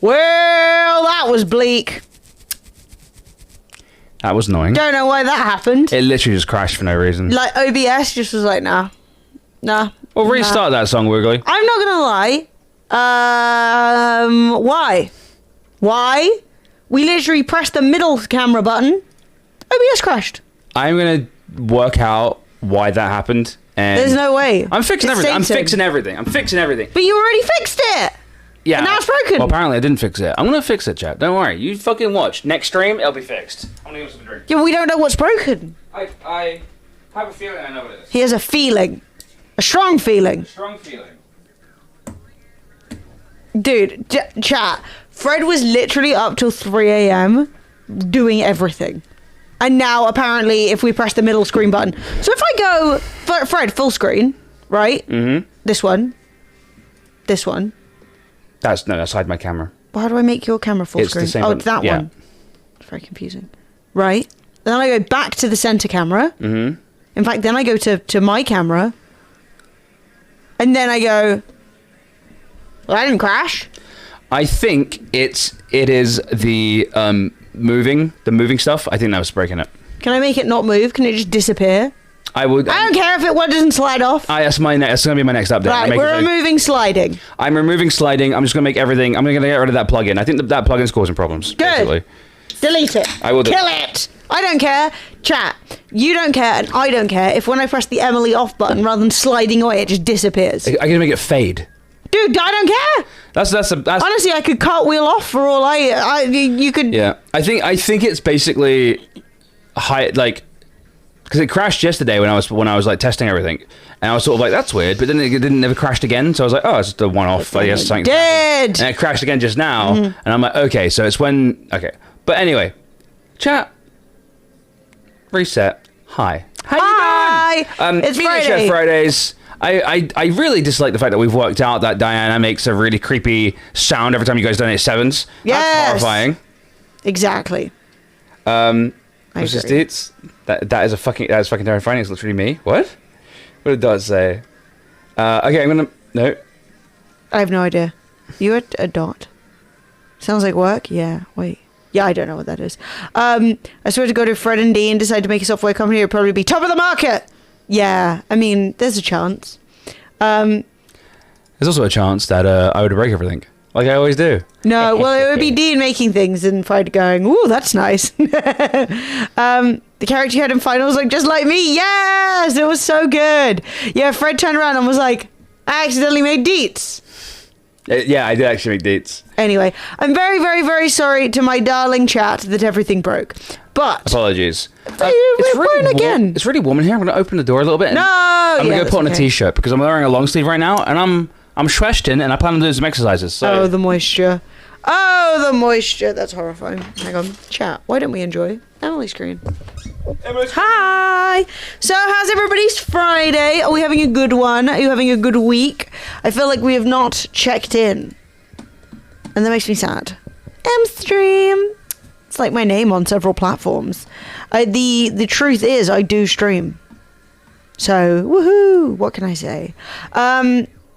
Well, that was bleak. That was annoying. Don't know why that happened. It literally just crashed for no reason. Like, OBS just was like, nah. Well, restart that song, Wiggly. I'm not gonna lie. Why? Why? We literally pressed the middle camera button. OBS crashed. I'm gonna work out why that happened. And there's no way. I'm fixing everything. I'm fixing everything. But you already fixed it. Yeah. And now it's broken. Well, apparently I didn't fix it. I'm gonna fix it, chat. Don't worry. You fucking watch. Next stream, it'll be fixed. I'm gonna give us a drink. Yeah, but we don't know what's broken. I have a feeling I know what it is. He has a feeling. A strong feeling. A strong feeling. Dude, chat. Fred was literally up till 3 a.m. doing everything. And now, apparently, if we press the middle screen button. So if I go, Fred, full screen, right? Mm-hmm. This one. This one. That's hide my camera. How do I make your camera full screen? The same it's that one. It's very confusing. Right? Then I go back to the center camera. Mm-hmm. In fact, then I go to my camera. And then I go, well, I didn't crash. I think it is the moving stuff. I think that was breaking it. Can I make it not move? Can it just disappear? I would. I don't care if it doesn't slide off. That's going to be my next update. Right, we're removing sliding. I'm removing sliding. I'm just going to make everything. I'm going to get rid of that plugin. I think that plugin's causing problems. Good. Basically. Delete it. I will kill it. I don't care. Chat. You don't care, and I don't care if when I press the Emily off button rather than sliding away, it just disappears. I'm going to make it fade. Dude, I don't care. That's honestly, I could cartwheel off for all you could. Yeah, I think it's basically high, like, because it crashed yesterday when I was like testing everything, and I was sort of like, that's weird, but then it never crashed again, so I was like, oh, it's just a one-off. I guess something did, and it crashed again just now, and I'm like, okay, so it's when but anyway, chat, reset. Hi. How you doing? It's Friday. Fridays. I really dislike the fact that we've worked out that Diana makes a really creepy sound every time you guys donate sevens. Yes. That's horrifying. Exactly. What's this dates? That is fucking terrifying. It's literally me. What did Dot say? Okay, I'm gonna no. I have no idea. You a Dot? Sounds like work. Yeah. Wait. Yeah, I don't know what that is. I swear to God, if Fred and Dean decide to make a software company, it'd probably be top of the market. Yeah, I mean, there's a chance. There's also a chance that I would break everything, like I always do. No, well, it would be Dean making things and Fred going, ooh, that's nice. The character you had in final was like, just like me. Yes, it was so good. Yeah, Fred turned around and was like, I accidentally made deets. Yeah, I did actually make dates. Anyway, I'm very, very, very sorry to my darling chat that everything broke. But apologies. It's really warm in here. I'm going to open the door a little bit. I'm going to go put on a t-shirt because I'm wearing a long sleeve right now, and I'm schwesting, and I plan on doing some exercises. So. Oh, the moisture. Oh, the moisture. That's horrifying. Hang on, chat. Why don't we enjoy Emily's screen? Hi. So, how's everybody's Friday? Are we having a good one? Are you having a good week? I feel like we have not checked in, and that makes me sad. Stream. It's like my name on several platforms. The truth is, I do stream. So, woohoo! What can I say?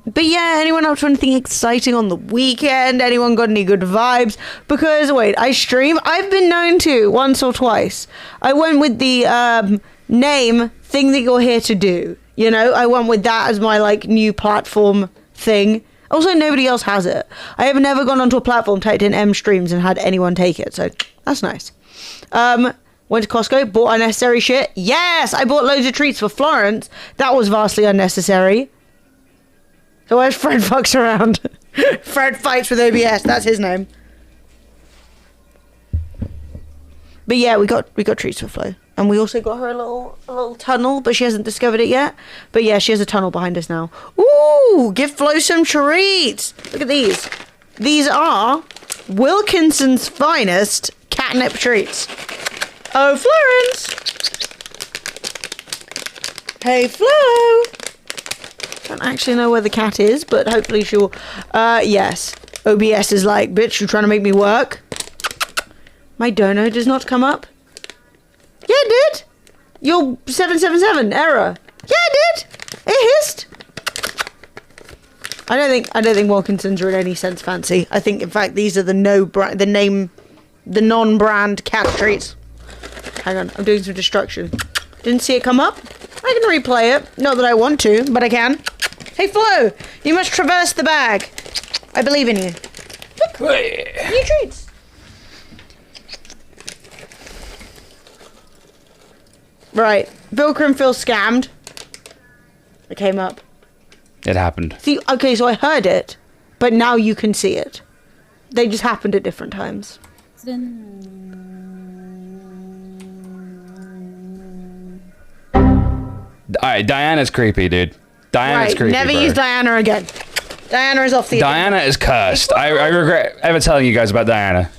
But yeah, anyone up to anything exciting on the weekend? Anyone got any good vibes? Because, wait, I stream? I've been known to once or twice. I went with the name thing that you're here to do. You know, I went with that as my, like, new platform thing. Also, nobody else has it. I have never gone onto a platform, typed in M streams and had anyone take it. So, that's nice. Went to Costco, bought unnecessary shit. Yes, I bought loads of treats for Florence. That was vastly unnecessary. So where's Fred fucks around? Fred fights with OBS. That's his name. But yeah, we got treats for Flo, and we also got her a little tunnel, but she hasn't discovered it yet. But yeah, she has a tunnel behind us now. Ooh, give Flo some treats. Look at these. These are Wilkinson's finest catnip treats. Oh, Florence. Hey, Flo. Don't actually know where the cat is, but hopefully she'll... yes. OBS is like, bitch, you're trying to make me work? My dono does not come up. Yeah, it did. Your 777 error. Yeah, it did. It hissed. I don't think Wilkinsons are in any sense fancy. I think, in fact, these are the non-brand cat treats. Hang on, I'm doing some destruction. Didn't see it come up. I can replay it. Not that I want to, but I can. Hey, Flo, you must traverse the bag. I believe in you. Look, new treats. Right, Vilcrum feels scammed. It came up. It happened. See, okay, so I heard it, but now you can see it. They just happened at different times. Alright, Diana's creepy, dude. Diana's creepy. Never bro. use Diana again. Diana is off the Diana is cursed. I regret ever telling you guys about Diana.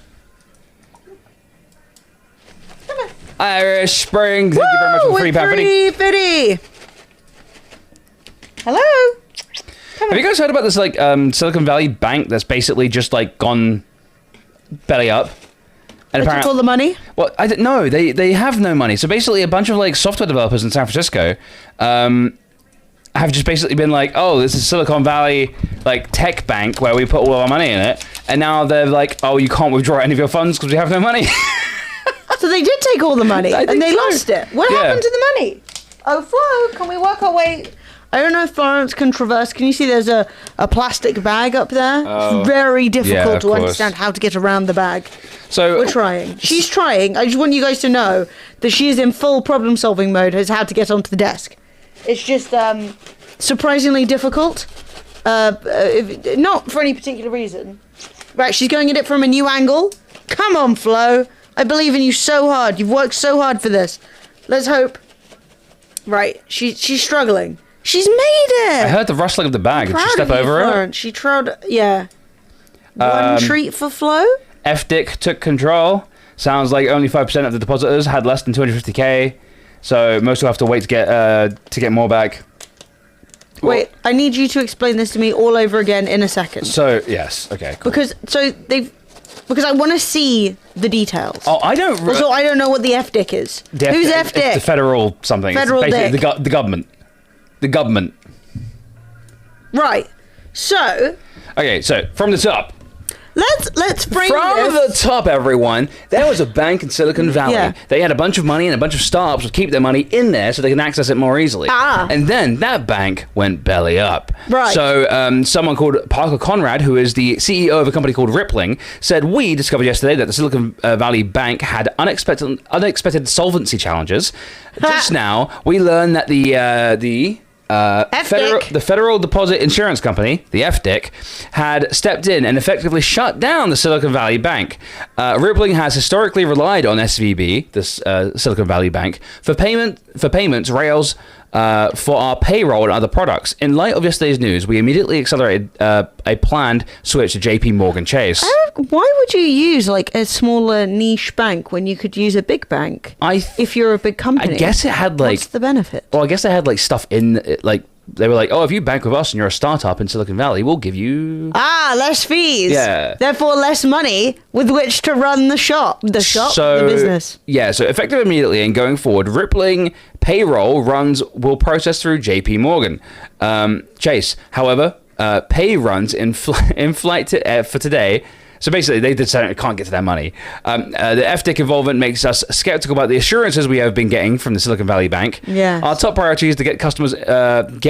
Irish Spring, thank you very much for the free Free Fitty. Hello. Have you guys heard about this like Silicon Valley bank that's basically just like gone belly up? And They took all the money? Well, I don't know. They have no money. So basically, a bunch of like software developers in San Francisco have just basically been like, oh, this is Silicon Valley like tech bank where we put all our money in it, and now they're like, oh, you can't withdraw any of your funds because we have no money. So they did take all the money and they so. lost it. What happened to the money? Oh, Flo, can we work our way? I don't know if Florence can traverse. Can you see there's a plastic bag up there? Oh. It's very difficult to course. understand how to get around the bag. So We're trying. She's trying. I just want you guys to know that she is in full problem-solving mode as how to get onto the desk. It's just surprisingly difficult. Not for any particular reason. Right, she's going at it from a new angle. Come on, Flo. I believe in you so hard. You've worked so hard for this. Let's hope. Right, she's struggling. She's made it. I heard the rustling of the bag. Did she step over it? She trod. Yeah. One treat for Flo. FDIC took control. Sounds like only 5% of the depositors had less than 250k. So most will have to wait to get more back. Wait, I need you to explain this to me all over again in a second. So yes, okay. Cool. Because I want to see the details. Oh, I don't. Also, I don't know what the FDIC is. Who's FDIC? It's the federal something. Federal it's basically dick. the government. The government. Right. So. Okay, so from the top. Let's frame From this. the top, everyone, there was a bank in Silicon Valley. Yeah. They had a bunch of money, and a bunch of startups would keep their money in there so they can access it more easily. And then that bank went belly up. Right. So someone called Parker Conrad, who is the CEO of a company called Rippling, said, we discovered yesterday that the Silicon Valley Bank had unexpected solvency challenges. Just now, we learned that the Federal Deposit Insurance Company, the FDIC, had stepped in and effectively shut down the Silicon Valley Bank. Rippling has historically relied on SVB, this Silicon Valley Bank, for payments rails for our payroll and other products. In light of yesterday's news, we immediately accelerated a planned switch to JP Morgan Chase. Why would you use like a smaller niche bank when you could use a big bank? If you're a big company, I guess it had like. What's the benefit? Well, I guess they had like stuff in it, like. They were like, oh, if you bank with us and you're a startup in Silicon Valley, we'll give you... less fees. Yeah. Therefore, less money with which to run the shop. The business. Yeah, so effective immediately and going forward, Rippling payroll runs will process through JP Morgan Chase. However, pay runs in flight for today... So basically, they decided can't get to their money. The FDIC involvement makes us skeptical about the assurances we have been getting from the Silicon Valley Bank. Yeah. Our top priority is to get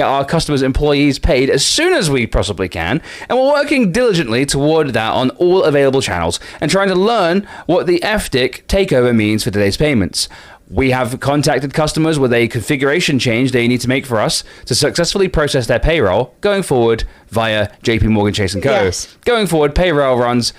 our customers' employees paid as soon as we possibly can, and we're working diligently toward that on all available channels and trying to learn what the FDIC takeover means for today's payments. We have contacted customers with a configuration change they need to make for us to successfully process their payroll going forward via JP Morgan Chase & Co. Yes. Going forward, payroll runs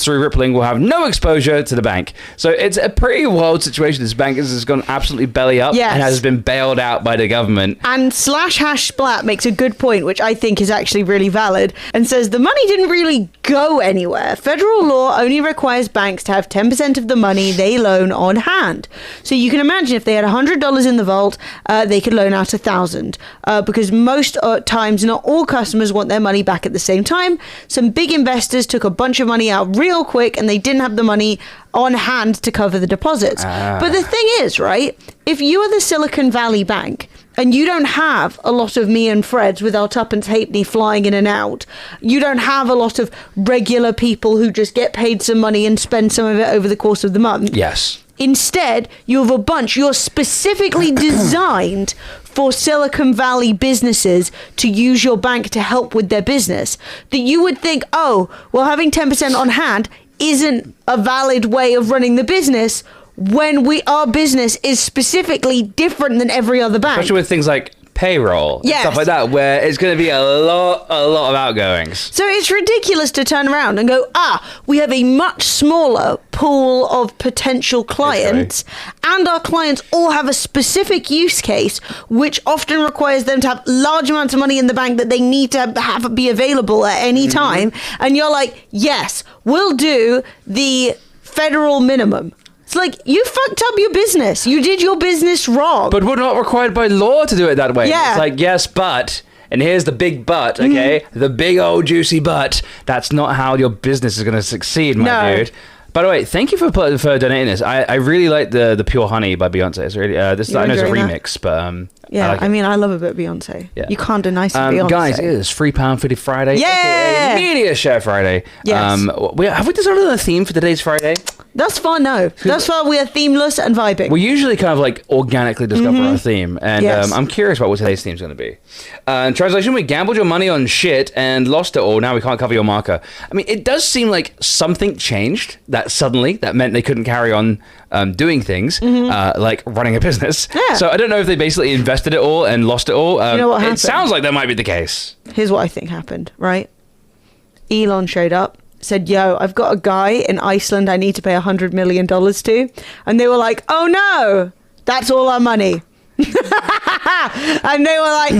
through Rippling will have no exposure to the bank. So it's a pretty wild situation. This bank has gone absolutely belly up and has been bailed out by the government. And /splat makes a good point, which I think is actually really valid, and says the money didn't really go anywhere. Federal law only requires banks to have 10% of the money they loan on hand. So you can imagine if they had $100 in the vault, they could loan out $1,000 because most times not all customers want their money back at the same time. Some big investors took a bunch of money out real quick and they didn't have the money on hand to cover the deposits. But the thing is, right, if you are the Silicon Valley Bank And you don't have a lot of me and Freds with our tuppence halfpenny flying in and out. You don't have a lot of regular people who just get paid some money and spend some of it over the course of the month. Yes. Instead, you have a bunch. You're specifically designed for Silicon Valley businesses to use your bank to help with their business. That you would think, oh, well, having 10% on hand isn't a valid way of running the business when our business is specifically different than every other bank. Especially with things like payroll, Yes. stuff like that, where it's going to be a lot of outgoings. So it's ridiculous to turn around and go, we have a much smaller pool of potential clients, and our clients all have a specific use case, which often requires them to have large amounts of money in the bank that they need to have be available at any time. And you're like, yes, we'll do the federal minimum. It's like, you fucked up your business. You did your business wrong. But we're not required by law to do it that way. Yeah. It's like, yes, but, and here's the big but, okay? The big old juicy but. That's not how your business is going to succeed, my dude. By the way, thank you for donating this. I really like the Pure Honey by Beyonce. It's really I know it's a remix, but yeah, I mean, I love a bit of Beyonce. Yeah. You can't deny some Beyonce. Guys, it is £3.50 Friday. Yeah! aka Media Share Friday. Yes. Have we decided on a theme for today's Friday? Thus far, no. Thus far, we are themeless and vibing. We usually kind of like organically discover our theme, and Yes. I'm curious about what today's theme is going to be. In translation, we gambled your money on shit and lost it all. Now we can't cover your marker. I mean, it does seem like something changed that meant they couldn't carry on doing things, like running a business. Yeah. So I don't know if they basically invested it all and lost it all. You know what happened? It sounds like that might be the case. Here's what I think happened, right? Elon showed up, said, yo, I've got a guy in Iceland I need to pay $100 million to. And they were like, oh no, that's all our money. And they were like,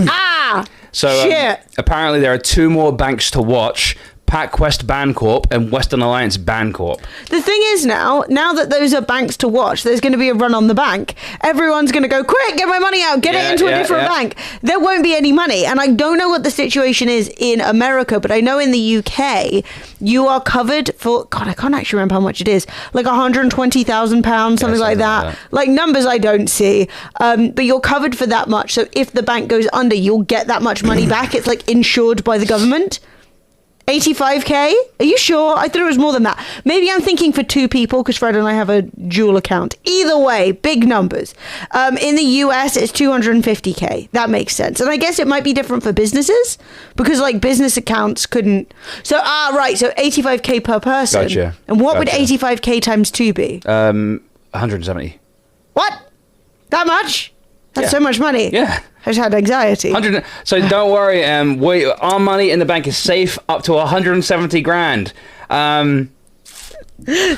So shit. Apparently there are 2 more banks to watch. PacWest Bancorp and Western Alliance Bancorp. The thing is now that those are banks to watch, there's going to be a run on the bank. Everyone's going to go, quick, get my money out, get it into a different bank. There won't be any money. And I don't know what the situation is in America, but I know in the UK, you are covered for, God, I can't actually remember how much it is, like £120,000, something like that. Like numbers I don't see. But you're covered for that much. So if the bank goes under, you'll get that much money back. It's like insured by the government. 85k? Are you sure? I thought it was more than that. Maybe I'm thinking for 2 people because Fred and I have a dual account. Either way, big numbers. In the US, it's 250k. That makes sense. And I guess it might be different for businesses because like business accounts couldn't. So, right. So 85k per person. Gotcha. And what would 85k times 2 be? 170. What? That much? That's Yeah. so much money. Yeah. I just had anxiety. 100. So don't worry. Our money in the bank is safe up to 170 grand. We're gonna be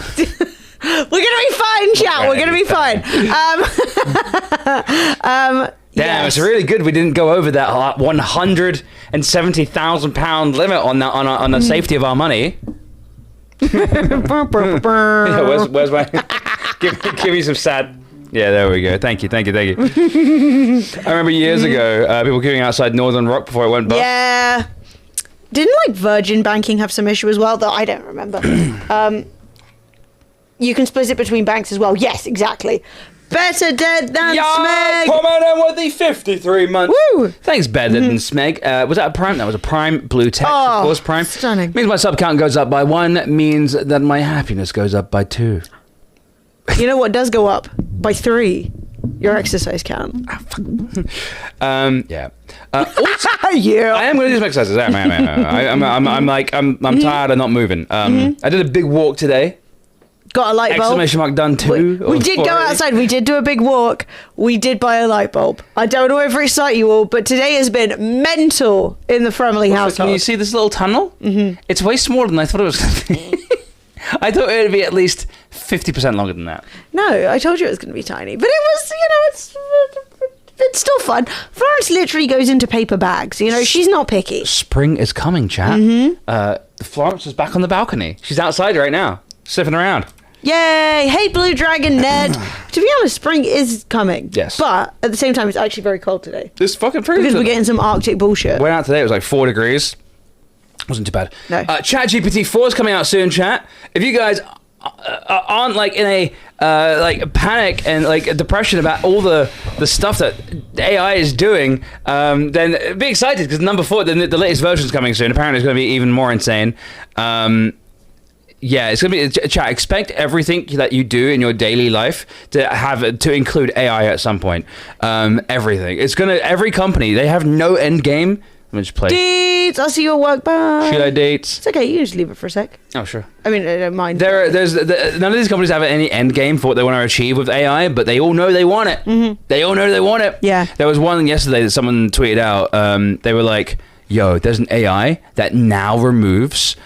fine, chat. We're gonna be fine. Damn, it's really good we didn't go over that £170,000 limit on the safety of our money. Yeah, where's my? give me some sad. Yeah, there we go. Thank you. I remember years ago, people queuing outside Northern Rock before it went bust. Yeah. Didn't like Virgin Banking have some issue as well? Though I don't remember. You can split it between banks as well. Yes, exactly. Better dead than Smeg. Coming in with the 53 months. Woo! Thanks, better than Smeg. Was that a Prime? That was a Prime. Blue text, of course, Prime. Stunning. Means my sub count goes up by 1. Means that my happiness goes up by 2. You know what does go up? By 3. Your exercise count. Yeah. Also, Yeah. I am going to do some exercises. I'm tired of not moving. I did a big walk today. Got a light bulb. Exclamation mark done too. We did go outside. We did do a big walk. We did buy a light bulb. I don't know if it excite you all, but today has been mental in the Framley household. Can you see this little tunnel? Mm-hmm. It's way smaller than I thought it was going to be. I thought it would be at least 50% longer than that. No, I told you it was going to be tiny, but it was, it's still fun. Florence literally goes into paper bags. She's not picky. Spring is coming, chat. Mm-hmm. Florence is back on the balcony. She's outside right now, sniffing around. Yay! Hey, Blue Dragon Ned. To be honest, spring is coming. Yes. But at the same time, it's actually very cold today. It's fucking freezing. Because we're getting some Arctic bullshit. Went out today, it was like 4 degrees. Wasn't too bad. No. ChatGPT 4 is coming out soon, chat. If you guys aren't like in a like panic and like a depression about all the stuff that AI is doing, then be excited because number 4, the latest version is coming soon. Apparently, it's going to be even more insane. Yeah, it's gonna be chat. Expect everything that you do in your daily life to include AI at some point. Everything. It's gonna every company. They have no end game. Let me just play. Dates. I'll see you at work. Bye. Should I dates? It's okay. You can just leave it for a sec. Oh sure. I mean, I don't mind. None of these companies have any end game for what they want to achieve with AI, but they all know they want it. Mm-hmm. They all know they want it. Yeah. There was one yesterday that someone tweeted out. They were like, "Yo, there's an AI that now removes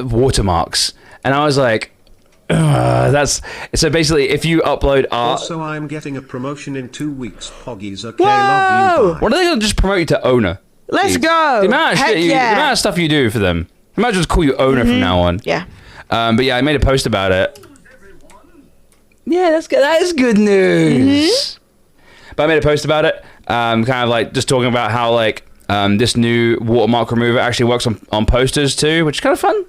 watermarks," and I was like, that's so basically if you upload art. Also, I'm getting a promotion in 2 weeks. Poggies, okay, Whoa! love you. Bye. What are they gonna just promote you to owner? Let's Jeez. go. The amount of Heck shit yeah. the amount of stuff you do for them. I might just call you owner from now on. Yeah. But yeah, I made a post about it. Yeah, that's good. That is good news. But I made a post about it, kind of like just talking about how like this new watermark remover actually works on posters too, which is kind of fun.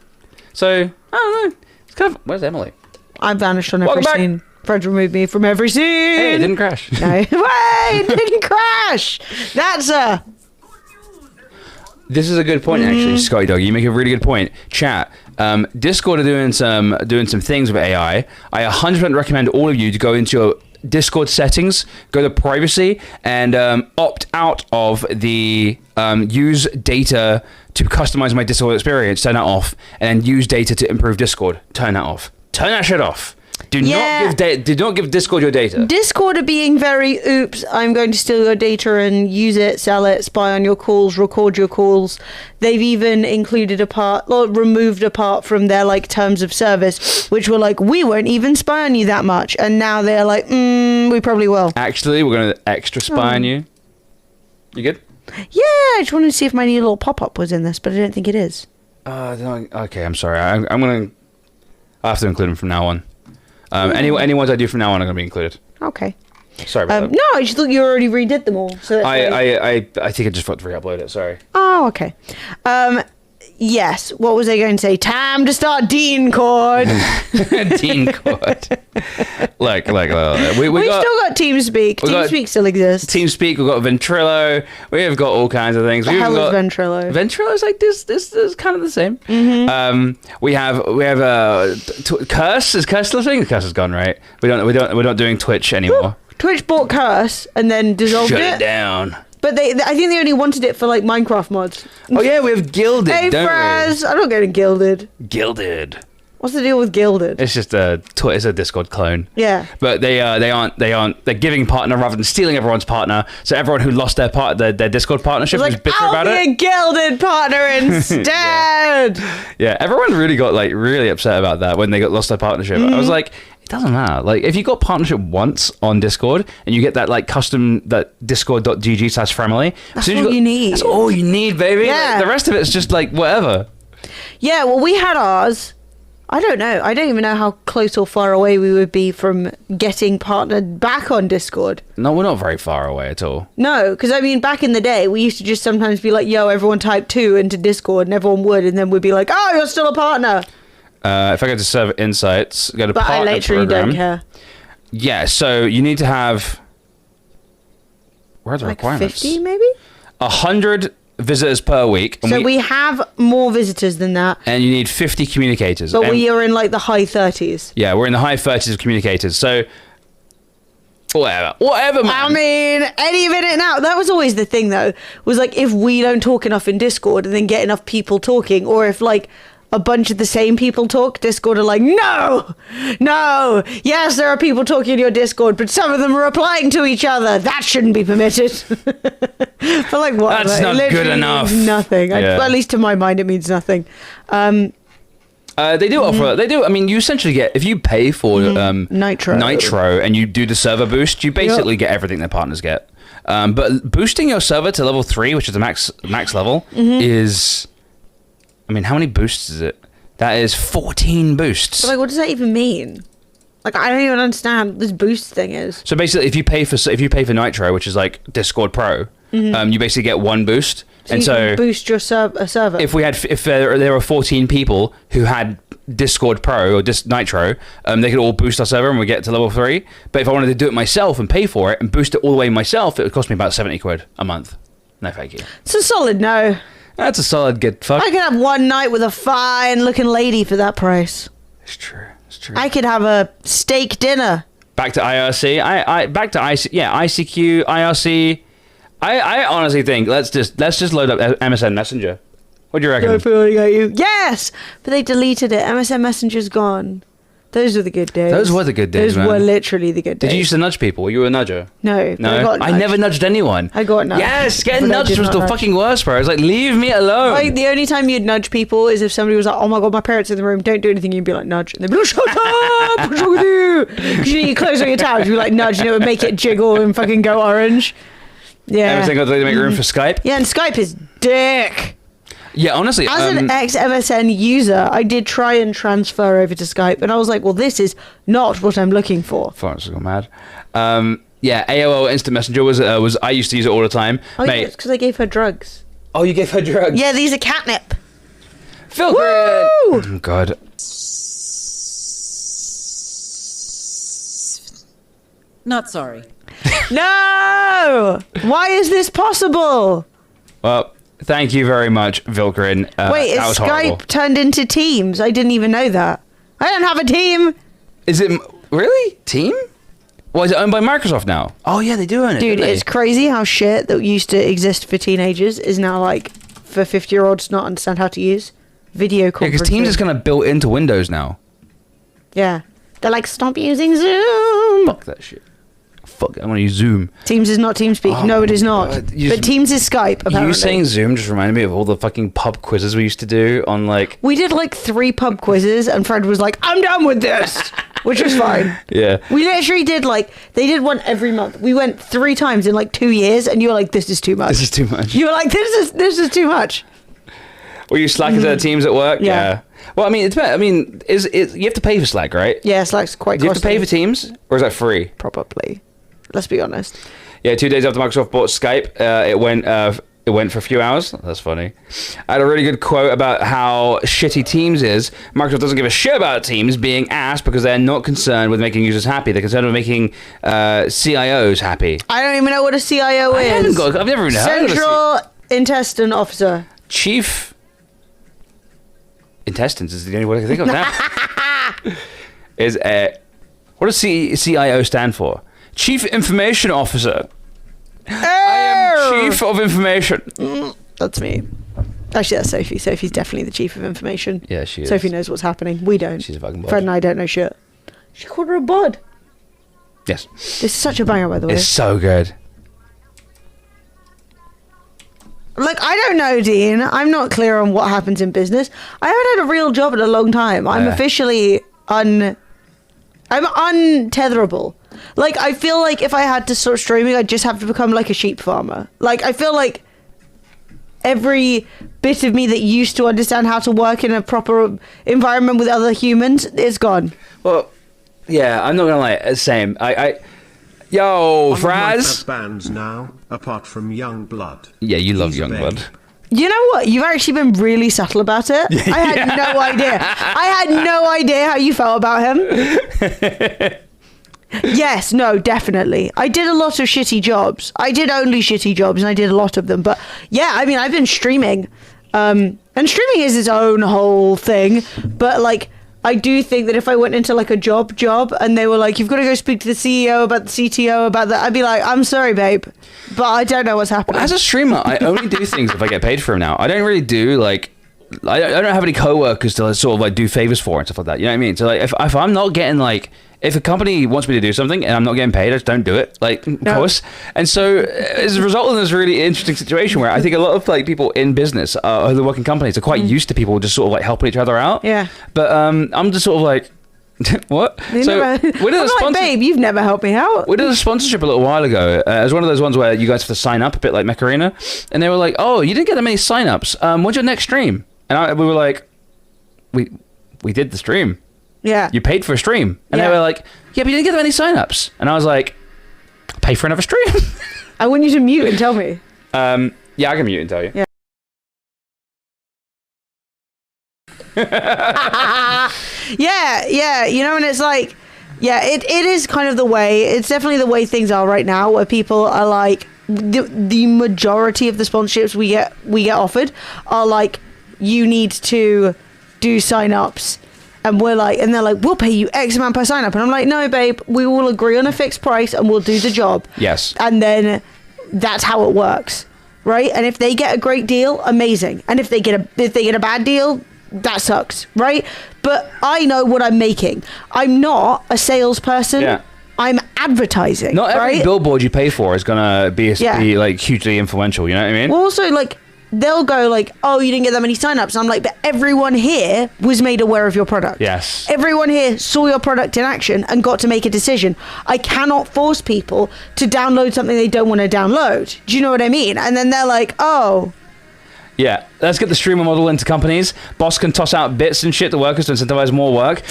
So I don't know. It's kind of. Where's Emily? I vanished on every Welcome back. scene. Fred removed me from every scene. Hey, it didn't crash. No. Wait, it didn't crash. That's a. This is a good point, actually, Scotty Dog. You make a really good point. Chat. Discord are doing some things with AI. I 100% recommend all of you to go into your Discord settings, go to privacy, and opt out of the use data to customize my Discord experience. Turn that off, and then use data to improve Discord. Turn that off. Turn that shit off. Do not give Discord your data. Discord are being very, oops, I'm going to steal your data and use it, sell it, spy on your calls, record your calls. They've even included removed a part from their like terms of service, which were like, we won't even spy on you that much. And now they're like, we probably will. Actually, we're going to extra spy on you. You good? Yeah, I just wanted to see if my new little pop-up was in this, but I don't think it is. No, okay, I'm sorry. I'm going to... I'll have to include them from now on. Any ones I do from now on are going to be included. Okay. Sorry about that. No, I just thought you already redid them all. So I think I just forgot to re-upload it. Sorry. Oh, okay. Yes. What was I going to say? Time to start Dean Chord. Dean Chord. Look. We We've still got TeamSpeak. TeamSpeak still exists. TeamSpeak. We've got Ventrilo. We have got all kinds of things. The hell is Ventrilo? Ventrilo is like this. This is kind of the same. Mm-hmm. We have Curse. Is Curse still a thing? Curse is gone, right? We're not doing Twitch anymore. Well, Twitch bought Curse and then dissolved Shut it. it down. But I think they only wanted it for like Minecraft mods. Oh yeah, we have Gilded, Hey, don't Fraz, I'm not getting Gilded. we? Gilded. What's the deal with Gilded? It's just it's a Discord clone. Yeah. But they're giving partner rather than stealing everyone's partner. So everyone who lost their Discord partnership was bitter about it. I'll be a Gilded partner instead. Yeah, everyone really got like really upset about that when they got lost their partnership. I was like, it doesn't matter. Like if you got partnership once on Discord and you get that like custom that discord.gg/family, That's all you need. That's all you need, baby. Yeah. Like, the rest of it's just like whatever. Yeah, well, we had ours. I don't know. I don't even know how close or far away we would be from getting partnered back on Discord. No, we're not very far away at all. No, because I mean, back in the day, we used to just sometimes be like, yo, everyone type 2 into Discord, and everyone would, and then we'd be like, oh, you're still a partner. If I go to server insights, go to But I partner literally program. don't care. Yeah, so you need to have... Where are the Like requirements? 50, maybe? 100 visitors per week. And So we have more visitors than that, and you need 50 communicators. but And- we are in like the high 30s. Yeah, we're in the high 30s of communicators. So, whatever, man. I mean, any minute now. That was always the thing, though, was like if we don't talk enough in Discord and then get enough people talking, or if like a bunch of the same people talk, Discord are like, no, yes, there are people talking in your Discord, but some of them are replying to each other. That shouldn't be permitted. But like, what? That's not good enough. Nothing. Yeah. Well, at least to my mind, it means nothing. They do offer. They do. I mean, you essentially get if you pay for Nitro, and you do the server boost, you basically get everything that partners get. But boosting your server to level 3, which is the max level, is. I mean, how many boosts is it? That is 14 boosts. But like, what does that even mean? Like, I don't even understand what this boost thing is. So basically, if you pay for Nitro, which is like Discord Pro, you basically get 1 boost. So you can boost your server. If there were 14 people who had Discord Pro or Nitro, they could all boost our server and we get to level 3. But if I wanted to do it myself and pay for it and boost it all the way myself, it would cost me about 70 quid a month. No, thank you. It's a solid no. That's a solid good fuck. I could have one night with a fine-looking lady for that price. It's true. It's true. I could have a steak dinner. Back to IRC. Back to ICQ, IRC. I honestly think let's just load up MSN Messenger. What do you reckon? Yes, but they deleted it. MSN Messenger's gone. Those were the good days. Those were the good days, Those man. were literally the good days. Did you used to nudge people? Were you a nudger? No. No? I never nudged anyone. I got nudged. Yes, getting But I nudged did was not the nudge. fucking worst, bro. I was like, leave me alone. Like, the only time you'd nudge people is if somebody was like, oh my god, my parents are in the room, don't do anything. You'd be like, nudge. And they'd be like, shut up! What's wrong with you? Because you close all your tabs, you'd be like, nudge, and it would make it jiggle and fucking go orange. Yeah. Everything got to make room for Skype. Yeah, and Skype is dick. Yeah, honestly. As an ex-MSN user, I did try and transfer over to Skype, and I was like, well, this is not what I'm looking for. I was so mad. Yeah, AOL Instant Messenger was I used to use it all the time. Oh, Mate. yeah, it's because I gave her drugs. Oh, you gave her drugs? Yeah, these are catnip. Phil Woo! Oh, God. Not sorry. No! Why is this possible? Well, thank you very much, Vilkrin. Wait, that is was Skype horrible. turned into Teams? I didn't even know that. I don't have a team. Is it really Team? Well, is it owned by Microsoft now? Oh yeah, they do own it. Dude, don't they? it's crazy how shit that used to exist for teenagers is now like for 50-year-olds to not understand how to use video conferencing. Yeah, because Teams is kind of built into Windows now. Yeah. They're like, stop using Zoom. Fuck that shit. Fuck, I want to use Zoom. Teams is not TeamSpeak. Oh no, it is my not. God. But Teams is Skype, apparently. You saying Zoom just reminded me of all the fucking pub quizzes we used to do on like... We did like 3 pub quizzes, and Fred was like, I'm done with this, which was fine. Yeah. We literally did like, they did one every month. We went 3 times in like 2 years, and you were like, this is too much. This is too much. You were like, this is too much. Were you slacking to the Teams at work? Yeah. Well, I mean, it's better. I mean, you have to pay for Slack, right? Yeah, Slack's quite Do you have to costly. pay for Teams? Or is that free? Probably. Let's be honest. Yeah, 2 days after Microsoft bought Skype, it went for a few hours. That's funny. I had a really good quote about how shitty Teams is. Microsoft doesn't give a shit about Teams being ass because they're not concerned with making users happy. They're concerned with making CIOs happy. I don't even know what a CIO is. I've never even heard of a Central Intestine Officer. Chief Intestines is the only word I can think of now. What does CIO stand for? Chief Information Officer. I am Chief of Information. That's me. Actually, that's Sophie. Sophie's definitely the Chief of Information. Yeah, she is. Sophie knows what's happening. We don't. She's a fucking bod. Fred and I don't know shit. She called her a bod. Yes. This is such a banger, by the way. It's so good. Like, I don't know, Dean. I'm not clear on what happens in business. I haven't had a real job in a long time. I'm Yeah. officially I'm untetherable. Like, I feel like if I had to start streaming, I'd just have to become like a sheep farmer. Like, I feel like every bit of me that used to understand how to work in a proper environment with other humans is gone. Well, yeah, I'm not gonna lie. Same. Yo, None of my Fraz. fab bands now, apart from Young Blood. Yeah, you love He's a Youngblood. babe. You know what? You've actually been really subtle about it. I had no idea. I had no idea how you felt about him. Yes, no, definitely. I did a lot of shitty jobs. I did only shitty jobs, and I did a lot of them. But yeah, I mean, I've been streaming. And streaming is its own whole thing. But like, I do think that if I went into like a job and they were like, you've got to go speak to the CEO about the CTO about that, I'd be like, I'm sorry, babe, but I don't know what's happening. As a streamer, I only do things if I get paid for them now. I don't really do like. I don't have any coworkers to sort of like do favors for and stuff like that. You know what I mean? So like, if I'm not getting like, if a company wants me to do something and I'm not getting paid, I just don't do it. Like, of course. And so as a result of this really interesting situation where I think a lot of like people in business who work in companies are quite used to people just sort of like helping each other out. Yeah. But I'm just sort of like, what? You So never, we did I'm a like, babe, you've never helped me out. we did a sponsorship a little while ago. It was one of those ones where you guys have to sign up a bit like Macarena. And they were like, oh, you didn't get that many sign-ups. When's your next stream? And we were like, we did the stream. Yeah. You paid for a stream. And Yeah. they were like, yeah, but you didn't get that many sign-ups. And I was like, pay for another stream. I want you to mute and tell me. Yeah, I can mute and tell you. Yeah. Yeah, you know, and it's like, yeah, it is kind of the way, it's definitely the way things are right now, where people are like, the majority of the sponsorships we get offered are like, you need to do sign-ups, and we're like, and they're like, we'll pay you X amount per sign-up, and I'm like, no, babe, we will agree on a fixed price and we'll do the job. Yes. And then that's how it works, right? And if they get a great deal, amazing. And if they get a bad deal, that sucks, right? But I know what I'm making. I'm not a salesperson. Yeah. I'm advertising. Not every right? billboard you pay for is gonna be like hugely influential. You know what I mean? Well, also, like, they'll go like, oh, you didn't get that many signups. And I'm like, but everyone here was made aware of your product. Yes. Everyone here saw your product in action and got to make a decision. I cannot force people to download something they don't want to download. Do you know what I mean? And then they're like, oh. Yeah, let's get the streamer model into companies. Boss can toss out bits and shit to workers to incentivize more work.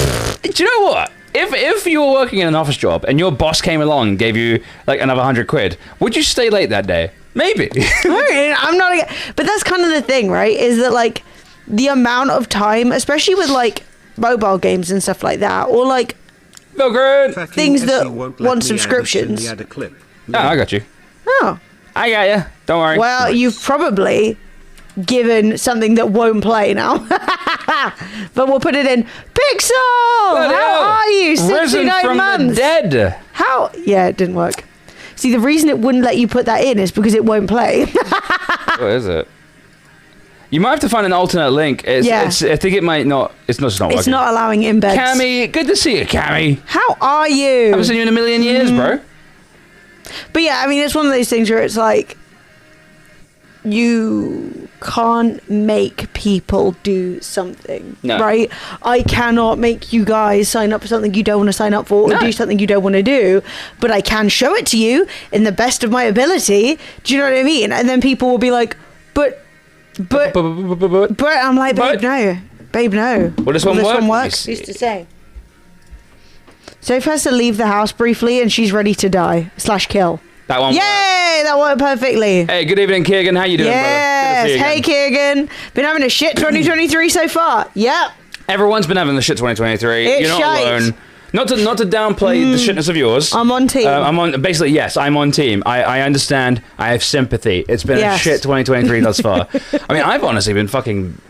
Do you know what? If you were working in an office job and your boss came along and gave you like another 100 quid, would you stay late that day? Maybe. I'm not, but that's kind of the thing, right? Is that like the amount of time, especially with like mobile games and stuff like that, or like things that want subscriptions. Oh, I got you. Oh, I got you. Don't worry. well, you've probably given something that won't play now. But we'll put it in Pixel. How are you? 69 Risen from months. the dead. How? Yeah, it didn't work. See, the reason it wouldn't let you put that in is because it won't play. What is it? You might have to find an alternate link. I think it might not. It's just not working. It's not allowing embeds. Cammy, good to see you, Cammy. How are you? I haven't seen you in a million years, bro. But yeah, I mean, it's one of those things where it's like, you can't make people do something, right? I cannot make you guys sign up for something you don't want to sign up for, or do something you don't want to do, but I can show it to you in the best of my ability. Do you know what I mean? And then people will be like, but I'm like, babe, no. Well, this one works. Used to say. Soph has to leave the house briefly, and she's ready to die / kill. That one. Yay! That worked perfectly. Hey, good evening, Keegan. How you doing, yes. brother? Hey, Keegan. Been having a shit 2023 so far. Yep. Everyone's been having the shit 2023. It's You're not shite. alone. Not to downplay the shitness of yours. I'm on team. Yes, I'm on team. I understand. I have sympathy. It's been a shit 2023 thus far. I mean, I've honestly been fucking,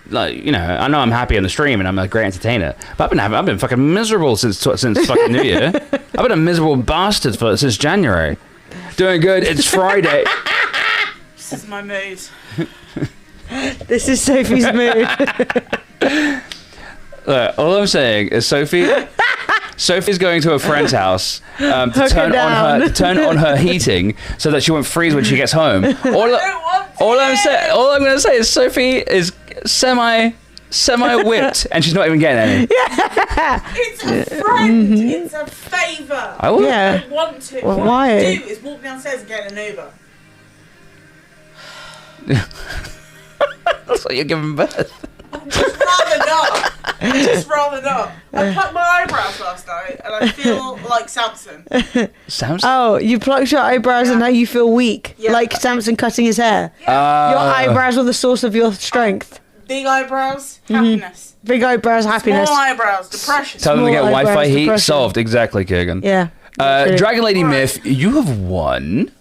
like, you know, I know I'm happy on the stream and I'm a great entertainer, but I've been fucking miserable since fucking New Year. I've been a miserable bastard since January. Doing good. It's Friday. This is my mood. This is Sophie's mood. Look, all I'm saying is Sophie's going to a friend's house to turn on her heating so that she won't freeze when she gets home. All I'm going to say is Sophie is semi-whipped and she's not even getting any. It's a friend. It's a favour. I will. Yeah. I want to. Well, what why? I do is walk downstairs and get an Uber. That's like you're giving birth. Just rather not. I plucked my eyebrows last night and I feel like Samson. Samson? Oh, you plucked your eyebrows and now you feel weak. Yeah. Like Samson cutting his hair. Your eyebrows were the source of your strength. Big eyebrows, happiness. Big eyebrows, happiness. Small eyebrows, depression. Tell them to get Small Wi-Fi eyebrows, heat depression. solved. Exactly, Keegan. Yeah. Dragon Lady Myth, you have won.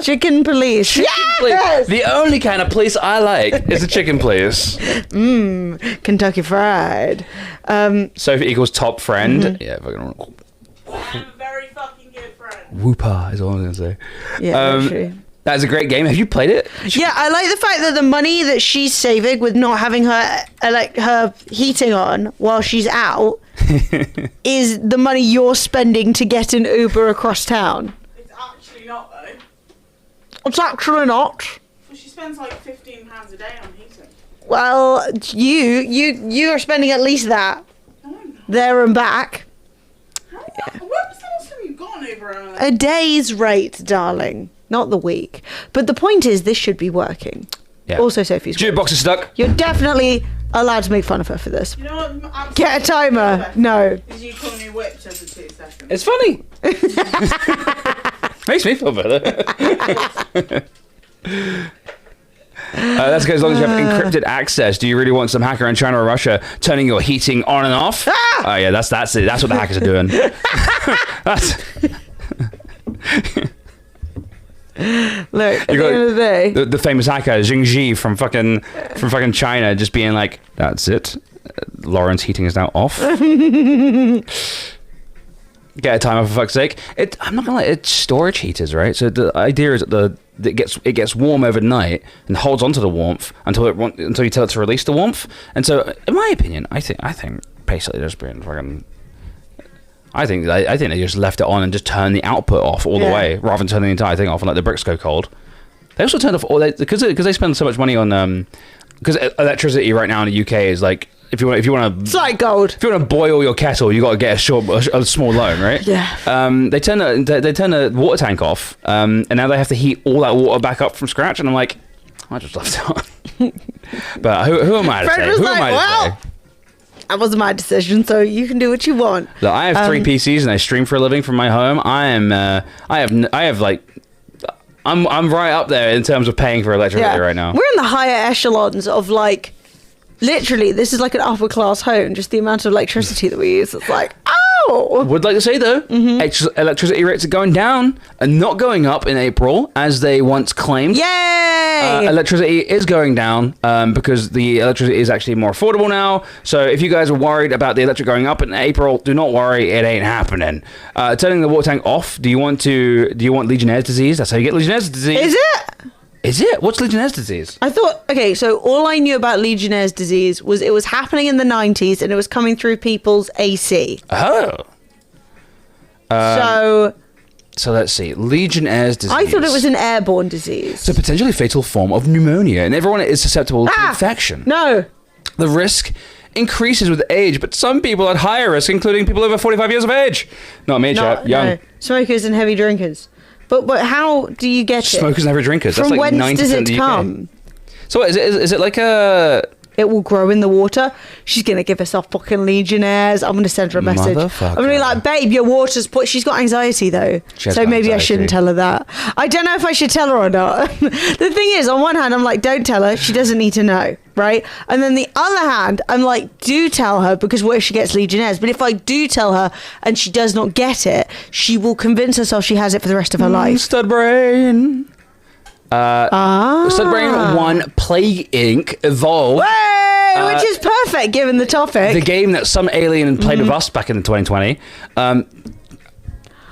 Chicken police. Yes! The only kind of police I like is the chicken police. Kentucky Fried. Sophie equals top friend. Yeah, fucking. I'm a very fucking good friend. Whoopa is all I'm gonna say. Yeah, actually. That's a great game. Have you played it? Yeah, I like the fact that the money that she's saving with not having her heating on while she's out is the money you're spending to get an Uber across town. It's actually not though. It's actually not. Well, she spends like £15 a day on heating. Well, you are spending at least that No, I'm not. there and back. When was the last time you got an Uber? A day's rate, darling, not the week. But the point is, this should be working. Yeah. Also, Sophie's. Jukebox is stuck. You're definitely allowed to make fun of her for this. You know what? I'm Get a timer. No. Is you calling me whipped every 2 seconds? It's funny. Makes me feel better. That's as long as you have encrypted access. Do you really want some hacker in China or Russia turning your heating on and off? Oh yeah, that's it. That's what the hackers are doing. Look, at the end of the day. The famous hacker Jingji from fucking China just being like, that's it. Lauren's heating is now off. Get a timer for fuck's sake. I'm not gonna lie, it's storage heaters, right? So the idea is that it gets warm overnight and holds onto the warmth until you tell it to release the warmth. And so, in my opinion, I think basically just being fucking. I think they just left it on and just turned the output off all the way, rather than turning the entire thing off and let the bricks go cold. They also turned off all because they spend so much money on because electricity right now in the UK is like. If you want to, it's like gold. If you want to boil your kettle, you got to get a small loan, right? Yeah. They turn the water tank off, and now they have to heat all that water back up from scratch. And I'm like, I just left it on. But who am I to say? Who am I to say? That wasn't my decision, so you can do what you want. Look, I have 3 PCs and I stream for a living from my home. I'm right up there in terms of paying for electricity right now. We're in the higher echelons of like. Literally, this is like an upper class home. Just the amount of electricity that we use. It's like, oh! Would like to say though, electricity rates are going down and not going up in April as they once claimed. Yay! Electricity is going down because the electricity is actually more affordable now. So if you guys are worried about the electric going up in April, do not worry, it ain't happening. Turning the water tank off. Do you want Legionnaire's disease? That's how you get Legionnaire's disease. Is it? Is it? What's Legionnaire's disease? I thought, okay, so all I knew about Legionnaire's disease was it was happening in the 90s and it was coming through people's AC. Oh. So let's see. Legionnaire's disease. I thought it was an airborne disease. It's a potentially fatal form of pneumonia, and everyone is susceptible to infection. No. The risk increases with age, but some people are at higher risk, including people over 45 years of age. Not me, chap. Young. No. Smokers and heavy drinkers. But how do you get it? Smokers and heavy drinkers. From That's like whence 90% does of it the come? UK. So is it like a... It will grow in the water. She's going to give herself fucking Legionnaires. I'm going to send her a message. I'm going to be like, babe, your water's put... She's got anxiety, though. So maybe I shouldn't tell her that. I don't know if I should tell her or not. The thing is, on one hand, I'm like, don't tell her. She doesn't need to know, right? And then the other hand, I'm like, do tell her, because what if she gets Legionnaires? But if I do tell her and she does not get it, she will convince herself she has it for the rest of her life. Stud brain. Stud brain 1 Plague Inc. Evolved. Which is perfect given the topic. The game that some alien played with us back in 2020.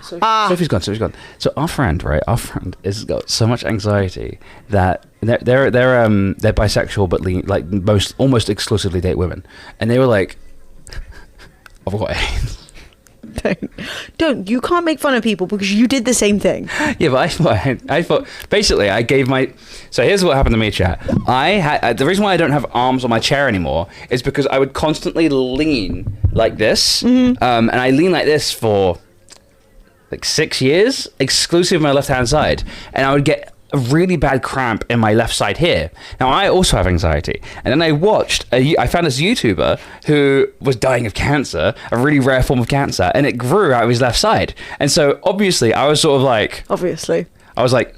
Sophie's gone. So our friend has got so much anxiety that they're bisexual, but almost exclusively date women, and they were like, "I've got AIDS." Don't. You can't make fun of people because you did the same thing. Yeah, but I thought basically I gave my. So here's what happened to me, chat. I had the reason why I don't have arms on my chair anymore is because I would constantly lean like this, and I lean like this for like 6 years, exclusive of my left hand side, and I would get a really bad cramp in my left side here. Now I also have anxiety, and then I found this YouTuber who was dying of cancer, a really rare form of cancer, and it grew out of his left side. And so obviously I was sort of like,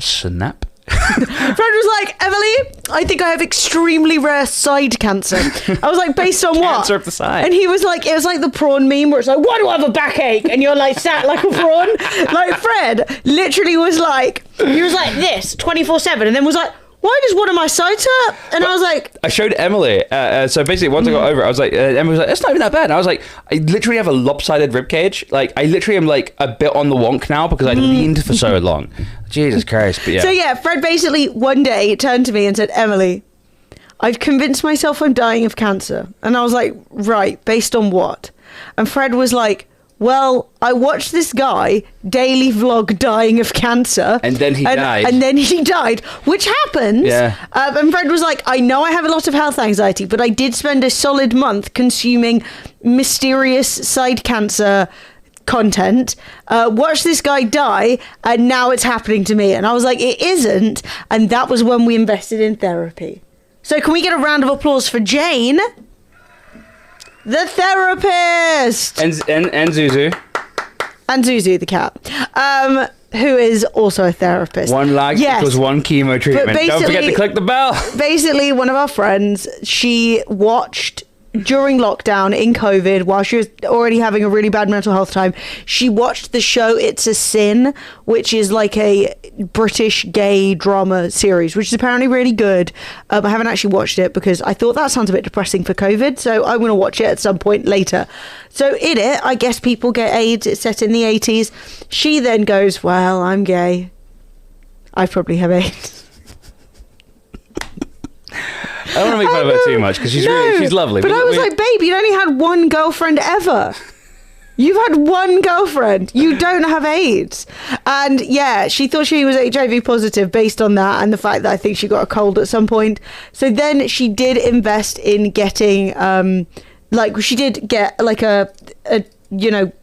snap. Fred was like, Emily, I think I have extremely rare side cancer. I was like, based on what? Cancer of the side. And he was like, it was like the prawn meme where it's like, why do I have a backache? And you're like sat like a prawn. Like Fred literally was like, he was like this 24/7, and then was like, why does one of my sides hurt? And I was like... I showed Emily. So basically, once I got over it, I was like... Emily was like, it's not even that bad. And I was like, I literally have a lopsided ribcage. Like, I literally am like a bit on the wonk now because I leaned for so long. Jesus Christ. But yeah. So yeah, Fred basically one day turned to me and said, Emily, I've convinced myself I'm dying of cancer. And I was like, right, based on what? And Fred was like, well, I watched this guy daily vlog dying of cancer. And then he died. And then he died, which happens. Yeah. And Fred was like, I know I have a lot of health anxiety, but I did spend a solid month consuming mysterious side cancer content. Watch this guy die, and now it's happening to me. And I was like, it isn't. And that was when we invested in therapy. So can we get a round of applause for Jane? The therapist! And Zuzu. And Zuzu, the cat. who is also a therapist. One like equals one chemo treatment. Don't forget to click the bell. Basically, one of our friends, she watched during lockdown in COVID, while she was already having a really bad mental health time, she watched the show It's a Sin, which is like a British gay drama series, which is apparently really good. I haven't actually watched it because I thought that sounds a bit depressing for COVID, so I'm going to watch it at some point later. So in it, I guess people get AIDS. It's set in the 80s. She then goes, well, I'm gay. I probably have AIDS. I don't want to make fun of her too much because she's lovely. But I was like, babe, you only had one girlfriend ever. You've had one girlfriend. You don't have AIDS. And yeah, she thought she was HIV positive based on that and the fact that I think she got a cold at some point. So then she did invest in getting, she did get like a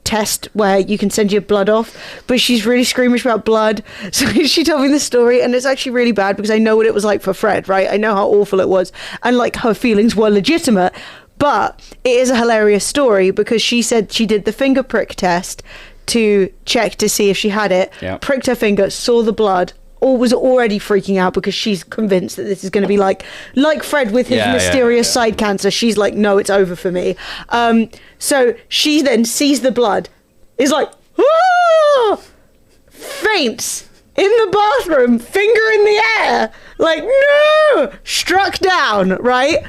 test where you can send your blood off, but she's really squeamish about blood. So she told me the story, and it's actually really bad because I know what it was like for Fred, right? I know how awful it was, and like her feelings were legitimate, but it is a hilarious story because she said she did the finger prick test to check to see if she had it, pricked her finger, saw the blood, or was already freaking out because she's convinced that this is going to be like Fred with his mysterious side cancer. She's like, no, it's over for me. So she then sees the blood, is like, ah! Faints in the bathroom, finger in the air, like, no, struck down, right?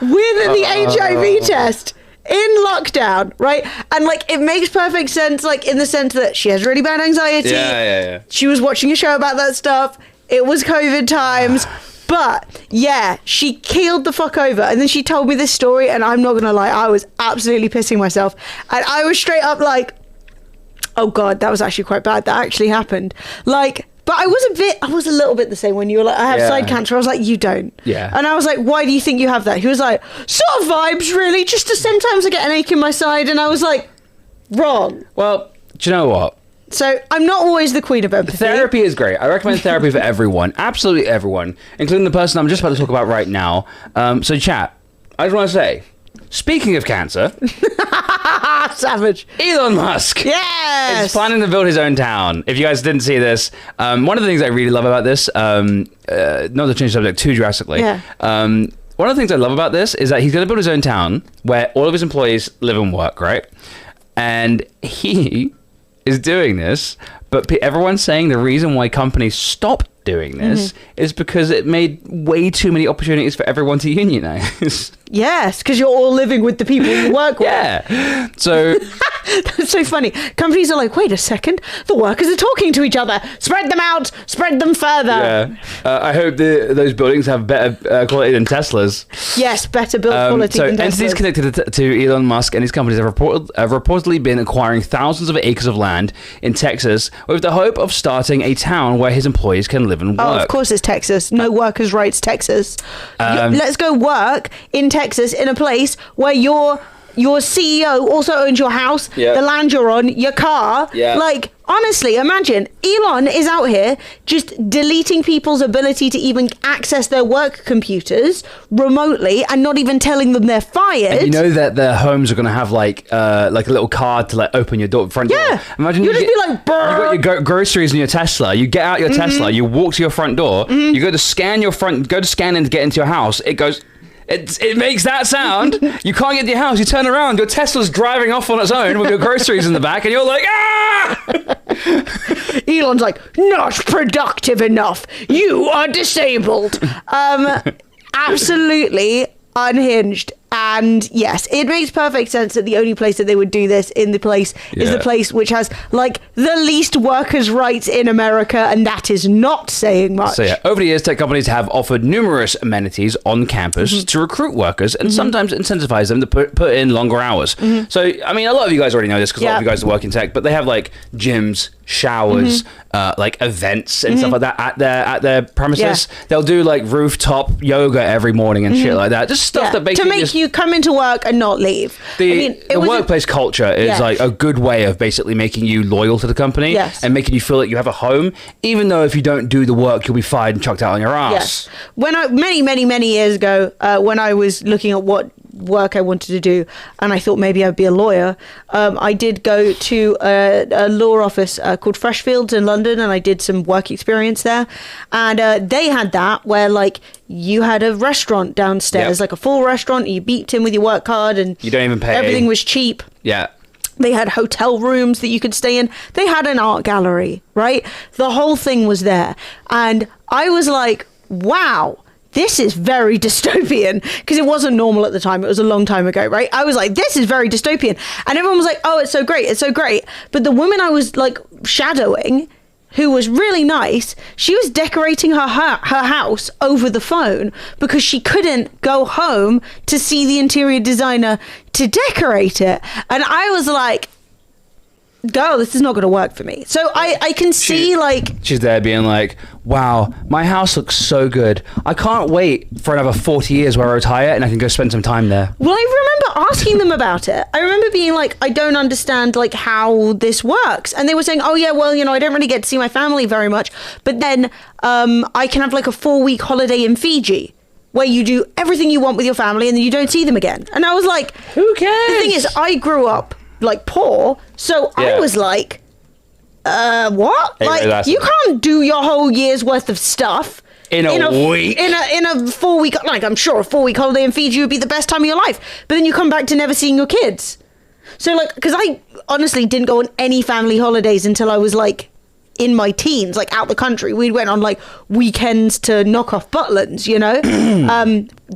With the HIV test. In lockdown, right? And like it makes perfect sense, like in the sense that she has really bad anxiety. Yeah. She was watching a show about that stuff. It was COVID times. But yeah, she keeled the fuck over. And then she told me this story, and I'm not gonna lie, I was absolutely pissing myself. And I was straight up like, oh God, that was actually quite bad. That actually happened. Like, but I was a little bit the same when you were like, I have side cancer. I was like, you don't. Yeah. And I was like, why do you think you have that? He was like, sort of vibes, really. Just sometimes I get an ache in my side. And I was like, wrong. Well, do you know what? So I'm not always the queen of empathy. Therapy is great. I recommend therapy for everyone. Absolutely everyone. Including the person I'm just about to talk about right now. So chat, I just want to say, speaking of cancer... Savage. Elon Musk. Yes. Is planning to build his own town. If you guys didn't see this, one of the things I really love about this, not to change the subject too drastically, one of the things I love about this is that he's going to build his own town where all of his employees live and work, right? And he is doing this, but everyone's saying the reason why companies stop doing this is because it made way too many opportunities for everyone to unionize. Yes, because you're all living with the people you work with. Yeah. So that's so funny. Companies are like, wait a second, the workers are talking to each other. Spread them out, spread them further. Yeah. I hope those buildings have better quality than Teslas. Yes, better build quality than Teslas. So entities connected to Elon Musk and his companies have reportedly been acquiring thousands of acres of land in Texas with the hope of starting a town where his employees can live and work. Oh, of course it's Texas. No workers' rights, Texas. Let's go work in Texas in a place where your CEO also owns your house, the land you're on, your car. Yeah. Like, honestly, imagine Elon is out here just deleting people's ability to even access their work computers remotely and not even telling them they're fired. And you know that their homes are going to have like a little card to like open your front door. Yeah. Imagine you'll just be like, brr. You got your groceries in your Tesla. You get out your Tesla. You walk to your front door. You go to scan in to get into your house. It goes. It makes that sound. You can't get to your house. You turn around. Your Tesla's driving off on its own with your groceries in the back, and you're like, ah! Elon's like, not productive enough. You are disabled. Absolutely unhinged. And yes, it makes perfect sense that the only place that they would do this is the place which has like the least workers' rights in America, and that is not saying much. So yeah, over the years, tech companies have offered numerous amenities on campus to recruit workers and sometimes incentivize them to put in longer hours. So I mean, a lot of you guys already know this because a lot of you guys work in tech, but they have like gyms, showers, like events and stuff like that at their premises. They'll do like rooftop yoga every morning and shit like that. Just stuff that basically you come into work and not leave. The workplace culture is like a good way of basically making you loyal to the company and making you feel like you have a home, even though if you don't do the work, you'll be fired and chucked out on your ass. Yes. When many years ago, when I was looking at what work I wanted to do, and I thought maybe I'd be a lawyer, I did go to a law office called Freshfields in London, and I did some work experience there. And they had that where like you had a restaurant downstairs, like a full restaurant. You beeped in with your work card, and You don't even pay. everything was cheap. Yeah. They had hotel rooms that you could stay in. They had an art gallery, right? The whole thing was there. And I was like, wow, this is very dystopian, because it wasn't normal at the time. It was a long time ago, right? I was like, this is very dystopian. And everyone was like, oh, it's so great. It's so great. But the woman I was like shadowing, who was really nice, she was decorating her house over the phone because she couldn't go home to see the interior designer to decorate it. And I was like, girl, this is not going to work for me. So I can see like... She's there being like, wow, my house looks so good. I can't wait for another 40 years where I retire and I can go spend some time there. Well, I remember asking them about it. I remember being like, I don't understand like how this works. And they were saying, oh yeah, well, you know, I don't really get to see my family very much. But then I can have like a 4-week holiday in Fiji where you do everything you want with your family and then you don't see them again. And I was like, Who cares? The thing is, I grew up like poor. So I was like, what? Hey, like, that's- you can't do your whole year's worth of stuff In a week. In a 4-week, like I'm sure a 4-week holiday in Fiji would be the best time of your life. But then you come back to never seeing your kids. So like, because I honestly didn't go on any family holidays until I was like in my teens, like out the country. We went on like weekends to knock off Butlins, you know?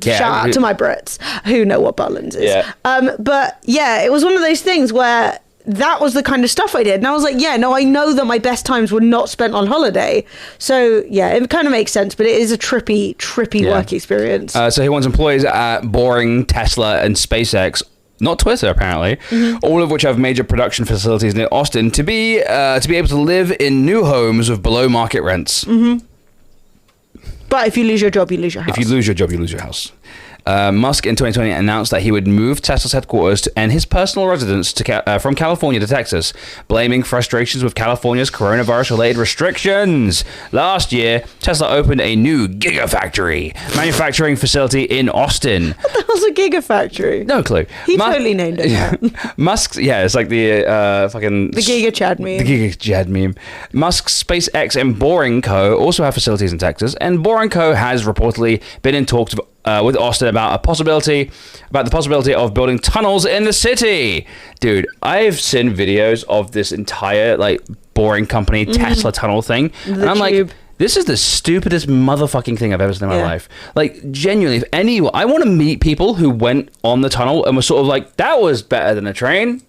Shout out to my Brits who know what Butlins is. Yeah. But yeah, it was one of those things where that was the kind of stuff I did. And I was like, yeah, no, I know that my best times were not spent on holiday. So yeah, it kind of makes sense, but it is a trippy work experience. So he wants employees at Boring, Tesla, and SpaceX, not Twitter apparently, all of which have major production facilities near Austin, to be able to live in new homes with below market rents. But if you lose your job, you lose your house. If you lose your job, you lose your house. Musk in 2020 announced that he would move Tesla's headquarters and his personal residence from California to Texas, blaming frustrations with California's coronavirus-related restrictions. Last year, Tesla opened a new Gigafactory manufacturing facility in Austin. What the hell's a gigafactory? No clue. He totally named it. Yeah. Musk's, it's like the fucking... The Giga Chad meme. The Giga Chad meme. Musk's SpaceX and Boring Co. also have facilities in Texas, and Boring Co. has reportedly been in talks with Austin about the possibility of building tunnels in the city. Dude, I've seen videos of this entire like Boring Company Tesla tunnel thing, and I'm tube. like, this is the stupidest motherfucking thing I've ever seen in my life. Like, genuinely, I want to meet people who went on the tunnel and were sort of like, that was better than a train.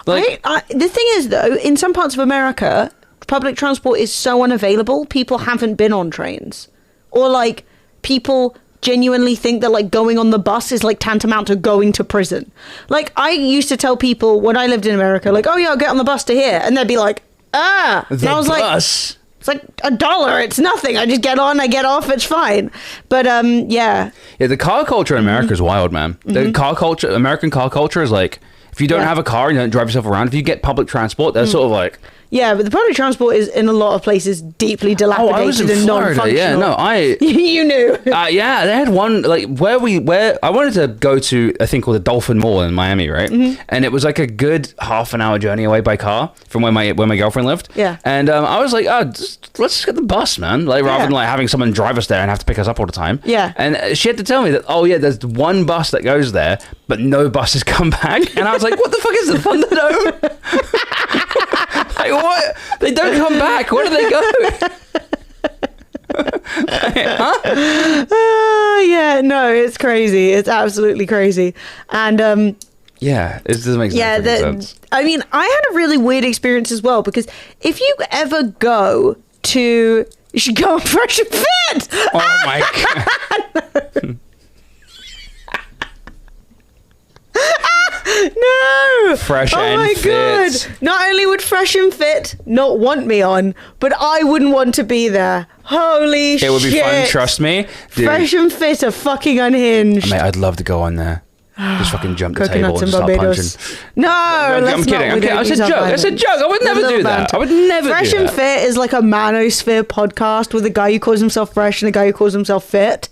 Like, The thing is, though, in some parts of America, public transport is so unavailable, people haven't been on trains. Or, like, people genuinely think that, like, going on the bus is, like, tantamount to going to prison. Like, I used to tell people when I lived in America, like, oh, yeah, I'll get on the bus to here. And they'd be like, and I was like, it's like $1. It's nothing. I just get on, I get off, it's fine. But, yeah. Yeah, the car culture in America is wild, man. The car culture, American car culture is like, if you don't have a car and you don't drive yourself around, if you get public transport, they're sort of like... Yeah, but the public transport is in a lot of places deeply dilapidated I was in and Florida. non-functional. Yeah, no, You knew. yeah, they had one like where I wanted to go to a thing called the Dolphin Mall in Miami, right? And it was like a good half an hour journey away by car from where my girlfriend lived. Yeah. And I was like, let's just get the bus, man. Like rather than like having someone drive us there and have to pick us up all the time. Yeah. And she had to tell me that there's one bus that goes there, but no buses come back. And I was like, what the fuck is the Thunderdome? Like what? They don't come back. Where do they go? Yeah, no, it's crazy. It's absolutely crazy. And yeah, it doesn't make sense. I mean, I had a really weird experience as well, because if you ever go to, you should go on Fresh and Fit. Oh my god. No! Fresh oh and my Fit. God! Not only would Fresh and Fit not want me on, but I wouldn't want to be there. Holy shit! It would be fun, trust me. Dude, Fresh and Fit are fucking unhinged. mate, I'd love to go on there. Just fucking jump the table Coconuts and and start Barbados. punching. No, I'm let's kidding. not. I'm kidding. I said joke. I said joke. I would never do that. I would never Fresh do and that. Fit is like a manosphere podcast with a guy who calls himself Fresh and a guy who calls himself Fit.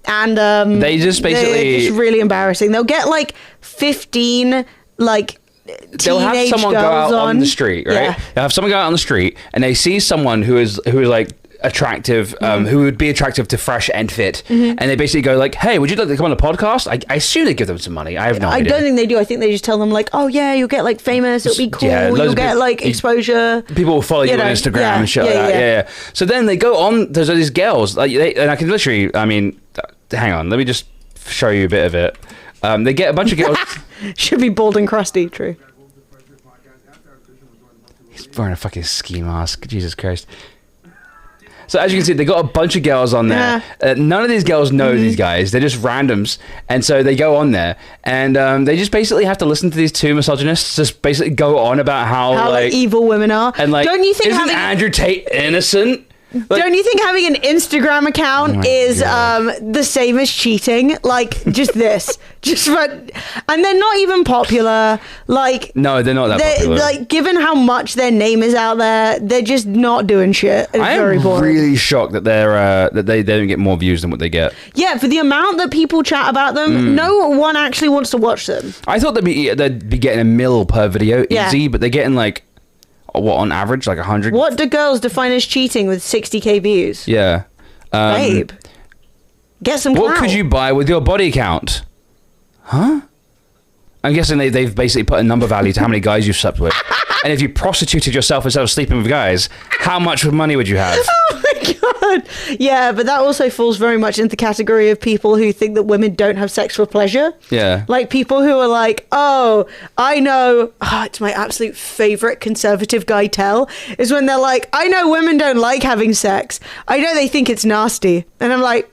And They just basically- they're just really embarrassing. They'll get like 15 like they'll have teenage someone go girls out on the street, right? Yeah. They'll have someone go out on the street and they see someone who is like attractive, who would be attractive to Fresh and Fit, and they basically go like, "Hey, would you like to come on the podcast?" I assume they give them some money. I have no I idea. don't think they do. I think they just tell them like, "Oh yeah, you'll get like famous. It'll be cool. Yeah, loads You'll of get people- like exposure." People will follow you know, on Instagram yeah, and shit yeah, like that. yeah. Yeah. So then they go on. There's these girls, like, and I can literally. I mean, hang on. Let me just show you a bit of it. They get a bunch of girls. Should be bald and crusty. True. He's wearing a fucking ski mask. Jesus Christ. So as you can see, they got a bunch of girls on there. None of these girls know these guys. They're just randoms. And so they go on there and they just basically have to listen to these two misogynists just basically go on about how like evil women are. and like, don't you think isn't having Andrew Tate innocent? Like, don't you think having an Instagram account is the same as cheating? Like just this, just for, and they're not even popular. Like no, they're not that popular. Like given how much their name is out there, they're just not doing shit. It's I very am boring. really shocked that they're that they don't get more views than what they get. Yeah, for the amount that people chat about them, no one actually wants to watch them. I thought they'd be getting a mil per video Yeah. easy, but they're getting like what on average like 100. What do girls define as cheating with 60k views? Yeah. Babe, get some What clout. could you buy with your body count? Huh? I'm guessing they've basically put a number value to how many guys you've slept with. And if you prostituted yourself instead of sleeping with guys, how much money would you have? Oh my god. Yeah, but that also falls very much into the category of people who think that women don't have sex for pleasure. Yeah. Like people who are like, oh, I know, it's my absolute favorite conservative guy tell, is when they're like, I know women don't like having sex. I know they think it's nasty. And I'm like,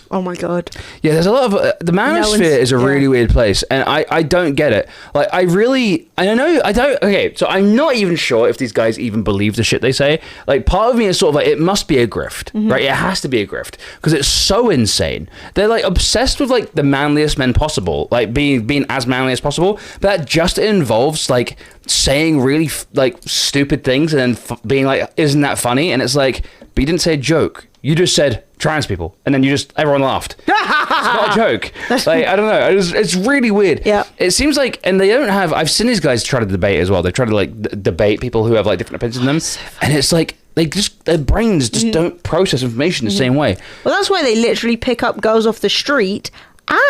oh my god. Yeah, there's a lot of the manosphere is a really weird place, and I don't get it. Like I know I don't. Okay, so I'm not even sure if these guys even believe the shit they say. Like part of me is sort of like it must be a grift, right? It has to be a grift because it's so insane. They're like obsessed with like the manliest men possible, like being as manly as possible. But that just involves like saying really like stupid things and then being like, "Isn't that funny?" And it's like, but you didn't say a joke. You just said trans people, and then everyone laughed. It's not a joke. Like I don't know. It's really weird. Yeah. It seems like, and they don't have. I've seen these guys try to debate as well. They try to like debate people who have like different opinions than them, and it's like their brains just don't process information the same way. Well, that's why they literally pick up girls off the street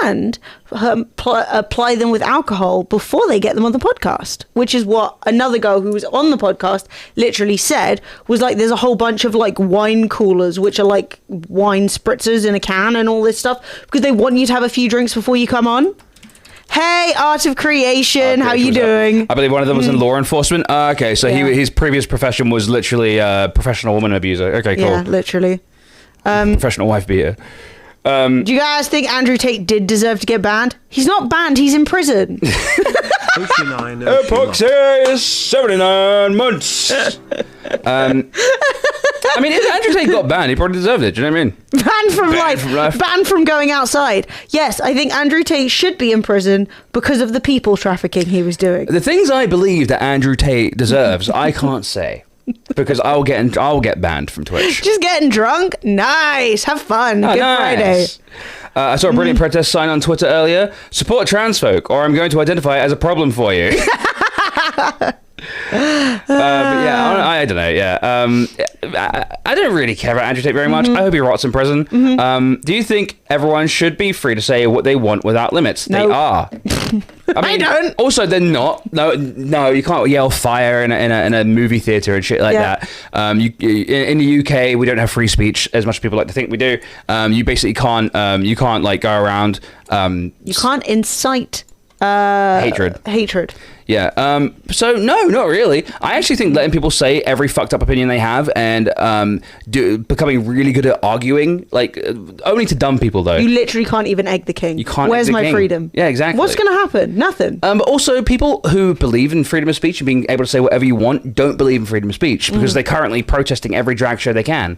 and apply them with alcohol before they get them on the podcast, which is what another girl who was on the podcast literally said, was like there's a whole bunch of like wine coolers which are like wine spritzers in a can and all this stuff because they want you to have a few drinks before you come on. Hey, Art of Creation, how you doing? I believe one of them was in law enforcement. Okay, so Yeah. his previous profession was literally professional woman abuser. Okay, cool. Yeah, literally. Professional wife beater. Do you guys think Andrew Tate did deserve to get banned? He's not banned, he's in prison. 89 Epoxy 79 months. I mean, if Andrew Tate got banned, he probably deserved it. Do you know what I mean? Banned from Banned life. from life. Banned from going outside. Yes, I think Andrew Tate should be in prison because of the people trafficking he was doing. The things I believe that Andrew Tate deserves, I can't say because I'll get banned from Twitch. Just getting drunk? Nice. Have fun. Oh, Good nice. I saw a brilliant protest sign on Twitter earlier. Support trans folk, or I'm going to identify it as a problem for you. But yeah, I don't know. Yeah, I don't really care about Andrew Tate very much. I hope he rots in prison. Do you think everyone should be free to say what they want without limits? No. They are. I mean, don't. Also, they're not. No, you can't yell fire in a movie theater and shit like Yeah. that. In the UK, we don't have free speech as much as people like to think we do. You basically can't. You can't like go around. You can't incite Hatred. Yeah. So no, not really. I actually think letting people say every fucked up opinion they have and becoming really good at arguing, like only to dumb people though. You literally can't even egg the king. You can't Where's egg the my king. freedom? Yeah, exactly. What's going to happen? Nothing. But also, people who believe in freedom of speech and being able to say whatever you want don't believe in freedom of speech because they're currently protesting every drag show they can.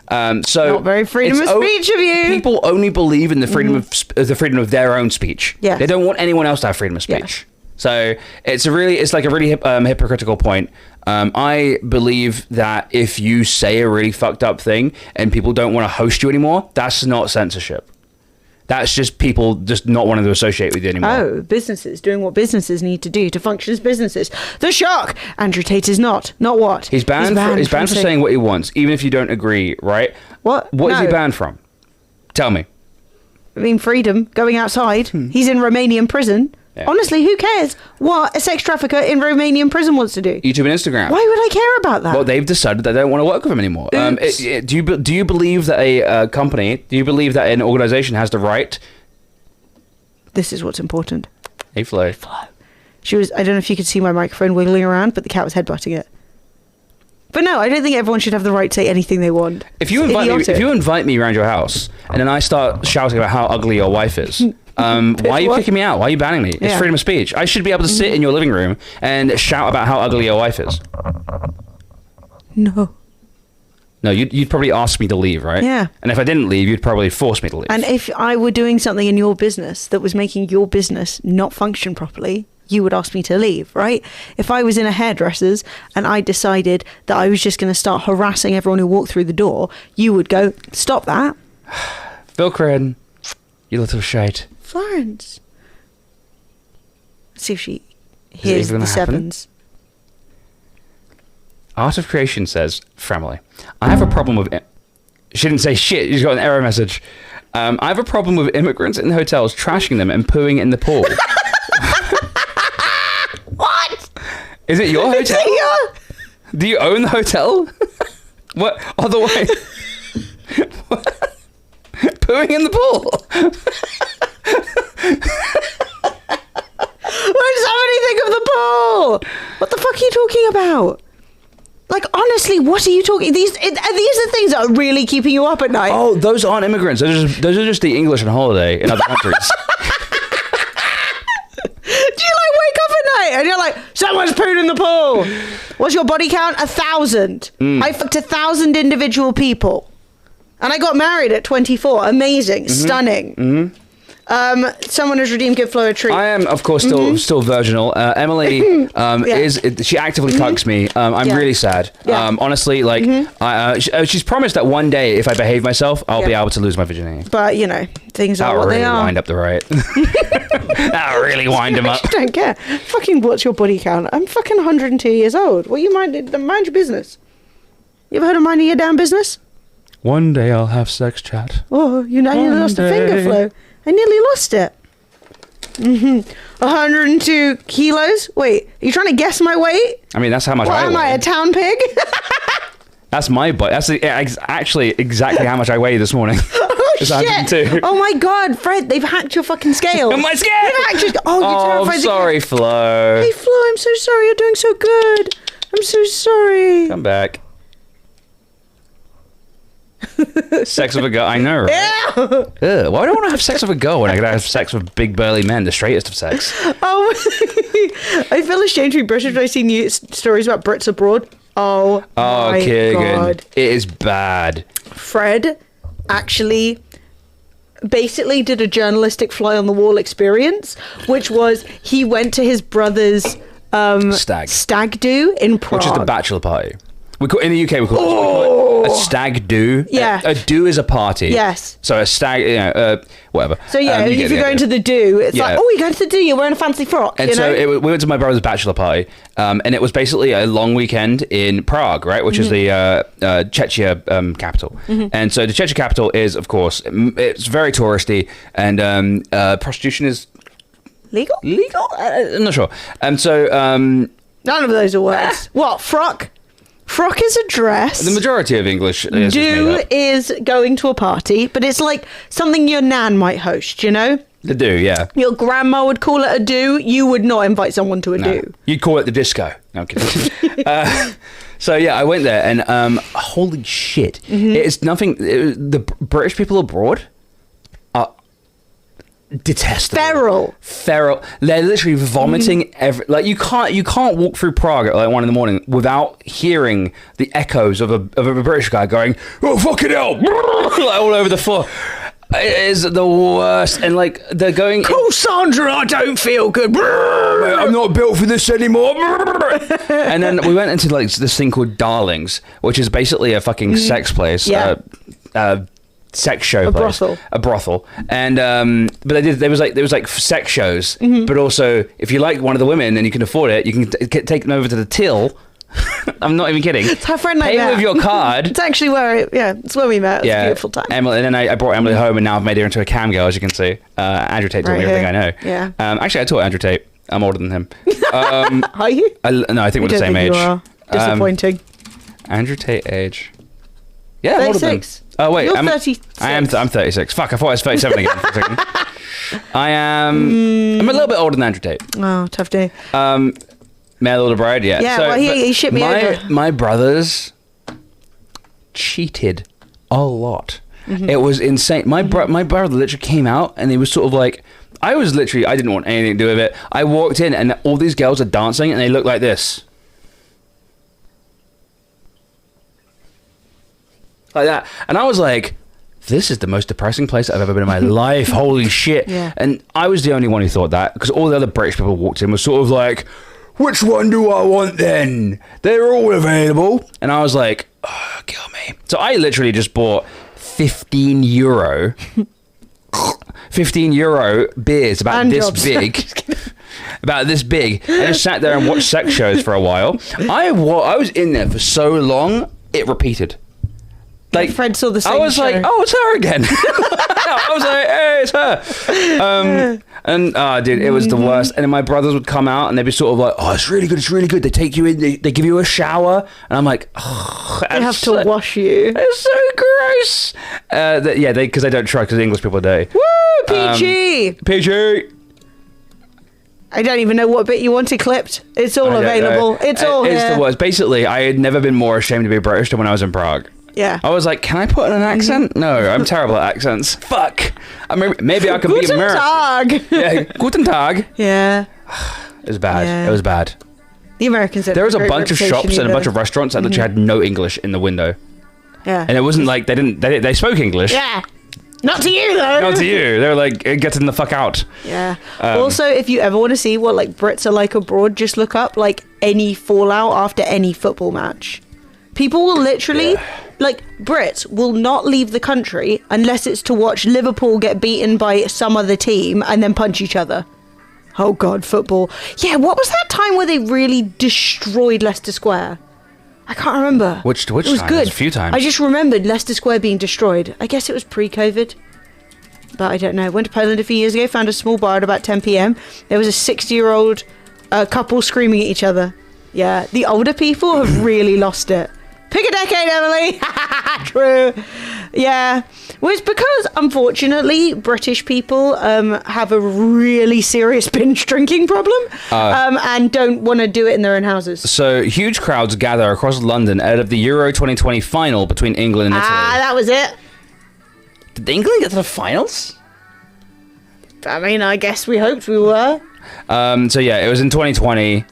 So Not very freedom it's of speech of you. People only believe in the freedom of the freedom of their own speech. Yes. They don't want anyone else to have freedom of speech. So it's like a really hypocritical point. I believe that if you say a really fucked up thing and people don't want to host you anymore, that's not censorship. That's just people just not wanting to associate with you anymore. Oh, businesses doing what businesses need to do to function as businesses. The shock. Andrew Tate is not what? He's banned for saying what he wants, even if you don't agree, right? What? What is he No. banned from? Tell me. I mean, freedom, going outside. He's in Romanian prison. Yeah. Honestly, who cares what a sex trafficker in Romanian prison wants to do? YouTube and Instagram. Why would I care about that? Well, they've decided they don't want to work with him anymore. Oops. Do you believe that do you believe that an organization has the right? This is what's important. Hey, Flo. She was, I don't know if you could see my microphone wiggling around, but the cat was headbutting it. But no, I don't think everyone should have the right to say anything they want. If you invite me around your house and then I start shouting about how ugly your wife is, why are you kicking me out? Why are you banning me? It's Yeah. freedom of speech. I should be able to sit in your living room and shout about how ugly your wife is. No. No, you'd probably ask me to leave, right? Yeah. And if I didn't leave, you'd probably force me to leave. And if I were doing something in your business that was making your business not function properly, you would ask me to leave, right? If I was in a hairdresser's and I decided that I was just going to start harassing everyone who walked through the door, you would go, stop that. Phil Credden, you little shite. Florence. Let's see if she hears even the gonna happen? sevens. Art of Creation says, Family, I have a problem with... She didn't say shit, she's got an error message. I have a problem with immigrants in hotels trashing them and pooing in the pool. What? Is it your hotel? Yeah. Do you own the hotel? What? Otherwise... Pooing in the pool. Why does somebody think of the pool? What the fuck are you talking about? Like, honestly, what are you talking? These are things that are really keeping you up at night. Oh, those aren't immigrants. Those are just the English on holiday in other countries. Do you like wake up at night and you're like, someone's pooed in the pool? What's your body count? 1,000. I fucked 1,000 individual people. And I got married at 24. Amazing. Stunning. Someone has redeemed Give Flo a treat. I am, of course, still virginal. Emily she actively cucks me. I'm really sad. Yeah. Honestly, like, she's promised that one day, if I behave myself, I'll be able to lose my virginity. But, you know, things are That'll what really they are. wind up the right. That'll really wind him up. I don't care. Fucking what's your body count? I'm fucking 102 years old. What you mind your business? You ever heard of minding your damn business? One day I'll have sex chat. Oh, you nearly lost a finger, Flo. I nearly lost it. 102 kilos? Wait, are you trying to guess my weight? I mean, that's how much What I am I, weigh. a town pig? That's my butt. That's actually exactly how much I weigh this morning. Oh, It's shit. 102. Oh, my God, Fred, they've hacked your fucking scale. My scale! They've hacked your... Oh, you're Oh, terrified. I'm sorry, Flo. Hey, Flo, I'm so sorry. You're doing so good. I'm so sorry. Come back. Sex with a girl. I know, right? Yeah. Ugh, why do I want to have sex with a girl when I could have sex with big burly men, the straightest of sex? Oh, I feel ashamed to be British when I see news stories about Brits abroad. Oh, my Keegan, God. it is bad. Fred actually basically did a journalistic fly on the wall experience, which was he went to his brother's stag do in Prague. Which is the bachelor party. In the UK, we call it a stag do. Yeah. A do is a party. Yes. So a stag, whatever. So yeah, you if get the you're going idea. to the do, it's Yeah. like, oh, you're going to the do, you're wearing a fancy frock. And you know? so we went to my brother's bachelor party, and it was basically a long weekend in Prague, right, which is the Czechia capital. And so the Czechia capital is, of course, it's very touristy, and prostitution is legal? I'm not sure. And so None of those are words. What, frock? Frock is a dress. the majority of English is made Do up. is going to a party, but it's like something your nan might host, you know? The do, yeah. Your grandma would call it a do. You would not invite someone to a No. do. You'd call it the disco. No, I'm kidding. So yeah, I went there, and holy shit, it's nothing. The British people abroad are detestable. Feral. They're literally vomiting like you can't walk through Prague at like 1 a.m. without hearing the echoes of a British guy going, "Oh fucking hell!" like all over the floor. It is the worst. And like they're going. Oh, Sandra, I don't feel good. I'm not built for this anymore. And then we went into like this thing called Darlings, which is basically a fucking sex place. Yeah. Sex show place. A brothel. And but there was like sex shows, but also if you like one of the women and you can afford it, you can take them over to the till. I'm not even kidding. It's her friend Pay with your card. It's actually it's where we met. It's a beautiful time. Emily, and then I brought Emily home, and now I've made her into a cam girl, as you can see. Andrew Tate told me everything I know. Yeah. Actually, I taught Andrew Tate. I'm older than him. Are you? No, I think we're the same age. You are. Disappointing. Andrew Tate age. Yeah, I'm older than him. 36. Oh wait, You're 36. I'm 36. Fuck, I thought I was 37 again for a second. I'm a little bit older than Andrew Tate. Oh, tough day. Mail order bride, yeah. Yeah, well, he shipped me over. My brothers cheated a lot. It was insane. My brother literally came out and he was sort of like, I didn't want anything to do with it. I walked in and all these girls are dancing and they look like this. Like that. And I was like, this is the most depressing place I've ever been in my life. Holy shit. Yeah. And I was the only one who thought that, because all the other British people walked in were sort of like, which one do I want then? They're all available. And I was like, oh, kill me. So I literally just bought 15 euro beers about And this jobs. big. About this big. I just sat there and watched sex shows for a while. I was in there for so long, it repeated. Like, Fred saw the same I was show. like, oh, it's her again. I was like, hey, it's her. And dude, it was the worst. And then my brothers would come out and they'd be sort of like, oh, it's really good, it's really good. They take you in, they give you a shower. And I'm like, oh, They have to wash you. it's so gross. Because they don't try, because the English people do. Woo, PG. PG. I don't even know what bit you wanted clipped. It's all I don't available. know. It's all It's here. the worst. Basically, I had never been more ashamed to be British than when I was in Prague. Yeah. I was like, can I put in an accent? No, I'm terrible at accents. Fuck. Maybe I can be Guten American. Tag. Yeah, guten Tag. Yeah. It was bad. Yeah. It was bad. The Americans don't There was have a great bunch of reputation shops and a either. bunch of restaurants that literally had no English in the window. Yeah. And it wasn't like they spoke English. Yeah. Not to you, though. Not to you. They were like, getting the fuck out. Yeah. Also, if you ever want to see what like Brits are like abroad, just look up like any fallout after any football match. People will literally, like, Brits will not leave the country unless it's to watch Liverpool get beaten by some other team and then punch each other. Oh God, football. Yeah, what was that time where they really destroyed Leicester Square? I can't remember. Which It was time? good. There's a few times. I just remembered Leicester Square being destroyed. I guess it was pre-COVID. But I don't know. Went to Poland a few years ago, found a small bar at about 10 p.m. There was a 60-year-old couple screaming at each other. Yeah, the older people have really lost it. Pick a decade, Emily. True. Yeah. Well, it's because, unfortunately, British people have a really serious binge drinking problem and don't want to do it in their own houses. So, huge crowds gather across London ahead of the Euro 2020 final between England and Italy. That was it. Did England get to the finals? I mean, I guess we hoped we were. So, yeah, it was in 2020.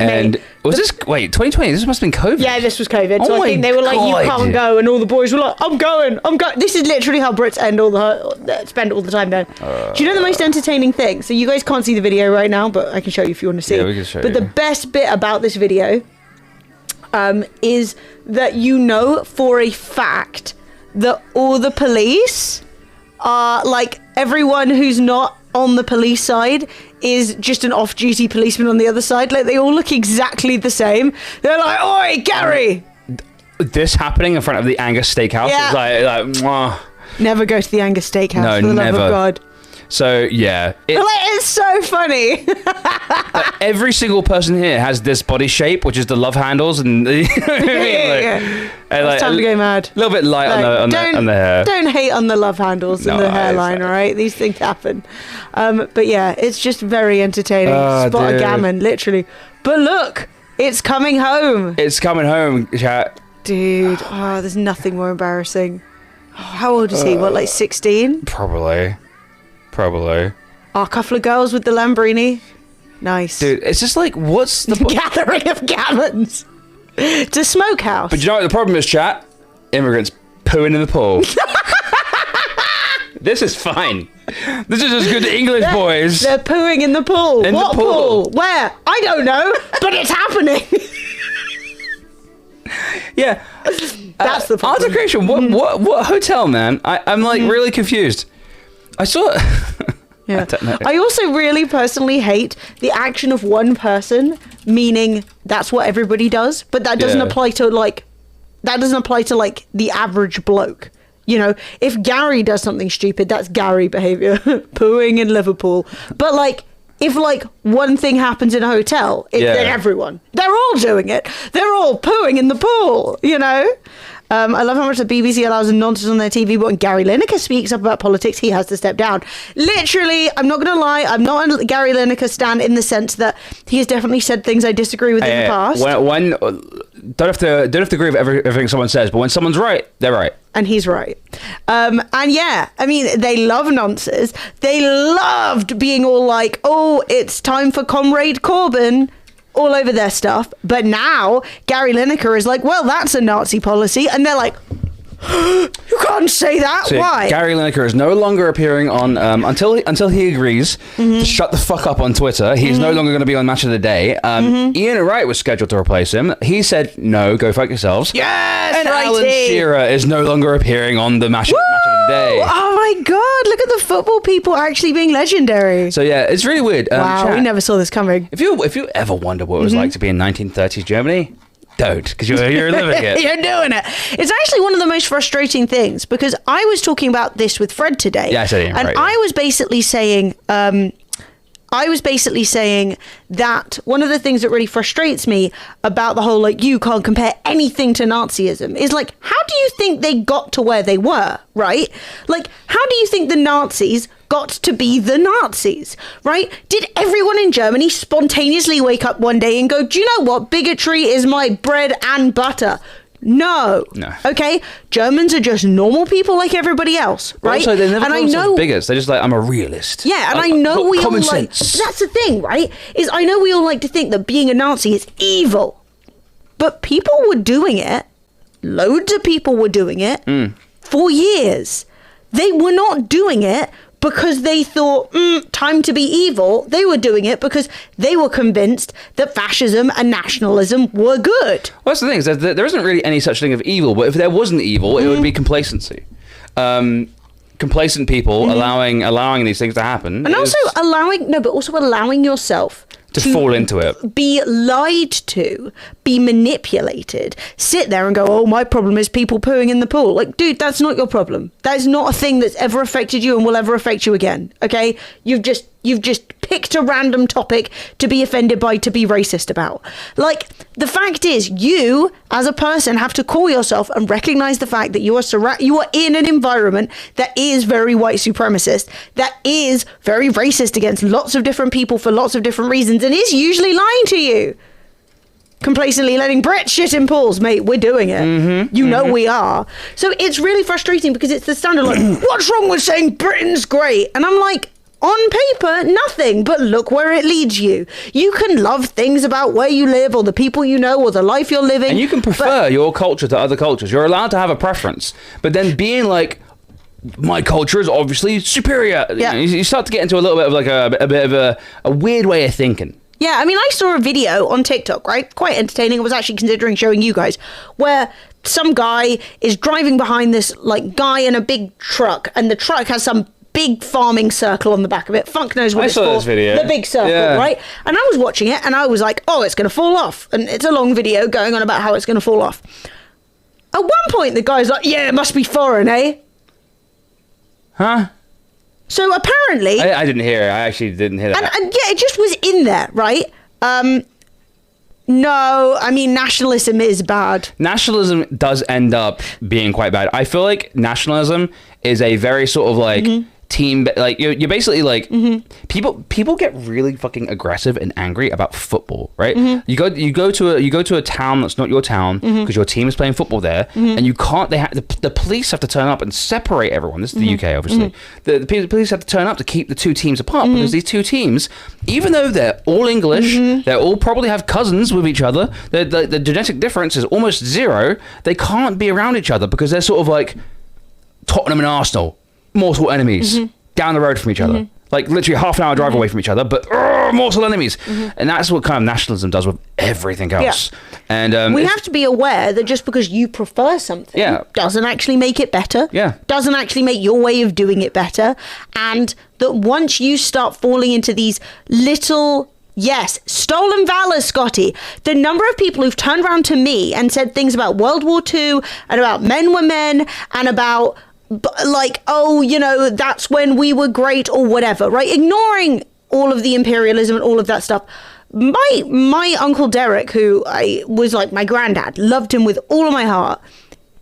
And was this 2020? This must have been COVID. Yeah, this was COVID. Oh So I my think they were like, God. "You can't go," and all the boys were like, "I'm going. This is literally how Brits spend all the time. Then, do you know the most entertaining thing? So you guys can't see the video right now, but I can show you if you want to see. Yeah, we can show But you. the best bit about this video, is that you know for a fact that all the police are like everyone who's not on the police side is just an off-duty policeman on the other side. Like, they all look exactly the same. They're like, "Oi, Gary!" This happening in front of the Angus Steakhouse Yeah. is like, mwah. Never go to the Angus Steakhouse, No, for the love never. of God. So, yeah. But, like, it's so funny. Every single person here has this body shape, which is the love handles, and you know what I mean? Yeah. And, It's time to go mad. A little bit light Like, on the hair. Don't hate on the love handles and No, the hairline, all right? These things happen. But yeah, it's just very entertaining. Oh, Spot dude. a gammon, literally. But look, it's coming home. It's coming home, chat. Dude, there's nothing more embarrassing. Oh, how old is he? What, like 16? Probably. A couple of girls with the Lamborghini. Nice. Dude, it's just like, what's the... Gathering of gammons. It's a smokehouse. But you know what the problem is, chat? Immigrants pooing in the pool. This is fine. This is as good English, boys. They're pooing in the pool. In the what pool. Where? I don't know, but it's happening. Yeah. That's the Art problem. of Creation, what hotel, man? I'm like really confused. I saw... Yeah. I don't know. I also really personally hate the action of one person, meaning that's what everybody does, but that doesn't Yeah. apply to like the average bloke. You know, if Gary does something stupid, that's Gary behavior, pooing in Liverpool. But like, if like one thing happens in a hotel, then everyone, they're all doing it. They're all pooing in the pool, you know? I love how much the BBC allows nonsense on their TV, but when Gary Lineker speaks up about politics, he has to step down. Literally, I'm not going to lie, I'm not a Gary Lineker stan in the sense that he has definitely said things I disagree with in the past. When don't have to agree with everything someone says, but when someone's right, they're right. And he's right. And yeah, I mean, they love nonsense. They loved being all like, oh, it's time for Comrade Corbyn all over their stuff. But now Gary Lineker is like, well, that's a Nazi policy. And they're like, you can't say that. So Why? Gary Lineker is no longer appearing on until he agrees to shut the fuck up on Twitter. He's no longer going to be on Match of the Day. Ian Wright was scheduled to replace him. He said no, go fuck yourselves. Yes, and righty. Alan Shearer is no longer appearing on the Match of the Day. Oh my God, look at the football people actually being legendary. So yeah, it's really weird. Wow, chat, we never saw this coming. If you ever wonder what it was like to be in 1930s Germany, don't, because you're living it. You're doing it. It's actually one of the most frustrating things, because I was talking about this with Fred today. Yeah, I said it, and right, I was basically saying, that one of the things that really frustrates me about the whole, like, you can't compare anything to Nazism is, like, how do you think they got to where they were, right? Like, how do you think the Nazis got to be the Nazis, right? Did everyone in Germany spontaneously wake up one day and go, do you know what? Bigotry is my bread and butter. No. Okay? Germans are just normal people like everybody else, right? Also, they never and call themselves bigots. They're just like, I'm a realist. Yeah, and I know we all common like... sense. That's the thing, right? Is I know we all like to think that being a Nazi is evil. But people were doing it. Loads of people were doing it for years. They were not doing it because they thought, time to be evil. They were doing it because they were convinced that fascism and nationalism were good. Well, that's the thing, is that there isn't really any such thing of evil, but if there wasn't evil, it would be complacency. Complacent people allowing these things to happen. And also allowing yourself to fall into it. Be lied to, be manipulated, sit there and go, oh, my problem is people pooing in the pool. Like, dude, that's not your problem. That is not a thing that's ever affected you and will ever affect you again. Okay? You've just picked a random topic to be offended by, to be racist about. Like, the fact is, you as a person have to call yourself and recognize the fact that you are in an environment that is very white supremacist, that is very racist against lots of different people for lots of different reasons, and is usually lying to you. Complacently letting Brits shit in pools, mate, we're doing it. You know we are. So it's really frustrating because it's the standard, like, what's wrong with saying Britain's great? And I'm like, on paper, nothing, but look where it leads you. You can love things about where you live or the people you know or the life you're living. And you can prefer your culture to other cultures. You're allowed to have a preference. But then being like, my culture is obviously superior. Yeah. You start to get into a little bit of like a bit of a weird way of thinking. Yeah, I mean, I saw a video on TikTok, right? Quite entertaining. I was actually considering showing you guys, where some guy is driving behind this like guy in a big truck, and the truck has some big farming circle on the back of it. Fuck knows what it's for. I saw this video. The big circle, right? And I was watching it, and I was like, oh, it's going to fall off. And it's a long video going on about how it's going to fall off. At one point, the guy's like, yeah, it must be foreign, eh? Huh? So apparently... I didn't hear it. I actually didn't hear that. And yeah, it just was in there, right? No, I mean, nationalism is bad. Nationalism does end up being quite bad. I feel like nationalism is a very sort of like team, like you're basically like people get really fucking aggressive and angry about football, right? You go to a town that's not your town because your team is playing football there, and you can't. The police have to turn up and separate everyone. This is the UK, obviously. The police have to turn up to keep the two teams apart because these two teams, even though they're all English, they all probably have cousins with each other. The genetic difference is almost zero. They can't be around each other because they're sort of like Tottenham and Arsenal. mortal enemies down the road from each other. Like literally half an hour drive away from each other, but mortal enemies. And that's what kind of nationalism does with everything else. And we have to be aware that just because you prefer something doesn't actually make it better. Doesn't actually make your way of doing it better. And that once you start falling into these little... Yes, stolen valor, Scotty. The number of people who've turned around to me and said things about World War II and about men were men and about like, oh, you know, that's when we were great or whatever, right? Ignoring all of the imperialism and all of that stuff. My Uncle Derek, who I was like my granddad, loved him with all of my heart.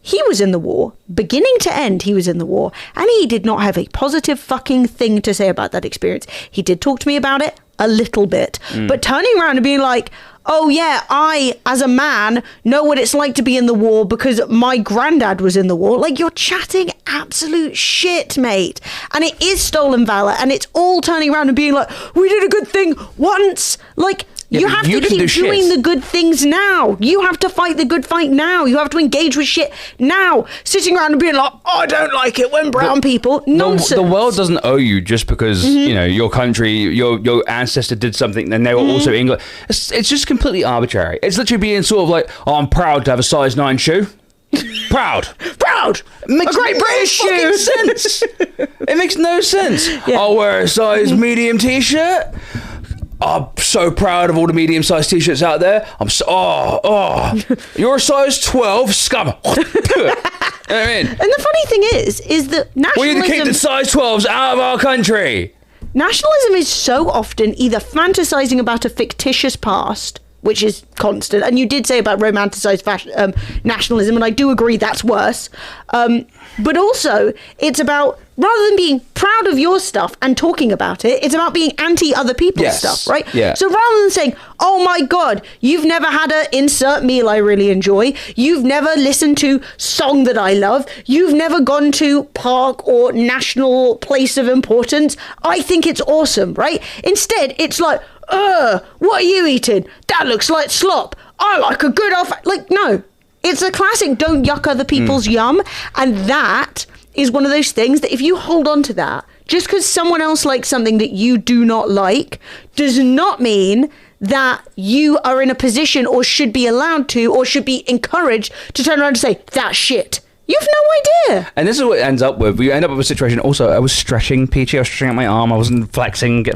He was in the war, beginning to end, he was in the war, and he did not have a positive fucking thing to say about that experience. He did talk to me about it a little bit, but turning around and being like, oh yeah, I, as a man, know what it's like to be in the war because my granddad was in the war. Like, you're chatting absolute shit, mate. And it is stolen valor, and it's all turning around and being like, we did a good thing once. Like, you have to keep doing the good things now. You have to fight the good fight now. You have to engage with shit now. Sitting around and being like, oh, I don't like it when brown people. Nonsense. The world doesn't owe you just because, you know, your country, your ancestor did something and they were also English. It's just completely arbitrary. It's literally being sort of like, oh, I'm proud to have a size 9 shoe. Proud. It makes a great British shoe. Sense. It makes no sense. I'll wear a size medium t-shirt. I'm so proud of all the medium-sized t-shirts out there. I'm so, you're a size 12, scum. You know what I mean? And the funny thing is that nationalism... We need to keep the size 12s out of our country. Nationalism is so often either fantasizing about a fictitious past, which is constant, and you did say about romanticized nationalism, and I do agree that's worse, but also it's about, rather than being proud of your stuff and talking about it, it's about being anti other people's stuff, right? So rather than saying, oh my god, you've never had a insert meal I really enjoy, you've never listened to song that I love, you've never gone to park or national place of importance, I think it's awesome, right? Instead, it's like, what are you eating? That looks like slop. I like a good off. Like, no. It's a classic don't yuck other people's yum. And that is one of those things that if you hold on to that, just because someone else likes something that you do not like, does not mean that you are in a position or should be allowed to or should be encouraged to turn around and say, that's shit. You've no idea. And this is what it ends up with. We end up with a situation. Also, I was stretching, Peachy. I was stretching out my arm. I wasn't flexing. This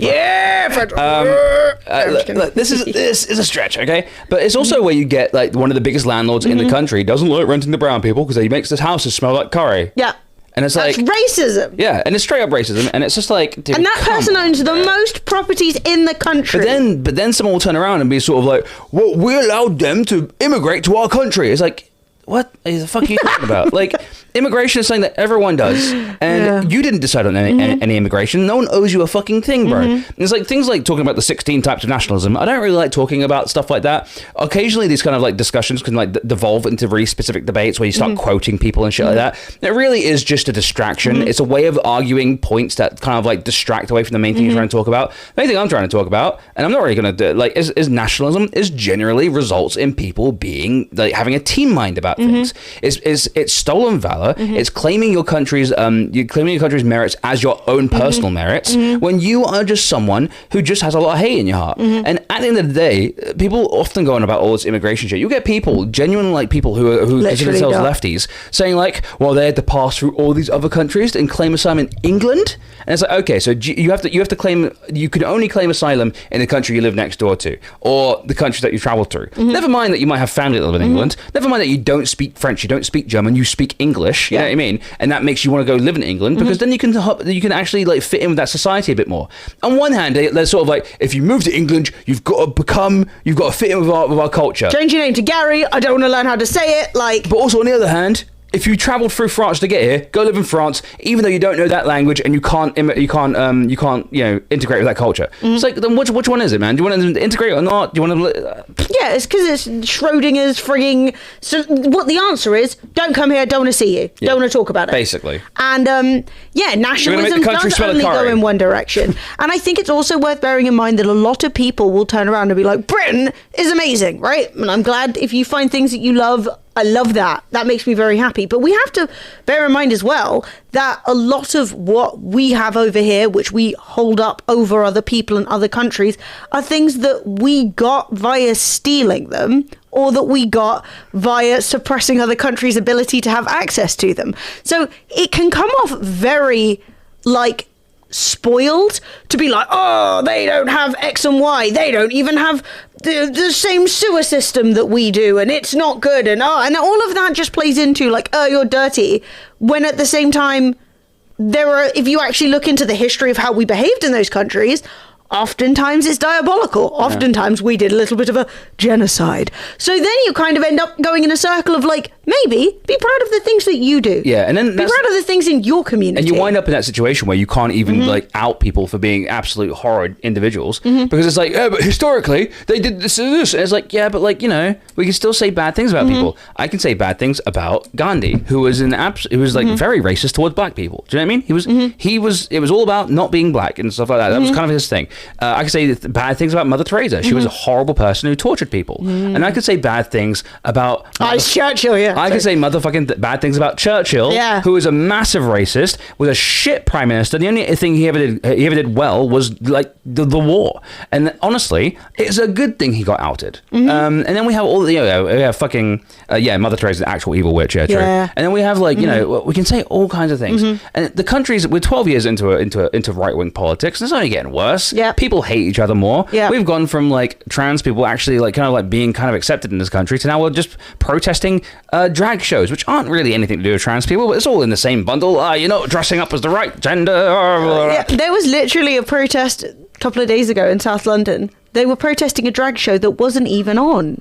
is a stretch, okay? But it's also where you get like one of the biggest landlords in the country doesn't like renting to brown people because he makes his houses smell like curry. Yeah. And it's That's like racism. Yeah, and it's straight up racism, and it's just like, dude, and that person owns the most properties in the country. But then someone will turn around and be sort of like, well, we allowed them to immigrate to our country. It's like, what the fuck are you talking about? Like, immigration is something that everyone does, and you didn't decide on any immigration. No one owes you a fucking thing, bro. And it's like things like talking about the 16 types of nationalism. I don't really like talking about stuff like that. Occasionally, these kind of like discussions can like devolve into really specific debates where you start quoting people and shit like that. It really is just a distraction. It's a way of arguing points that kind of like distract away from the main thing you're trying to talk about. The main thing I'm trying to talk about, and I'm not really going to do, like, is nationalism is generally results in people being like having a team mind about things. It's stolen valor. It's claiming your country's merits as your own personal merits when you are just someone who just has a lot of hate in your heart. And at the end of the day, people often go on about all this immigration shit. You get people, genuine like people who consider themselves lefties, saying like, well, they had to pass through all these other countries and claim asylum in England. And it's like, okay, so you have to claim, you can only claim asylum in the country you live next door to, or the countries that you traveled through. Never mind that you might have family that live in England. Never mind that you don't speak French, you don't speak German, you speak English. You know what I mean? And that makes you want to go live in England because then you can actually like fit in with that society a bit more. On one hand, they're sort of like, if you move to England, you've got to fit in with our culture. Change your name to Gary. I don't want to learn how to say it. Like, but also on the other hand, if you travelled through France to get here, go live in France, even though you don't know that language and you can't integrate with that culture. It's like, then which one is it, man? Do you want to integrate or not? Do you want to? Yeah, it's because it's Schrodinger's frigging. So what the answer is? Don't come here. Don't want to see you. Don't want to talk about it. Basically. And nationalism does only go in one direction. And I think it's also worth bearing in mind that a lot of people will turn around and be like, Britain is amazing, right? And I'm glad if you find things that you love I love that. That makes me very happy. But we have to bear in mind as well that a lot of what we have over here, which we hold up over other people in other countries, are things that we got via stealing them, or that we got via suppressing other countries' ability to have access to them. So it can come off very, like, spoiled to be like, oh, they don't have X and Y. They don't even have the same sewer system that we do, and it's not good. And all of that just plays into, like, oh, you're dirty. When at the same time, if you actually look into the history of how we behaved in those countries, oftentimes it's diabolical. Oftentimes we did a little bit of a genocide. So then you kind of end up going in a circle of, like, maybe be proud of the things that you do. Yeah, and then be proud of the things in your community. And you wind up in that situation where you can't even like out people for being absolute horrid individuals because it's like, oh, but historically they did this and this. And it's like, yeah, but like, you know, we can still say bad things about people. I can say bad things about Gandhi, who was who was like very racist towards black people. Do you know what I mean? He was. It was all about not being black and stuff like that. That was kind of his thing. I could say bad things about Mother Teresa. She was a horrible person who tortured people. And I could say bad things about Churchill, yeah. I could say motherfucking bad things about Churchill, who was a massive racist, was a shit prime minister. The only thing he ever did well was like the war. And honestly, it's a good thing he got outed. And then we have all we have fucking Mother Teresa, the actual evil witch, true. And then we have like you know we can say all kinds of things. And the countries, we're 12 years into right wing politics, and it's only getting worse. People hate each other more. We've gone from like trans people actually like kind of like being kind of accepted in this country to now we're just protesting drag shows, which aren't really anything to do with trans people, but it's all in the same bundle. You're not dressing up as the right gender. There was literally a protest a couple of days ago in South London. They were protesting a drag show that wasn't even on.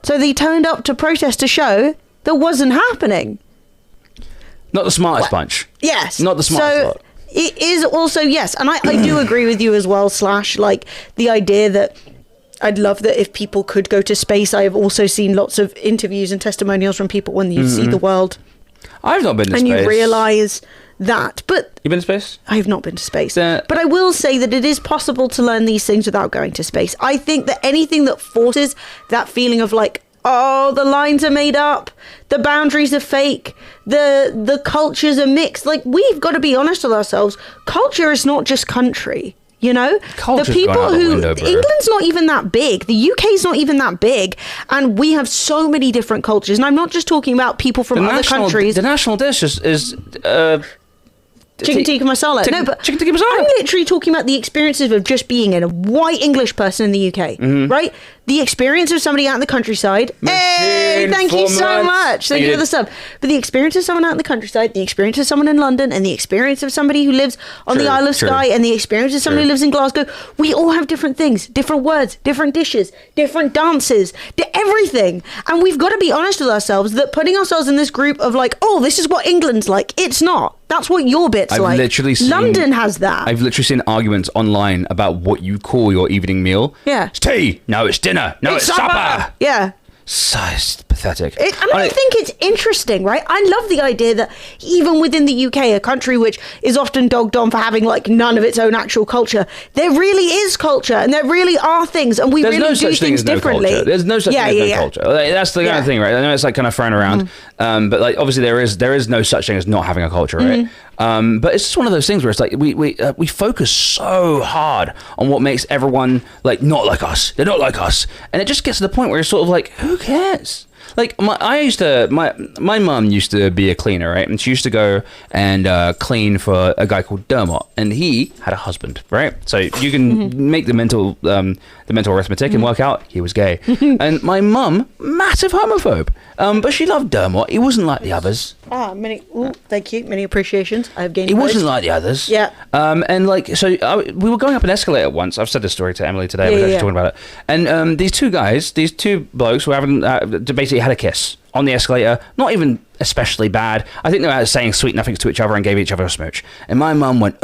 So they turned up to protest a show that wasn't happening. Not the smartest bunch. Yes. Not the smartest lot. It is also, yes, and I do agree with you as well, / like the idea that I'd love that if people could go to space. I have also seen lots of interviews and testimonials from people when you see the world. I've not been to space. And you realise that. But you been to space? I have not been to space. But I will say that it is possible to learn these things without going to space. I think that anything that forces that feeling of like, oh, the lines are made up, the boundaries are fake, the cultures are mixed. Like, we've got to be honest with ourselves. Culture is not just country. You know, Culture's the people window, England's not even that big. The UK's not even that big. And we have so many different cultures. And I'm not just talking about people from other countries. The national dish is chicken tikka masala. No, but chicken tikka masala. I'm literally talking about the experiences of just being a white English person in the UK, right? The experience of somebody out in the countryside. Hey, thank you so much. Thank you for the sub. But the experience of someone out in the countryside, the experience of someone in London, and the experience of somebody who lives on the Isle of Skye, and the experience of somebody who lives in Glasgow. We all have different things, different words, different dishes, different dances, everything. And we've got to be honest with ourselves that putting ourselves in this group of like, oh, this is what England's like. It's not. That's what your bit's like. Literally seen, London has that. I've literally seen arguments online about what you call your evening meal. Yeah. It's tea. No, it's dinner. No, it's supper. Yeah. So it's pathetic. I think it's interesting, right? I love the idea that even within the UK, a country which is often dogged on for having like none of its own actual culture, there really is culture and there really are things, and we really do things differently. There's no such thing as no culture. That's the kind of thing, right? I know it's like kind of thrown around, but like obviously there is no such thing as not having a culture, right? But it's just one of those things where it's like we focus so hard on what makes everyone like not like us. They're not like us, and it just gets to the point where you're sort of like, who cares? Like my mum used to be a cleaner, right? And she used to go and clean for a guy called Dermot, and he had a husband, right? So you can make the mental arithmetic and work out he was gay. And my mum, massive homophobe, but she loved Dermot. He wasn't like the others. Thank you. Many appreciations. I have gained. He wasn't like the others. Yeah. And like, so we were going up an escalator once. I've said this story to Emily today. We were actually talking about it. And these two blokes were having basically had a kiss on the escalator. Not even especially bad. I think they were saying sweet nothings to each other and gave each other a smooch. And my mum went,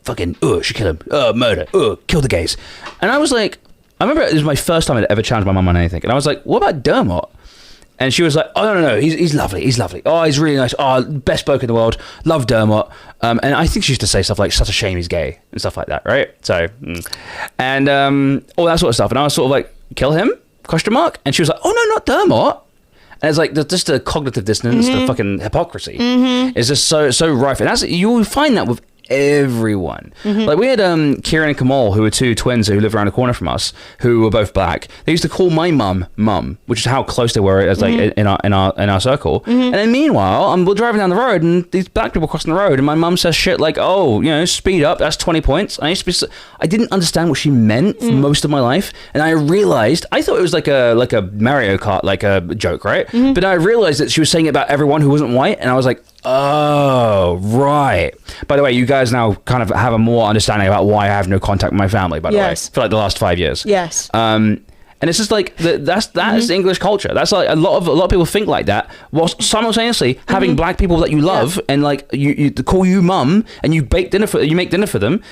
fucking, should kill him, murder, kill the gays. And I was like, I remember it was my first time I'd ever challenged my mum on anything. And I was like, what about Dermot? And she was like, oh, no, he's lovely. He's lovely. Oh, he's really nice. Oh, best bloke in the world. Love Dermot. And I think she used to say stuff like, such a shame he's gay and stuff like that, right? So, and all that sort of stuff. And I was sort of like, kill him? ? And she was like, oh, no, not Dermot. And it's like just the cognitive dissonance, the fucking hypocrisy is just so rife. And you'll find that with everyone. Like we had Kieran and Kamal, who were two twins who live around the corner from us, who were both black. They used to call my mum, which is how close they were as like in our circle. And then meanwhile, we're driving down the road and these black people crossing the road, and my mum says shit like, "Oh, speed up. That's 20 points." I didn't understand what she meant for most of my life, and I realized I thought it was like a Mario Kart like a joke, right? But I realized that she was saying it about everyone who wasn't white, and I was like, oh, right. By the way, you guys now kind of have a more understanding about why I have no contact with my family, by the way, for like the last 5 years. Yes. And it's just like that is English culture. That's like a lot of people think like that, while simultaneously having black people that you love and like you call you mum and you make dinner for them.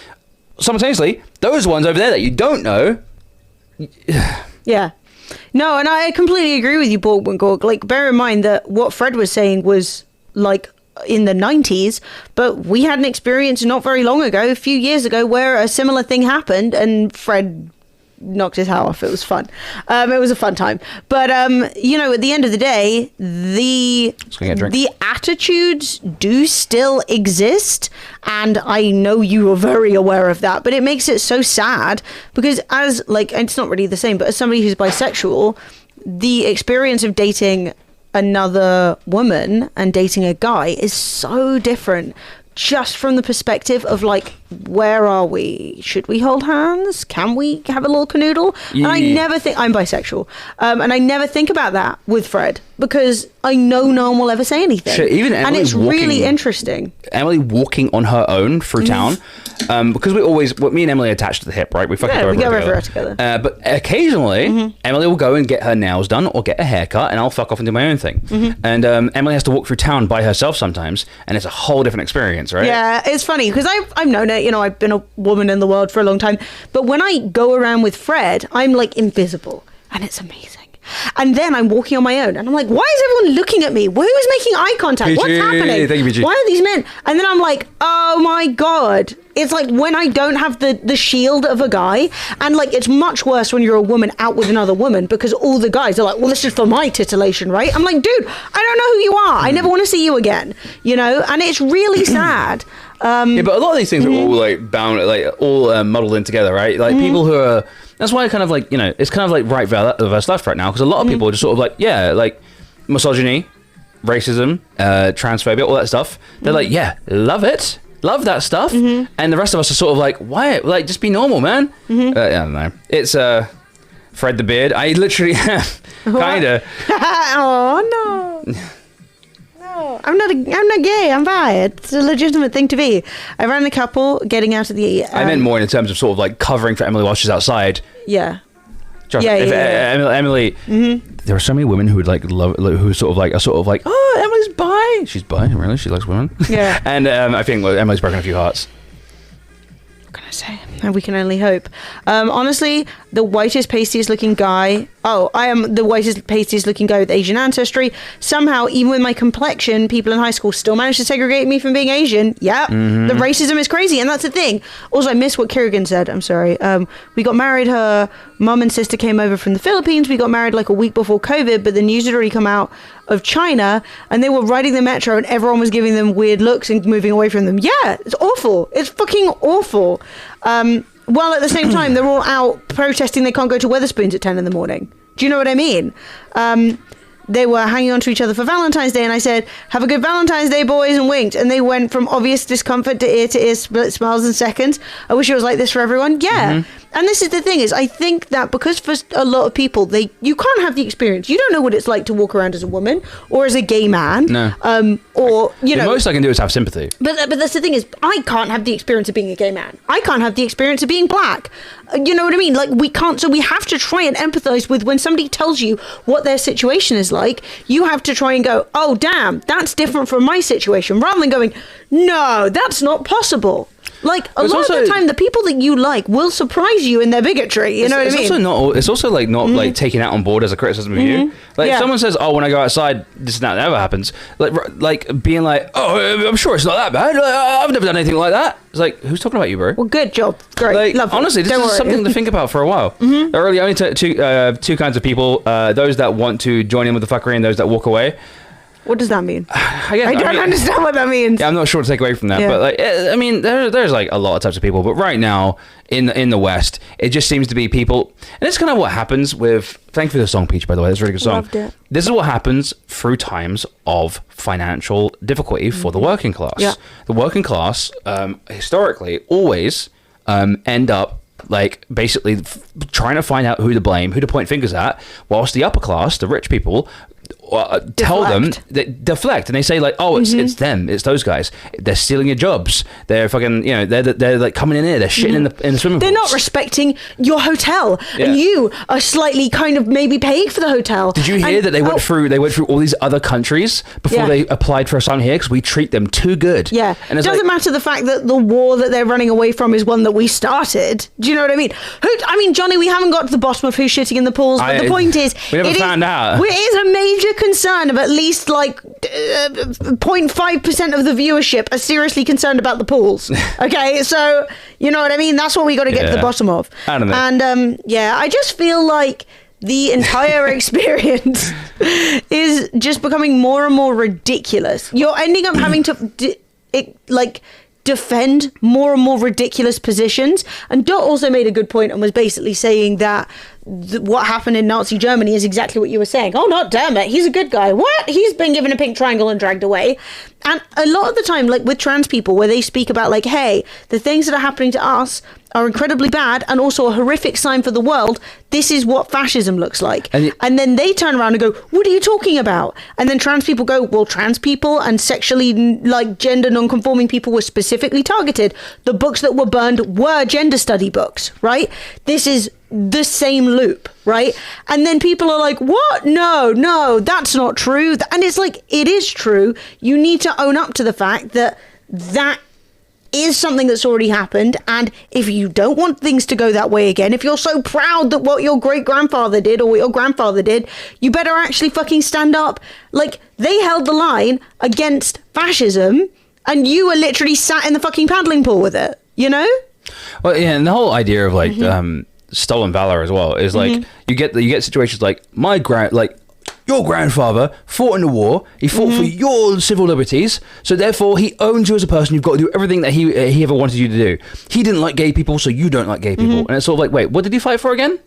Simultaneously, those ones over there that you don't know. Yeah. No, and I completely agree with you, Borgman Gorg. Like, bear in mind that what Fred was saying was like in the 90s, but we had an experience not very long ago, a few years ago, where a similar thing happened and Fred knocked his hat off. It was fun. It was a fun time. But, at the end of the day, the attitudes do still exist. And I know you are very aware of that, but it makes it so sad because as like, and it's not really the same, but as somebody who's bisexual, the experience of dating another woman and dating a guy is so different, just from the perspective of like, where are we? Should we hold hands? Can we have a little canoodle? Yeah. And I never think I'm bisexual, and I never think about that with Fred because I know no one will ever say anything. Shit, even Emily and it's really interesting. Emily walking on her own through town, because me and Emily are attached to the hip, right? We fucking we go everywhere together. But occasionally, Emily will go and get her nails done or get a haircut, and I'll fuck off and do my own thing. And Emily has to walk through town by herself sometimes, and it's a whole different experience, right? Yeah, it's funny because I've known it. I've been a woman in the world for a long time, but when I go around with Fred, I'm like invisible, and it's amazing. And then I'm walking on my own, and I'm like, why is everyone looking at me? Who is making eye contact? PG. What's happening? Thank you, PG. Why are these men? And then I'm like, oh my God. It's like when I don't have the shield of a guy, and like it's much worse when you're a woman out with another woman because all the guys are like, well, this is for my titillation, right? I'm like, dude, I don't know who you are. I never want to see you again, and it's really sad. Yeah, but a lot of these things are all like bound, like all muddled in together, right? Like people who are. That's why I kind of like, it's kind of like right versus left right now, because a lot of people are just sort of like, yeah, like misogyny, racism, transphobia, all that stuff. They're like, yeah, love it. Love that stuff. And the rest of us are sort of like, why? Like, just be normal, man. I don't know. It's Fred the Beard. I literally kind of. Oh, no. I'm not gay. I'm bi. It's a legitimate thing to be. I ran a couple getting out of the. I meant more in terms of sort of like covering for Emily while she's outside. Yeah. Emily. There are so many women who would like love, who sort of like are sort of like, oh, Emily's bi. She's bi, really. She likes women. Yeah. And I think Emily's broken a few hearts. What can I say? We can only hope. Honestly, the whitest, pastiest looking guy. Oh, I am the whitest, pastiest looking guy with Asian ancestry. Somehow, even with my complexion, people in high school still managed to segregate me from being Asian. Yeah, the racism is crazy, and that's the thing. Also, I missed what Kerrigan said. I'm sorry. We got married. Her mum and sister came over from the Philippines. We got married like a week before COVID, but the news had already come out of China, and they were riding the metro, and everyone was giving them weird looks and moving away from them. Yeah, it's awful. It's fucking awful. While at the same time, they're all out protesting they can't go to Wetherspoons at 10 in the morning. Do you know what I mean? They were hanging on to each other for Valentine's Day, and I said, have a good Valentine's Day, boys, and winked. And they went from obvious discomfort to ear split smiles in seconds. I wish it was like this for everyone. Yeah. And this is the thing is, I think that because for a lot of people, you can't have the experience. You don't know what it's like to walk around as a woman or as a gay man. No. Or, The most I can do is have sympathy. But that's the thing is, I can't have the experience of being a gay man. I can't have the experience of being black. You know what I mean? Like, we can't, so we have to try and empathize with when somebody tells you what their situation is like. You have to try and go, oh, damn, that's different from my situation, rather than going, no, that's not possible. Like, a lot of the time, the people that you like will surprise you in their bigotry. You know what I mean? It's also like not like taking out on board as a criticism of you. Like, if someone says, "Oh, when I go outside, this and that never happens." Like being like, "Oh, I'm sure it's not that bad. I've never done anything like that." It's like, who's talking about you, bro? Well, good job. Great. Like, Love honestly, this is something to think about for a while. There are really only two kinds of people: those that want to join in with the fuckery and those that walk away. What does that mean? I don't understand what that means. Yeah, I'm not sure to take away from that, but like, I mean, there's like a lot of types of people, but right now in the West, it just seems to be people, and it's kind of what happens with. Thank you for the song, Peach. By the way, that's a really good song. Loved it. This is what happens through times of financial difficulty for the working class. Yeah. The working class, historically, always end up like basically trying to find out who to blame, who to point fingers at, whilst the upper class, the rich people, tell them that deflect, and they say like, oh, it's them, it's those guys, they're stealing your jobs, they're fucking, you know, they're like coming in here, they're shitting in the swimming They're pools. not respecting your hotel, and you are slightly kind of maybe paying for the hotel. Did you hear that they went through all these other countries before they applied for asylum here, because we treat them too good? Yeah, and it doesn't matter the fact that the war that they're running away from is one that we started. Do you know what I mean? Johnny, we haven't got to the bottom of who's shitting in the pools, but the point is, we never found out. It is a major concern of at least like 0.5% of the viewership are seriously concerned about the pools. Okay, so you know what I mean? That's what we got to get to the bottom of. I don't know. And I just feel like the entire experience is just becoming more and more ridiculous. You're ending up having to defend more and more ridiculous positions. And Dot also made a good point and was basically saying that what happened in Nazi Germany is exactly what you were saying. Oh, not damn it, he's a good guy. What? He's been given a pink triangle and dragged away. And a lot of the time, like with trans people, where they speak about like, hey, the things that are happening to us are incredibly bad and also a horrific sign for the world. This is what fascism looks like. And then they turn around and go, what are you talking about? And then trans people go, well, trans people and sexually like gender non-conforming people were specifically targeted. The books that were burned were gender study books, right? This is the same loop, right? And then people are like, what? No, that's not true. And it's like, it is true. You need to own up to the fact that that is something that's already happened. And if you don't want things to go that way again, if you're so proud that what your great-grandfather did or what your grandfather did, you better actually fucking stand up. Like, they held the line against fascism and you were literally sat in the fucking paddling pool with it, you know? Well, yeah, and the whole idea of like stolen valor as well is like you get situations like your grandfather fought in the war. He fought for your civil liberties, so therefore he owns you as a person. You've got to do everything that he ever wanted you to do. He didn't like gay people, so you don't like gay people. And it's sort of like, wait, what did he fight for again?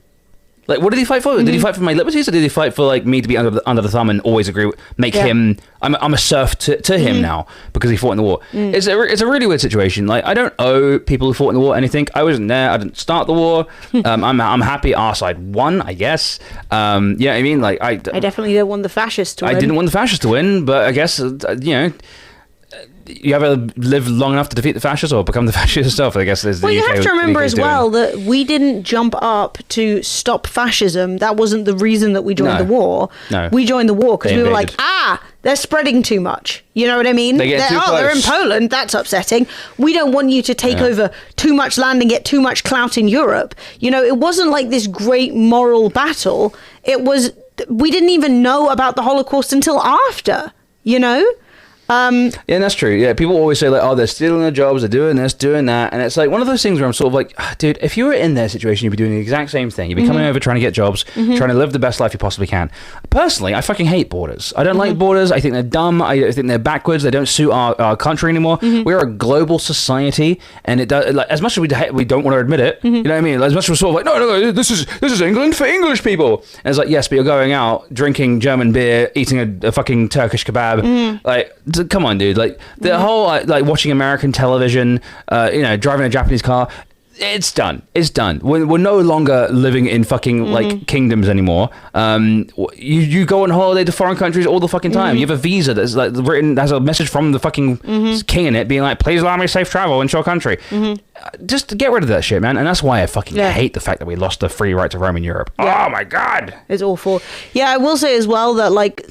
Like, what did he fight for? Did he fight for my liberties, or did he fight for like me to be under the thumb and always agree, make him? I'm a serf to him now because he fought in the war. It's a really weird situation. Like, I don't owe people who fought in the war anything. I wasn't there. I didn't start the war. I'm happy our side won, I guess. Yeah, I mean, like I definitely don't want the fascists to win. I didn't want the fascists to win, but I guess you know. You either live long enough to defeat the fascists or become the fascist yourself, I guess. Well, you have to remember as well that we didn't jump up to stop fascism. That wasn't the reason that we joined the war. No. We joined the war because we were like, they're spreading too much. You know what I mean? They're in Poland. That's upsetting. We don't want you to take over too much land and get too much clout in Europe. You know, it wasn't like this great moral battle. It was, we didn't even know about the Holocaust until after, you know? Yeah, and that's true. Yeah, people always say like, oh, they're stealing their jobs, they're doing this, doing that, and it's like one of those things where I'm sort of like, dude, if you were in their situation, you'd be doing the exact same thing. You'd be coming over trying to get jobs, trying to live the best life you possibly can. Personally, I fucking hate borders. I don't like borders. I think they're dumb. I think they're backwards. They don't suit our country anymore. We're a global society, and it does, like, as much as we don't want to admit it. You know what I mean? As much as we're sort of like, no, this is England for English people. And it's like, yes, but you're going out drinking German beer, eating a fucking Turkish kebab. Like, come on, dude. Like, the whole like watching American television, you know, driving a Japanese car, it's done. We're no longer living in fucking like kingdoms anymore. You go on holiday to foreign countries all the fucking time. You have a visa that's has a message from the fucking king in it being like, please allow me safe travel into your country. just to get rid of that shit, man. And that's why I fucking hate the fact that we lost the free right to roam in Europe. Oh my god, it's awful. Yeah, I will say as well that like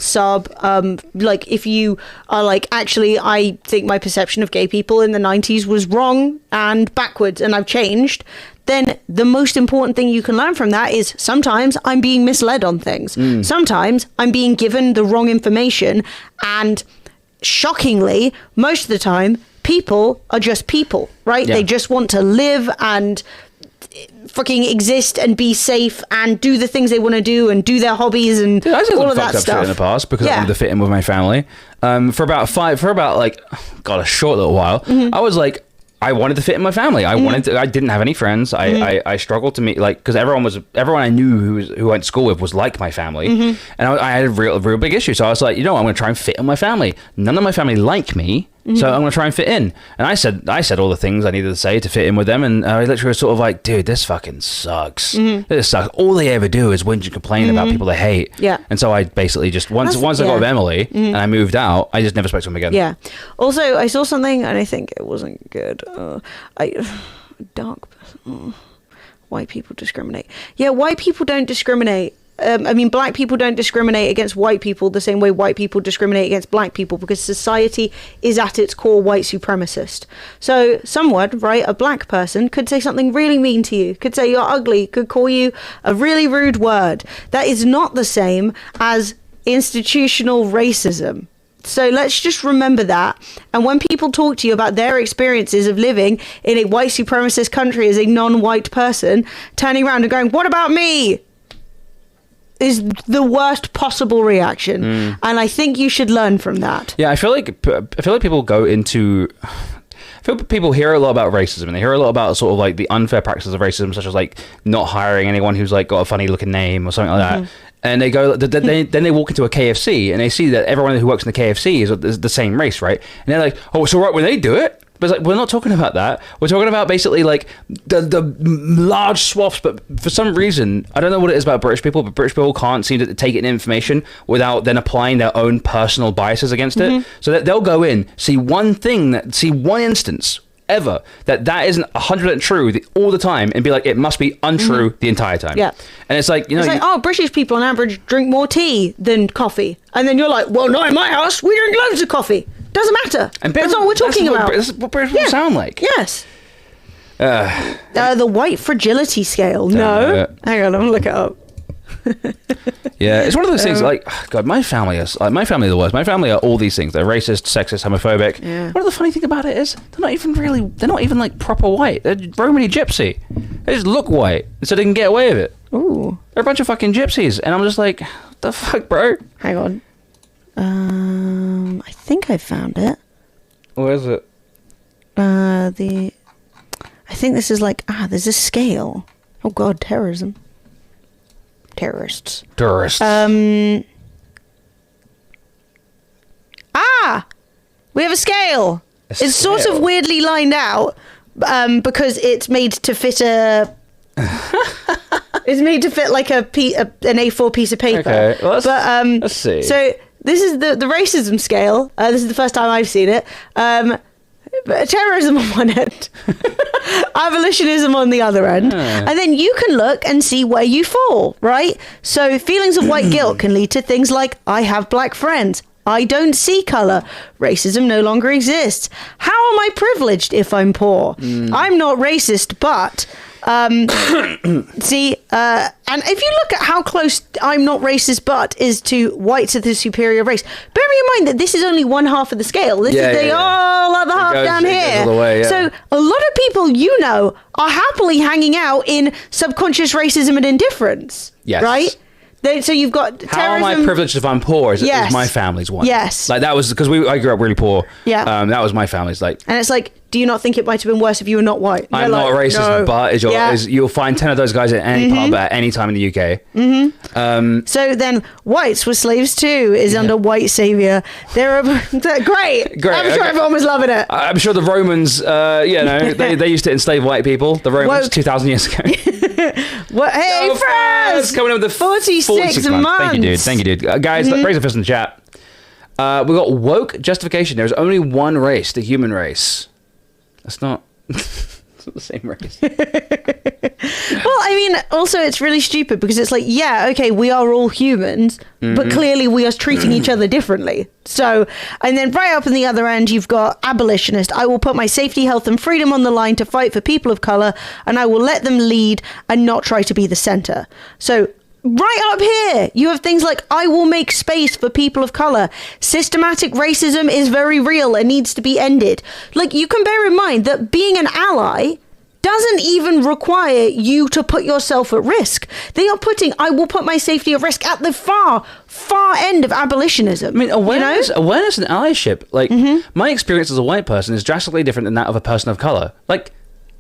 like if you are like, actually I think my perception of gay people in the 90s was wrong and backwards and I've changed, then the most important thing you can learn from that is sometimes I'm being misled on things. Sometimes I'm being given the wrong information, and shockingly, most of the time, people are just people, right? Yeah. They just want to live and fucking exist and be safe and do the things they want to do and do their hobbies and all of that stuff. Shit in the past because I wanted to fit in with my family. For about a short little while, I was like, I wanted to fit in my family. I didn't have any friends. I struggled to meet, like, because everyone I knew who went to school with was like my family, and I had a real big issue. So I was like, I'm going to try and fit in my family. None of my family like me, so I'm going to try and fit in. And I said all the things I needed to say to fit in with them, and I literally was sort of like, dude, this fucking sucks. This sucks. All they ever do is whinge and complain about people they hate. Yeah. And so I basically just once I got with Emily and I moved out, I just never spoke to him again. Yeah. Also, I saw something and I think it wasn't good. White people discriminate. Yeah, white people don't discriminate. Black people don't discriminate against white people the same way white people discriminate against black people, because society is at its core white supremacist. So someone, right, a black person could say something really mean to you, could say you're ugly, could call you a really rude word. That is not the same as institutional racism. So let's just remember that. And when people talk to you about their experiences of living in a white supremacist country as a non-white person, turning around and going, what about me? Is the worst possible reaction. And I think you should learn from that. Yeah, I feel like people go into... I feel people hear a lot about racism, and they hear a lot about sort of like the unfair practices of racism, such as like not hiring anyone who's like got a funny looking name or something like that. And they go, then they walk into a KFC and they see that everyone who works in the KFC is the same race, right? And they're like, oh, it's all right when they do it. But it's like, we're not talking about that. We're talking about basically like the large swaths. But for some reason, I don't know what it is about British people, but British people can't seem to take in information without then applying their own personal biases against it. So that they'll go in, see one instance ever that isn't 100% true all the time, and be like, it must be untrue the entire time. Yeah. And it's like, British people on average drink more tea than coffee. And then you're like, well, not in my house. We drink loads of coffee. Doesn't matter. And that's not what we're talking about. That's what British people sound like. Yes. The white fragility scale. No. Hang on, I'm going to look it up. Yeah, it's one of those things like, God, my family are the worst. My family are all these things. They're racist, sexist, homophobic. Yeah. One of the funny thing about it is they're not even like proper white. They're Romany gypsy. They just look white so they can get away with it. Ooh. They're a bunch of fucking gypsies. And I'm just like, what the fuck, bro? Hang on. I think I found it. Where is it? I think this is like, there's a scale. Oh God, terrorism. Terrorists. We have a scale. It's sort of weirdly lined out because it's made to fit it's made to fit like an A4 piece of paper. Okay, well, let's see. So this is the racism scale. This is the first time I've seen it. Terrorism on one end, abolitionism on the other end, and then you can look and see where you fall, right? So feelings of white guilt can lead to things like, I have black friends, I don't see color, racism no longer exists, how am I privileged if I'm poor? I'm not racist, but and if you look at how close I'm not racist but is to whites of the superior race, bear in mind that this is only one half of the scale. This is the all other half down here. So a lot of people are happily hanging out in subconscious racism and indifference. Yes. Right? So you've got terrorism. How am I privileged if I'm poor is my family's one. Yes. Like that was because I grew up really poor. Yeah. That was my family's like. And it's like, do you not think it might have been worse if you were not white? I'm not racist, but you'll find 10 of those guys at any pub at any time in the UK. So then whites were slaves too is under white savior. They're great. I'm sure everyone was loving it. I'm sure the Romans, they used to enslave white people. The Romans 2,000 years ago. Hey, France! Coming up with the 46 months. Thank you, dude. Guys, raise a fist in the chat. We got woke justification. There's only one race, the human race. That's not... It's not the same race. Well, I mean, also it's really stupid because it's like, yeah, okay, we are all humans, but clearly we are treating each other differently. So, and then right up in the other end, you've got abolitionist. I will put my safety, health, and freedom on the line to fight for people of color, and I will let them lead and not try to be the center. So, right up here, you have things like, I will make space for people of color. Systematic racism is very real and needs to be ended. Like, you can bear in mind that being an ally doesn't even require you to put yourself at risk. They are putting, I will put my safety at risk at the far end of abolitionism. I mean, awareness and allyship. Like, my experience as a white person is drastically different than that of a person of color. Like,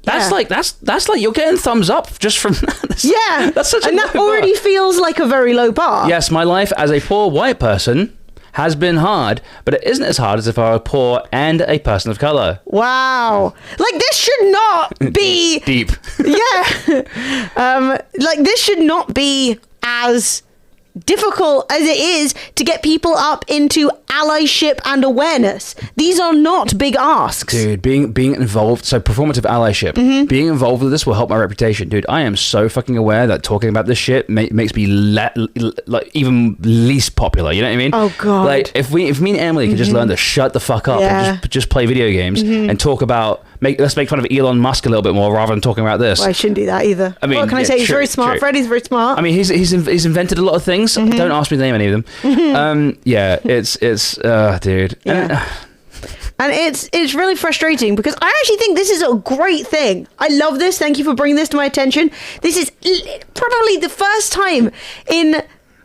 that's like you're getting thumbs up just from that. Yeah, that's such and a that low already bar. feels like a very low bar. Yes, my life as a poor white person has been hard, but it isn't as hard as if I were poor and a person of color. Wow. Like, this should not be... Deep. Yeah. Like, this should not be as difficult as it is to get people up into allyship and awareness. These are not big asks. Dude, being involved, so performative allyship, being involved with this will help my reputation. Dude, I am so fucking aware that talking about this shit makes me like even least popular. You know what I mean? Oh, God. Like, if me and Emily could just learn to shut the fuck up and just play video games and talk about, let's make fun of Elon Musk a little bit more rather than talking about this. Well, I shouldn't do that either. I mean, what can I say? He's true, very smart. true. Freddie's very smart. I mean, he's invented a lot of things. Don't ask me to name any of them. Yeah, it's dude. Yeah. And it's really frustrating because I actually think this is a great thing. I love this. Thank you for bringing this to my attention. This is probably the first time in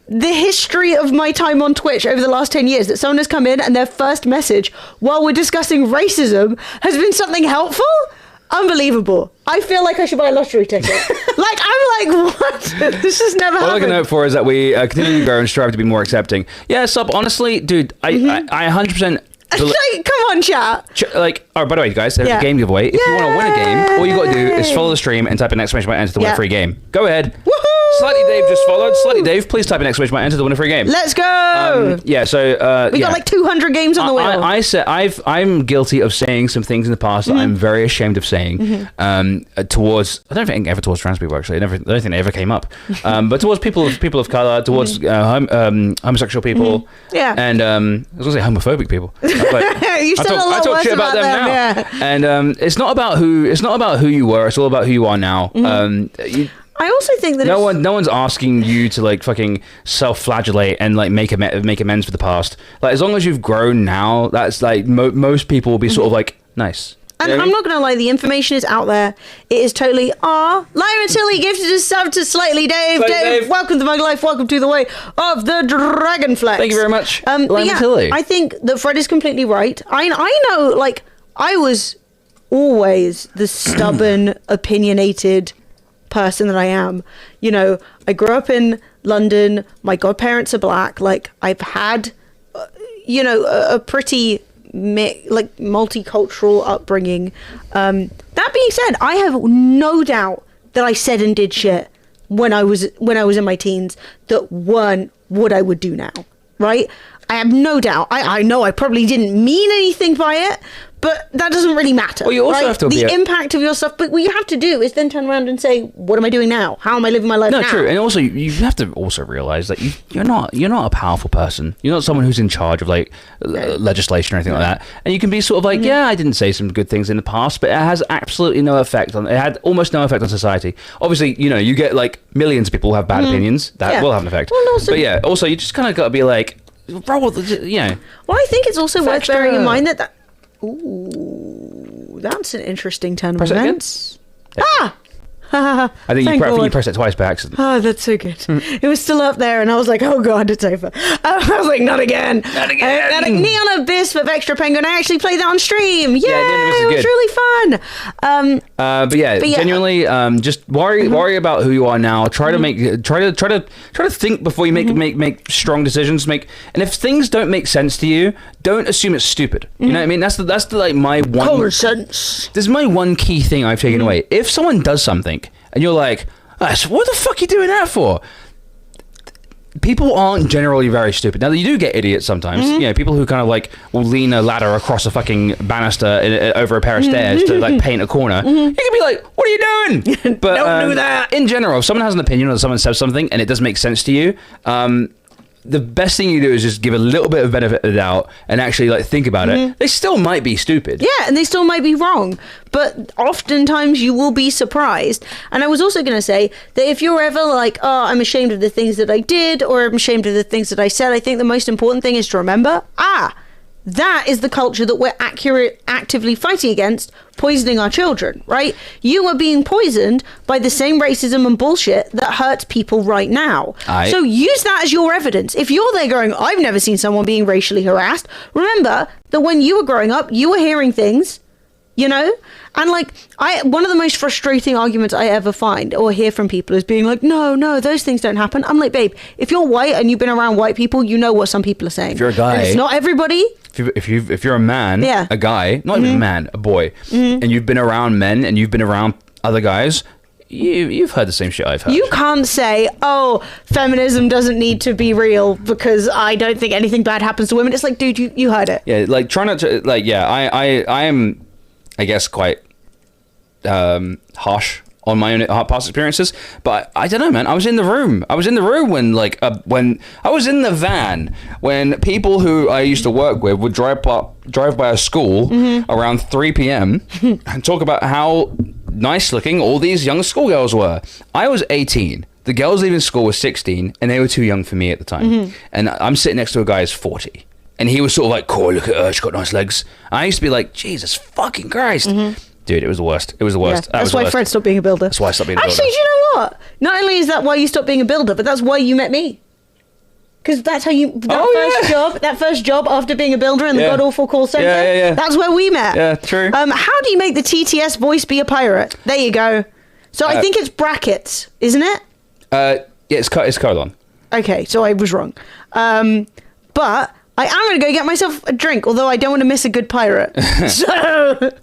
the history of my time on Twitch over the last 10 years that someone has come in and their first message while we're discussing racism has been something helpful. Unbelievable. I feel like I should buy a lottery ticket. Like, I'm like, what? This has never happened. All I can hope for is that we continue to grow and strive to be more accepting. Yeah, Sup, honestly, dude, I 100%... Like, come on, chat. Like, oh, by the way, guys, there's a game giveaway. If you want to win a game, all you got to do is follow the stream and type in exclamation mark enter to win a free game. Go ahead. Woohoo! Slightly Dave just followed. Slightly Dave, please type in exclamation mark enter to win a free game. Let's go. Yeah, so we got like 200 games on the wheel. I said I'm guilty of saying some things in the past that I'm very ashamed of saying. Towards, I don't think ever towards trans people actually. I don't think they ever came up. But towards people of color, towards homosexual people. Yeah. And I was gonna say homophobic people. You said a lot talk worse shit about them now. Yeah. And it's not about who you were. It's all about who you are now. I also think that no one's asking you to like fucking self-flagellate and like make amends for the past. Like, as long as you've grown now, that's like most people will be sort of like nice. And I'm not gonna lie, the information is out there. It is totally Lyra Tilly gifted a sub to Slightly Dave. Dave, welcome to my life. Welcome to the way of the Dragonflex. Thank you very much, Lyra Tilly. I think that Fred is completely right. I know, like, I was always the stubborn, opinionated person that I am. You know, I grew up in London. My godparents are black. Like, I've had, a pretty multicultural upbringing. That being said, I have no doubt that I said and did shit when I was in my teens that weren't what I would do now, right? I have no doubt. I know I probably didn't mean anything by it, but that doesn't really matter. Well, you also have to the impact of your stuff. But what you have to do is then turn around and say, "What am I doing now? How am I living my life now?" No, true. And also, you have to also realize that you're not a powerful person. You're not someone who's in charge of like legislation or anything like that. And you can be sort of like, yeah, I didn't say some good things in the past, but it has absolutely no effect on. It had almost no effect on society. Obviously, you get like millions of people who have bad opinions that will have an effect. Well, also, but yeah, also you just kind of got to be like, bro, Well, I think it's also worth bearing in mind that. Ooh, that's an interesting turn of events. I think you pressed it twice by accident. Oh, that's so good. It was still up there, and I was like, "Oh God, it's over." I was like, "Not again!" Not again. Like Neon Abyss with Extra Penguin. I actually played that on stream. Yay! Yeah, it was really fun. But genuinely, just worry about who you are now. Try to think before you make strong decisions. And if things don't make sense to you, don't assume it's stupid. You know what I mean? That's the like my one common sense. This is my one key thing I've taken away. If someone does something and you're like, so what the fuck are you doing that for? people aren't generally very stupid. Now, you do get idiots sometimes. You know, people who kind of like will lean a ladder across a fucking banister over a pair of stairs to like paint a corner. You can be like, what are you doing? But Don't do that. In general, if someone has an opinion or someone says something and it does make sense to you, the best thing you do is just give a little bit of benefit of the doubt and actually like think about it. They still might be stupid. Yeah, and they still might be wrong, but oftentimes you will be surprised. And I was also going to say that if you're ever like, oh, I'm ashamed of the things that I did, or I'm ashamed of the things that I said, I think the most important thing is to remember, that is the culture that we're actively fighting against, poisoning our children, right? You are being poisoned by the same racism and bullshit that hurts people right now. So use that as your evidence. If you're there going, I've never seen someone being racially harassed, remember that when you were growing up, you were hearing things, you know? And like, one of the most frustrating arguments I ever find or hear from people is being like, no, those things don't happen. I'm like, babe, if you're white and you've been around white people, you know what some people are saying. If you're a guy, and it's not everybody. If you're a man, a guy, not even a man, a boy, and you've been around men and you've been around other guys, you've heard the same shit I've heard. You can't say, oh, feminism doesn't need to be real because I don't think anything bad happens to women. It's like, dude, you heard it. Yeah, like try not to, like, yeah, I am, I guess, quite harsh on my own past experiences, but I don't know, man. I was in the room when when I was in the van when people who I used to work with would drive by a school around 3 p.m. and talk about how nice looking all these young schoolgirls were. I was 18. The girls leaving school were 16, and they were too young for me at the time. And I'm sitting next to a guy who's 40. And he was sort of like, cool, look at her, she's got nice legs. And I used to be like, Jesus fucking Christ. Dude, it was the worst. It was the worst. Yeah, that's why Fred stopped being a builder. That's why I stopped being a builder. Actually, do you know what? Not only is that why you stopped being a builder, but that's why you met me. Because that's how you... That first job after being a builder in the god-awful call centre, that's where we met. Yeah, true. How do you make the TTS voice be a pirate? There you go. So I think it's brackets, isn't it? Yeah, it's colon. Okay, so I was wrong. But I am going to go get myself a drink, although I don't want to miss a good pirate. So...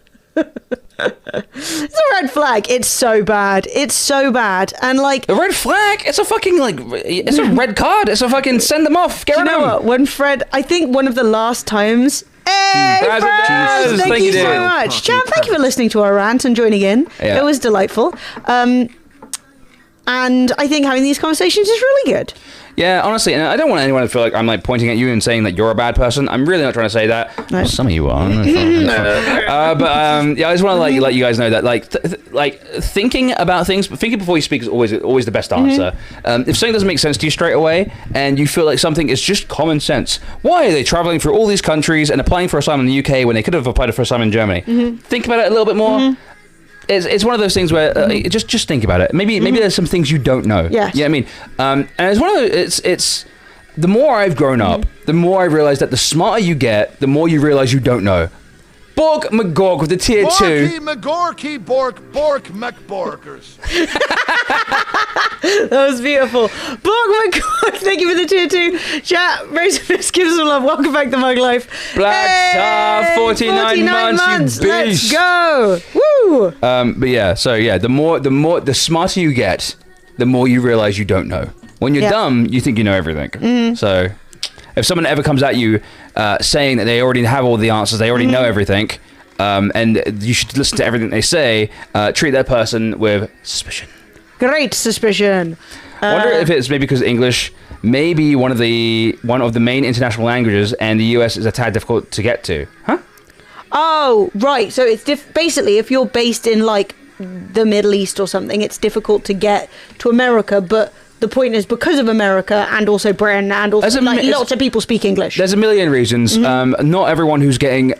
It's a red flag. It's so bad. And like a red flag. It's a fucking it's a red card. It's a fucking send them off. Get rid of them. What? When Fred, I think one of the last times. Hey, Fred! Thank you so much, Chan. Thank you for listening to our rant and joining in. Yeah. It was delightful. And I think having these conversations is really good. Yeah, honestly, and I don't want anyone to feel like I'm like pointing at you and saying that you're a bad person. I'm really not trying to say that. No. Well, some of you are. Yeah, I just want to let you guys know that like thinking about things, thinking before you speak is always the best answer. If something doesn't make sense to you straight away, and you feel like something is just common sense, why are they traveling through all these countries and applying for asylum in the UK when they could have applied for asylum in Germany? Think about it a little bit more. It's one of those things where just think about it. Maybe there's some things you don't know. Yes. Yeah, I mean, and it's one of those. It's the more I've grown up, the more I realize that the smarter you get, the more you realize you don't know. Bork McGork with the tier 2. Borky McGorky Bork McBorkers. That was beautiful. Bork McGork, thank you for the tier 2. Chat, raise a fist, give us some love. Welcome back to Mug Life. Black Star, 49 months, you beast. Let's go. Woo. But yeah, so yeah, the smarter you get, the more you realize you don't know. When you're dumb, you think you know everything. So if someone ever comes at you saying that they already have all the answers, they already know everything, and you should listen to everything they say, treat that person with suspicion. Great suspicion. I wonder if it's maybe because English may be one of the main international languages, and the US is a tad difficult to get to. Huh? Oh, right. So it's basically if you're based in like the Middle East or something, it's difficult to get to America, but the point is because of America and also Britain and also lots of people speak English. There's a million reasons. Not everyone who's getting...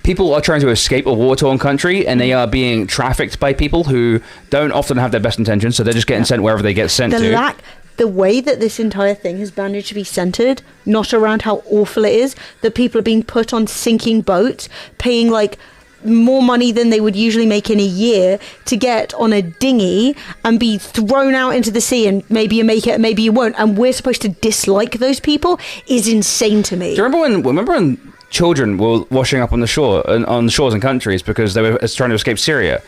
people are trying to escape a war-torn country, and they are being trafficked by people who don't often have their best intentions, so they're just getting sent wherever they get sent to. The way that this entire thing has managed to be centered, not around how awful it is, that people are being put on sinking boats, paying like more money than they would usually make in a year to get on a dinghy and be thrown out into the sea, and maybe you make it, maybe you won't, and we're supposed to dislike those people is insane to me. Do you remember when children were washing up on the shore, on shores and countries because they were trying to escape Syria?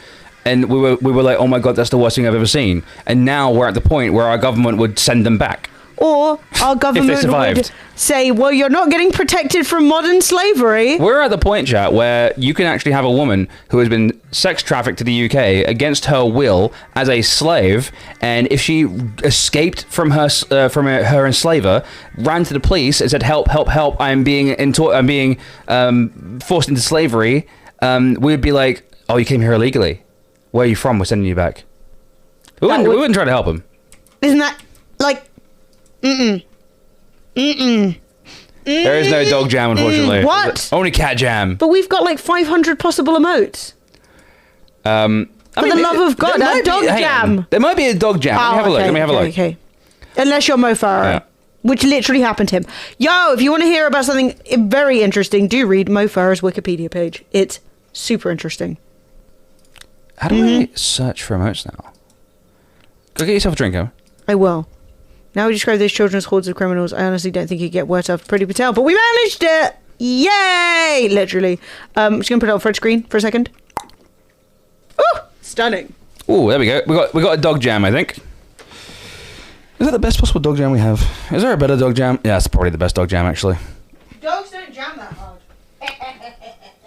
And we were like, oh my God, that's the worst thing I've ever seen. And now we're at the point where our government would send them back. Or our government would survived. say, well, you're not getting protected from modern slavery. We're at the point, chat, where you can actually have a woman who has been sex trafficked to the UK against her will as a slave, and if she escaped from her enslaver, ran to the police and said, "Help! Help! Help! I'm being forced into slavery," we'd be like, "Oh, you came here illegally. Where are you from? We're sending you back." We wouldn't try to help him. Isn't that like? There is no dog jam, unfortunately. What? Only cat jam. But we've got like 500 possible emotes. For the love of God, a dog jam. There might be a dog jam. Let me have a look. Let me have a look. Okay. Unless you're Mo Farah, Yeah. which literally happened to him. Yo, if you want to hear about something very interesting, do read Mo Farah's Wikipedia page. It's super interesting. How do I search for emotes now? Go get yourself a drink, Em. I will. Now we describe those children as hordes of criminals. I honestly don't think you get worse after Pretty Patel, but we managed it! Yay! Literally. I'm just gonna put it on Fred's screen for a second. Ooh! Stunning. Oh, there we go. We got a dog jam, I think. Is that the best possible dog jam we have? Is there a better dog jam? Yeah, it's probably the best dog jam, actually. Dogs don't jam that hard.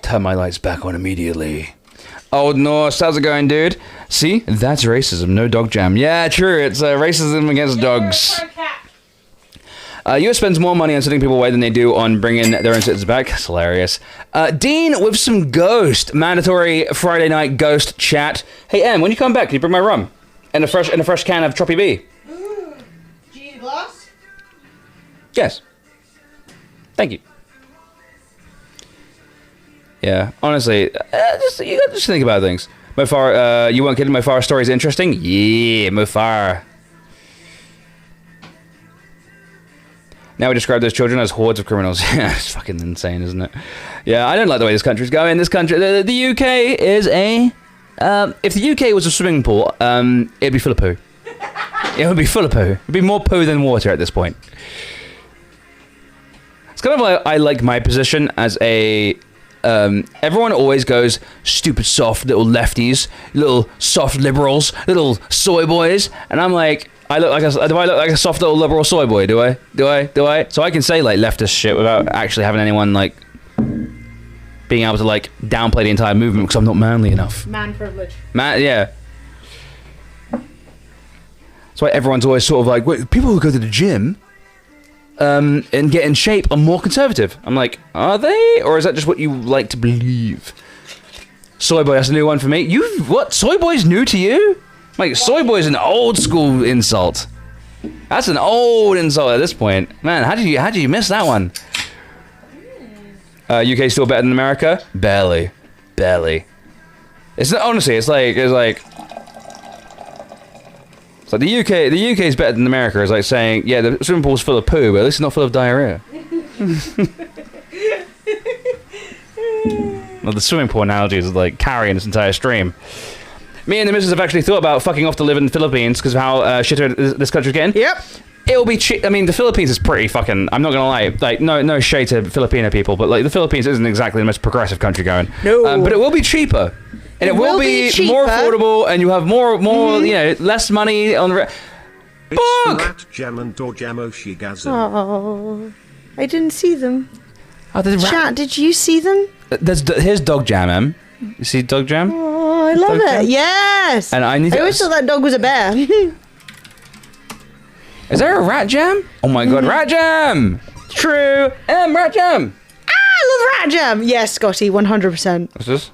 Turn my lights back on immediately. Oh, Norse, how's it going, dude? See? That's racism, no dog jam. Yeah, true, it's racism against dogs. US spends more money on sending people away than they do on bringing their own citizens back. That's hilarious. Dean with some ghost. Mandatory Friday night ghost chat. Hey, Em, when you come back, can you bring my rum? And a fresh can of Troppy B. Do you need a glass? Yes. Thank you. Yeah, honestly, you gotta just think about things. Mo Farah, you weren't kidding. Mo Farah's story is interesting. Yeah, Mo Farah. Now we describe those children as hordes of criminals. Yeah, it's fucking insane, isn't it? Yeah, I don't like the way this country's going. This country, the UK is a. If the UK was a swimming pool, it'd be full of poo. It would be full of poo. It'd be more poo than water at this point. It's kind of like I like my position as a. Everyone always goes stupid soft little lefties, little soft liberals, little soy boys, and I'm like, do I look like a soft little liberal soy boy? Do I? So I can say like leftist shit without actually having anyone like being able to like downplay the entire movement because I'm not manly enough. Man privilege. Yeah. That's why everyone's always sort of like, wait, people who go to the gym. And get in shape are more conservative. I'm like, are they? Or is that just what you like to believe? Soy boy, that's a new one for me. What? Soy boy's new to you? Like, soy boy's an old school insult. That's an old insult at this point. Man, how did you miss that one? UK still better than America? Barely. It's not, honestly, it's like the UK is better than America. It's like saying, yeah, the swimming pool's full of poo, but at least it's not full of diarrhea. Well, the swimming pool analogy is like carrying this entire stream. Me and the missus have actually thought about fucking off to live in the Philippines because of how shitter this country's getting. Yep. It'll be cheap. I mean, the Philippines is pretty fucking. I'm not gonna lie. Like, no shade to Filipino people, but like the Philippines isn't exactly the most progressive country going. No. But it will be cheaper. And it will be more affordable, and you have more, you know, less money on the. Book! Rat Jam and Dorjamo Shigazam. Oh, I didn't see them. Oh, Chat, did you see them? Here's Dog Jam, Em. You see Dog Jam? Oh, I love Dog it. Jam? Yes. And I always thought that dog was a bear. Is there a Rat Jam? Oh my god, Rat Jam! True. Rat Jam! I love Rat Jam. Yes, Scotty, 100%. What's this?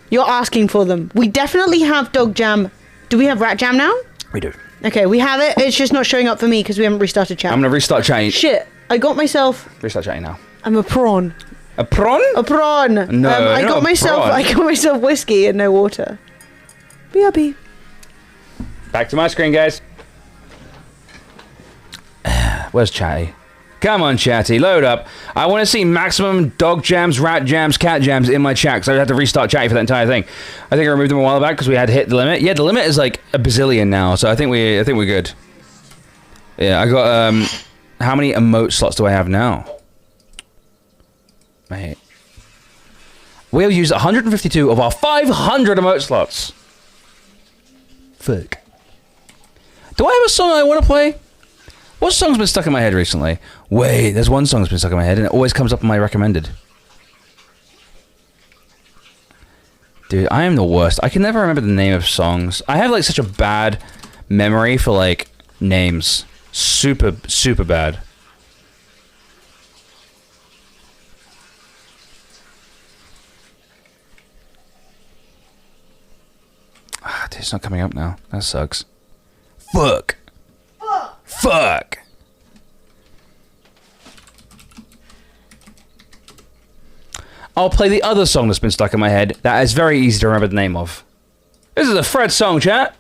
You're asking for them. We definitely have Dog Jam. Do we have Rat Jam now? We do. Okay, we have it. It's just not showing up for me because we haven't restarted chat. I'm gonna restart chatting. Shit, I got myself. Restart chatting now. I'm a prawn. A prawn? A prawn. No, I you're got not a myself. prawn. I got myself whiskey and no water. BRB. Back to my screen, guys. Where's Chatty? Come on, Chatty, load up. I want to see maximum dog jams, rat jams, cat jams in my chat, because I had to restart Chatty for that entire thing. I think I removed them a while back because we had hit the limit. Yeah, the limit is like a bazillion now, so I think we're good. Yeah, I got how many emote slots do I have now? Mate. We have used 152 of our 500 emote slots. Fuck. Do I have a song I want to play? What song's been stuck in my head recently? Wait, there's one song that's been stuck in my head, and it always comes up in my recommended. Dude, I am the worst. I can never remember the name of songs. I have like such a bad memory for like names. Super, super bad. Ah, dude, it's not coming up now. That sucks. Fuck. Fuck. I'll play the other song that's been stuck in my head that is very easy to remember the name of. This is a Fred song, chat.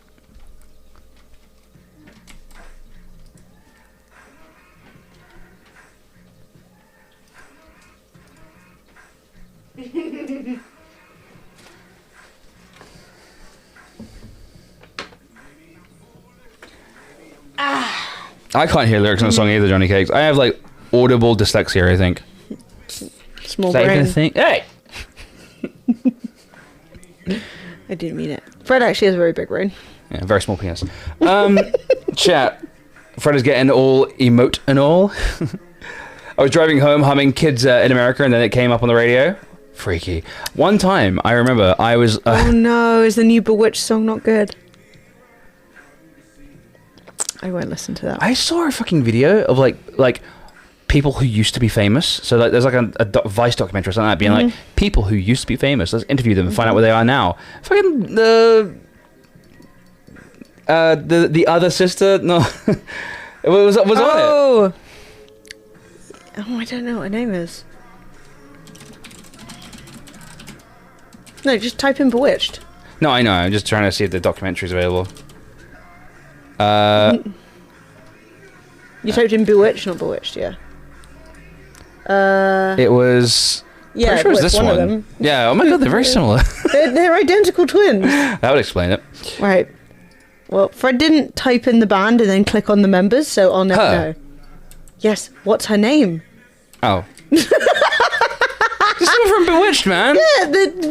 I can't hear lyrics on the song either, Johnny Cakes. I have like audible dyslexia, I think. Small Is that even brain. a thing? Hey! I didn't mean it. Fred actually has a very big brain. Yeah, very small penis. Chat. Fred is getting all emote and all. I was driving home humming Kids in America, and then it came up on the radio. Freaky. One time, I remember I was... Oh no, is the new Bewitched song not good? I won't listen to that. I saw a fucking video of like people who used to be famous. So like, there's like a Vice documentary or something like that, being like people who used to be famous. Let's interview them and find out where they are now. Fucking the other sister. No, it was on it. Oh, I don't know what her name is. No, just type in Bewitched. No, I know. I'm just trying to see if the documentary's available. You typed in Bewitched, not Bewitched, yeah. It was. Yeah, Pretty sure it was it's this one one. of them. Yeah. Oh my god, they're very similar. They're identical twins. That would explain it. Right. Well, Fred didn't type in the band and then click on the members, so I'll never Her. know. Yes, what's her name? Oh. This is from Bewitched, man. Yeah,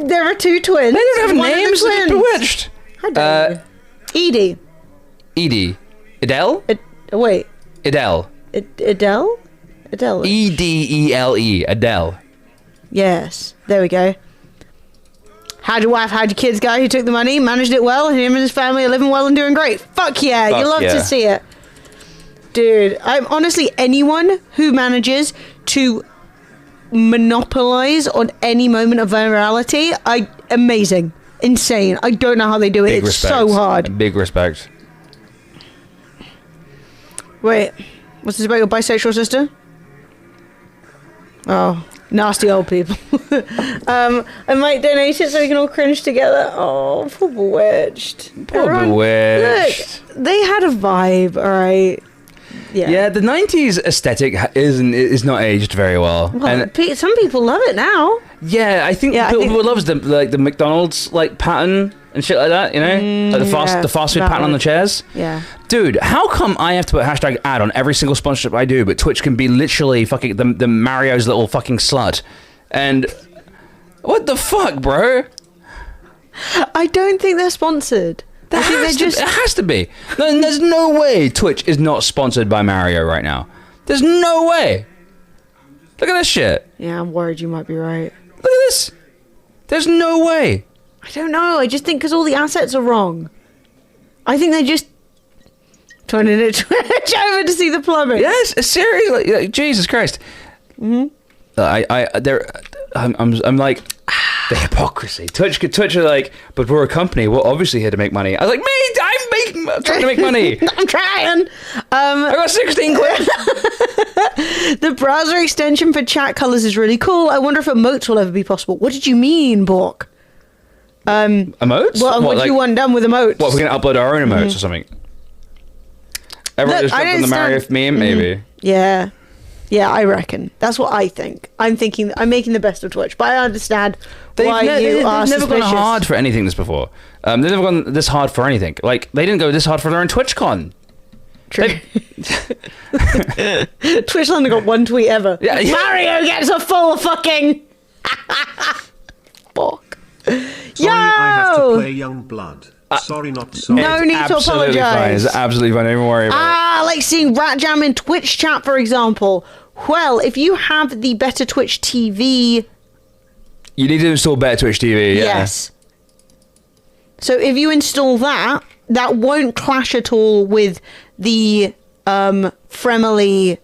there are two twins. They don't have One of the names. They're twins. Bewitched. How dare you? Edie. Edie. Adele? Wait. Adele. Adele? Adele. Edele. Adele. Yes. There we go. How'd your wife, how'd your kids go? Who took the money? Managed it well? Him and his family are living well and doing great. Fuck yeah. Fuck you love yeah. to see it. Dude, I'm honestly, anyone who manages to monopolize on any moment of virality, amazing. Insane. I don't know how they do it. Big It's respect. so hard. Big respect. Wait, what's this about your bisexual sister? Oh, nasty old people. I might donate it so we can all cringe together. Oh, poor Bewitched. Poor Bewitched. Look, they had a vibe, alright. Yeah. Yeah, the 90s aesthetic is not aged very well. Well, And some people love it now. yeah, I think Yeah, I people think- loves the McDonald's like pattern and shit like that, you know? Like the fast food that pattern on the would- chairs. Yeah. Dude, how come I have to put hashtag ad on every single sponsorship I do, but Twitch can be literally fucking the Mario's little fucking slut? And what the fuck, bro? I don't think they're sponsored. I think they're It has to be. No, there's no way Twitch is not sponsored by Mario right now. There's no way. Look at this shit. Yeah, I'm worried you might be right. Look at this. There's no way. I don't know. I just think because all the assets are wrong. I think they just turning it Twitch over to see the plumbing. Yes, seriously. Like, Jesus Christ. Mm-hmm. I'm like, the hypocrisy. Twitch are like, but we're a company. We're obviously here to make money. I was like, mate, I'm trying to make money. I'm trying. I got 16 quid. The browser extension for chat colors is really cool. I wonder if emotes will ever be possible. What did you mean, Bork? Emotes? What do you want done with emotes? What, we're going to upload our own emotes or something? Everyone Look, just I jumped on the Mario understand- meme, maybe. Yeah. Yeah, I reckon. That's what I think. I'm making the best of Twitch, but I understand why you are They've never suspicious. gone hard for anything this before. They've never gone this hard for anything. Like, they didn't go this hard for their own TwitchCon. True. Twitch only got one tweet ever. Yeah, yeah. Mario gets a full fucking... Fuck. Yo! Sorry, I have to play way, young blood. Sorry, not sorry. No need to Absolutely fine. apologise. It's absolutely fine. Don't even worry about Like seeing Rat Jam in Twitch chat, for example. Well, if you have the Better Twitch TV... it. You need to install Better Twitch TV. Yeah. Yes. So if you install that, that won't clash at all with the Fremily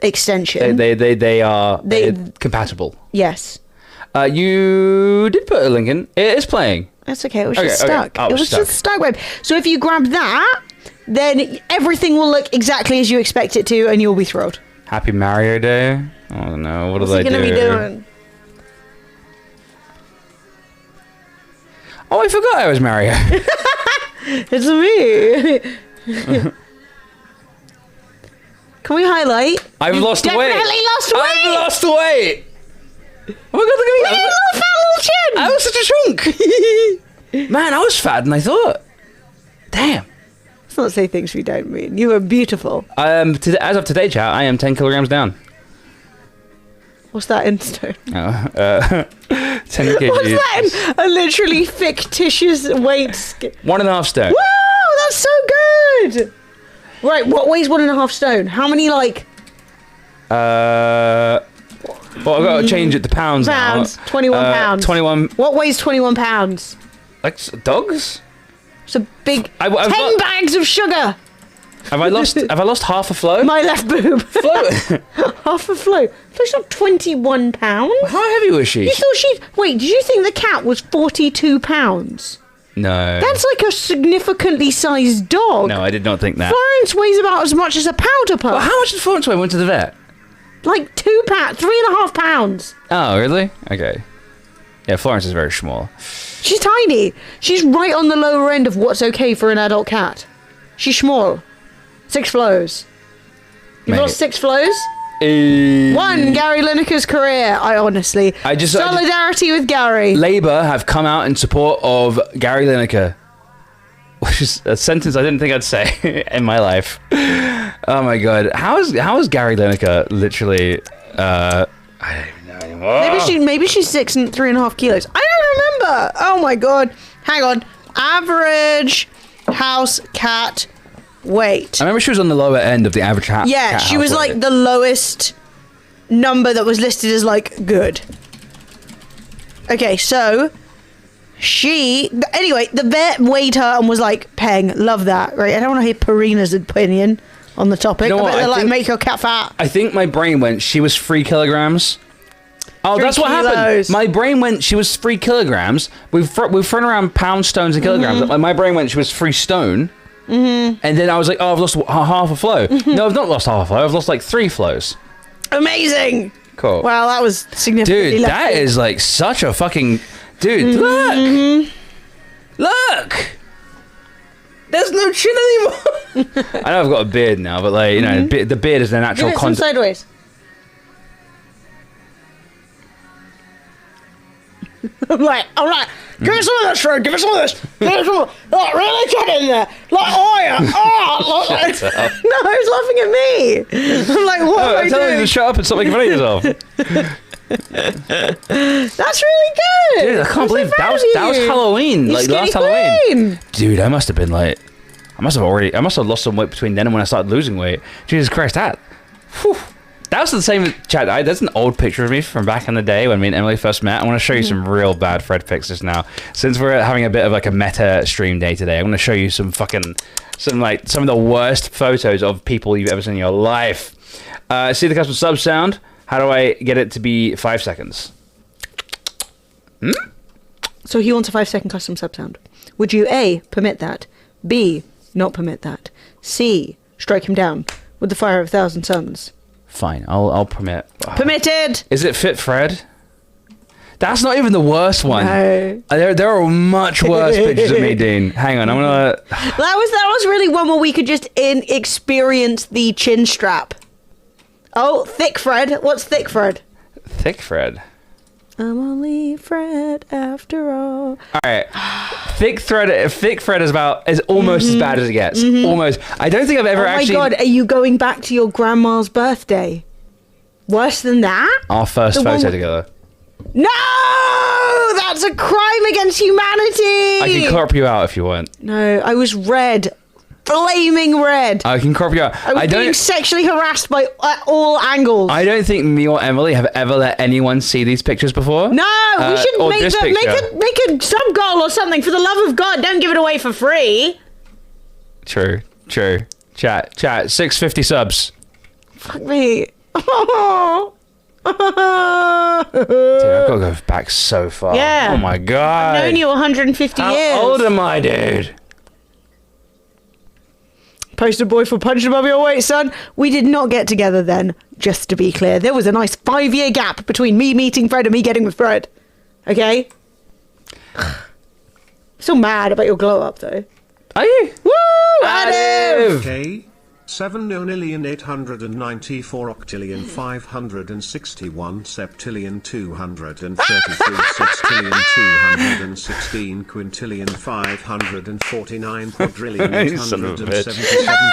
extension. They are They- compatible. Yes. You did put a link in. It is playing. That's okay. It was Okay, just okay. stuck. Oh, It was just stuck. Web. So if you grab that, then everything will look exactly as you expect it to, and you'll be thrilled. Happy Mario Day. Oh no! What What's did he I gonna do? be doing? Oh, I forgot I was Mario. It's me. Can we highlight? I've lost weight. Definitely lost weight. I've lost weight. Oh my god! Look at me. Little fat little chin. I was such a chunk. Man, I was fatter than I thought. Damn. Let's not say things we don't mean. You are beautiful. As of today, chat, I am 10 kilograms down. What's that in stone? 10 kgs. What's that in a literally fictitious weight? 1.5 stone. Wow, that's so good. Right, what weighs 1.5 stone? How many Well, I've got to change it to pounds now. pounds? 21 pounds. 21. What weighs 21 pounds? Like dogs? It's a big I've 10 got- bags of sugar. Have I lost half a flow? My left boob. Flow. Half a flow. Flo's not 21 pounds. How heavy was she? You thought she... Wait, did you think the cat was 42 pounds? No. That's like a significantly sized dog. No, I did not think that. Florence weighs about as much as a powder puff. Well, how much did Florence weigh when we went to the vet? Like 2 pounds, 3.5 pounds. Oh, really? Okay. Yeah, Florence is very small. She's tiny. She's right on the lower end of what's okay for an adult cat. She's small. 6 flows. You've Mate. lost 6 flows? Eh, 1, Gary Lineker's career. I just- Solidarity with Gary. Labour have come out in support of Gary Lineker, which is a sentence I didn't think I'd say in my life. Oh my god, how is Gary Lineker literally? I don't even know anymore. Maybe she's 6 and 3.5 kilos. I don't remember. Oh my god. Hang on. Average house cat weight. I remember she was on the lower end of the average cat. Yeah, cat she was house like weight. the lowest number that was listed as like good. Okay, so anyway, the vet weighed her and was like, Peng, love that, right? I don't want to hear Parina's opinion on the topic. You know I what, bet they're I like, think- make your cat fat. I think my brain went. She was 3 kilograms. Oh, 3 that's what happened. kilos. My brain went. She was 3 kilograms. We've thrown around pounds, stones, and kilograms. Mm-hmm. Like, my brain went. She was 3 stone. Mm-hmm. And then I was like, oh, I've lost half a flow. Mm-hmm. No, I've not lost half a flow. I've lost like 3 flows. Amazing. Cool. Wow, that was significantly Dude, left that field. is like such a fucking... Dude, Mm-hmm. look! There's no chin anymore! I know I've got a beard now, but like, you know, the beard is the Give natural it some content. sideways. I'm like, give me some of this, Fred. Give me some of this. Give me some of like, really get in there. Like, oh yeah. Oh, like, no, he's laughing at me. I'm like, what am I I'm telling you to doing? shut up and stop making fun of yourself. That's really good. Dude, I can't I'm so believe that proud was of that was you. Halloween, You like skinny last Halloween. queen. Dude, I must have been like, I must have lost some weight between then and when I started losing weight. Jesus Christ, that was the same chat. That's an old picture of me from back in the day when me and Emily first met. I want to show you some real bad Fred pics just now. Since we're having a bit of like a meta stream day today, I'm going to show you some of the worst photos of people you've ever seen in your life. See the custom sub sound. How do I get it to be 5 seconds? So he wants a 5-second custom sub sound. Would you A, permit that? B, not permit that? C, strike him down with the fire of 1,000 suns? Fine, I'll permit. Permitted! Is it Fit Fred? That's not even the worst one. No. There are much worse pictures of me, Dean. Hang on, I'm gonna. That was really one where we could just experience the chin strap. Oh, Thick Fred. What's Thick Fred? Thick Fred. I'm only Fred after all. All right, Thick Fred is almost as bad as it gets. Almost. I don't think I've ever Oh my actually. god, are you going back to your grandma's birthday? Worse than that? Our first The one photo with- together. No! That That's a crime against humanity. I can crop you out if you want. No, I was red. Flaming red. I can crop you out. I was being sexually harassed at all angles. I don't think me or Emily have ever let anyone see these pictures before. No, we should or make this picture. make a sub goal or something. For the love of God, don't give it away for free. True. Chat. 650 subs. Fuck me. Dude, I've got to go back so far. Yeah. Oh my God. I've known you 150 years. How old am I, dude? Poster boy for punching above your weight, son. We did not get together then, just to be clear. There was a nice 5-year gap between me meeting Fred and me getting with Fred. Okay? So mad about your glow up, though. Are you? Woo! Adam! K 7,894 octillion 561 septillion 233 sextillion 216 quintillion 549 quadrillion 877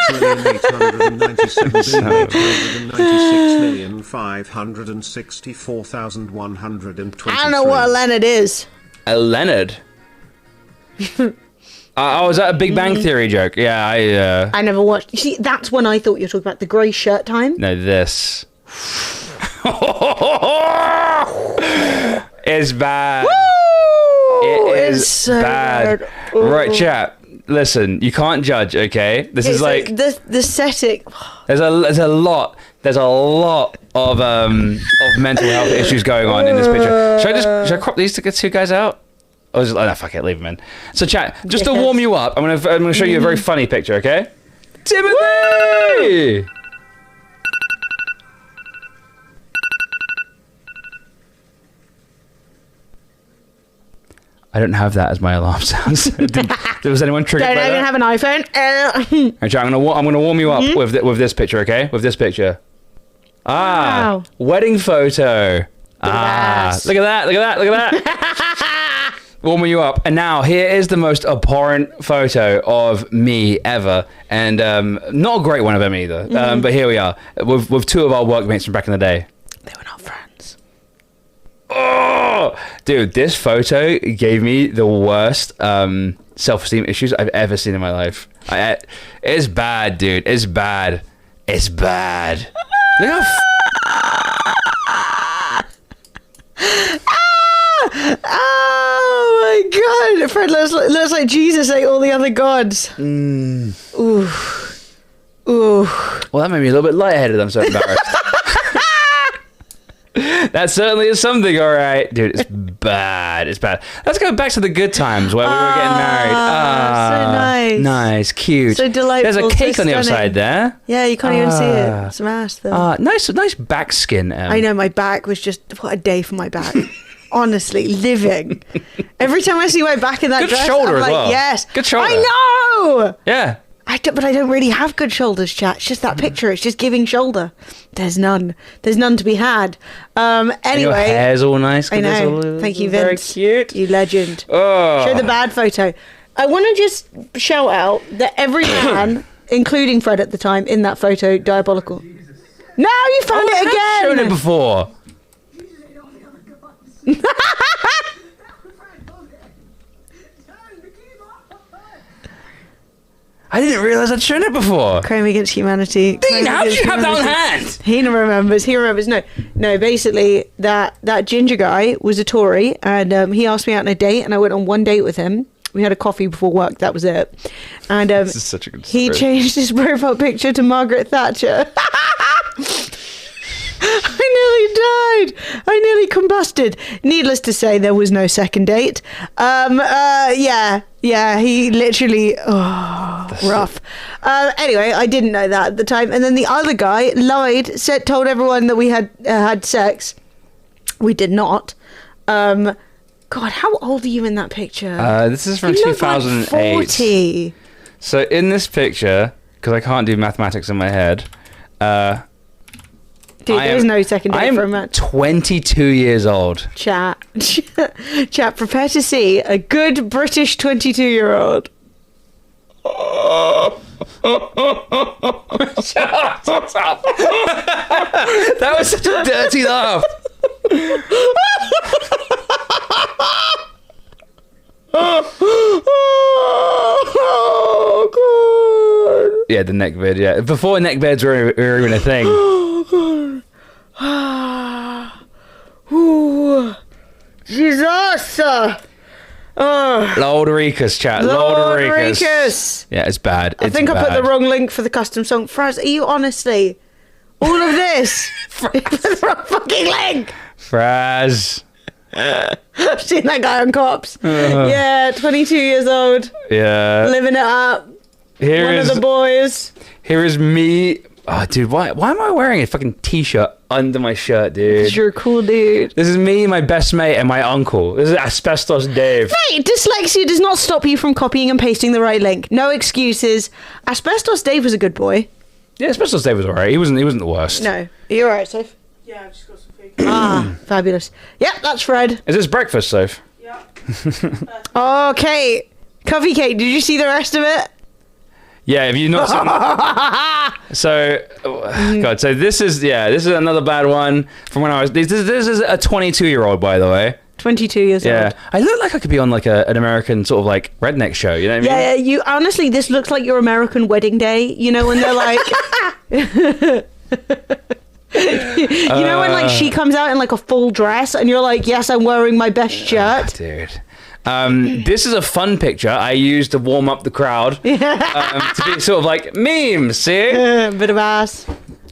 trillion 897 billion 896 million 564,123. I don't know what a Leonard is. A Leonard? Was that a Big Bang Theory joke? Yeah, I never watched. You see, that's when I thought you were talking about the grey shirt time. No, this. It's bad. Woo! It is so bad. Ooh. Right, chat. Listen, you can't judge, okay? This is like the setting. there's a lot of mental health issues going on in this picture. Should I crop these two guys out? Oh, no, fuck it, leave them in. So, chat, just to warm you up, I'm gonna show you a very funny picture, okay? Timothy! I don't have that as my alarm sounds. Was anyone triggered by that? Don't even have an iPhone. Right, chat, I'm gonna warm you up with this picture, okay? With this picture. Wow. Wedding photo. Look at that. Warming you up. And now, here is the most abhorrent photo of me ever. And not a great one of them either. But here we are, with two of our workmates from back in the day. They were not friends. Oh! Dude, this photo gave me the worst self-esteem issues I've ever seen in my life. It's bad, dude. It's bad. It's bad. Look how... Oh my God! Fred looks like Jesus ate all the other gods. Ooh. Well, that made me a little bit lightheaded. I'm so embarrassed. That certainly is something, all right. Dude, it's bad. It's bad. Let's go back to the good times where we were getting married. So nice. Nice, cute. So delightful. There's a cake so on the other stunning. side there. Yeah, you can't even see it. Some ass though. Nice back skin. I know, my back was just, what a day for my back. Honestly, living. Every time I see my back in that Good dress, shoulder I'm as like, well. yes. Good shoulder. I know! Yeah. But I don't really have good shoulders, chat. It's just that picture. It's just giving shoulder. There's none. There's none to be had. Anyway. And your hair's all nice. I know. Thank you, Vince. Very cute. You legend. Oh. Show the bad photo. I want to just shout out that every man, including Fred at the time, in that photo, diabolical. No, you found it again! I've shown it before. I didn't realise I'd shown it before. Crime against humanity. Dean, how did you have that on hand? He remembers. No, basically, that ginger guy was a Tory, and he asked me out on a date, and I went on one date with him. We had a coffee before work. That was it. And this is such a good story. He changed his profile picture to Margaret Thatcher. I nearly died. I nearly combusted. Needless to say, there was no second date. Yeah, he literally, rough. Anyway, I didn't know that at the time. And then the other guy lied, told everyone that we had sex. We did not. God, how old are you in that picture? This is from You look like 2008. 40. So in this picture, because I can't do mathematics in my head, Dude, there's no second date for a man. I'm 22 years old. Chat, prepare to see a good British 22-year-old. Shut up. That was such a dirty laugh. Yeah, the neck vid. Yeah, before neck vids were even a thing. Ooh, Jesus. Lord Rikus, chat. Lord Rikus. Yeah, it's bad. I think I put the wrong link for the custom song. Fraz, are you honestly all of this? For the wrong fucking link. Fraz. I've seen that guy on Cops. Yeah, 22 years old. Yeah. Living it up. One of the boys. Here is me. Oh, dude, why am I wearing a fucking t-shirt under my shirt, dude? You're a cool dude. This is me, my best mate, and my uncle. This is Asbestos Dave. Mate, dyslexia does not stop you from copying and pasting the right link. No excuses. Asbestos Dave was a good boy. Yeah, Asbestos Dave was alright. He wasn't the worst. No. Are you alright, Soph? Yeah, I've just got some food. Fabulous. Yep, that's Fred. Is this breakfast, Soph? Yeah. Okay. Coffee cake, did you see the rest of it? Yeah, have you not seen So, God, so this is another bad one from when I was... This is a 22-year-old, by the way. 22 years old. Yeah. I look like I could be on, like, an American sort of, like, redneck show, you know what I mean? Yeah, you... Honestly, this looks like your American wedding day. You know, when they're like... you know when, like, she comes out in, like, a full dress, and you're like, yes, I'm wearing my best shirt. Dude. This is a fun picture I used to warm up the crowd to be sort of like memes, see? Bit of ass.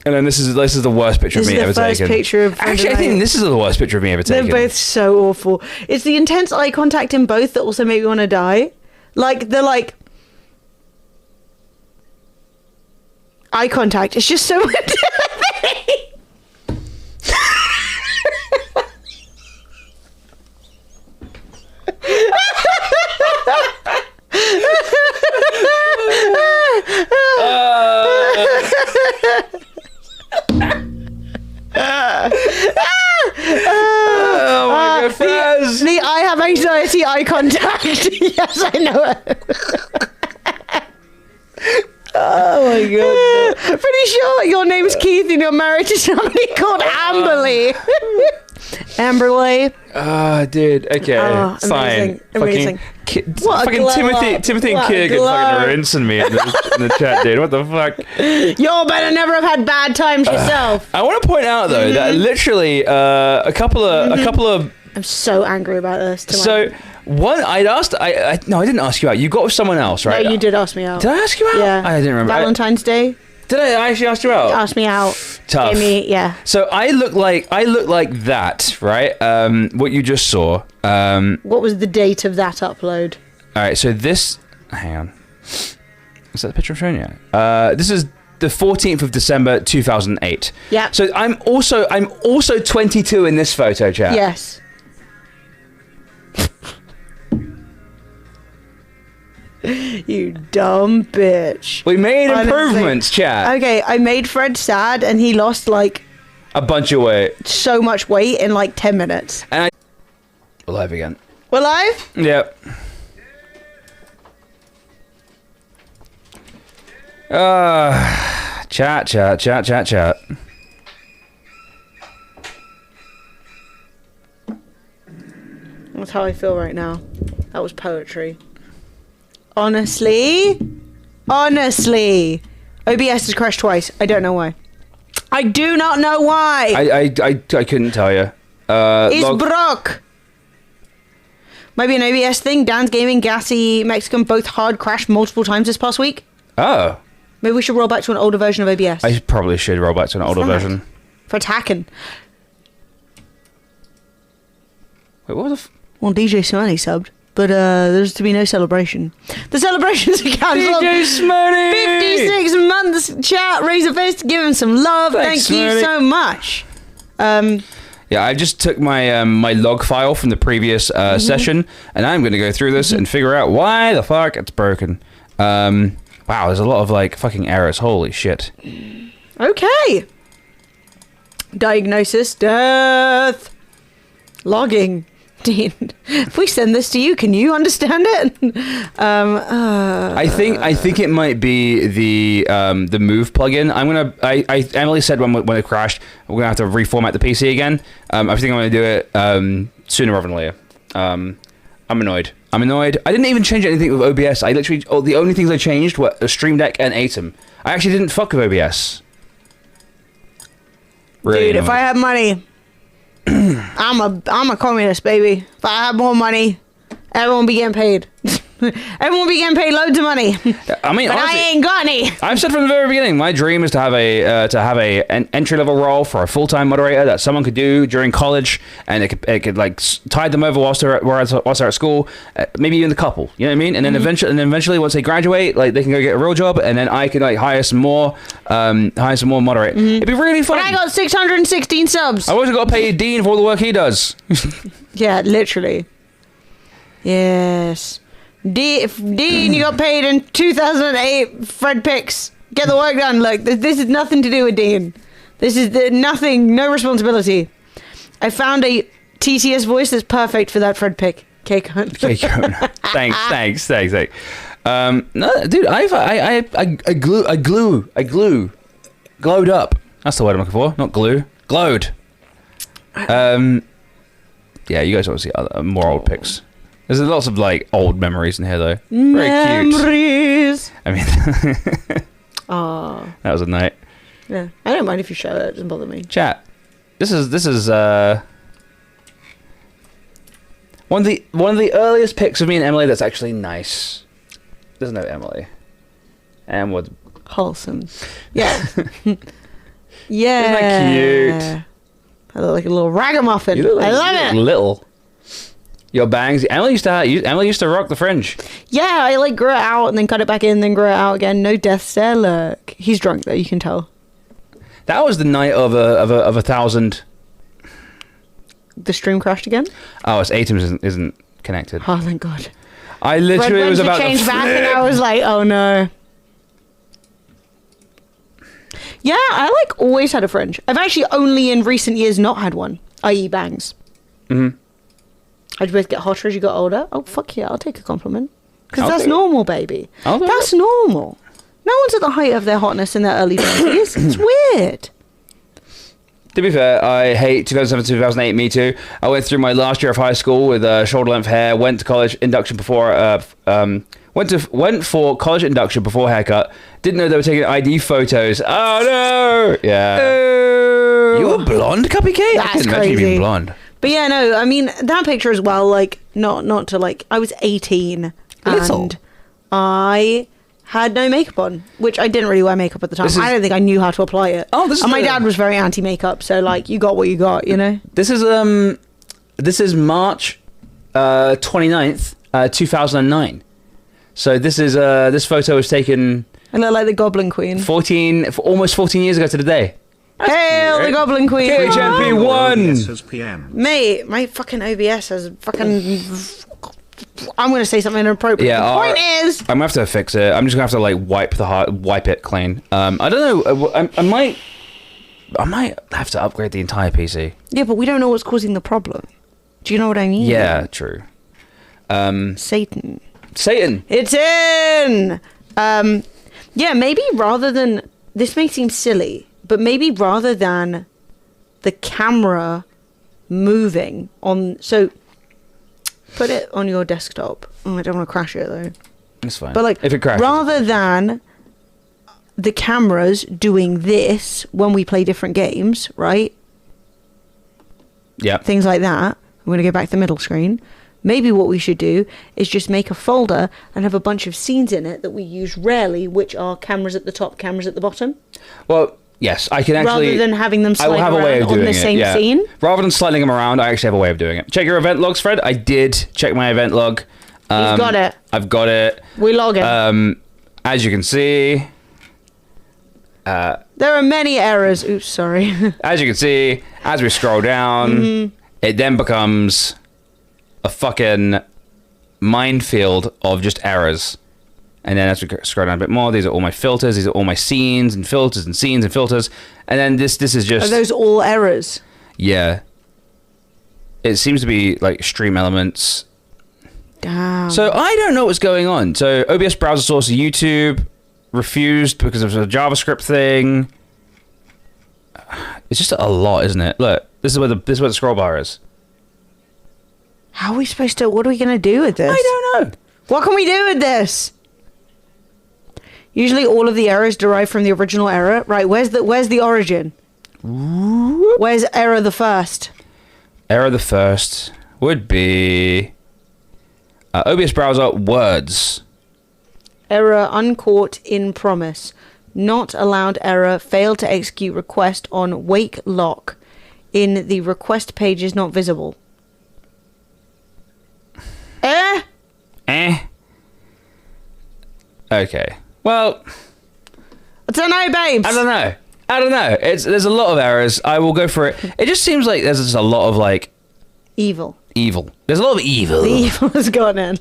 And then this is the worst picture of me ever taken. This is the first picture of... Actually, I think this is the worst picture of me ever taken. They're both so awful. It's the intense eye contact in both that also make me want to die. Like, they're like... Eye contact. It's just so... Oh my God, Faz. The I have anxiety eye contact. Yes, I know it. Oh my God. Pretty sure your name's Keith and you're married to somebody called Amberly. Amberly. Oh, dude. Okay, fine. Amazing. What a fucking glow Timothy up. and What a Kid glow. fucking rinsing me in the chat, dude. What the fuck? Y'all better never have had bad times yourself. I want to point out though that literally a couple of. I'm so angry about this. So one, I'd asked. No, I didn't ask you out. You got with someone else, right? No, you did ask me out. Did I ask you out? Yeah. I didn't remember. Valentine's Day. Did I actually ask you out? Asked me out. Tough. Gave me, yeah. So I look like that, right? What you just saw. What was the date of that upload? All right. So this. Hang on. Is that the picture I'm showing you? This is the 14th of December 2008. Yeah. So I'm also 22 in this photo, chat. Yes. You dumb bitch. We made Honestly. improvements, chat. Okay, I made Fred sad and he lost like A bunch of weight. so much weight in like 10 minutes. And we're live again. We're live? Yep. Chat. That's how I feel right now. That was poetry. Honestly. OBS has crashed twice. I don't know why. I do not know why. I couldn't tell you. It's broke. Maybe an OBS thing. Dan's Gaming, Gassy, Mexican both hard crashed multiple times this past week. Oh. Maybe we should roll back to an older version of OBS. I probably should roll back to an older version. For attacking. Wait, what the Well, DJ Smoney subbed, but there's to be no celebration. The celebrations are cancelled. DJ Smoney! 56 months, chat, raise a fist, give him some love. Thanks, Thank you Smoney. so much. Yeah, I just took my my log file from the previous session, and I'm going to go through this and figure out why the fuck it's broken. Wow, there's a lot of like fucking errors. Holy shit. Okay. Diagnosis, death, logging. Dean, if we send this to you, can you understand it? I think it might be the move plugin. Emily said when it crashed, we're gonna have to reformat the PC again. I think I'm gonna do it sooner rather than later. I'm annoyed. I didn't even change anything with OBS. I literally, the only things I changed were Stream Deck and Atom. I actually didn't fuck with OBS. Really Dude, if annoyed. I had money, I'm a communist, baby. If I had more money, everyone would be getting paid. Everyone would be getting paid loads of money. I mean, But honestly, I ain't got any. I've said from the very beginning, my dream is to have an entry level role for a full time moderator that someone could do during college, and it could like tide them over whilst they're at school, maybe even the couple. You know what I mean? And then eventually, once they graduate, like they can go get a real job, and then I can like hire some more moderators. It'd be really fun. But I got 616 subs. I've also got to pay Dean for all the work he does. Yeah, literally. Yes. Dean, you got paid in 2008. Fred Picks. Get the work done. Look, this is nothing to do with Dean. This is nothing, no responsibility. I found a TTS voice that's perfect for that Fred Pick. K-Con. Thanks. No, dude, I glowed up. That's the word I'm looking for, not glue. Glowed. Yeah, you guys want to see more old pics. There's lots of like old memories in here though. Very cute. Memories. I mean, Oh. that was a night. Yeah. I don't mind if you show it. It doesn't bother me. Chat. This is one of the earliest pics of me and Emily that's actually nice. There's no Emily. And what? Wholesome. Yeah. Yeah. Isn't that cute? I look like a little ragamuffin. You look like, I love you it. look little. Your bangs. Emily used to rock the fringe. Yeah, I like grew it out and then cut it back in, then grew it out again. No death stare. Look, he's drunk though. You can tell. That was the night of a 1,000. The stream crashed again. Oh, it's Atom isn't connected. Oh, thank God. I literally was about to change back, and flip. I was like, oh no. Yeah, I like always had a fringe. I've actually only in recent years not had one, i.e. bangs. Mhm. I'd both get hotter as you got older. Oh, fuck yeah, I'll take a compliment. Because I'll that's take it. normal, baby. I'll take That's normal. No one's at the height of their hotness in their early 20s. It's weird. To be fair, I hate 2007 to 2008. Me too. I went through my last year of high school with shoulder length hair. Went to college induction before. Went for college induction before haircut. Didn't know they were taking ID photos. Oh no! Yeah. You were blonde, Cupcake? That's I couldn't imagine you crazy. being blonde. But yeah, no, I mean, that picture as well, like, not to like, I was 18 Little. and I had no makeup on, which I didn't really wear makeup at the time. This is- I don't think I knew how to apply it. Oh, this is and my the- dad was very anti-makeup, so like, you got what you got, you know? This is March 29th, 2009. So this photo was taken I look like the Goblin Queen. almost 14 years ago to the day. Hail the Goblin Queen! KHMP won. Says PM. Mate, my fucking OBS has fucking... I'm going to say something inappropriate. Yeah, the point is... I'm gonna have to fix it. I'm just gonna have to like wipe it clean. I don't know. I might have to upgrade the entire PC. Yeah, but we don't know what's causing the problem. Do you know what I mean? Yeah, true. Satan. Satan. It's in! Yeah, maybe rather than... This may seem silly, but maybe rather than the camera moving on... So, put it on your desktop. Oh, I don't want to crash it, though. It's fine. But, like, if it crashes, rather than the cameras doing this when we play different games, right? yeah. Things like that. I'm going to go back to the middle screen. Maybe what we should do is just make a folder and have a bunch of scenes in it that we use rarely, which are cameras at the top, cameras at the bottom. Well, yes, I can actually. Rather than having them I will slide have a way around of on doing the it. same yeah. scene. Rather than sliding them around, I actually have a way of doing it. Check your event logs, Fred. I did check my event log. He's got it. I've got it. We log it. As you can see, There are many errors. Oops, sorry. as we scroll down, Mm-hmm. it then becomes a fucking minefield of just errors. And then as we scroll down a bit more, these are all my filters. These are all my scenes and filters and scenes and filters. And then this is Are just those all errors? yeah. It seems to be like stream elements. Damn. So I don't know what's going on. So OBS browser source YouTube refused because of a JavaScript thing. It's just a lot, isn't it? Look, this is where the scroll bar is. How are we supposed to... What are we going to do with this? I don't know. What can we do with this? Usually all of the errors derive from the original error. Right, where's the origin? Where's error the first? Error the first would be OBS browser words. Error uncaught in promise. Not allowed error. Failed to execute request on wake lock. In the request page is not visible. Okay. Well, I don't know, babes. I don't know. There's a lot of errors. I will go for it. It just seems like there's just a lot of like Evil. There's a lot of evil. The evil has gone in.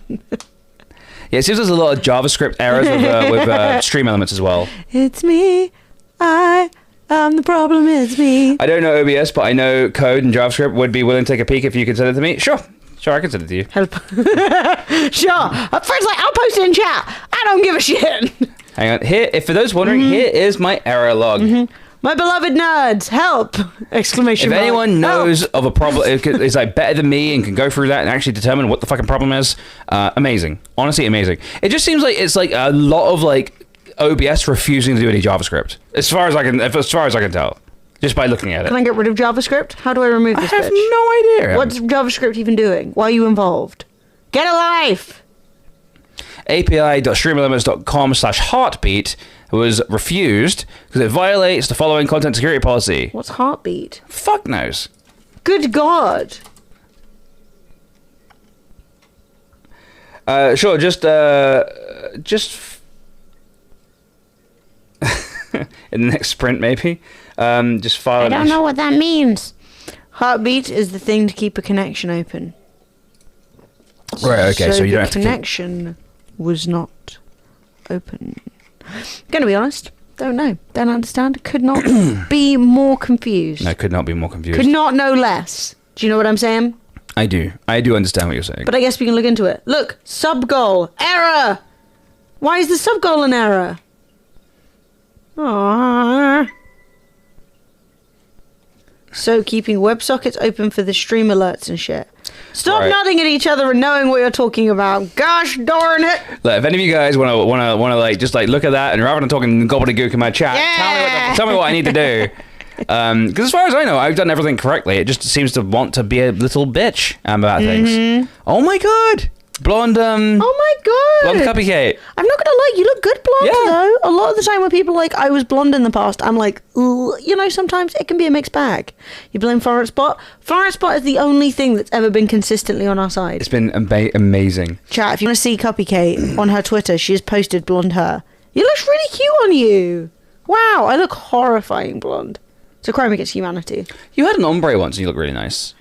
Yeah, it seems there's a lot of JavaScript errors with stream elements as well. It's me. I am the problem. It's me. I don't know OBS, but I know code and JavaScript. Would be willing to take a peek if you can send it to me. Sure, I can send it to you. Help. Sure. Friends, like, I'll post it in chat. I don't give a shit. Hang on. Here, if for those wondering, here is my error log. My beloved nerds, help! Exclamation If mark. anyone knows Help. of a problem, is like better than me and can go through that and actually determine what the fucking problem is, amazing. Honestly, amazing. It just seems like it's like a lot of like OBS refusing to do any JavaScript, as far as I can tell, just by looking at it. Can I get rid of JavaScript? How do I remove I this have bitch? no idea. What's JavaScript even doing? Why are you involved? Get a life! API.streamelements.com/heartbeat was refused because it violates the following content security policy. What's heartbeat? Fuck knows. Good God. Sure, just in the next sprint maybe. Just file. I don't know what that means. Heartbeat is the thing to keep a connection open. Right. Okay. So you don't have to. Connection was not open. Gonna be honest. Don't know. Don't understand. Could not be more confused. No, could not be more confused. Could not know less. Do you know what I'm saying? I do. I do understand what you're saying. But I guess we can look into it. Look, sub goal error. Why is the sub goal an error? Aww. So keeping WebSockets open for the stream alerts and shit. Stop Right. nodding at each other and knowing what you're talking about. Gosh darn it! Look, if any of you guys want to like just like look at that and rather than talking gobbledygook in my chat, Yeah. tell me what I need to do. Because as far as I know, I've done everything correctly. It just seems to want to be a little bitch about things. Oh my god, blonde. Oh my god! Blonde cupcake. I'm not gonna lie, you look good blonde Yeah. though. A lot of the time when people are like, I was blonde in the past, I'm like, "Ugh," you know, sometimes it can be a mixed bag. You blame Florence Spot. Florence Spot is the only thing that's ever been consistently on our side. It's been amazing. Chat, if you want to see Cupcake on her Twitter, she has posted blonde hair. It looks really cute on you. Wow, I look horrifying blonde. It's a crime against humanity. You had an ombre once and you look really nice.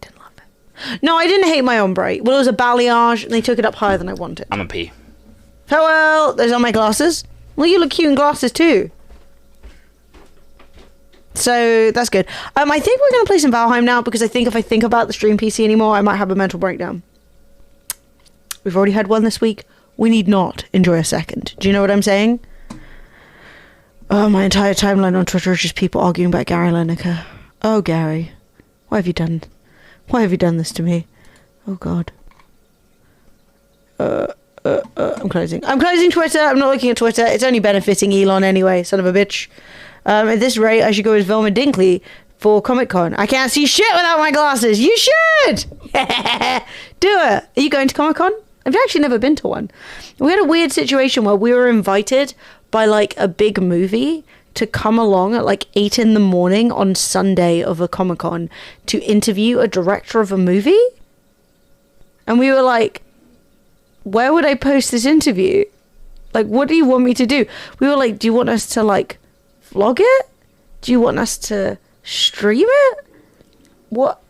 Didn't love it. No, I didn't hate my ombre. Well, it was a balayage, and they took it up higher than I wanted. I'm a P. Farewell. Those are my glasses. Well, you look cute in glasses too. So that's good. I think we're going to play some Valheim now because I think if I think about the stream PC anymore, I might have a mental breakdown. We've already had one this week. We need not enjoy a second. Do you know what I'm saying? Oh, my entire timeline on Twitter is just people arguing about Gary Lineker. Oh, Gary. Why have you done this to me? Oh, God. I'm closing Twitter. I'm not looking at Twitter. It's only benefiting Elon anyway, son of a bitch. At this rate, I should go as Velma Dinkley for Comic-Con. I can't see shit without my glasses. You should! Do it. Are you going to Comic-Con? I've actually never been to one. We had a weird situation where we were invited by like a big movie to come along at like 8 in the morning on Sunday of a Comic-Con to interview a director of a movie. And we were like, where would I post this interview? Like, what do you want me to do? We were like, do you want us to like vlog it? Do you want us to stream it? What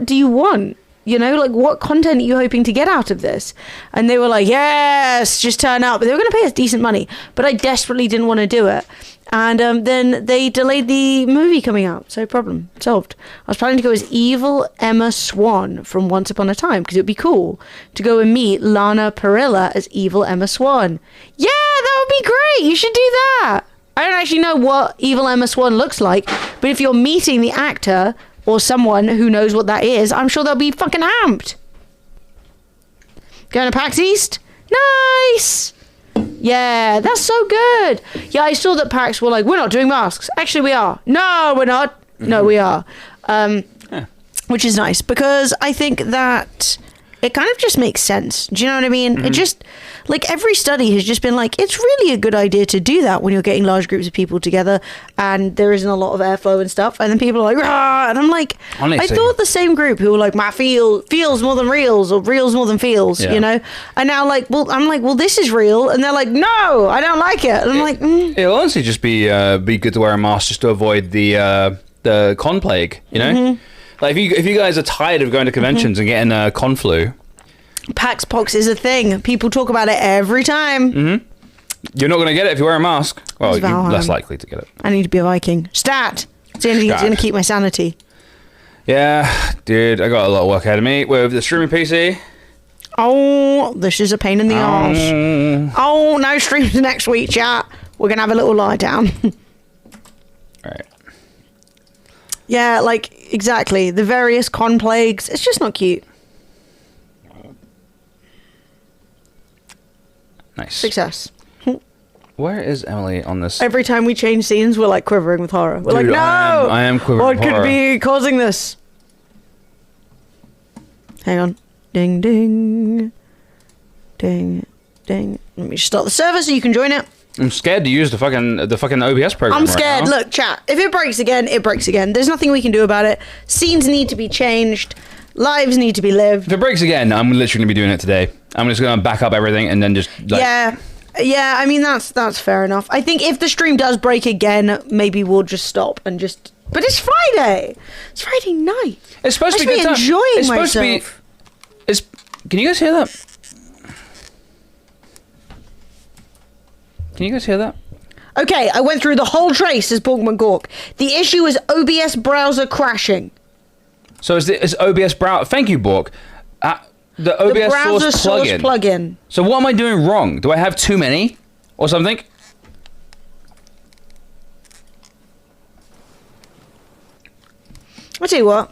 do you want? You know, like, what content are you hoping to get out of this? And they were like, yes, just turn up. But they were going to pay us decent money. But I desperately didn't want to do it. And then they delayed the movie coming out. So problem solved. I was planning to go as evil Emma Swan from Once Upon a Time. Because it would be cool to go and meet Lana Parrilla as evil Emma Swan. Yeah, that would be great. You should do that. I don't actually know what evil Emma Swan looks like. But if you're meeting the actor or someone who knows what that is, I'm sure they'll be fucking amped. Going to PAX East? Nice! Yeah, that's so good. Yeah, I saw that PAX were like, we're not doing masks. Actually, we are. No, we're not. No, we are. Which is nice, because I think that it kind of just makes sense. Do you know what I mean? It just, like, every study has just been like, it's really a good idea to do that when you're getting large groups of people together and there isn't a lot of airflow and stuff. And then people are like, rah! And I'm like, Honestly. I thought the same group who were like, my feels more than reals, or reals more than feels, Yeah. you know? And now, like, I'm like, well, this is real. And they're like, no, I don't like it. And I'm like, It'll honestly just be good to wear a mask just to avoid the con plague, you know? Like, if you guys are tired of going to conventions and getting con flu, PAX Pox is a thing. People talk about it every time. you're not going to get it if you wear a mask. Well, It's you're Valheim. less likely to get it. I need to be a Viking. Stat! It's the only thing that's Stat. going to keep my sanity. Yeah, dude, I got a lot of work ahead of me with the streaming PC. Oh, this is a pain in the arse. Oh, no streams next week, chat. We're going to have a little lie down. Right. Yeah, like, exactly. The various con plagues. It's just not cute. Nice. Success. Where is Emily on this? Every time we change scenes, we're like quivering with horror. We're like, Dude, no! I am quivering What with could horror. be causing this? Hang on. Ding, ding. Ding, ding. Let me just start the server so you can join it. I'm scared to use the fucking OBS program. I'm right scared. now. Look, chat. If it breaks again, it breaks again. There's nothing we can do about it. Scenes need to be changed. Lives need to be lived. If it breaks again, I'm literally gonna be doing it today. I'm just gonna back up everything and then just like, Yeah, I mean that's fair enough. I think if the stream does break again, maybe we'll just stop and just. But it's Friday. It's Friday night. It's supposed to I be should good be time. enjoying It's supposed myself. to be. It's. Can you guys hear that? Can you guys hear that? Okay, I went through the whole trace as Borg McGork. The issue is OBS browser crashing. So is OBS browser? Thank you, Bork. The OBS The browser source source plugin. plugin. So what am I doing wrong? Do I have too many or something? I'll tell you what.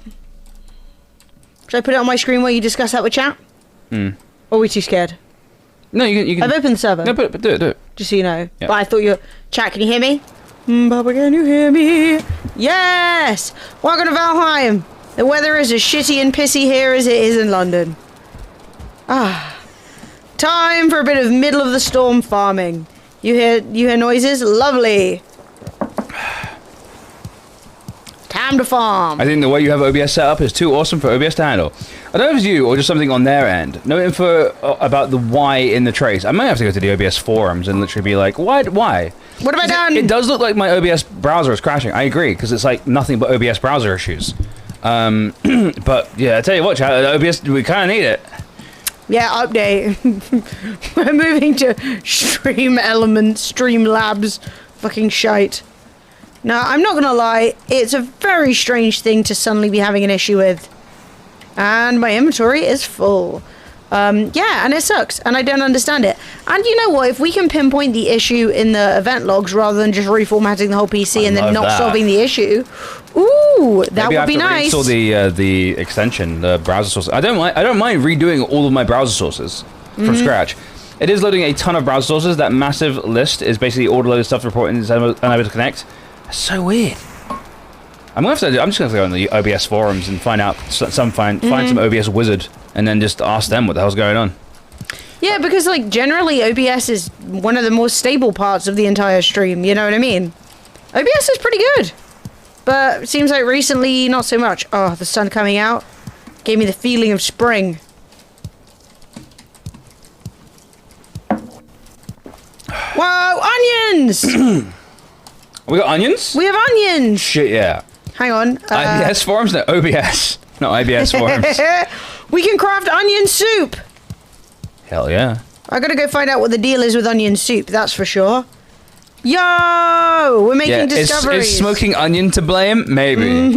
Should I put it on my screen while you discuss that with chat? Or are we too scared? No, you can. I've opened the server. No, but do it. Just so you know. Yeah. But I thought you... Chat, can you hear me? Baba, can you hear me? Yes! Welcome to Valheim. The weather is as shitty and pissy here as it is in London. Time for a bit of middle of the storm farming. You hear noises? Lovely. Time to farm. I think the way you have OBS set up is too awesome for OBS to handle. I don't know if it's you or just something on their end. No info about the why in the trace. I might have to go to the OBS forums and literally be like, why? What have I done? It does look like my OBS browser is crashing. I agree, because it's like nothing but OBS browser issues. But yeah, I tell you what, chat, OBS, we kind of need it. Yeah, update. We're moving to Stream Elements, Streamlabs, fucking shite. Now, I'm not gonna lie, it's a very strange thing to suddenly be having an issue with. And my inventory is full. Yeah, and it sucks, and I don't understand it. And you know what, if we can pinpoint the issue in the event logs rather than just reformatting the whole PC and then love not that. solving the issue, ooh, that Maybe I would be have to nice. reinstall the extension, the browser source. I don't mind redoing all of my browser sources from scratch. It is loading a ton of browser sources. That massive list is basically all the load of stuff reporting is unable to connect. That's so weird. I'm just gonna have to go on the OBS forums and find out find some OBS wizard and then just ask them what the hell's going on. Yeah, because like generally OBS is one of the more stable parts of the entire stream, you know what I mean? OBS is pretty good. But it seems like recently not so much. Oh, the sun coming out gave me the feeling of spring. Whoa, onions! We got onions? We have onions! Shit, yeah. Hang on. IBS forums? No, OBS. Not IBS forums. We can craft onion soup! Hell yeah. I gotta go find out what the deal is with onion soup, that's for sure. Yo! We're making discoveries. Is smoking onion to blame? Maybe.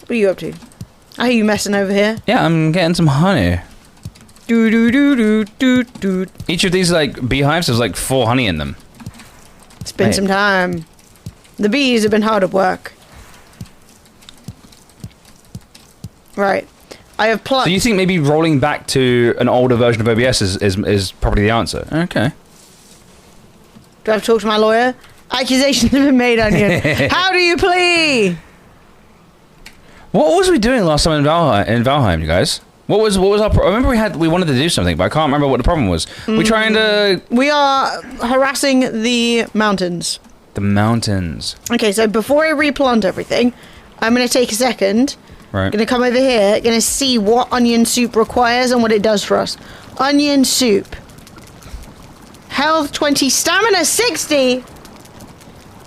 What are you up to? I hear you messing over here. Yeah, I'm getting some honey. Do do do do do do. Each of these like beehives has like 4 honey in them. Spend Mate. some time. The bees have been hard at work. Right. I have plucked... So you think maybe rolling back to an older version of OBS is probably the answer? Okay. Do I have to talk to my lawyer? Accusations have been made on you. How do you plea? What was we doing last time in Valheim, you guys? What was our... I remember we wanted to do something, but I can't remember what the problem was. We're trying to... We are harassing the mountains. The mountains. Okay, so before I replant everything, I'm going to take a second... Right. Gonna come over here, gonna see what onion soup requires and what it does for us. Onion soup. Health 20, stamina 60!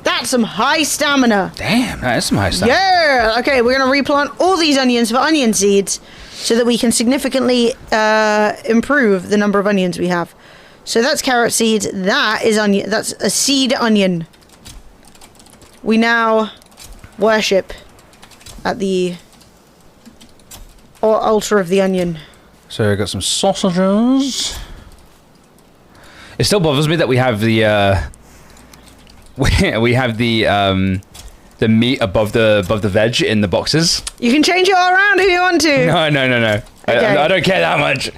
That's some high stamina. Damn, that is some high stamina. Yeah! Okay, we're gonna replant all these onions for onion seeds so that we can significantly improve the number of onions we have. So that's carrot seeds, that is onion, that's a seed onion. We now worship at the... or altar of the onion. So I got some sausages. It still bothers me that we have the we have the meat above the veg in the boxes. You can change it all around if you want to. No. Okay. I don't care that much.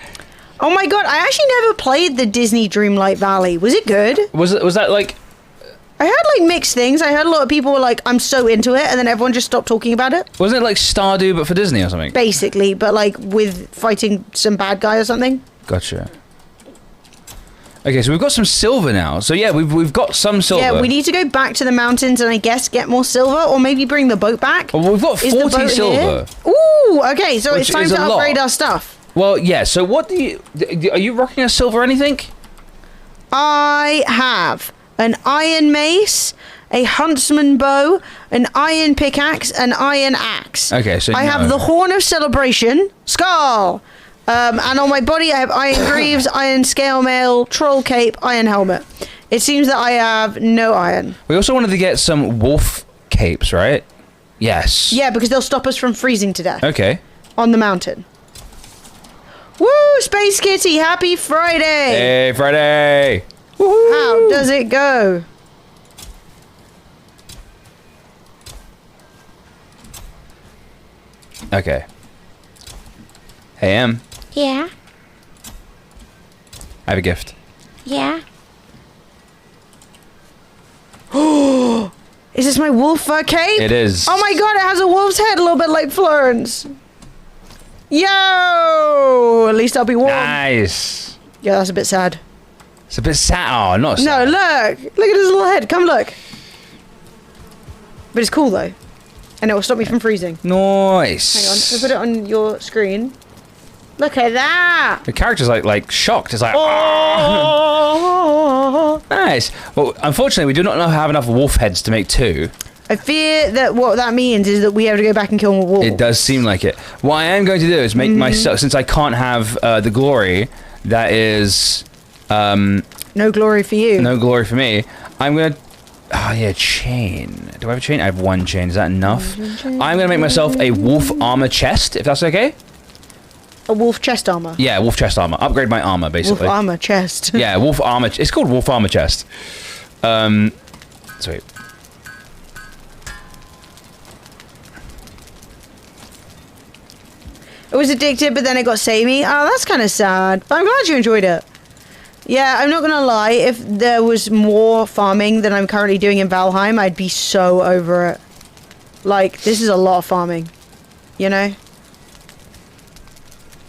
Oh my god, I actually never played the Disney Dreamlight Valley. Was it good? Was that like... I heard like mixed things. I heard a lot of people were like, I'm so into it, and then everyone just stopped talking about it. Wasn't it like Stardew but for Disney or something? Basically, but like with fighting some bad guy or something. Gotcha. Okay, so we've got some silver now. So yeah, we've got some silver. Yeah, we need to go back to the mountains and I guess get more silver, or maybe bring the boat back. Well, we've got Is the 40 boat silver. here? Ooh, okay, so Which it's time is to a lot. upgrade our stuff. Well, yeah. So what do you... Are you rocking a silver or anything? I have an iron mace, a huntsman bow, an iron pickaxe, an iron axe. Okay, so I have the horn of celebration, skull, and on my body I have iron greaves, iron scale mail, troll cape, iron helmet. It seems that I have no iron. We also wanted to get some wolf capes, right? Yes. Yeah, because they'll stop us from freezing to death Okay. on the mountain. Woo, Space Kitty, happy Friday! Hey, Friday! How does it go? Okay. Hey, Em. Yeah, I have a gift. yeah. Is this my wolf fur cape? It is. Oh my god, it has a wolf's head, a little bit like Florence. Yo! At least I'll be warm. Nice. Yeah, that's a bit sad. It's a bit sad. Oh, not No, sad. look! Look at his little head. Come look. But it's cool though. And it will stop me from freezing. Nice. Hang on, if I put it on your screen. Look at that! The character's like shocked. It's like, Oh! nice. Well, unfortunately, we do not have enough wolf heads to make two. I fear that what that means is that we have to go back and kill more wolves. It does seem like it. What I am going to do is make myself, since I can't have the glory that is No glory for you. no glory for me, I'm going to... Oh, yeah, chain. Do I have a chain? I have one chain. Is that enough? I'm going to make myself a wolf armor chest, if that's okay. A wolf chest armor. Yeah, wolf chest armor. Upgrade my armor, basically. Wolf armor chest. Yeah, wolf armor. It's called wolf armor chest. Sweet. It was addictive, but then it got samey. Oh, that's kind of sad. But I'm glad you enjoyed it. Yeah, I'm not gonna lie. If there was more farming than I'm currently doing in Valheim, I'd be so over it. Like, this is a lot of farming. You know?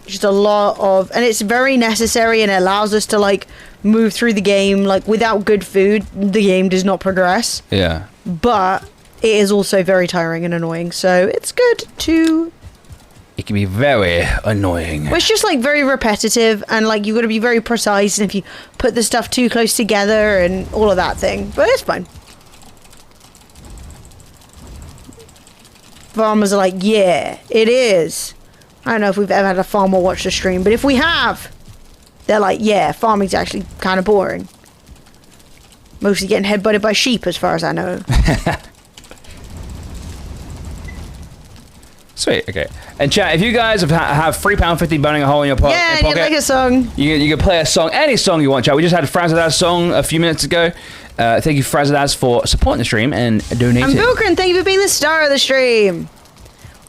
Just a lot of... And it's very necessary and it allows us to, like, move through the game. Like, without good food, the game does not progress. Yeah. But it is also very tiring and annoying. So it's good to... It can be very annoying. Well, it's just like very repetitive and like you've got to be very precise, and if you put the stuff too close together and all of that thing, but it's fine. Farmers are like, yeah, it is. I don't know if we've ever had a farmer watch the stream, but if we have, they're like, yeah, farming's actually kind of boring. Mostly getting headbutted by sheep as far as I know. Sweet. Okay. And chat, if you guys have £3.50 burning a hole in your pocket, Yeah, and you like a song. you can play a song, any song you want, chat. We just had Frazadaz's song a few minutes ago. Thank you, Frazadaz, for supporting the stream and donating. And Vilkrin, thank you for being the star of the stream.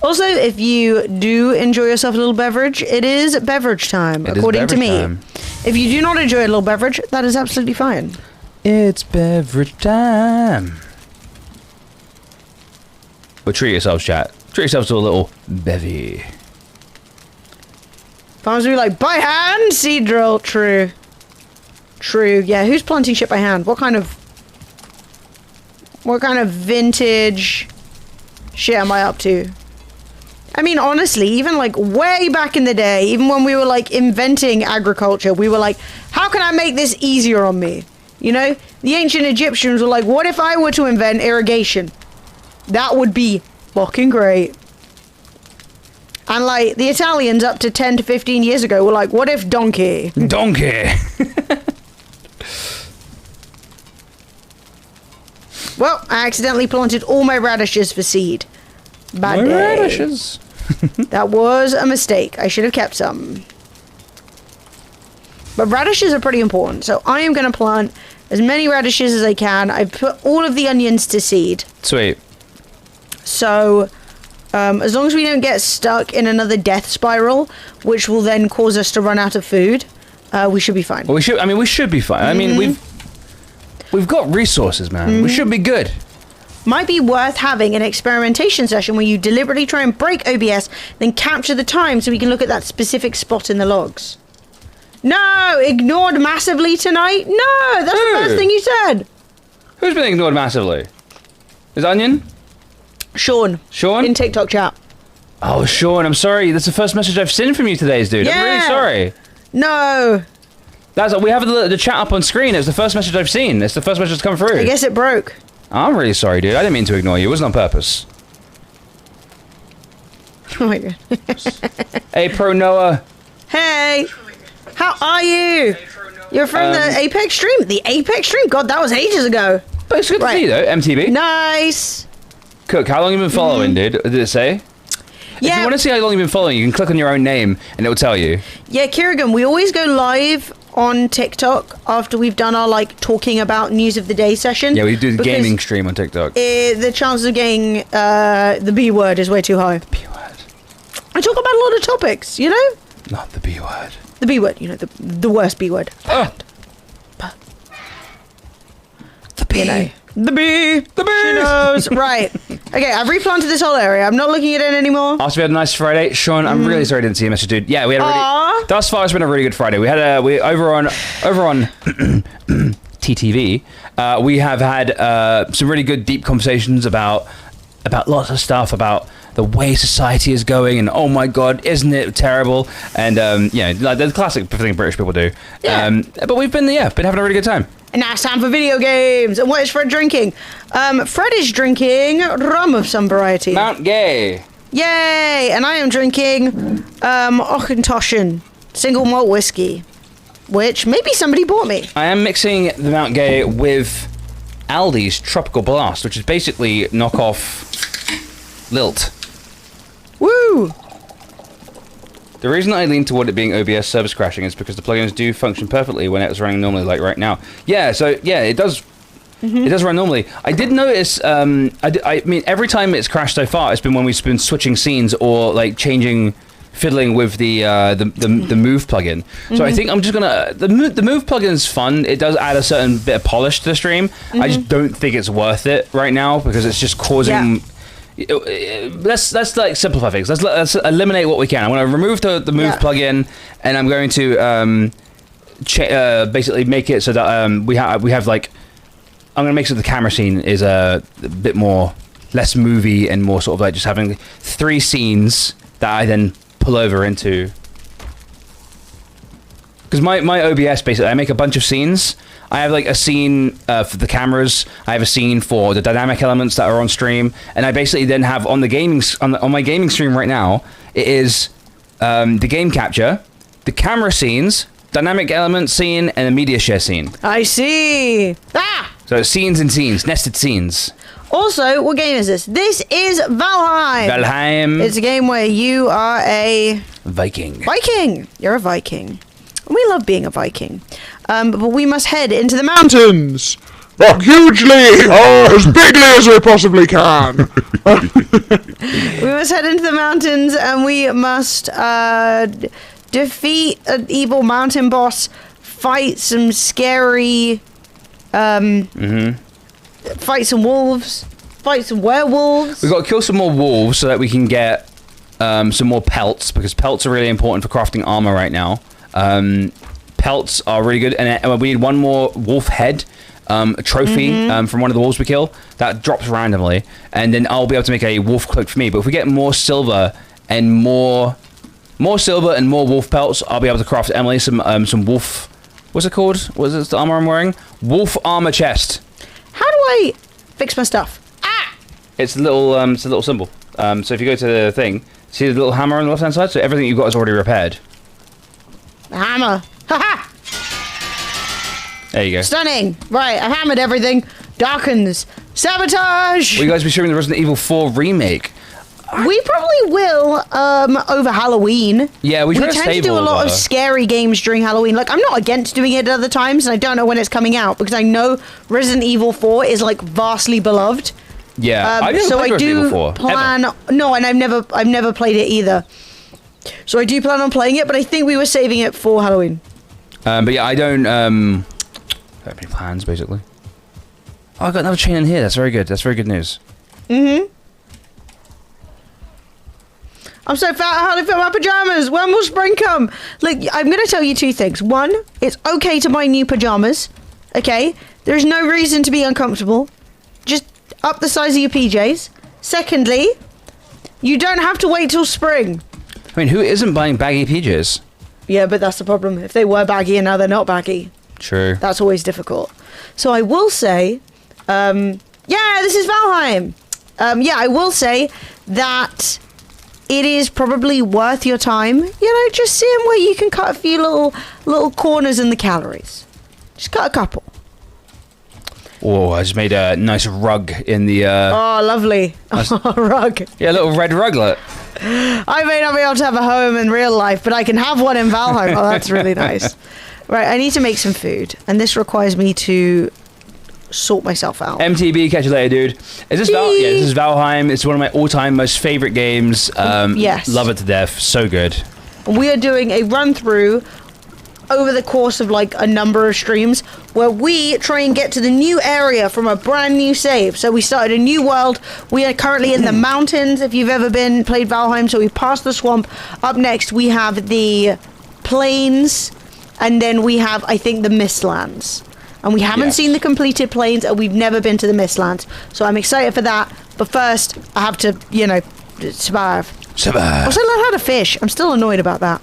Also, if you do enjoy yourself a little beverage, it is beverage time, according to me. Time. If you do not enjoy a little beverage, that is absolutely fine. It's beverage time. But treat yourselves, chat. Treat yourselves to a little bevy. Farmers will be like, by hand, seed drill. True. True. Yeah, who's planting shit by hand? What kind of vintage shit am I up to? I mean, honestly, even like way back in the day, even when we were like inventing agriculture, we were like, how can I make this easier on me? You know, the ancient Egyptians were like, what if I were to invent irrigation? That would be fucking great. And like the Italians up to 10 to 15 years ago were like, what if donkey? Donkey. Well, I accidentally planted all my radishes for seed. Bad day. Radishes. That was a mistake. I should have kept some. But radishes are pretty important, so I am going to plant as many radishes as I can. I've put all of the onions to seed. Sweet. So, as long as we don't get stuck in another death spiral, which will then cause us to run out of food, we should be fine. Well, we should be fine. I mean, we've got resources, man. We should be good. Might be worth having an experimentation session where you deliberately try and break OBS, then capture the time so we can look at that specific spot in the logs. No! Ignored massively tonight? No! That's the first thing you said! Who's been ignored massively? Is Onion? Sean. Sean? In TikTok chat. Oh, Sean, I'm sorry. That's the first message I've seen from you today, dude. Yeah. I'm really sorry. No. We have the chat up on screen. It's the first message I've seen. It's the first message that's come through. I guess it broke. I'm really sorry, dude. I didn't mean to ignore you. It wasn't on purpose. Oh my god. Hey, Pro Noah. Hey! How are you? You're from the Apex stream? The Apex stream? God, that was ages ago. But it's good to see you, though. MTV. Nice. Cook, how long have you been following, dude? Did it say? If you want to see how long you've been following, you can click on your own name, and it will tell you. Yeah, Kirigan, we always go live on TikTok after we've done our, like, talking about news of the day session. Yeah, we do the gaming stream on TikTok. The chances of getting the B word is way too high. B word. I talk about a lot of topics, you know? Not the B word. The B word, you know, the worst B word. Oh. The B. You know. The bee! The bee! She knows. Right. Okay, I've replanted this whole area. I'm not looking at it anymore. After we had a nice Friday, Sean, I'm really sorry I didn't see your message, dude. Yeah, we had a really... Thus far, it's been a really good Friday. We had over on TTV, we have had some really good, deep conversations about lots of stuff, about the way society is going, and oh my god, isn't it terrible? And yeah, like the classic thing British people do. Yeah. But we've been having a really good time. And now it's time for video games. And what is Fred drinking? Fred is drinking rum of some variety. Mount Gay. Yay! And I am drinking Auchentoshan single malt whiskey, which maybe somebody bought me. I am mixing the Mount Gay with Aldi's Tropical Blast, which is basically knockoff Lilt. Woo! The reason I lean toward it being OBS service crashing is because the plugins do function perfectly when it's running normally, like right now. Yeah, so yeah, it does. It does run normally. I did notice. I mean, every time it's crashed so far, it's been when we've been switching scenes or like fiddling with the move plugin. So I think I'm just gonna the move plugin is fun. It does add a certain bit of polish to the stream. I just don't think it's worth it right now because it's just causing. Yeah. Let's like simplify things. Let's eliminate what we can. I'm going to remove the move plugin, and I'm going to basically make it so that we have like I'm going to make sure the camera scene is a bit more less movie and more sort of like just having 3 scenes that I then pull over into. Because my OBS basically I make a bunch of scenes. I have like a scene for the cameras. I have a scene for the dynamic elements that are on stream, and I basically then have on the gaming on my gaming stream right now. It is the game capture, the camera scenes, dynamic element scene, and a media share scene. I see. Ah. So scenes and scenes, nested scenes. Also, what game is this? This is Valheim. Valheim. It's a game where you are a Viking. Viking. You're a Viking. We love being a Viking. But we must head into the mountains. Rock hugely, as bigly as we possibly can. We must head into the mountains and we must defeat an evil mountain boss, fight some scary, fight some wolves, fight some werewolves. We've got to kill some more wolves so that we can get some more pelts, because pelts are really important for crafting armor right now. Pelts are really good, and we need one more wolf head. A trophy from one of the wolves we kill that drops randomly, and then I'll be able to make a wolf cloak for me. But if we get more silver and more wolf pelts, I'll be able to craft Emily some wolf. What's it called? What is it? The armor I'm wearing? Wolf armor chest. How do I fix my stuff? It's a little symbol. So if you go to the thing, see the little hammer on the left hand side. So everything you've got is already repaired. The hammer. Haha. There you go. Stunning. Right, I hammered everything. Darkens. Sabotage. Will you guys be streaming the Resident Evil 4 remake? We probably will over Halloween. Yeah, we tend to do a lot of scary games during Halloween. Like, I'm not against doing it at other times, and I don't know when it's coming out because I know Resident Evil 4 is like vastly beloved. Yeah, I didn't play Resident Evil 4. Plan. Ever. No, and I've never played it either. So I do plan on playing it, but I think we were saving it for Halloween. But yeah, I don't have any plans basically. Oh, I got another chain in here. That's very good. That's very good news. I'm so fat, I hardly fit my pajamas. When will spring come? Like, I'm going to tell you two things. One, it's okay to buy new pajamas. Okay? There's no reason to be uncomfortable. Just up the size of your PJs. Secondly, you don't have to wait till spring. I mean, who isn't buying baggy PJs? Yeah, but that's the problem. If they were baggy and now they're not baggy, True. that's always difficult. So I will say, yeah, this is Valheim. Yeah, I will say that it is probably worth your time, just seeing where you can cut a few little corners in the calories. Just cut a couple. Oh, I just made a nice rug in the... Oh, lovely. Rug. Yeah, a little red ruglet. I may not be able to have a home in real life, but I can have one in Valheim. Oh, that's really nice. Right, I need to make some food, and this requires me to sort myself out. MTB, catch you later, dude. Is this yeah, this is Valheim. It's one of my all-time most favorite games. Yes. Love it to death. So good. We are doing a run-through over the course of like a number of streams where we try and get to the new area from a brand new save. So we started a new world. We are currently in the mountains, if you've ever played Valheim. So we passed the swamp. Up next we have the plains, and then we have, I think, the Mistlands. And we haven't seen the completed plains, and we've never been to the Mistlands. So I'm excited for that. But first, I have to, survive. Also learn how to fish. I'm still annoyed about that.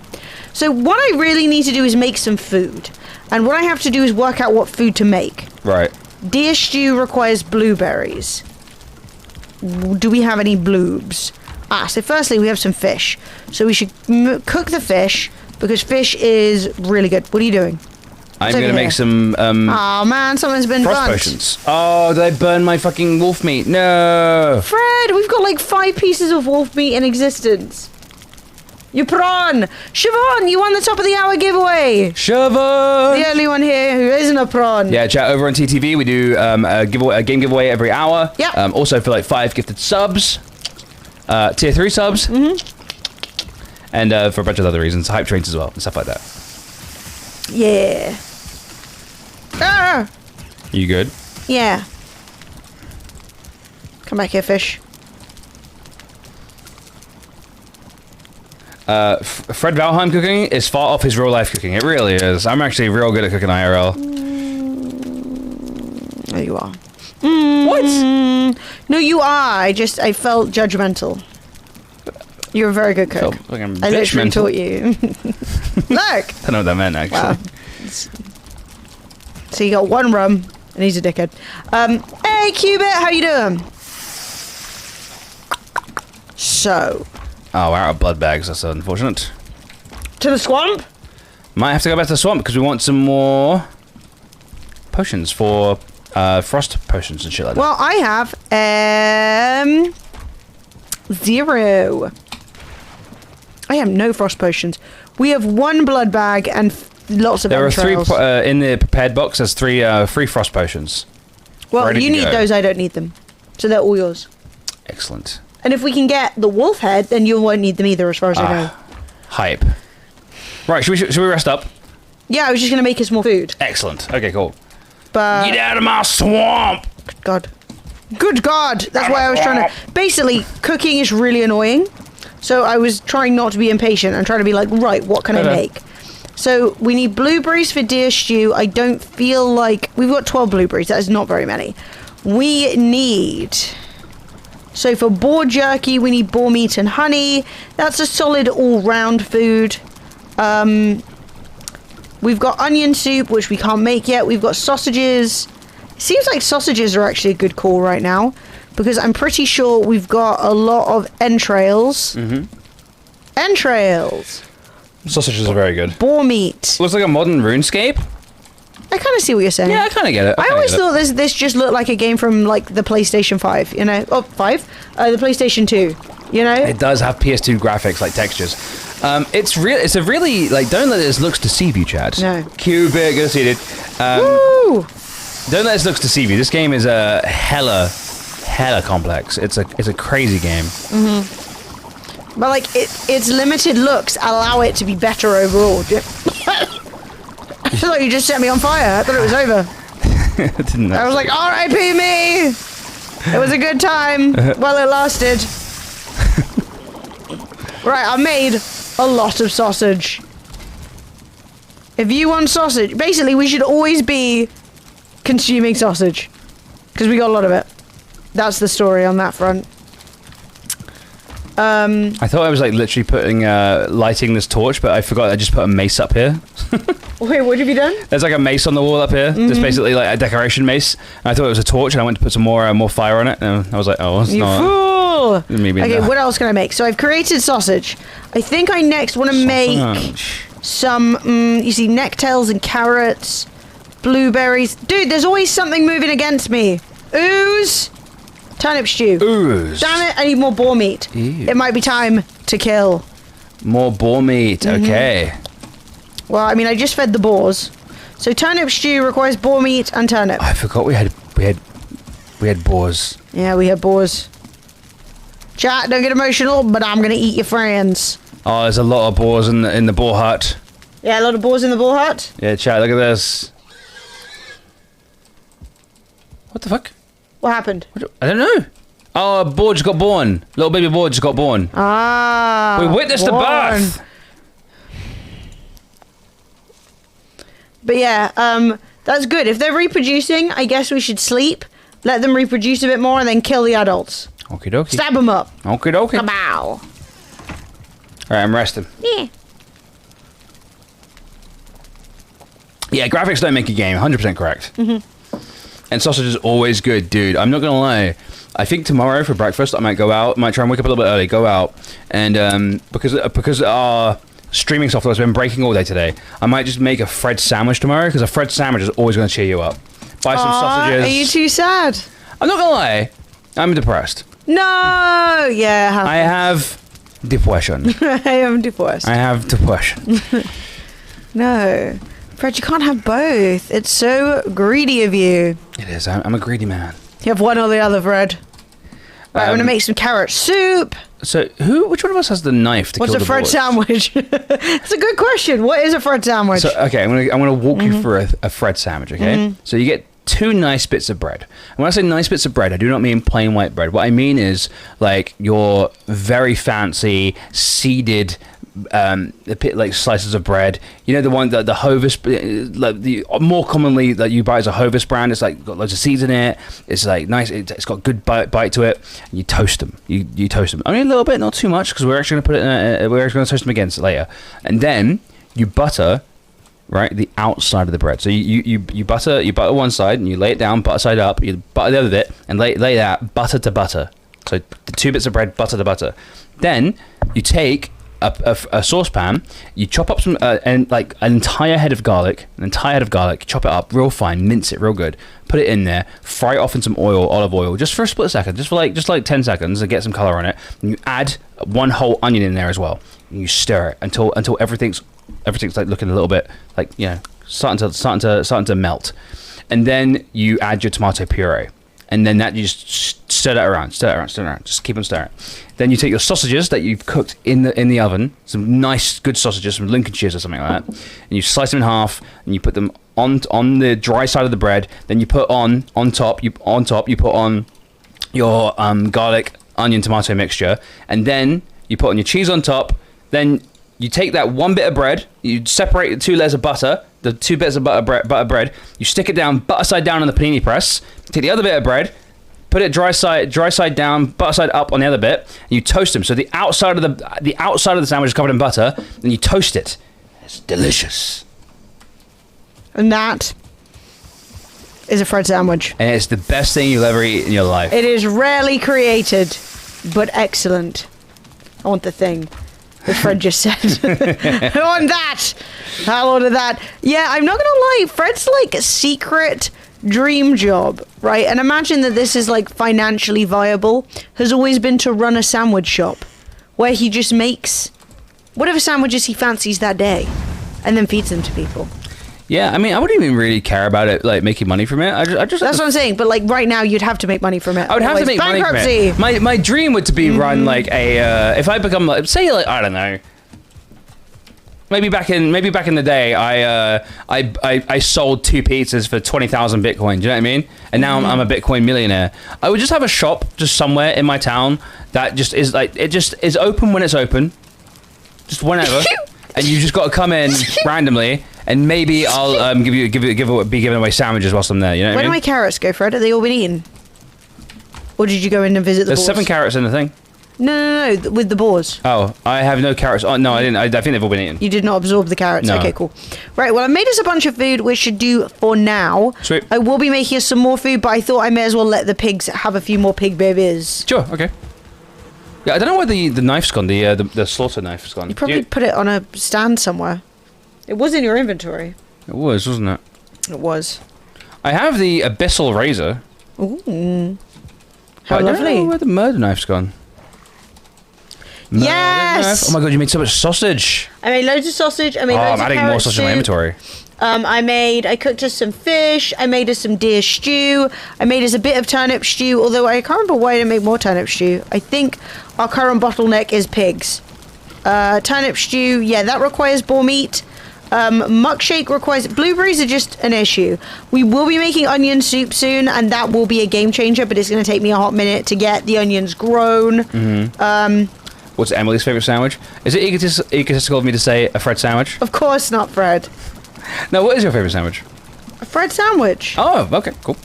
So what I really need to do is make some food. And what I have to do is work out what food to make. Right. Deer stew requires blueberries. Do we have any bloobs? So firstly, we have some fish. So we should cook the fish, because fish is really good. What are you doing? I'm going to make some... oh, man, someone's been frost burnt. potions. Oh, did I burn my fucking wolf meat? No! Fred, we've got like 5 pieces of wolf meat in existence. You prawn! Siobhan, you won the top of the hour giveaway! Siobhan! The only one here who isn't a prawn. Yeah, chat, over on TTV, we do a game giveaway every hour. Yeah. Also for like 5 gifted subs. Tier 3 subs. And for a bunch of other reasons. Hype trains as well, and stuff like that. Yeah. Ah! You good? Yeah. Come back here, fish. Fred Valheim cooking is far off his real life cooking. It really is. I'm actually real good at cooking IRL. There you are. What? No, you are. I felt judgmental. You're a very good cook. I literally taught you. Look! I don't know what that meant, actually. Wow. So you got one rum, and he's a dickhead. Hey, Cubit, how you doing? So. Oh, we're out of blood bags. That's unfortunate. To the swamp? Might have to go back to the swamp because we want some more potions for frost potions and shit like that. Well, I have 0. I have no frost potions. We have 1 blood bag and lots of There are entrails. 3 in the prepared box. There's 3 free frost potions. Well, ready you to need go. those. I don't need them. So they're all yours. Excellent. And if we can get the wolf head, then you won't need them either, as far as I know. Hype. Right, should we rest up? Yeah, I was just going to make us more food. Excellent. Okay, cool. But... Get out of my swamp! Good God. Good God! That's why I was trying to... Basically, cooking is really annoying. So I was trying not to be impatient and trying to be like, right, what can I make? So we need blueberries for deer stew. I don't feel like... We've got 12 blueberries. That is not very many. We need... So for boar jerky, we need boar meat and honey. That's a solid all-round food. We've got onion soup, which we can't make yet. We've got sausages. It seems like sausages are actually a good call right now, because I'm pretty sure we've got a lot of entrails. Entrails. Sausages are very good. Boar meat. Looks like a modern RuneScape. I kind of see what you're saying. Yeah, I kind of get it. I always thought this just looked like a game from like the PlayStation 5, you know? Oh, 5? The PlayStation 2, you know? It does have PS2 graphics, like textures. It's a really, like, don't let this looks deceive you, Chad. No. Cubit, good to see you, dude. Woo! Don't let this looks deceive you. This game is hella complex. It's a crazy game. But like, its limited looks allow it to be better overall. I thought you just set me on fire. I thought it was over. Didn't I was like, R.I.P. me! It was a good time. Well, it lasted. Right, I made a lot of sausage. If you want sausage... Basically, we should always be consuming sausage. Because we got a lot of it. That's the story on that front. I thought I was like literally putting lighting this torch, but I forgot I just put a mace up here. Wait, what have you done? There's like a mace on the wall up here, just basically like a decoration mace. And I thought it was a torch, and I went to put some more fire on it, and I was like, oh, it's You not. fool! Maybe Okay, not. what else can I make? So I've created sausage. I think I next want to make some, you see, necktails and carrots, blueberries. Dude, there's always something moving against me. Ooze! Turnip stew. Ooze. Damn it, I need more boar meat. Ew. It might be time to kill. More boar meat. Okay. Well, I mean, I just fed the boars. So turnip stew requires boar meat and turnip. I forgot we had boars. Yeah, we have boars. Chat, don't get emotional, but I'm gonna eat your friends. Oh, there's a lot of boars in the boar hut. Yeah, a lot of boars in the boar hut. Yeah, chat. Look at this. What the fuck? What happened? I don't know. Oh, a boar just got born. Little baby boar just got born. Ah. We witnessed the born. birth. But yeah, that's good. If they're reproducing, I guess we should sleep, let them reproduce a bit more, and then kill the adults. Okie dokie. Stab them up. Okie dokie. Kabow. Alright, I'm resting. Yeah. Yeah, graphics don't make a game. 100% correct. And sausage is always good, dude. I'm not gonna lie. I think tomorrow for breakfast I might go out. Might try and wake up a little bit early. Go out and because our streaming software has been breaking all day today, I might just make a Fred sandwich tomorrow, because a Fred sandwich is always gonna cheer you up. Buy some sausages. Are you too sad? I'm not gonna lie. I'm depressed. No. Yeah. I have depression. I am divorced. I have depression. No. Fred, you can't have both. It's so greedy of you. It is. I'm a greedy man. You have one or the other, Fred. Right, I'm gonna make some carrot soup. So, which one of us has the knife to What's kill a the Fred boars? sandwich? That's a good question. What is a Fred sandwich? So, okay, I'm gonna walk you through a Fred sandwich, okay? So you get 2 nice bits of bread. And when I say nice bits of bread, I do not mean plain white bread. What I mean is, like, your very fancy, seeded, like slices of bread. You know, the one that the Hovis, like the more commonly that you buy as a Hovis brand. It's like got loads of seeds in it. It's like nice. It's got good bite to it. And you toast them. You toast them. I mean, a little bit, not too much, because we're actually gonna put it. We're actually gonna toast them again later. And then you butter, right, the outside of the bread. So you butter one side and you lay it down, butter side up. You butter the other bit and lay that butter to butter. So the 2 bits of bread, butter to butter. Then you take a saucepan. You chop up some and like an entire head of garlic. Chop it up real fine, mince it real good. Put it in there. Fry it off in some oil, olive oil, just for a split second, just like 10 seconds, and get some color on it. And you add one whole onion in there as well. And you stir it until everything's like looking a little bit like, you know, starting to melt. And then you add your tomato puree. And then that you just stir that around. Just keep on stirring. Then you take your sausages that you've cooked in the oven, some nice good sausages, some Lincolnshires or something like that, and you slice them in half, and you put them on the dry side of the bread. Then you put on top you put on your garlic, onion, tomato mixture, and then you put on your cheese on top. Then you take that one bit of bread, you separate the 2 layers of butter, the 2 bits of butter bread, you stick it down, butter side down on the panini press, take the other bit of bread, put it dry side down, butter side up on the other bit, and you toast them. So the outside of the sandwich is covered in butter, then you toast it. It's delicious. And that is a Fred sandwich. And it's the best thing you'll ever eat in your life. It is rarely created, but excellent. I want the thing that Fred just said. I want that. I'll order that. Yeah, I'm not gonna lie. Fred's like a secret dream job, right? And imagine that this is like financially viable. Has always been to run a sandwich shop where he just makes whatever sandwiches he fancies that day, and then feeds them to people. Yeah, I mean, I wouldn't even really care about it, like making money from it. I just That's what I'm saying. But like right now, you'd have to make money from it. I would have to make money from it. My dream would to be run like a if I become like, say, like, I don't know. Maybe back in the day, I sold 2 pizzas for 20,000 Bitcoin. Do you know what I mean? And now I'm a Bitcoin millionaire. I would just have a shop just somewhere in my town that just is like, it just is open when it's open, just whenever, and you just got to come in randomly. And maybe I'll be giving away sandwiches whilst I'm there. You know what I mean? Where do my carrots go, Fred? Have they all been eaten? Or did you go in and visit the There's boars? 7 carrots in the thing. No, with the boars. Oh, I have no carrots. Oh, no, I didn't. I think they've all been eaten. You did not absorb the carrots. No. Okay, cool. Right, well, I made us a bunch of food, which should do for now. Sweet. I will be making us some more food, but I thought I may as well let the pigs have a few more pig babies. Sure, okay. Yeah, I don't know where the knife's gone, the slaughter knife's gone. You probably put it on a stand somewhere. It was in your inventory. It was, wasn't it? It was. I have the abyssal razor. Ooh. How I don't lovely. know where the murder knife's gone. Murder Yes! knife? Oh my god, you made so much sausage. I made loads of sausage. I made Oh, loads I'm of adding carrot more sausage in my soup. inventory. I cooked us some fish. I made us some deer stew. I made us a bit of turnip stew, although I can't remember why I didn't make more turnip stew. I think our current bottleneck is pigs. Turnip stew, yeah, that requires boar meat. Muck shake requires... Blueberries are just an issue. We will be making onion soup soon, and that will be a game changer, but it's going to take me a hot minute to get the onions grown. What's Emily's favourite sandwich? Is it egotistical of me to say a Fred sandwich? Of course not, Fred. No, what is your favourite sandwich? A Fred sandwich. Oh, okay, cool.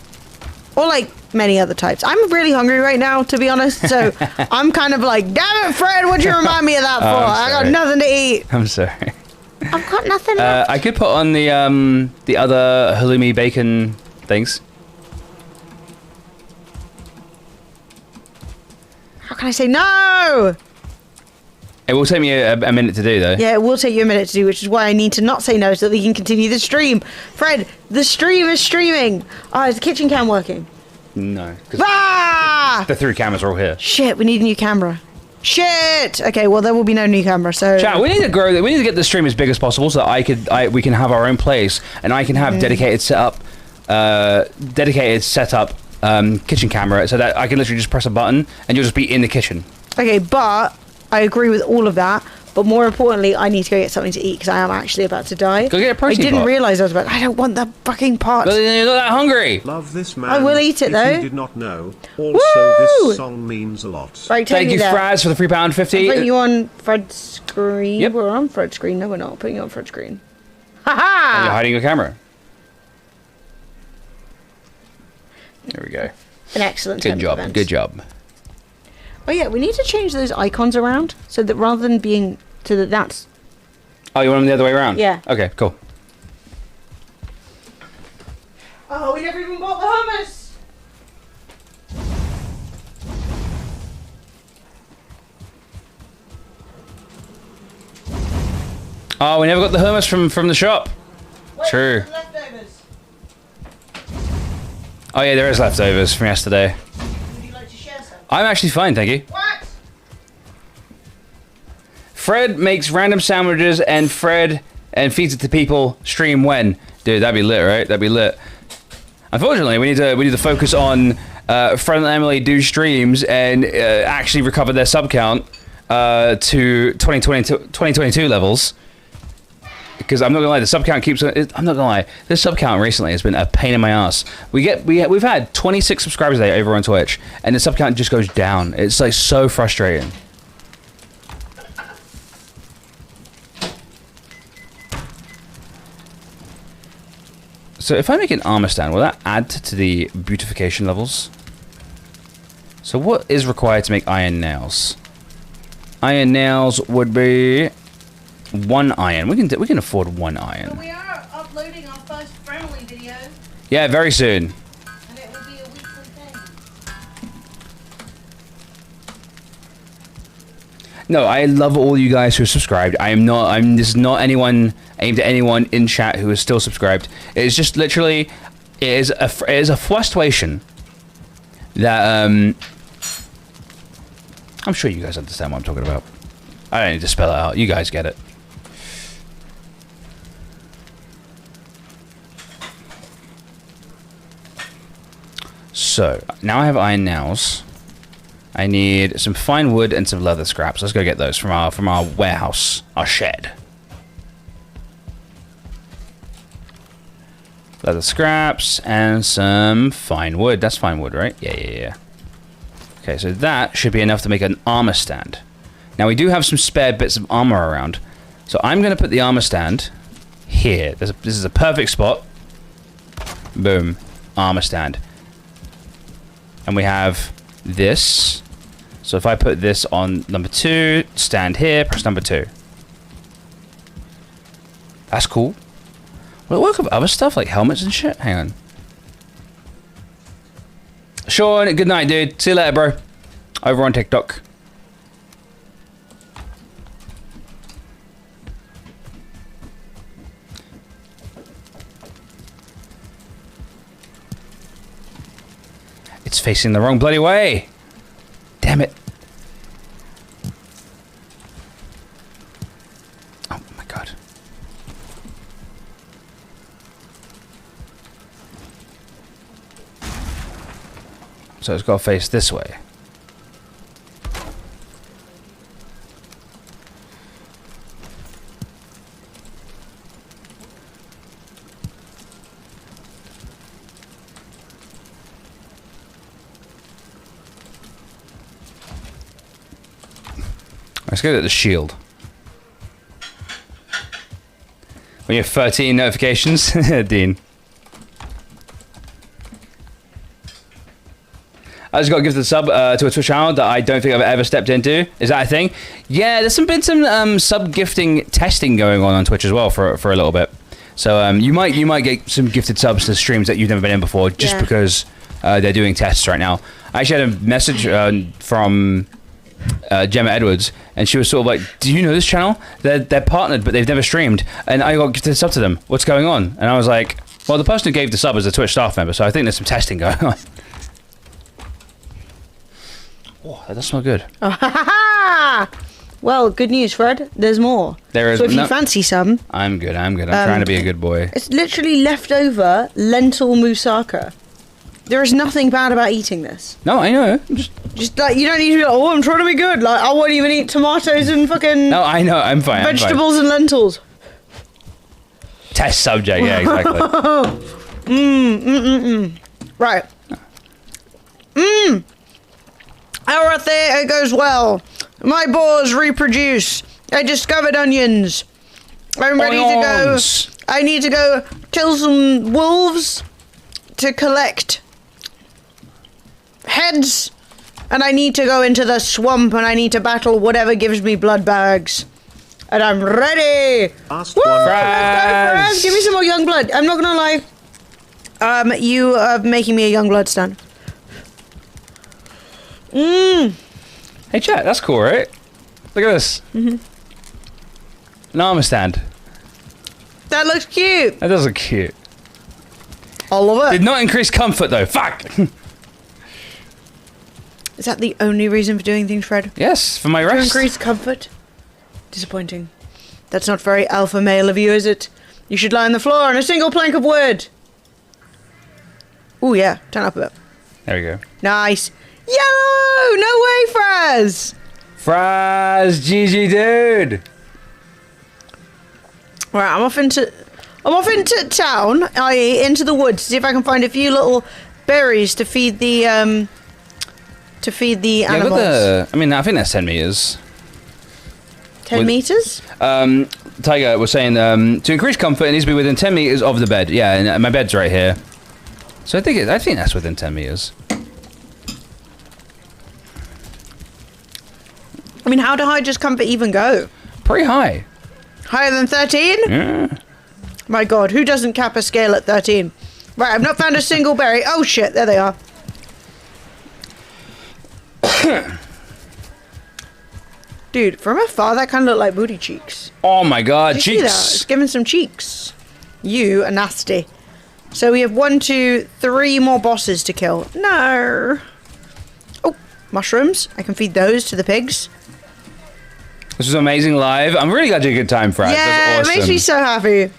Or like many other types. I'm really hungry right now, to be honest, so I'm kind of like, damn it, Fred, what'd you remind me of that for? I got nothing to eat. I'm sorry. I've got nothing left. I could put on the other halloumi bacon things. How can I say no? It will take me a minute to do, though. Yeah, it will take you a minute to do, which is why I need to not say no so that we can continue the stream. Fred, the stream is streaming. Oh, is the kitchen cam working? No. 'Cause Ah! the 3 cameras are all here. Shit, we need a new camera. Shit! Okay, well, there will be no new camera, so... Chat, we need to grow. We need to get the stream as big as possible so that we can have our own place and I can have dedicated setup kitchen camera so that I can literally just press a button and you'll just be in the kitchen. Okay, but I agree with all of that. But more importantly, I need to go get something to eat because I am actually about to die. Go get a protein I didn't pot. realise I was about... I don't want that fucking pot. But you're not that hungry. Love this man. I will eat it, if though. You did not know. Also, Woo! this song means a lot. Right, take Thank me you, there. Fraz, for the £3.50. I'm putting you on Fred's screen. Yep. We're on Fred's screen. No, we're not. Putting you on Fred's screen. You're Ha-ha! hiding your camera. There we go. An excellent Good turn of job. events. Good job. Oh yeah, we need to change those icons around so that rather than being so that that's Oh, you want them the other way around? Yeah. Okay, cool. Oh, we never even bought the hummus. Oh, we never got the hummus from the shop. Wait, True. there's leftovers. Oh yeah, there is leftovers from yesterday. Would you like to share some? I'm actually fine, thank you. What? Fred makes random sandwiches and feeds it to people. Stream when? Dude, that'd be lit, right? That'd be lit. Unfortunately, we need to focus on Fred and Emily do streams and actually recover their sub count to 2022 levels. Because I'm not gonna lie, the sub count keeps. I'm not gonna lie, this sub count recently has been a pain in my ass. We've had 26 subscribers a day over on Twitch, and the sub count just goes down. It's like so frustrating. So if I make an armor stand, will that add to the beautification levels? So what is required to make iron nails? Iron nails would be 1 iron. We can afford 1 iron. We are uploading our first friendly video, Yeah, very soon. and it will be a weekly thing. No, I love all you guys who are subscribed. This is not anyone aimed at anyone in chat who is still subscribed. It is just literally, it is a frustration that I'm sure you guys understand what I'm talking about. I don't need to spell it out. You guys get it. So now I have iron nails. I need some fine wood and some leather scraps. Let's go get those from our warehouse, our shed. Leather scraps and some fine wood. That's fine wood, right? Yeah. Okay, so that should be enough to make an armor stand. Now we do have some spare bits of armor around, so I'm going to put the armor stand here. This is a perfect spot. Boom, armor stand. And we have this. So if I put this on number 2, stand here, press number 2. That's cool. Will it work with other stuff like helmets and shit? Hang on. Sean, good night, dude. See you later, bro. Over on TikTok. It's facing the wrong bloody way. Damn it. Oh my god. So it's got to face this way. Let's go to the shield. When you have 13 notifications, Dean. I just got to give the sub to a Twitch channel that I don't think I've ever stepped into. Is that a thing? Yeah, there's been some sub gifting testing going on Twitch as well for a little bit. So you might get some gifted subs to streams that you've never been in before, just because they're doing tests right now. I actually had a message from Gemma Edwards, and she was sort of like, "Do you know this channel? They're partnered, but they've never streamed, and I got gifted sub to them. What's going on?" And I was like, "Well, the person who gave the sub is a Twitch staff member, so I think there's some testing going on." Oh, that does smell good. Oh, ha, ha, ha! Well, good news, Fred. There's more. There is. So if you fancy some, I'm good. I'm trying to be a good boy. it's literally leftover lentil moussaka. There is nothing bad about eating this. No, I know. Just like, you don't need to be like, oh, I'm trying to be good. Like, I won't even eat tomatoes and fucking No, I know. I'm fine. vegetables and lentils. Test subject. Yeah, exactly. Right. Everything goes well. My boars reproduce. I discovered onions. I'm ready to go. Onions. I need to go kill some wolves to collect heads. And I need to go into the swamp and I need to battle whatever gives me blood bags. And I'm ready. Last Woo! one. Let's go, Fraz. Give me some more young blood. I'm not gonna lie. You are making me a young blood stand. Hey, chat. That's cool, right? Look at this. An armor stand. That looks cute. That does look cute. I love it. Did not increase comfort though. Fuck. Is that the only reason for doing things, Fred? Yes, for my To rest. increase comfort? Disappointing. That's not very alpha male of you, is it? You should lie on the floor on a single plank of wood. Ooh, yeah. Turn up a bit. There we go. Nice. Yellow! No way, Fraz! Fries, GG, dude. Right, I'm off into town, i.e. into the woods, to see if I can find a few little berries to feed the animals. I mean, I think that's 10 meters. 10 meters? Tiger was saying to increase comfort, it needs to be within 10 meters of the bed. Yeah, and my bed's right here. So I think that's within 10 meters. I mean, how high does comfort even go? Pretty high. Higher than 13? Yeah. My god, who doesn't cap a scale at 13? Right, I've not found a single berry. Oh shit, there they are. Dude, from afar, that kind of looked like booty cheeks. Oh my god, Did you see that? cheeks. It's giving some cheeks. You are nasty. So we have 1, 2, 3 more bosses to kill. No. Oh, mushrooms. I can feed those to the pigs. This was amazing live. I'm really glad you had a good time, Fred. Yeah, That's awesome. it makes me so happy.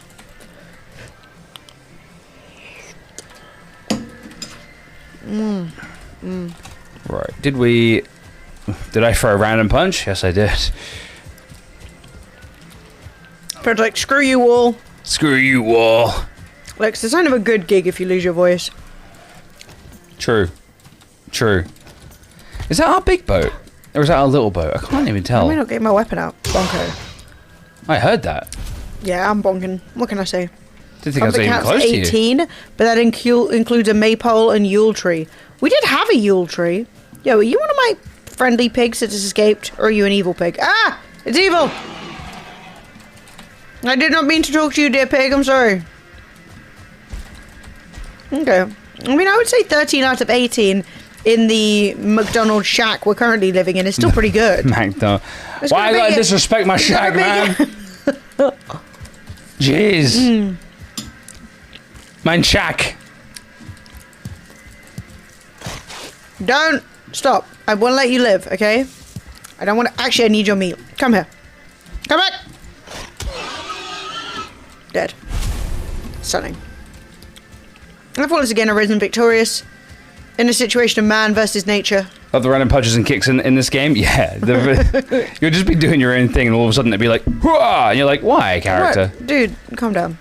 Right. Did I throw a random punch? Yes, I did. But like, screw you all. Screw you all. Like, it's the sign of a good gig if you lose your voice. True. True. Is that our big boat? Or is that our little boat? I can't even I tell. may not get my weapon out. Bonko. I heard that. Yeah, I'm bonking. What can I say? Didn't think I was Comfort even cap's close to you. 18, but that includes a maypole and Yule tree. We did have a Yule tree. Yo, are you one of my friendly pigs that has escaped? Or are you an evil pig? Ah! It's evil! I did not mean to talk to you, dear pig. I'm sorry. Okay. I mean, I would say 13 out of 18 in the McDonald's shack we're currently living in is still pretty good. McDonald. It's Why gonna you gotta be- disrespect my shack, man? Jeez. Mein shack. Don't stop. I won't let you live, okay? I don't want to... Actually, I need your meat. Come here. Come back! Dead. Stunning. I've once again arisen victorious in a situation of man versus nature. Love the random punches and kicks in this game? Yeah. You'll just be doing your own thing and all of a sudden it'd be like, hurrah! And you're like, why, character? What? Dude, calm down.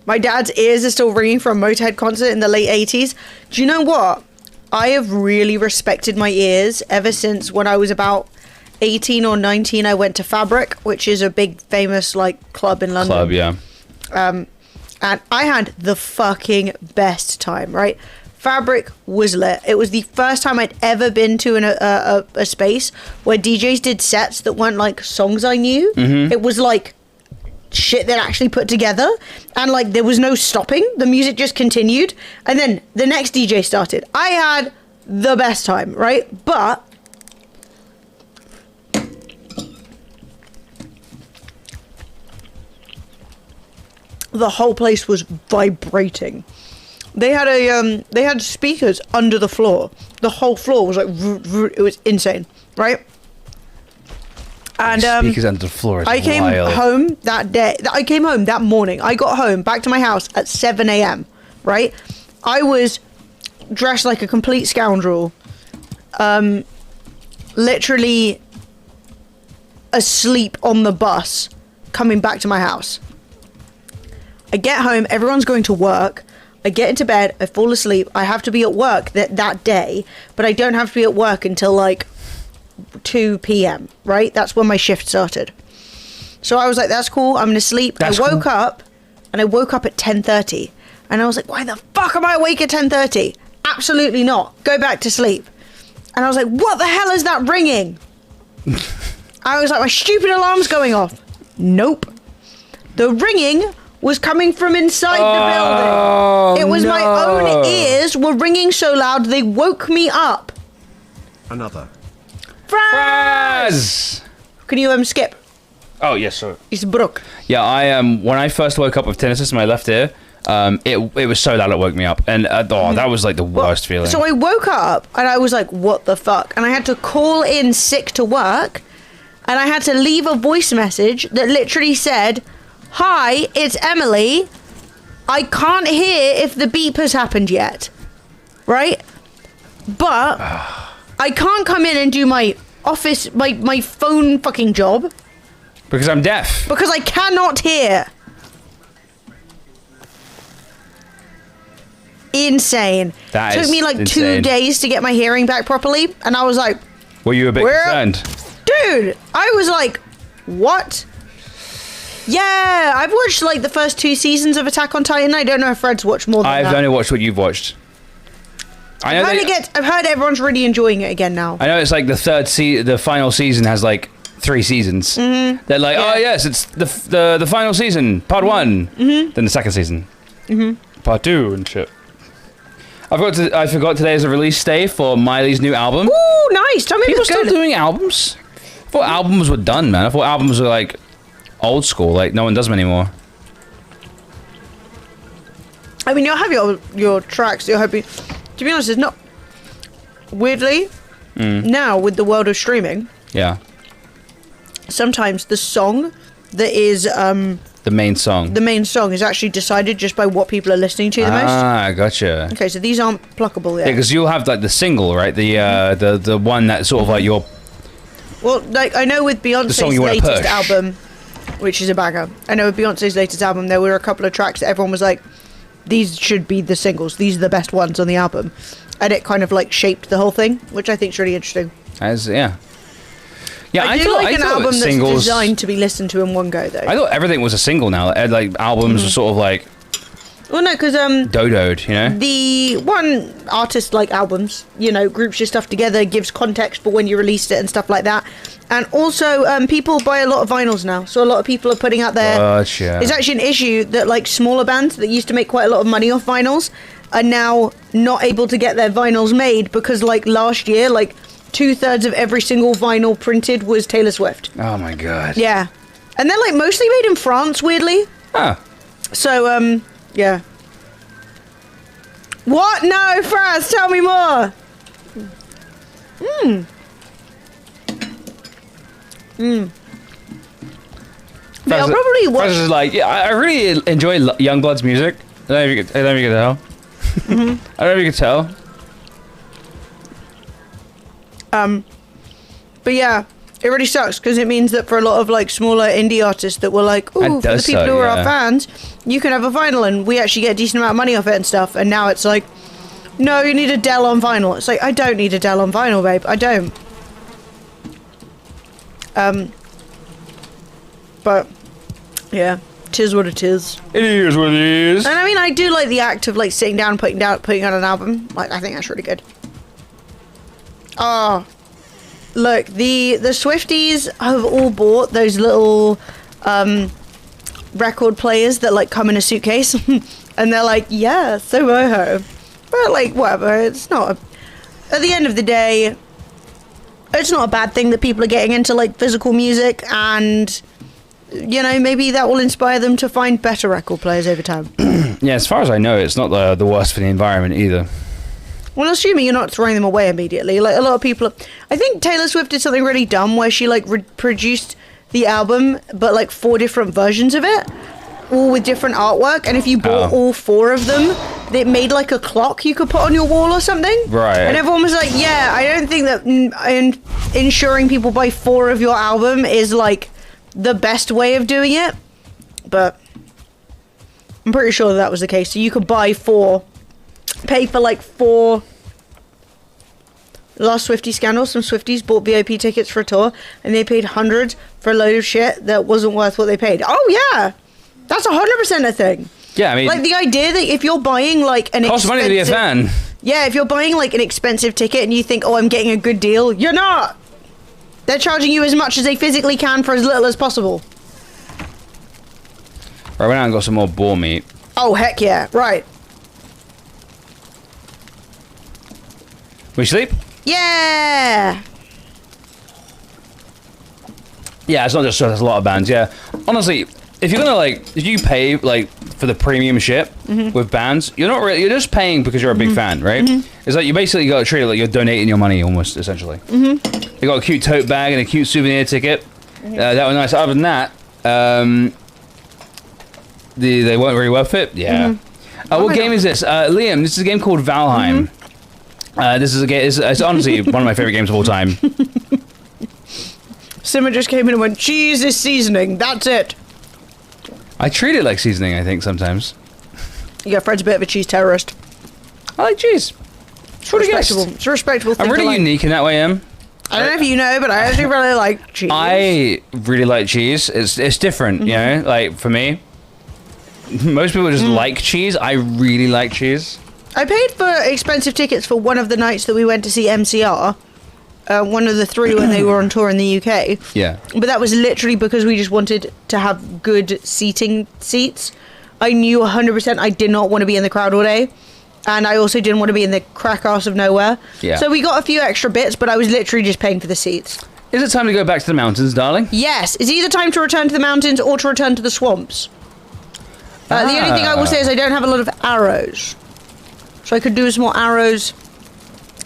My dad's ears are still ringing from a Motorhead concert in the late 80s. Do you know what? I have really respected my ears ever since when I was about 18 or 19. I went to Fabric, which is a big famous like club in London. Club, yeah. And I had the fucking best time, right? Fabric was lit. It was the first time I'd ever been to a space where DJs did sets that weren't like songs I knew. It was like shit that actually put together, and like there was no stopping. The music just continued, and then the next DJ started. I had the best time, right? But the whole place was vibrating. They had speakers under the floor. The whole floor was like it was insane, right? And Speakers under the floor is I came wild. home that day. I came home that morning. I got home back to my house at 7 a.m. Right? I was dressed like a complete scoundrel. Literally asleep on the bus coming back to my house. I get home, everyone's going to work. I get into bed, I fall asleep. I have to be at work that day, but I don't have to be at work until like 2 p.m, right? That's when my shift started. So I was like, that's cool, I'm gonna sleep. That's I woke cool. up, and I woke up at 10:30. And I was like, why the fuck am I awake at 10:30? Absolutely not. Go back to sleep. And I was like, what the hell is that ringing? I was like, my stupid alarm's going off. Nope. The ringing was coming from inside the building. It was my own ears were ringing so loud they woke me up. Another. Fraz! Fraz! Can you skip? Oh yes, sir. It's Brooke. Yeah, I when I first woke up with tinnitus in my left ear, it was so loud it woke me up, and that was like the worst feeling. So I woke up and I was like, what the fuck? And I had to call in sick to work, and I had to leave a voice message that literally said, "Hi, it's Emily. I can't hear if the beep has happened yet." Right? But I can't come in and do my office, my phone fucking job. Because I'm deaf. Because I cannot hear. Insane. That Took is me like 2 insane. days to get my hearing back properly, and I was like, Were you a bit concerned? dude, I was like, what? Yeah, I've watched like the first 2 seasons of Attack on Titan. I don't know if Fred's watched more than that. I've only watched what you've watched. I've heard everyone's really enjoying it again now. I know it's like the final season has like 3 seasons. Mm-hmm. They're like, Yeah. oh yes, it's the final season, part 1. Mm-hmm. Then the second season, part 2 and shit. I forgot today is a release day for Miley's new album. Ooh, nice. Tell me if People it's still good. doing albums? I thought albums were done, man. I thought albums were like old school, like no one does them anymore. I mean, you'll have your tracks. You're hoping. To be honest, it's not. Weirdly, now with the world of streaming, Yeah, sometimes the song that is the main song. the main song is actually decided just by what people are listening to the most. Ah, gotcha. Okay, so these aren't pluckable yet. Yeah, because you'll have like the single, right? The one that's sort of like your. Well, like I know with song Beyonce's you wanna latest push. album, which is a banger. I know with Beyonce's latest album, there were a couple of tracks that everyone was like, "These should be the singles. These are the best ones on the album," and it kind of like shaped the whole thing, which I think is really interesting. Yeah. Yeah, I do like an thought album that's singles, designed to be listened to in one go, though. I thought everything was a single now. Like albums were sort of like Well, no, because dodoed, you know. the one artist like albums, you know, groups your stuff together, gives context for when you released it and stuff like that. And also, people buy a lot of vinyls now, so a lot of people are putting out their. Gotcha. It's actually an issue that like smaller bands that used to make quite a lot of money off vinyls are now not able to get their vinyls made because like last year, like 2/3 of every single vinyl printed was Taylor Swift. Oh my god. Yeah, and they're like mostly made in France, weirdly. Ah. So yeah. What? No, France, tell me more. Yeah, I'll probably watch. Francis is like, yeah, I really enjoy Youngblood's music. I don't know if you can tell. I don't know if you can tell. But yeah, it really sucks because it means that for a lot of like smaller indie artists that were like, ooh, It for the does people suck, who are our yeah. fans, you can have a vinyl and we actually get a decent amount of money off it and stuff. And now it's like, no, you need a Dell on vinyl. It's like, I don't need a Dell on vinyl, babe. I don't. But yeah, tis what it is. It is what it is. And I mean, I do like the act of like sitting down and putting on an album. Like, I think that's really good. Oh, look, the Swifties have all bought those little record players that like come in a suitcase, and they're like, yeah, so boho. But like, whatever. It's not. At the end of the day, it's not a bad thing that people are getting into like physical music, and you know, maybe that will inspire them to find better record players over time. Yeah, as far as I know, it's not the worst for the environment either. Well, assuming you're not throwing them away immediately. Like, a lot of people... I think Taylor Swift did something really dumb where she, like, produced the album, but, like, 4 different versions of it, all with different artwork. And if you bought all 4 of them, it made, like, a clock you could put on your wall or something. Right. And everyone was like, yeah, I don't think that ensuring people buy 4 of your album is, like, the best way of doing it. But I'm pretty sure that was the case. So you could buy 4... Pay for like 4. Last Swiftie scandal, some Swifties bought VIP tickets for a tour and they paid hundreds for a load of shit that wasn't worth what they paid. Oh yeah, that's 100% a thing. Yeah, I mean, Like the idea that if you're buying like an costs money to be a fan. Yeah, if you're buying like an expensive ticket and you think, oh, I'm getting a good deal, you're not. They're charging you as much as they physically can for as little as possible. Right, I went out and got some more boar meat. Oh heck yeah, right. We sleep? Yeah. Yeah, it's not just there's a lot of bands. Yeah, honestly, if you're gonna like, if you pay like for the premium shit with bands, you're not really, you're just paying because you're a big fan, right? It's like you basically got to treat it like you're donating your money almost, essentially. You got a cute tote bag and a cute souvenir ticket. That was nice. Other than that, they weren't really worth it. Yeah. What game is this? Liam, this is a game called Valheim. This is a game. It's honestly one of my favorite games of all time. Simmer just came in and went, cheese is seasoning, that's it. I treat it like seasoning, I think, sometimes. Yeah, Fred's a bit of a cheese terrorist. I like cheese. It's respectable. It's a respectable thing I'm really to like. unique in that way, Em. I don't know if you know, but I actually really like cheese. I really like cheese. It's different, you know? Like, for me, most people just like cheese. I really like cheese. I paid for expensive tickets for one of the nights that we went to see MCR. One of the 3 when they were on tour in the UK. Yeah. But that was literally because we just wanted to have good seats. I knew 100% I did not want to be in the crowd all day. And I also didn't want to be in the crack arse of nowhere. Yeah. So we got a few extra bits, but I was literally just paying for the seats. Is it time to go back to the mountains, darling? Yes, it's either time to return to the mountains or to return to the swamps. The only thing I will say is I don't have a lot of arrows. So I could do some more arrows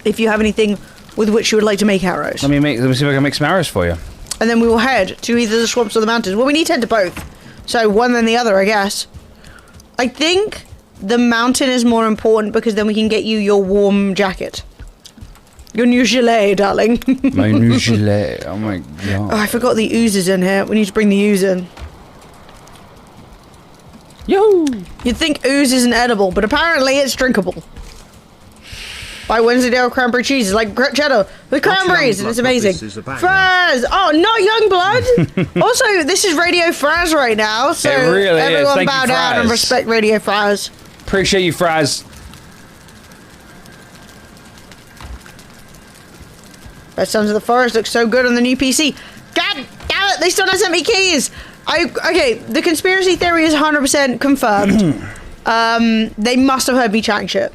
if you have anything with which you would like to make arrows. Let me see if I can make some arrows for you. And then we will head to either the swamps or the mountains. Well, we need to head to both. So one then the other, I guess. I think the mountain is more important because then we can get you your warm jacket. Your new gilet, darling. My new gilet. Oh my god. Oh, I forgot the oozes in here. We need to bring the ooze in. Yo! You'd think ooze isn't edible, but apparently it's drinkable. By Wensleydale cranberry cheese. It's like cheddar with cranberries, and it's amazing. Fraz! Oh, not young blood! Also, this is Radio Fraz right now, so It really is. everyone Thank bow you, down and Fraz. respect Radio Fraz. Appreciate you, Fraz. Red Sons of the Forest looks so good on the new PC. God damn it, they still haven't sent me keys! Okay, the conspiracy theory is 100% confirmed. They must have heard me chatting shit.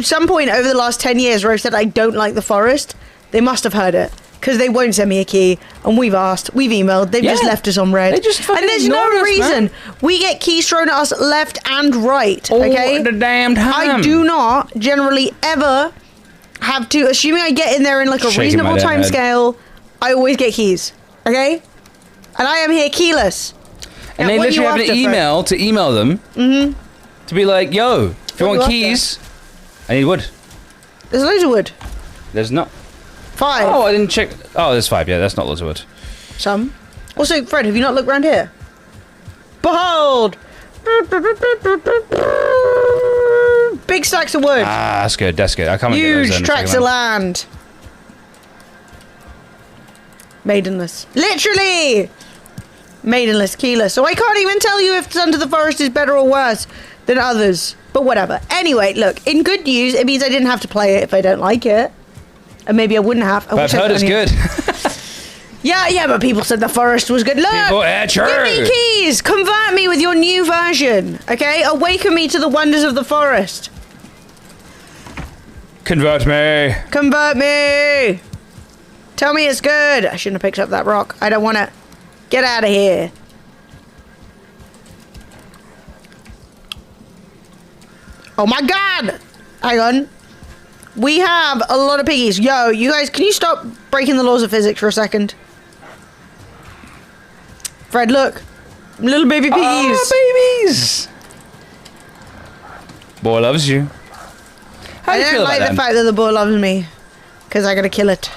Some point over the last 10 years where I've said I don't like the forest, they must have heard it. Because they won't send me a key, and we've asked, we've emailed, they've just left us on red. They just fucking and there's ignore no us, reason. man. We get keys thrown at us left and right, okay? All the damn time. I do not generally ever have to, assuming I get in there in like a Shaking reasonable my damn time head. scale, I always get keys, okay? And I am here keyless. And Now, they what are you literally have an after, Fred? email to email them. To be like, yo, if you What are want you keys, I need wood. There's loads of wood. There's not. 5. Oh, I didn't check. Oh, there's 5. Yeah, that's not loads of wood. Some. Also, Fred, have you not looked around here? Behold! Big stacks of wood. Ah, that's good. That's good. I can't get those Huge in. tracts of land. Maidenless. Literally! Maidenless, keyless. So I can't even tell you if Sons of the Forest is better or worse than others. But whatever. Anyway, look, in good news, it means I didn't have to play it if I don't like it. And maybe I wouldn't have. But I've heard it's good. Yeah, but people said the forest was good. Look! True. Give me keys! Convert me with your new version, okay? Awaken me to the wonders of the forest. Convert me. Convert me! Tell me it's good. I shouldn't have picked up that rock. I don't want to. Get out of here. Oh my god! Hang on. We have a lot of piggies. Yo, you guys, can you stop breaking the laws of physics for a second? Fred, look. Little baby piggies. Oh, babies. Boy loves you. How do I you don't feel like about the them? fact that the boar loves me. Because I gotta kill it.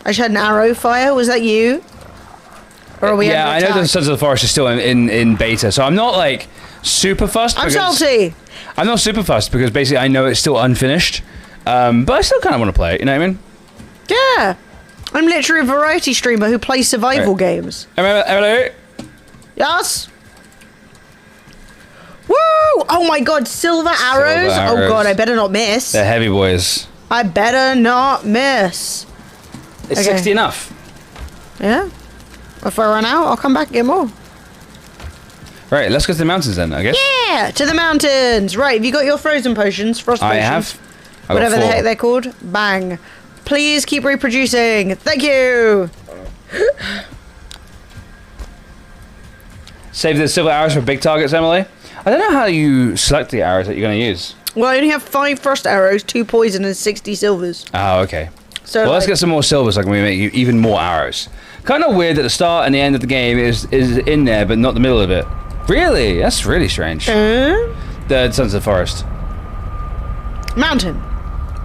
I just had an arrow fire. Was that you? Or are we Yeah, under I know attack? the Sons of the Forest is still in beta, so I'm not like super fussed. I'm because- salty. I'm not super fussed because basically I know it's still unfinished, but I still kind of want to play it. You know what I mean? Yeah. I'm literally a variety streamer who plays survival Right. games. Hello. Yes. Woo! Oh my god, silver arrows. Oh arrows. god, I better not miss. They're heavy boys. I better not miss. It's Okay. 60 enough. Yeah. If I run out, I'll come back and get more. Right, let's go to the mountains then, I guess. Yeah, to the mountains. Right, have you got your frozen potions? Frost I potions? have. I got Whatever the 4. heck they're called. Bang. Please keep reproducing. Thank you. Save the silver arrows for big targets, Emily. I don't know how you select the arrows that you're going to use. Well, I only have 5 frost arrows, 2 poison, and 60 silvers. Oh, okay. So Well, let's like, get some more silver so I can make you even more arrows. Kind of weird that the start and the end of the game is in there, but not the middle of it. Really? That's really strange. The Sons of the Forest. Mountain.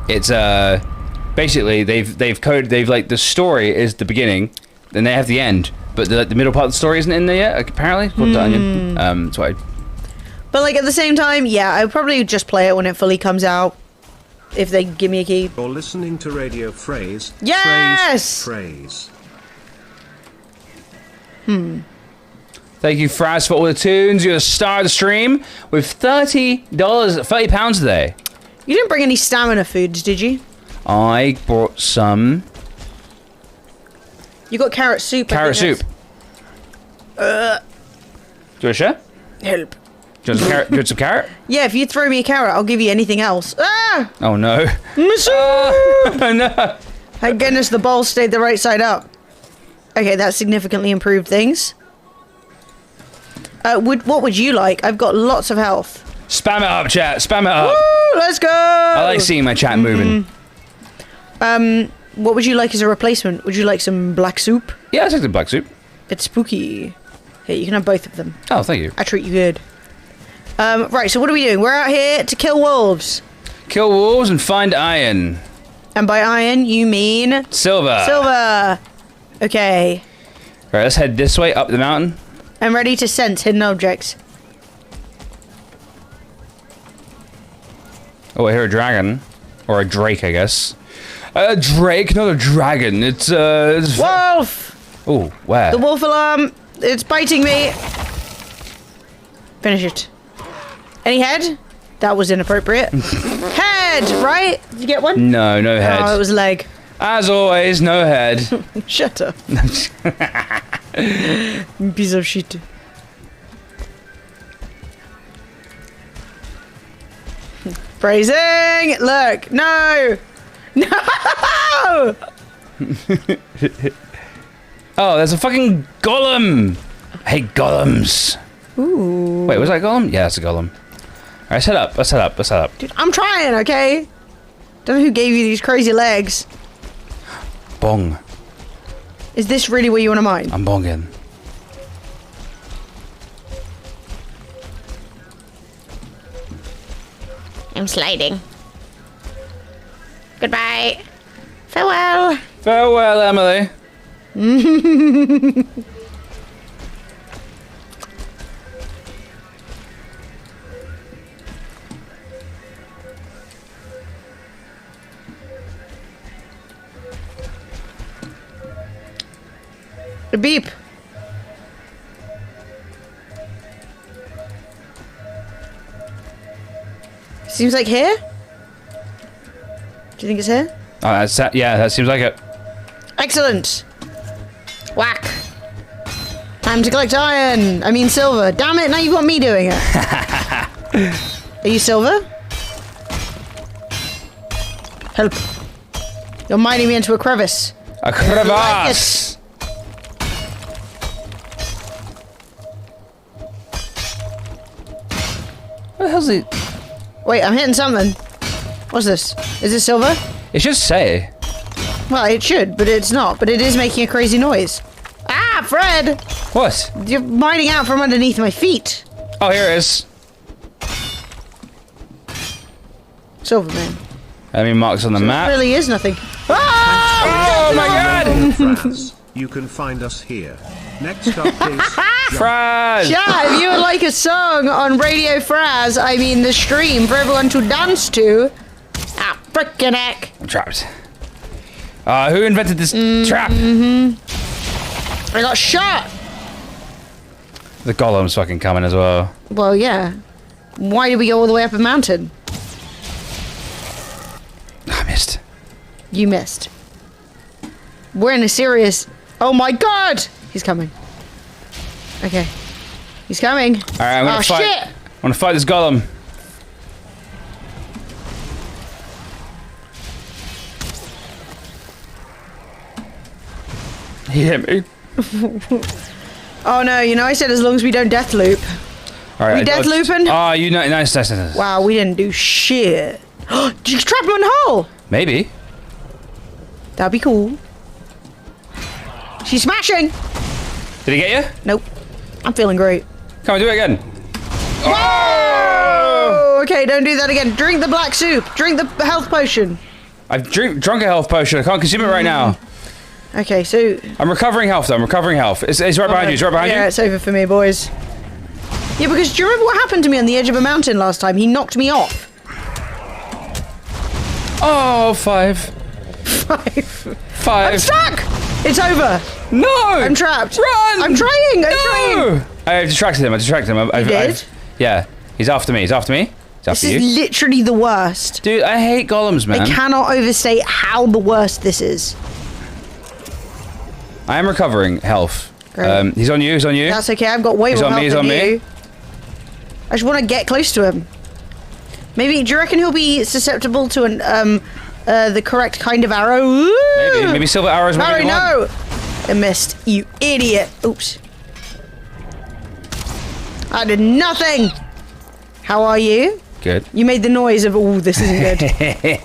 It's basically they've like the story is the beginning, then they have the end, but the middle part of the story isn't in there yet. Apparently, called the Onion. That's why. But like at the same time, yeah, I would probably just play it when it fully comes out. If they give me a key. You're listening to Radio Phrase. Yes! Phrase. Thank you, Fraz, for all the tunes. You're the star of the stream with £30 today. You didn't bring any stamina foods, did you? I brought some You got carrot soup. carrot soup. Do you want to share? Help. Do you want some carrot? Do you want some carrot? Yeah, if you throw me a carrot, I'll give you anything else. Ah! Oh no! Soup! Oh no! Thank goodness the bowl stayed the right side up. Okay, that significantly improved things. What would you like? I've got lots of health. Spam it up, chat. Spam it up. Woo, let's go! I like seeing my chat moving. What would you like as a replacement? Would you like some black soup? Yeah, I take the black soup. It's spooky. Here, you can have both of them. Oh, thank you. I treat you good. Right, so what are we doing? We're out here to kill wolves. Kill wolves and find iron. And by iron, you mean... Silver. Silver. Okay. Right, let's head this way up the mountain. I'm ready to sense hidden objects. Oh, I hear a dragon. Or a drake, I guess. A drake, not a dragon. It's Wolf! Oh, where? The wolf alarm. It's biting me. Finish it. Any head? That was inappropriate. Head, right? Did you get one? No, no head. Oh, it was leg. As always, no head. Shut up. Piece of shit. Phrasing! Look! No! No! Oh, there's a fucking golem! I hate golems. Ooh. Wait, was that a golem? Yeah, that's a golem. Alright, set up, let's set up, let's set up. Dude, I'm trying, okay? Don't know who gave you these crazy legs. Bong. Is this really where you want to mine? I'm bonging. I'm sliding. Goodbye. Farewell. Farewell, Emily. A beep. Seems like here? Do you think it's here? Yeah, that seems like it. Excellent. Whack. Time to collect iron. I mean silver. Damn it, now you've got me doing it. Are you silver? Help. You're mining me into a crevice. A crevasse! What the hell's it? Wait, I'm hitting something. What's this? Is this silver? It should say. Well, it should, but it's not. But it is making a crazy noise. Ah, Fred! What? You're mining out from underneath my feet. Oh, here it is. Silverman. Enemy marks on the map. There really is nothing. Ah! Oh my god! Fraz, you can find us here. Next up is Fraz! Yeah, if you would like a song on Radio Fraz, I mean the stream for everyone to dance to. Ah, frickin' heck. I'm trapped. Who invented this trap? I got shot. The golem's fucking coming as well. Well, yeah. Why did we go all the way up a mountain? I missed. You missed. We're in a serious... Oh my god! He's coming. Okay. He's coming. Alright, I'm gonna fight. Shit! I'm gonna fight this golem. He hit me. Oh no, you know I said as long as we don't death loop. All right, We I death dodged. looping? Oh, you know, nice. Wow, we didn't do shit. Did you trap him in the hole? Maybe. That'd be cool. She's smashing. Did he get you? Nope. I'm feeling great. Come on, do it again. Oh, okay, don't do that again. Drink the black soup. Drink the health potion. I've drunk a health potion. I can't consume it right now. Okay, so... I'm recovering health, though. I'm recovering health. It's right behind you. It's right behind you. Yeah, it's over for me, boys. Yeah, because do you remember what happened to me on the edge of a mountain last time? He knocked me off. Oh, 5. 5. 5. I'm stuck! It's over. No! I'm trapped. Run! I'm trying. I'm trying. I distracted him. You did? Yeah. He's after me. He's after me. He's after This you. is literally the worst. Dude, I hate golems, man. I cannot overstate how the worst this is. I am recovering health. Great. He's on you. He's on you. That's okay. I've got way He's more on me, health he's than on me. you. I just want to get close to him. Maybe, do you reckon he'll be susceptible to an the correct kind of arrow? Ooh! Maybe silver arrows. will Harry, be the one. no! I missed, you idiot. Oops. I did nothing. How are you? Good. You made the noise of, oh, this isn't good.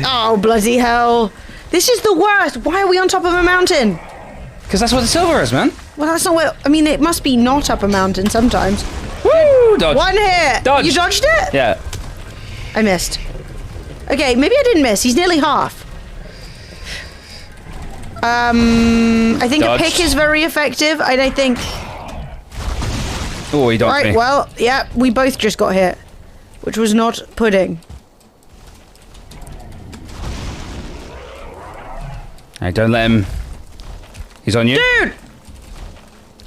Oh, bloody hell. This is the worst. Why are we on top of a mountain? Because that's what the silver is, man. Well, that's not what... I mean, it must be not up a mountain sometimes. Woo! Dodge. One hit. Dodge. You dodged it? Yeah. I missed. Okay, maybe I didn't miss. He's nearly half. I think Dodge. a pick is very effective, and I think... Oh, he dodged Right, me. well, yeah, we both just got hit. Which was not pudding. Hey, don't let him. He's on you. Dude!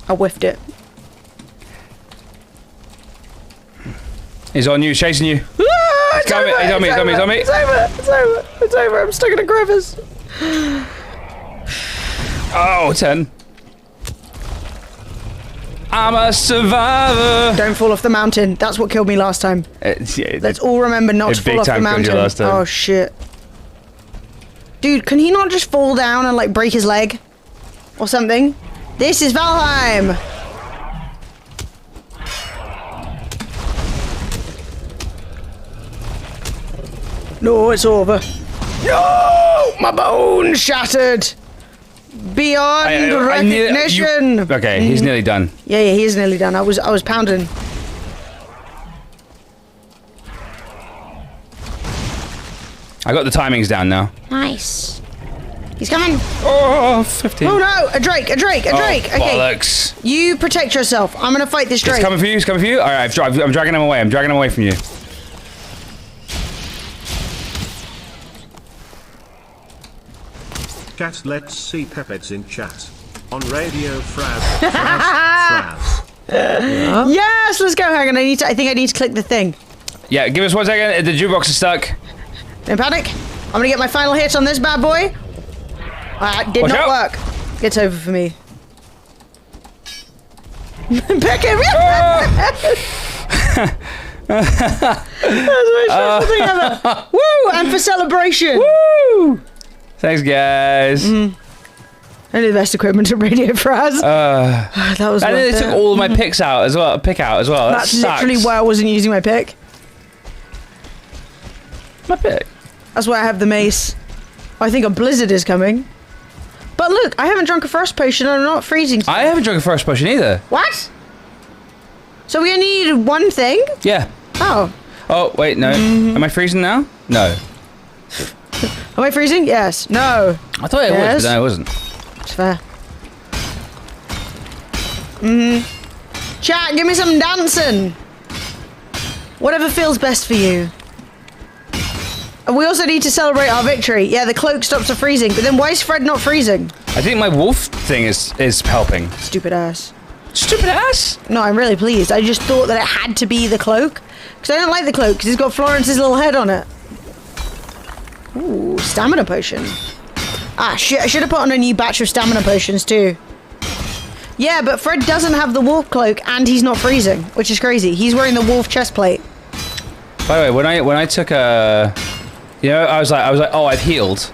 I whiffed it. He's on you, chasing you. Ah, it's He's on me, over, he's on me, it's he's on me, he's on me. It's over, it's over, it's over. I'm stuck in a crevice. Oh, 10. I'm a survivor. Don't fall off the mountain. That's what killed me last time. Let's all remember not it to fall big off the time killed you mountain. last time. Oh shit. Dude, can he not just fall down and like break his leg? Or something? This is Valheim! No, it's over. No! My bones shattered! Beyond recognition! Okay, he's nearly done. Yeah, he is nearly done. I was pounding. I got the timings down now. Nice. He's coming. Oh, 15. Oh no, a drake, a drake, a drake. Oh, Okay, bollocks. you protect yourself. I'm gonna fight this drake. He's coming for you, he's coming for you. All right, I'm dragging him away. I'm dragging him away from you. Chat, let's see Pepeds in chat. On Radio Fraz. Fraz. Yes, let's go. Hang on, I think I need to click the thing. Yeah, give us 1 second. The jukebox is stuck. Don't panic. I'm gonna get my final hit on this bad boy. Did Watch not out. work. It's over for me. Pick him! That's my stressful thing ever. Woo! And for celebration. Woo! Thanks, guys. Only the best equipment at Radio Fraz. That was And then worth they took it. all of my picks out as well. Pick out as well. That That's sucks. literally why I wasn't using my pick. My pick. That's why I have the mace. I think a blizzard is coming. But look, I haven't drunk a frost potion and I'm not freezing. I haven't drunk a first potion either. What? So we only need one thing? Yeah. Oh. Oh, wait, no. Am I freezing now? No. Am I freezing? Yes. No. I thought it Yes. was, but no, it wasn't. It's fair. Chat, give me some dancing. Whatever feels best for you. And we also need to celebrate our victory. Yeah, the cloak stops the freezing. But then why is Fred not freezing? I think my wolf thing is helping. Stupid ass. Stupid ass. No, I'm really pleased. I just thought that it had to be the cloak. Because I don't like the cloak, because it's got Florence's little head on it. Ooh, stamina potion. Ah, shit, I should have put on a new batch of stamina potions too. Yeah, but Fred doesn't have the wolf cloak and he's not freezing, which is crazy. He's wearing the wolf chest plate. By the way, when I took a, you know, I was like, oh, I've healed.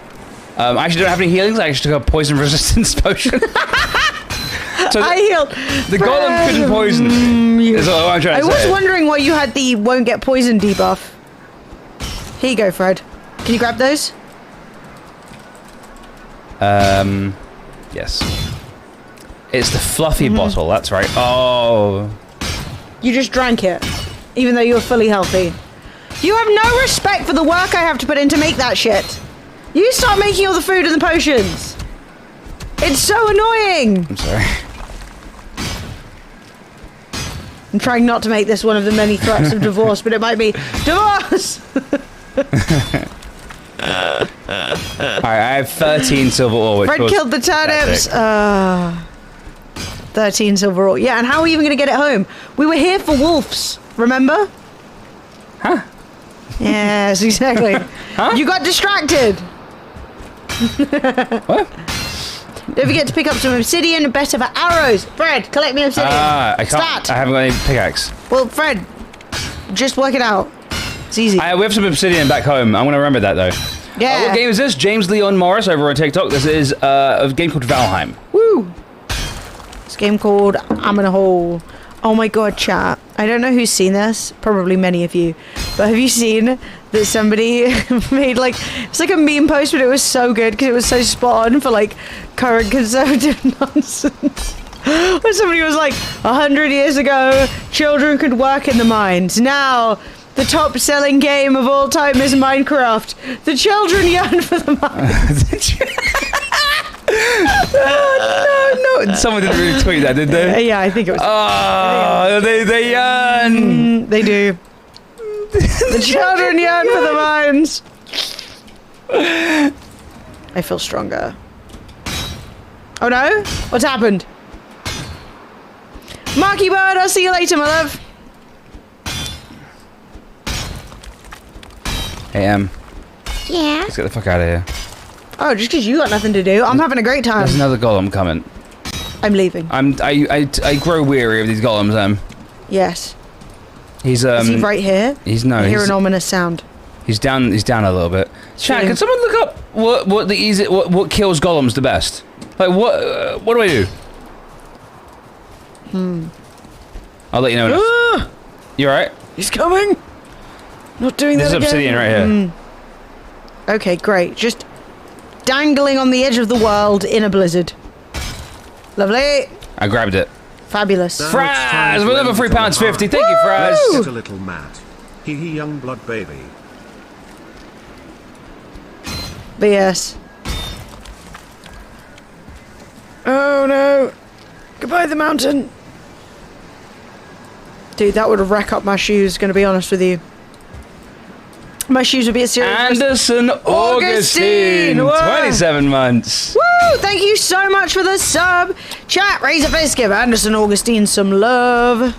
I actually don't have any healings. I actually took a poison resistance potion. So I healed. the golem couldn't poison me. Is what I'm trying I to was say. wondering why you had the won't get poisoned debuff. Here you go, Fred. Can you grab those? Yes. It's the fluffy bottle, that's right. Oh. You just drank it, even though you were fully healthy. You have no respect for the work I have to put in to make that shit. You start making all the food and the potions. It's so annoying. I'm sorry. I'm trying not to make this one of the many threats of divorce, but it might be divorce. Alright, I have 13 silver ore, which Fred was killed the turnips. pathetic. 13 silver ore. Yeah, and how are we even going to get it home? We were here for wolves, remember? Huh? Yes, exactly. Huh? You got distracted. What? Don't forget to pick up some obsidian, better for arrows. Fred, collect me obsidian. I can't. Stat. I haven't got any pickaxe. Well, Fred, just work it out. It's easy. We have some obsidian back home. I'm going to remember that, though. Yeah. What game is this? James Leon Morris over on TikTok. This is a game called Valheim. Woo! It's a game called I'm in a Hole. Oh my god, chat. I don't know who's seen this. Probably many of you. But have you seen that somebody made like... It's like a meme post, but it was so good because it was so spot on for like current conservative nonsense. Where somebody was like, 100 years ago, children could work in the mines. Now... The top-selling game of all time is Minecraft. The children yearn for the mines. Oh, no. Someone didn't really tweet that, did they? Yeah, I think it was. Oh, they yearn. They do. The children yearn for the mines. I feel stronger. Oh no? What's happened? Marky Bird, I'll see you later, my love. Hey, Yeah. let's get the fuck out of here. Oh, just because you got nothing to do. I'm having a great time. There's another golem coming. I'm leaving. I grow weary of these golems. Yes. He's Is he right here? He's no. I hear He's, an ominous sound. he's down. He's down a little bit. Chat. Yeah. Can someone look up what kills golems the best? Like what do I do? I'll let you know. Ah! You alright? He's coming. Not doing This that is again. obsidian right here. Okay, great. Just dangling on the edge of the world in a blizzard. Lovely. I grabbed it. Fabulous. Now Fraz, it's time to we're level end the £3.50. heart. Thank you, Fraz. Let's get a little mad. Hee hee, young blood baby. BS. Oh no. Goodbye, the mountain. Dude, that would wreck up my shoes, gonna be honest with you. My shoes would be a serious... Anderson Augustine. Whoa. 27 months. Woo! Thank you so much for the sub. Chat, raise a fist, give Anderson Augustine some love.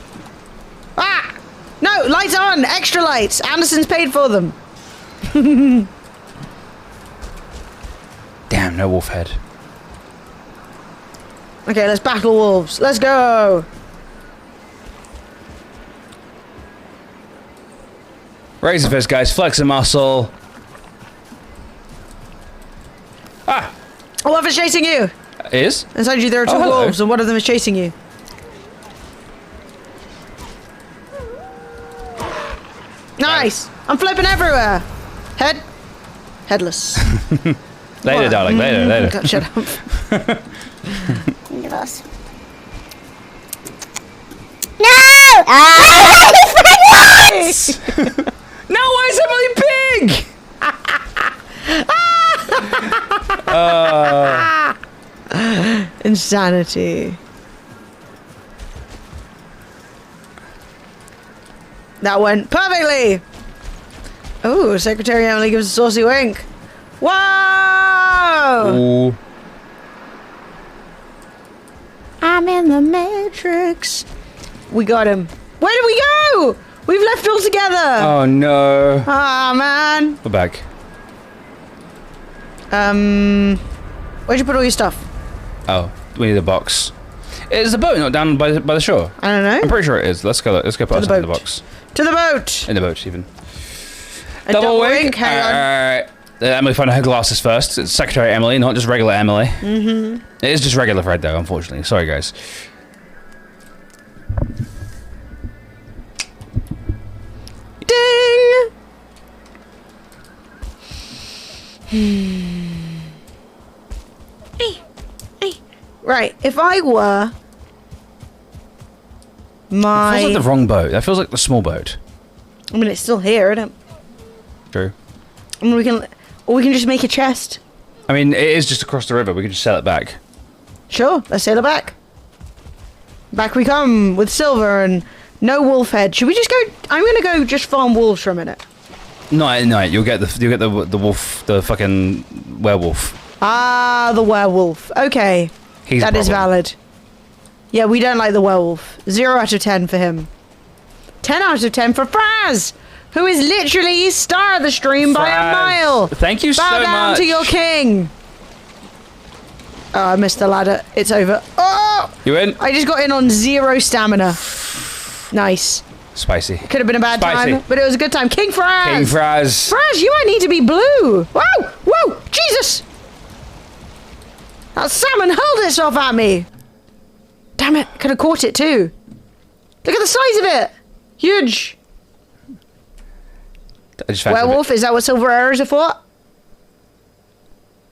Ah! No, lights on! Extra lights! Anderson's paid for them. Damn, no wolf head. Okay, let's battle wolves. Let's go! Raise the fist, guys. Flex a muscle. Ah! A wolf is chasing you! Is? Inside you there are two Oh, hello. wolves, and one of them is chasing you. Nice! I'm flipping everywhere! Head? Headless. Later, What? darling. Later. God, shut up. Divorce. No! Ah! No, why is Emily big? Insanity. That went perfectly! Oh, Secretary Emily gives a saucy wink. Whoa! Ooh. I'm in the Matrix. We got him. Where did we go? We've left all together. Oh no. Ah, man. We're back. Where'd you put all your stuff? Oh, we need a box. Is the boat not down by the shore? I don't know. I'm pretty sure it is. Let's go put the us in the boat. box. To the boat. In the boat, even. A double wink. Hang on. Alright. Emily found her glasses first. It's Secretary Emily, not just regular Emily. Mm-hmm. It is just regular Fred, though, unfortunately. Sorry, guys. Ding! Right, if I were That feels like the wrong boat. That feels like the small boat. I mean, it's still here, isn't it? True. I mean, we can just make a chest. I mean, it is just across the river. We could just sell it back. Sure, let's sail it back. Back we come with silver and no wolf head. Should we just go? I'm gonna go just farm wolves for a minute. No, you'll get the wolf, the fucking werewolf. Ah, the werewolf. Okay, He's that a is problem. valid. Yeah, we don't like the werewolf. 0 out of 10 for him. 10 out of 10 for Fraz, who is literally star of the stream by a Fraz, mile. thank you so Bow down much. to your king. Oh, I missed the ladder. It's over. Oh! You in? I just got in on 0 stamina. Nice. Spicy. Could have been a bad Spicy. time, but it was a good time. King Fraz! King Fraz. Fraz, you might need to be blue. Whoa! Whoa! Jesus! That salmon hurled itself at me. Damn it. Could have caught it too. Look at the size of it. Huge. I just fancied Werewolf, is that what silver arrows are for?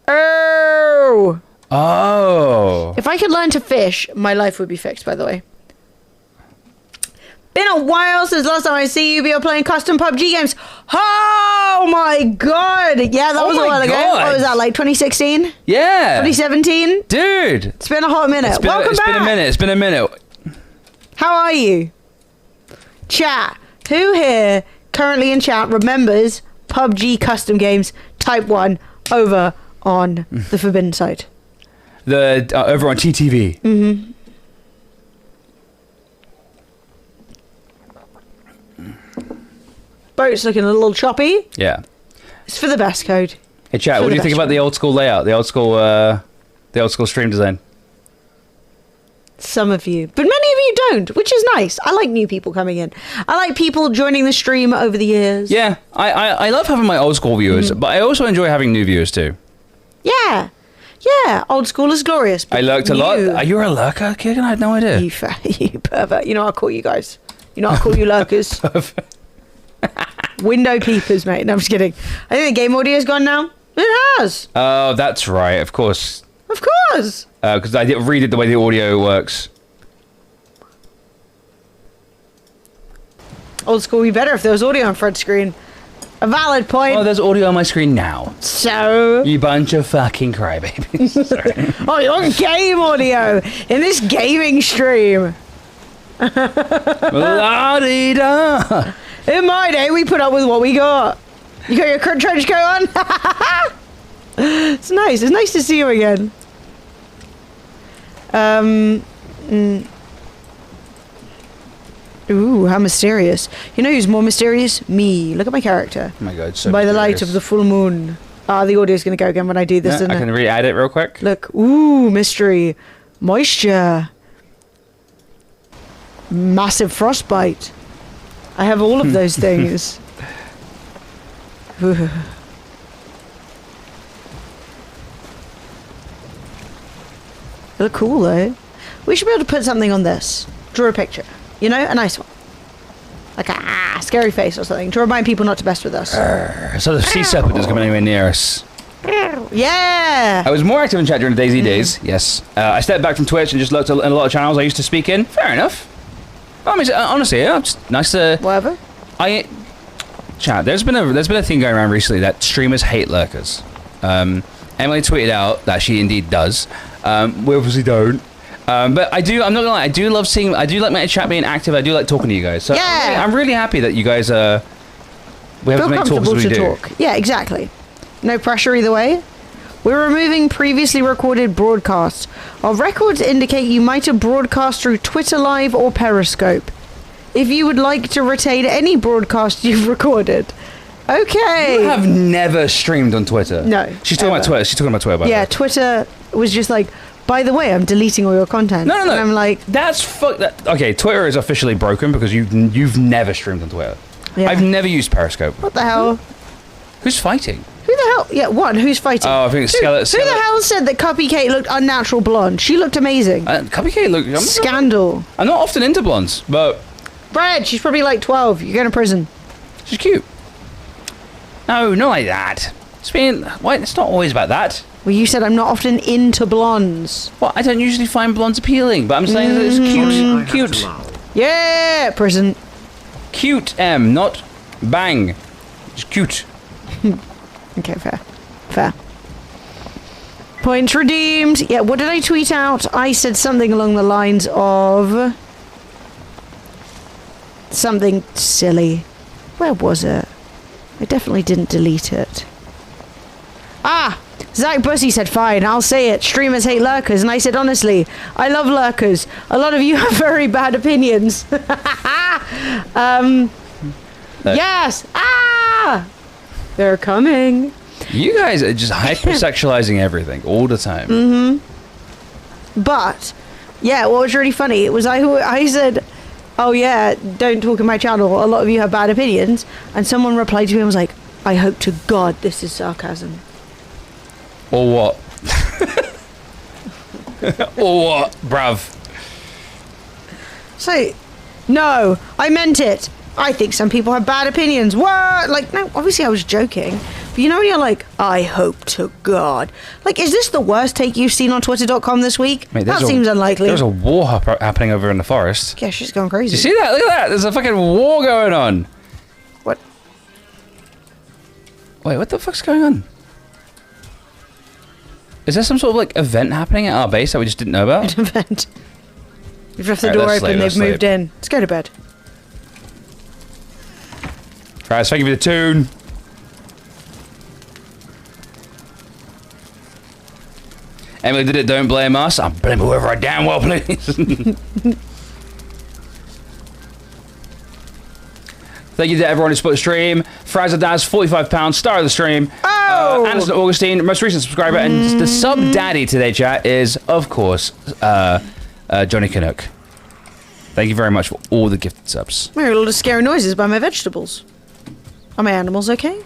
Oh! Oh. If I could learn to fish, my life would be fixed, by the way. Been a while since last time I see you. You're playing custom PUBG games. Oh my god! Yeah, that was a my while ago. God. What was that, like 2016? Yeah. 2017? Dude. It's been a hot minute. Welcome It's back. been a minute. It's been a minute. How are you? Chat. Who here currently in chat remembers PUBG custom games type 1 over on the Forbidden side? The over on TTV. Mm-hmm. Boat's looking a little choppy. Yeah. It's for the best code. Hey chat, For what the do you think best about the old school layout? The old school stream design? Some of you, but many of you don't, which is nice. I like new people coming in. I like people joining the stream over the years. Yeah, I love having my old school viewers, but I also enjoy having new viewers too. Yeah. Yeah, old school is glorious. But I lurked a lot. new- Are you a lurker, kid? I had no idea. You pervert. You know I'll call you guys. You know I'll call you lurkers. Window peepers, mate. No, I'm just kidding. I think the game audio's gone now. It has. Oh, that's right. Of course. Of course. Because I redid the way the audio works. Old school would be better if there was audio on Fred's screen. A valid point. Oh, there's audio on my screen now. So... You bunch of fucking crybabies. Sorry. Oh, you want game audio in this gaming stream. La-dee-da. In my day, we put up with what we got. You got your trench coat on? It's nice. It's nice to see you again. Ooh, how mysterious. You know who's more mysterious? Me. Look at my character. Oh my god, so By the light mysterious. of the full moon. Ah, the audio's going to go again when I do this, Yeah, isn't I it? can re-add it real quick. Look. Ooh, mystery. Moisture. Massive frostbite. I have all of those things. Ooh. They look cool though. We should be able to put something on this. Draw a picture. You know, a nice one. Like a scary face or something to remind people not to mess with us. So the sea serpent doesn't come anywhere near us. Yeah. I was more active in chat during the DayZ days, yes. I stepped back from Twitch and just looked at a lot of channels I used to speak in. Fair enough. I mean, honestly, yeah, it's nice to... Whatever. Chat, there's been a thing going around recently that streamers hate lurkers. Emily tweeted out that she indeed does. We obviously don't. But I'm not gonna lie, I do like my chat being active, I do like talking to you guys. So Yeah. I'm really happy that you guys we have Feel to make talks comfortable as we to do. talk. Yeah, exactly. No pressure either way. We're removing previously recorded broadcasts. Our records indicate you might have broadcast through Twitter Live or Periscope. If you would like to retain any broadcast you've recorded. Okay. You have never streamed on Twitter. No, She's talking about ever. Twitter. She's talking about Twitter, by the Yeah, way. Twitter was just like, by the way, I'm deleting all your content. No. And I'm like, That's okay, Twitter is officially broken because you've never streamed on Twitter. Yeah. I've never used Periscope. what the hell? Who's fighting? Who the hell? Yeah, what? Who's fighting? Oh, I think it's Who Skeleton. the hell said that Cupcake looked unnatural blonde? She looked amazing. Cupcake look. Scandal. I'm not often into blondes, but Brad, she's probably like 12. You're going to prison. she's cute. No, not like that. It's not always about that. Well, you said I'm not often into blondes. Well, I don't usually find blondes appealing, but I'm saying that it's I have cute. to Cute. lull. Yeah, prison. Cute, not bang. It's cute. Okay, fair. Fair. Points redeemed. Yeah, what did I tweet out? I said something along the lines of... something silly. Where was it? I definitely didn't delete it. Ah! Zach Bussy said, fine, I'll say it. Streamers hate lurkers. And I said, honestly, I love lurkers. A lot of you have very bad opinions. Yes! Ah! They're coming. You guys are just hypersexualizing everything all the time. But, yeah, what was really funny, it was I said, oh yeah, don't talk in my channel. A lot of you have bad opinions. And someone replied to me and was like, I hope to God this is sarcasm. Or what? Or what, bruv? So, no, I meant it. I think some people have bad opinions. What? Like, no, obviously I was joking. But you know when you're like, I hope to God. Like, is this the worst take you've seen on Twitter.com this week? Mate, that seems unlikely. There's a war happening over in the forest. Yeah, she's gone crazy. Do you see that? Look at that. There's a fucking war going on. What? Wait, what the fuck's going on? Is there some sort of, like, event happening at our base that we just didn't know about? Event. You've left the Alright, door let's open, sleep, they've let's moved in. Let's go to bed. Right, thank you for the tune. Emily did it, don't blame us. I'll blame whoever I damn well please. Thank you to everyone who supported the stream. Frazer Daz, £45, star of the stream. Oh! Anderson Augustine, most recent subscriber. And the sub daddy today, chat, is, of course, Johnny Canuck. Thank you very much for all the gifted subs. I heard a lot of scary noises by my vegetables. Are my animals okay?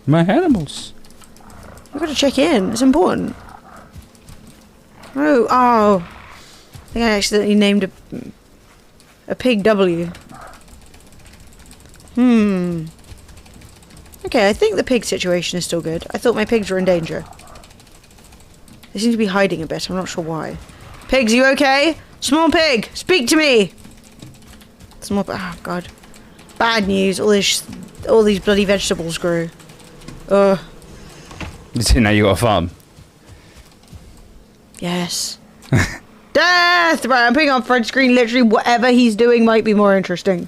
My animals. I've got to check in. It's important. Oh. I think I accidentally named a pig W. Okay, I think the pig situation is still good. I thought my pigs were in danger. They seem to be hiding a bit. I'm not sure why. Pigs, you okay? Small pig, speak to me. Small. Oh God. Bad news. All these bloody vegetables grew. Ugh. Now you got a farm. Yes. Death! Right, I'm putting on front screen. Literally, whatever he's doing might be more interesting.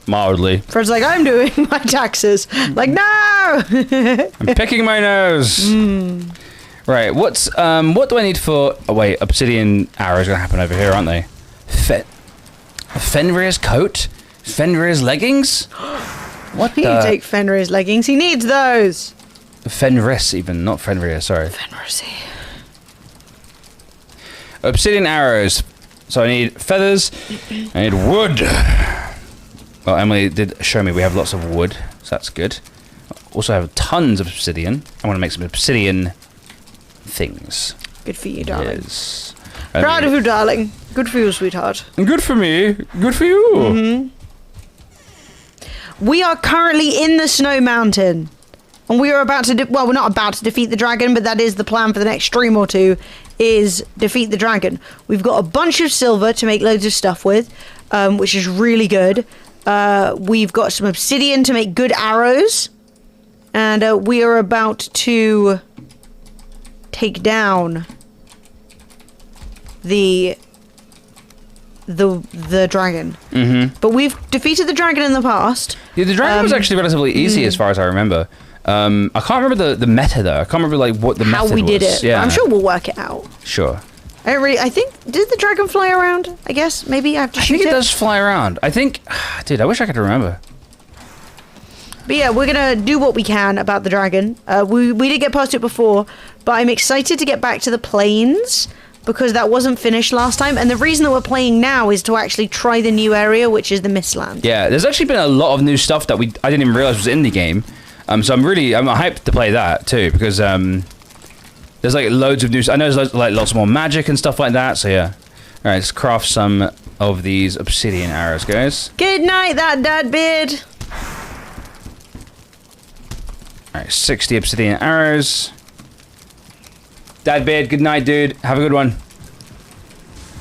Mildly. Fred's like, I'm doing my taxes. Like, no! I'm picking my nose. Right, what do I need for... Oh, wait, obsidian arrows are going to happen over here, aren't they? Fenrir's coat? Fenrir's leggings? What You take Fenrir's leggings. He needs those. Fenris, even, not Fenrir, sorry. Fenrisy. Obsidian arrows. So I need feathers. I need wood. Well, Emily did show me we have lots of wood, so that's good. Also have tons of obsidian. I want to make some obsidian things. Good for you, darling. Yes. Proud of you, darling. Good for you, sweetheart. Good for me. Good for you. We are currently in the Snow Mountain. And we are about to... well, we're not about to defeat the dragon, but that is the plan for the next stream or two, is defeat the dragon. We've got a bunch of silver to make loads of stuff with, which is really good. We've got some obsidian to make good arrows. And we are about to take down the dragon. But we've defeated the dragon in the past. Yeah, the dragon was actually relatively easy as far as I remember. I can't remember the meta though. I can't remember like what the method was. How we did it. Yeah. I'm sure we'll work it out. Sure. I think, did the dragon fly around? I guess, maybe I have to shoot I think it. it does fly around. I think, dude, I wish I could remember. But yeah, we're gonna do what we can about the dragon. We did get past it before, but I'm excited to get back to the plains. because that wasn't finished last time, and the reason that we're playing now is to actually try the new area, which is the Mistland. Yeah, there's actually been a lot of new stuff that I didn't even realize was in the game. So I'm hyped to play that too, because there's like loads of new. I know there's lots more magic and stuff like that. So yeah. All right, let's craft some of these obsidian arrows, guys. Good night, that dad beard. All right, 60 obsidian arrows. Dad beard, good night, dude. Have a good one.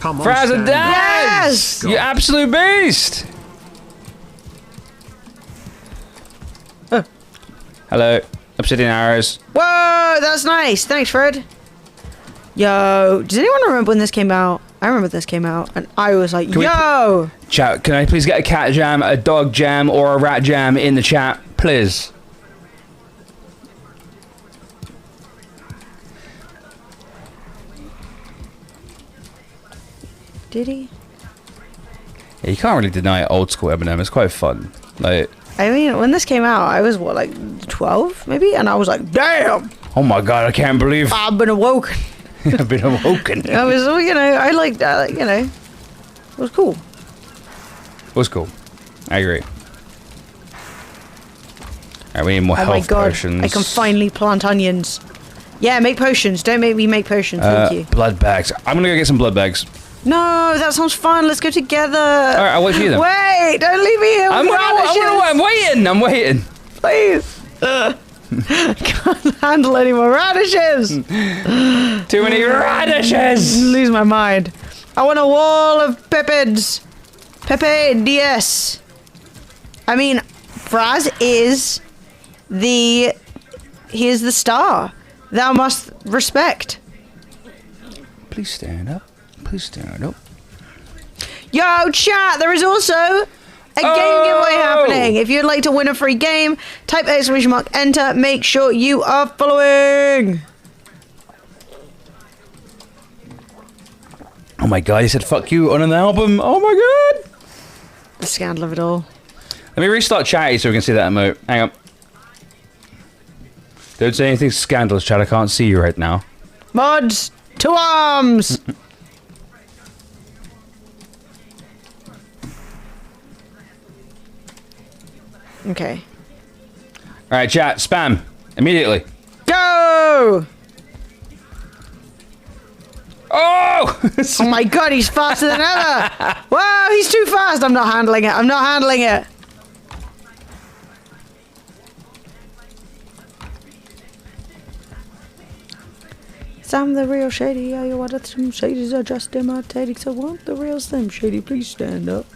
Come on, Frazza stand Dad! Yes! You absolute beast! Hello, obsidian arrows. Whoa, that's nice. Thanks, Fred. Yo, does anyone remember when this came out? I remember this came out, and I was like, yo! Chat, can I please get a cat jam, a dog jam, or a rat jam in the chat, please? Did he? Yeah, you can't really deny old school Eminem. It's quite fun. Like, I mean, when this came out, I was, what, like 12, maybe? And I was like, damn! oh my god, I can't believe I've been awoken. I've been awoken. I was, you know, I liked, you know, it was cool. It was cool. I agree. Alright, we need more Oh my health god, potions. I can finally plant onions. Yeah, make potions. Don't make me make potions, thank you. Blood bags. I'm gonna go get some blood bags. No, that sounds fun. Let's go together. Alright, I'll wait for you then. Wait, don't leave me here. I'm waiting. I'm waiting. Please. Can't handle any more radishes. Too many radishes. Lose my mind. I want a wall of pepids. Pepe DS. I mean, Fraz is he is the star. Thou must respect. Please stand up. Please stand up. Yo, chat, there is also a game giveaway happening. If you'd like to win a free game, type ! enter. Make sure you are following. Oh my god, he said fuck you on an album. Oh my god. The scandal of it all. Let me restart chatty so we can see that emote. Hang on. Don't say anything scandalous, chat. I can't see you right now. Mods, to arms! Okay. Alright, chat. Spam. Immediately. Go! Oh! Oh my god, he's faster than ever! Wow, he's too fast! I'm not handling it. I'm not handling it. I'm the real Shady. Yeah, you want some Shadies are just imitating. So want the real Slim Shady? Please stand up.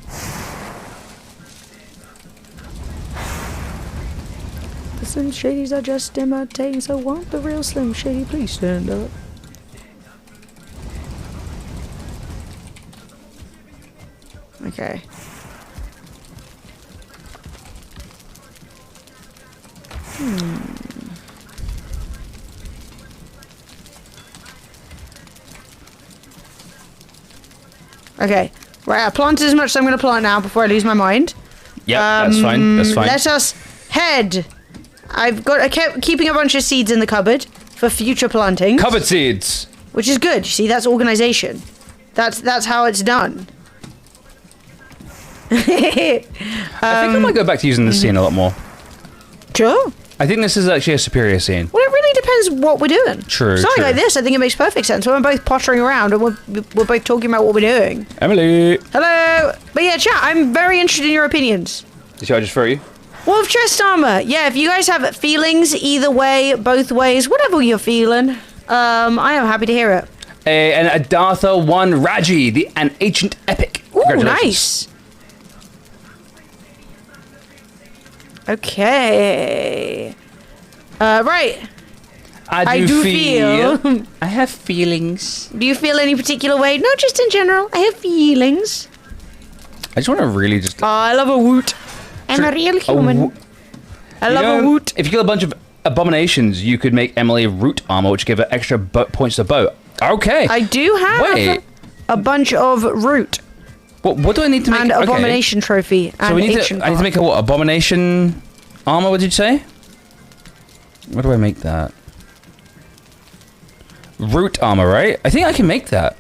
The Slim Shadys are just imitating. So want the real Slim Shady? Please stand up. Okay. Okay, right, I planted as much as I'm going to plant now before I lose my mind. Yep, that's fine, that's fine. Let us head. I kept keeping a bunch of seeds in the cupboard for future plantings. Cupboard seeds! Which is good, you see, that's organisation. That's how it's done. I think I might go back to using this scene a lot more. Sure. I think this is actually a superior scene. Well, it really depends what we're doing. True, Something true. like this, I think it makes perfect sense. When we're both pottering around and we're both talking about what we're doing. Emily! Hello! But yeah, chat, I'm very interested in your opinions. Should I just throw you? Wolf chest armor. Yeah, if you guys have feelings either way, both ways, whatever you're feeling, I am happy to hear it. An Adartha 1 Raji, an ancient epic. Ooh, Congratulations. nice. Okay. Right. I do feel. I have feelings. Do you feel any particular way? No, just in general. I have feelings. I just want to really just... Oh, I love a woot. I'm a real human. I love a woot. If you kill a bunch of abominations, you could make Emily root armor, which give her extra points to bow. Okay. I do have Wait. a bunch of root What do I need to make? and abomination trophy and So we need ancient to. I need to make a what? Abomination armor? What did you say? Where do I make that? root armor, right? I think I can make that.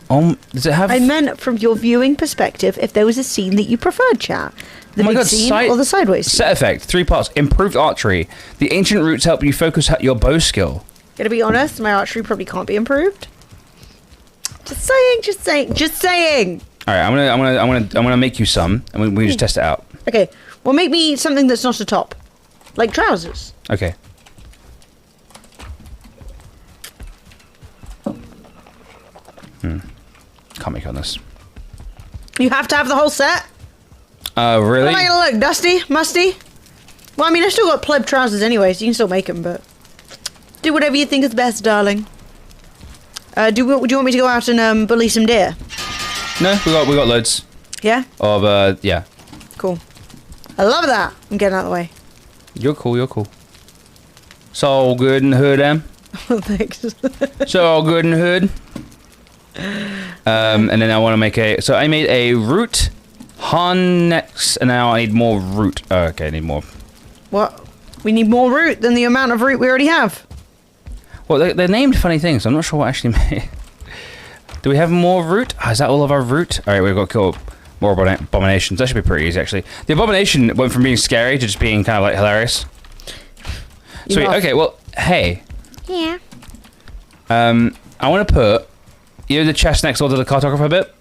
Does it have? I meant from your viewing perspective, if there was a scene that you preferred, chat. The big scene or the sideways scene? Set effect, 3 parts. Improved archery. The ancient roots help you focus your bow skill. Gonna be honest, my archery probably can't be improved. Just saying. All right, I'm gonna make you some, and we can just test it out. Okay, well, make me something that's not a top, like trousers. Okay. Can't make on this. You have to have the whole set. Really? Am I gonna look dusty, musty? Well, I mean, I still got pleb trousers anyway, so you can still make them. But do whatever you think is best, darling. Do you want me to go out and bully some deer? No, we got loads. Yeah. Of yeah. Cool. I love that. I'm getting out of the way. You're cool. It's all good in the hood, Em. Thanks. It's all good in the hood. And then I want to make so I made a root harness, and now I need more root. Oh, okay, I need more. What? We need more root than the amount of root we already have. Well, they're named funny things. I'm not sure what actually made. Do we have more root? Oh, is that all of our root? All right, we've got to kill more abominations. That should be pretty easy, actually. The abomination went from being scary to just being kind of like hilarious. Sweet. Okay. Well, hey. Yeah. I want to put, you know, the chest next door to the cartographer bit.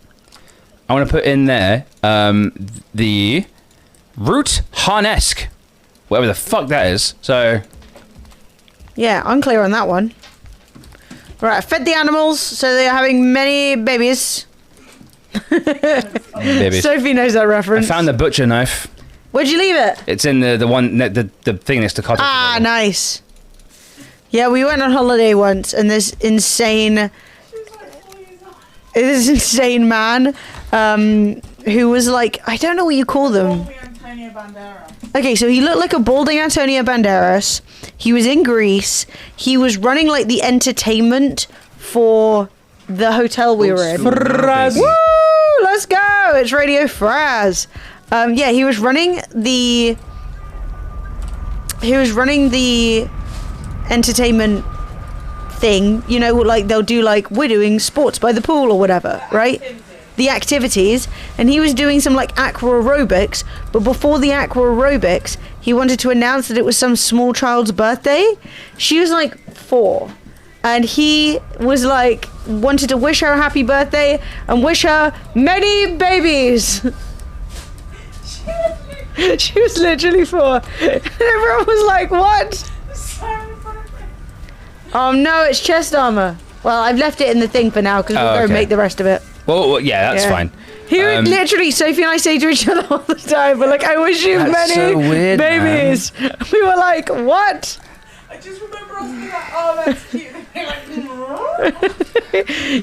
I want to put in there the root harness, whatever the fuck that is. So. Yeah, unclear on that one. Right, I fed the animals, so they are having many babies. Babies. Sophie knows that reference. I found the butcher knife. Where'd you leave it? It's in the one the thing next to cartographer. Ah, nice. Yeah, we went on holiday once, and this insane man, who was like, I don't know what you call them. Okay, so he looked like a balding Antonio Banderas. He was in Greece. He was running like the entertainment for the hotel we were in. Woo! Let's go! It's Radio Fraz. Yeah, he was running the entertainment thing. You know, like they'll do like, we're doing sports by the pool or whatever, right? The activities, and he was doing some like aqua aerobics, but before the aqua aerobics he wanted to announce that it was some small child's birthday. She was like 4, and he was like, wanted to wish her a happy birthday and wish her many babies. She was literally 4 and everyone was like, what? Oh no, it's chest armor. Well, I've left it in the thing for now because we'll go make the rest of it. Well, yeah, that's fine. He would literally, Sophie and I say to each other all the time, we're like, I wish you many so weird, babies. Man. We were like, what? I just remember us being like, oh, that's cute.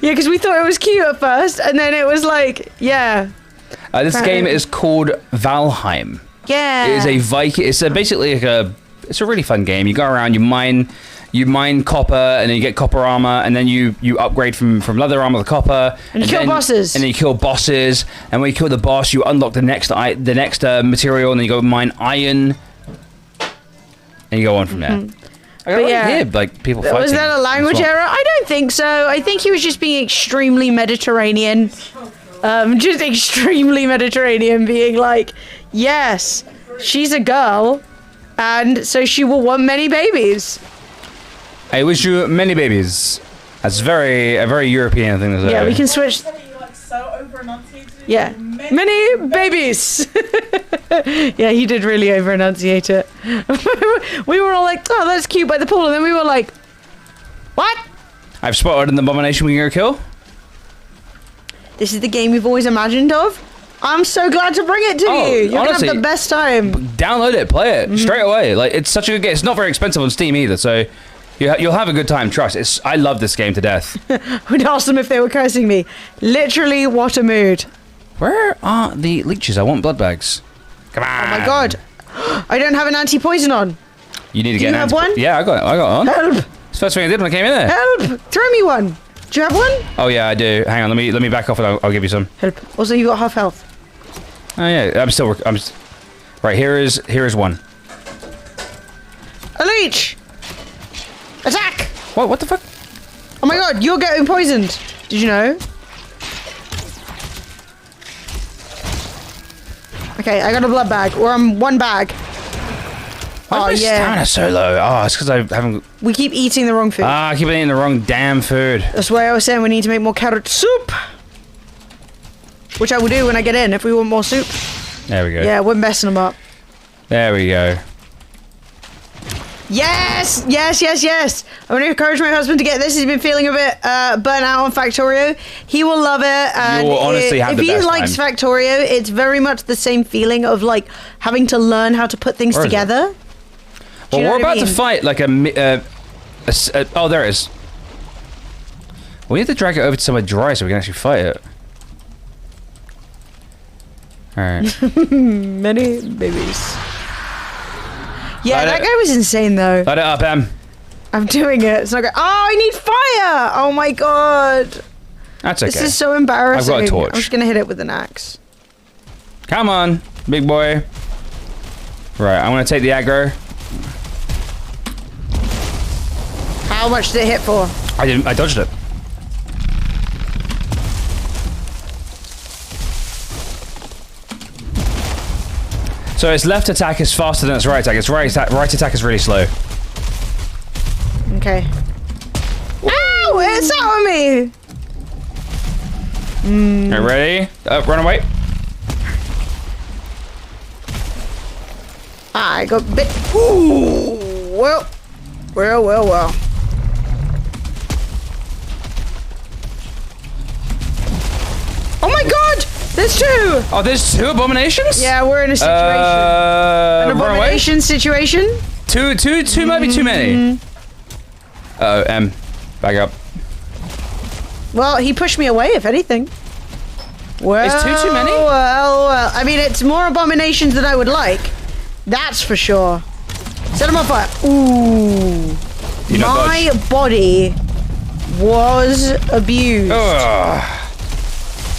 Yeah, because we thought it was cute at first, and then it was like, yeah. This game is called Valheim. Yeah. It is a Viking. It's basically like it's a really fun game. You go around, you mine copper, and then you get copper armor, and then you upgrade from leather armor to copper, and you kill bosses, and then you kill bosses, and when you kill the boss, you unlock the next material, and then you go mine iron, and you go on from there. I got hear like people fighting. Was that a language error? I don't think so. I think he was just being extremely Mediterranean. Just extremely Mediterranean, being like, yes, she's a girl, and so she will want many babies. I wish you many babies. That's a very European thing to say. Yeah, we can switch. Yeah, many babies. Yeah, he did really over-enunciate it. We were all like, oh, that's cute by the pool, and then we were like, what? I've spotted an abomination we can go kill. This is the game we've always imagined of. I'm so glad to bring it to you. You're honestly, gonna have the best time. Download it, play it straight away. Like, it's such a good game. It's not very expensive on Steam either, so you'll have a good time. Trust. I love this game to death. I would ask them if they were cursing me. Literally, what a mood. Where are the leeches? I want blood bags. Come on. Oh my god. I don't have an anti-poison on. You need to get Do you have one? Yeah, I got on. Help. It's the first thing I did when I came in there. Help. Throw me one. Do you have one? Oh yeah, I do. Hang on, let me back off and I'll give you some. Help. Also, you got half health. Oh yeah, right, here is one. A leech. Attack. What the fuck? Oh my god, you're getting poisoned. Did you know? Okay, I got a blood bag. We're on 1 bag. Why Oh is my yeah. stamina so low? Oh, it's because I haven't... We keep eating the wrong food. I keep eating the wrong damn food. That's why I was saying we need to make more carrot soup. Which I will do when I get in if we want more soup. There we go. Yeah, we're messing them up. There we go. Yes! Yes, yes, yes! I'm going to encourage my husband to get this. He's been feeling a bit burnt out on Factorio. He will love it. And You will honestly have the best if he likes time. Factorio, it's very much the same feeling of like having to learn how to put things Where is it? together. Well, know we're what I about to mean? fight like oh, there it is. We need to drag it over to somewhere dry so we can actually fight it. Alright. Many babies. Yeah, Light that it. guy was insane though. Light it up, Em. I'm doing it. It's not good. Oh, I need fire! Oh my god. That's okay. This is so embarrassing. I've got a torch. I'm just gonna hit it with an axe. Come on, big boy. Right, I'm gonna take the aggro. How much did it hit for? I dodged it. So its left attack is faster than its right attack. Its right attack is really slow. Okay. Ow! It's out of me! Right, ready? Run away. I got bit. Ooh! Well. Oh my god! There's 2! Oh, there's 2 abominations? Yeah, we're in a situation. An run away. abomination situation? Two might be too many. Uh-oh, Em. Back up. Well, he pushed me away, if anything. Well, Is 2 too many? Well. I mean, it's more abominations than I would like. That's for sure. Set him on fire. Ooh. You don't My body was abused. Ugh.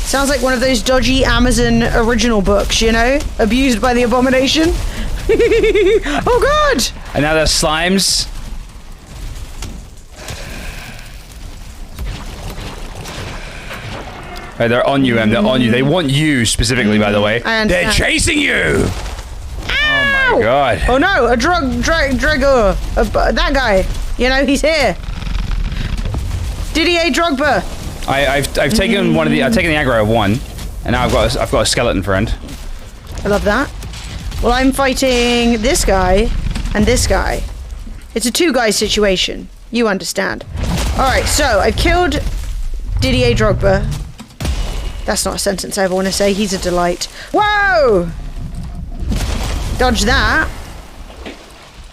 Sounds like one of those dodgy Amazon original books, you know? Abused by the abomination. Oh god! And now there's slimes. Oh, they're on you, Em. They're on you. They want you specifically, by the way. I They're understand. chasing you. Oh my god. Oh no, a drugger. That guy. You know, he's here. Didier Drogba. I've taken one of the. I've taken the aggro of one, and now I've got a skeleton friend. I love that. Well, I'm fighting this guy and this guy. It's a 2-guy situation. You understand. Alright, so I've killed Didier Drogba. That's not a sentence I ever want to say. He's a delight. Whoa! Dodge that.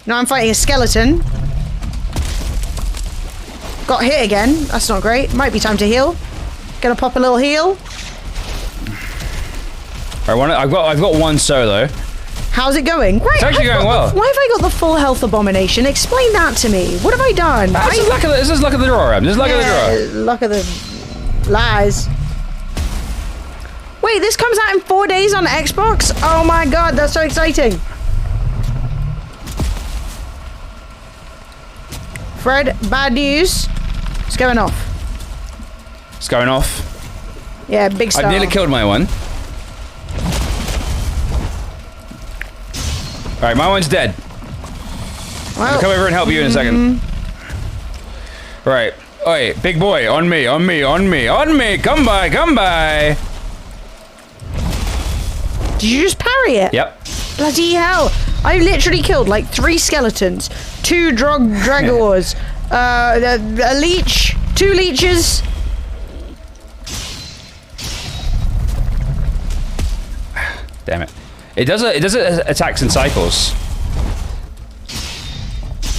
Now I'm fighting a skeleton. Got hit again. That's not great. Might be time to heal. Gonna pop a little heal. Alright, I've got one solo. How's it going? Great. It's actually going well. Why have I got the full health abomination? Explain that to me. What have I done? This is luck of the draw, Em. This is luck of the draw. Luck of the lies. Wait, this comes out in 4 days on Xbox? Oh my god, that's so exciting. Fred, bad news. It's going off. It's going off. Yeah, big star. I've nearly killed my one. Alright, my one's dead. I'll come over and help you in a second. Right. Oi, big boy, on me. Come by. Did you just parry it? Yep. Bloody hell. I literally killed like 3 skeletons, 2 dragors, a leech, 2 leeches. Damn it. It does attacks in cycles.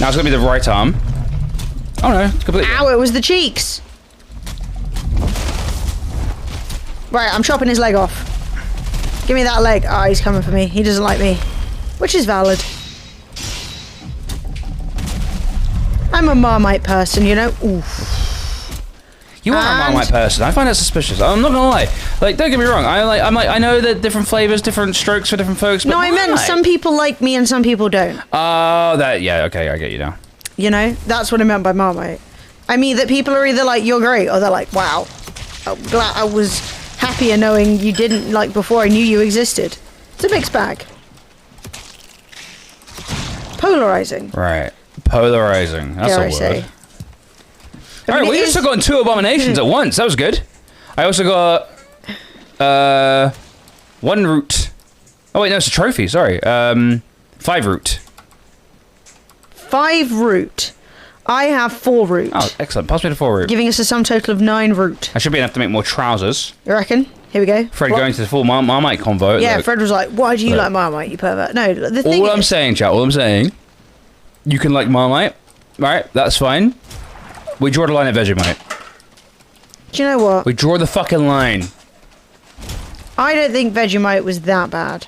Now it's gonna be the right arm. Oh no, it's completely. Ow, it was the cheeks. Right, I'm chopping his leg off. Give me that leg. Ah, he's coming for me. He doesn't like me. Which is valid. I'm a Marmite person, you know? Oof. You are a And- Marmite person. I find that suspicious. I'm not gonna lie. Like, don't get me wrong. I know that different flavors, different strokes for different folks. But No, I meant why? some people like me and some people don't. Oh, yeah, okay, I get you now. You know? That's what I meant by Marmite. I mean that people are either like, you're great, or they're like, wow, I'm glad I was happier knowing you didn't, like, before I knew you existed. It's a mixed bag. Polarizing. Right. Polarizing. That's Dare a I word. say. Alright, we also got 2 abominations at once. That was good. I also got 1 root. Oh wait, no, it's a trophy, sorry. 5 root. 5 root. I have 4 root. Oh, excellent. Pass me the 4 root. Giving us a sum total of 9 root. I should be enough to make more trousers. You reckon? Here we go. Fred What? going to the full Marmite convo. Yeah, look. Fred was like, why do you Look. like Marmite, you pervert? No, the thing All I'm is... saying, chat, all I'm saying, you can like Marmite, right? That's fine. We draw the line at Vegemite. Do you know what? We draw the fucking line. I don't think Vegemite was that bad.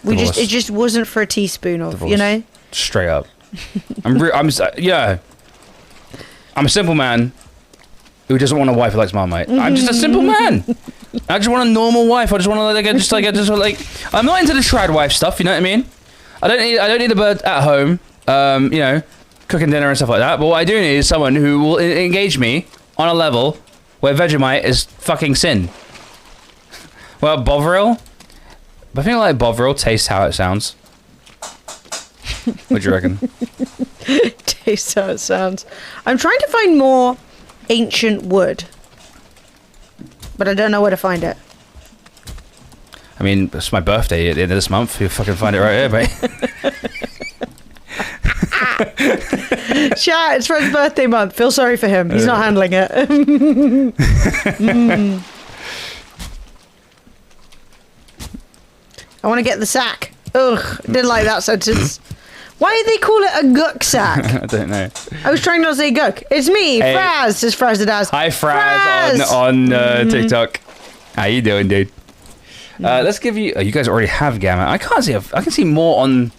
Divorce. It just wasn't for a teaspoon of, you Divorce. know? Straight up. Yeah. I'm a simple man who doesn't want a wife who likes Marmite. I'm just a simple man. I just want a normal wife. I just want to I'm not into the trad wife stuff. You know what I mean? I don't need a bird at home. You know, cooking dinner and stuff like that. But what I do need is someone who will engage me on a level where Vegemite is fucking sin. Well, Bovril. But I think like Bovril tastes how it sounds. What do you reckon? Tastes how it sounds. I'm trying to find more ancient wood. But I don't know where to find it. I mean, it's my birthday at the end of this month. You'll fucking find it right here, mate. Chat, it's Fred's birthday month. Feel sorry for him. He's not handling it. I want to get the sack. Ugh, didn't like that sentence. Why did they call it a guck sack? I don't know. I was trying not to say guck. It's me, Hey. Fraz, says Fraz the Daz. Hi, Fraz, on TikTok. How you doing, dude? Let's give you... you guys already have Gamma. I can't see... I can see more on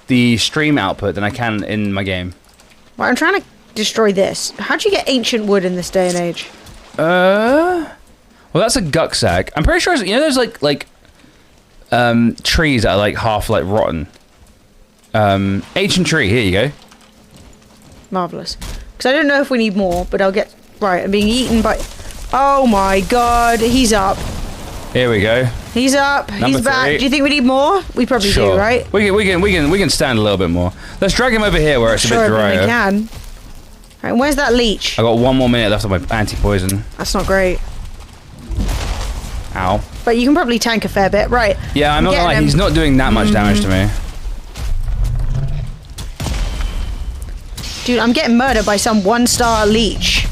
the stream output than I can in my game. Well, I'm trying to destroy this. How'd you get ancient wood in this day and age? Well, that's a guck sack. I'm pretty sure... You know there's like trees that are like half like rotten. Ancient tree. Here you go. Marvellous. Because I don't know if we need more, but I'll get... Right, I'm being eaten by... Oh my god, he's up. Here we go. He's up. Number He's back. 3. Do you think we need more? We probably Sure. do, right? We can stand a little bit more. Let's drag him over here where it's a Sure, bit everyone drier. can. Right, where's that leech? I got 1 more minute left of my anti-poison. That's not great. Ow. But you can probably tank a fair bit. Right. Yeah, I'm not gonna lie, getting him. he's not doing that much damage to me. Dude, I'm getting murdered by some 1-star leech.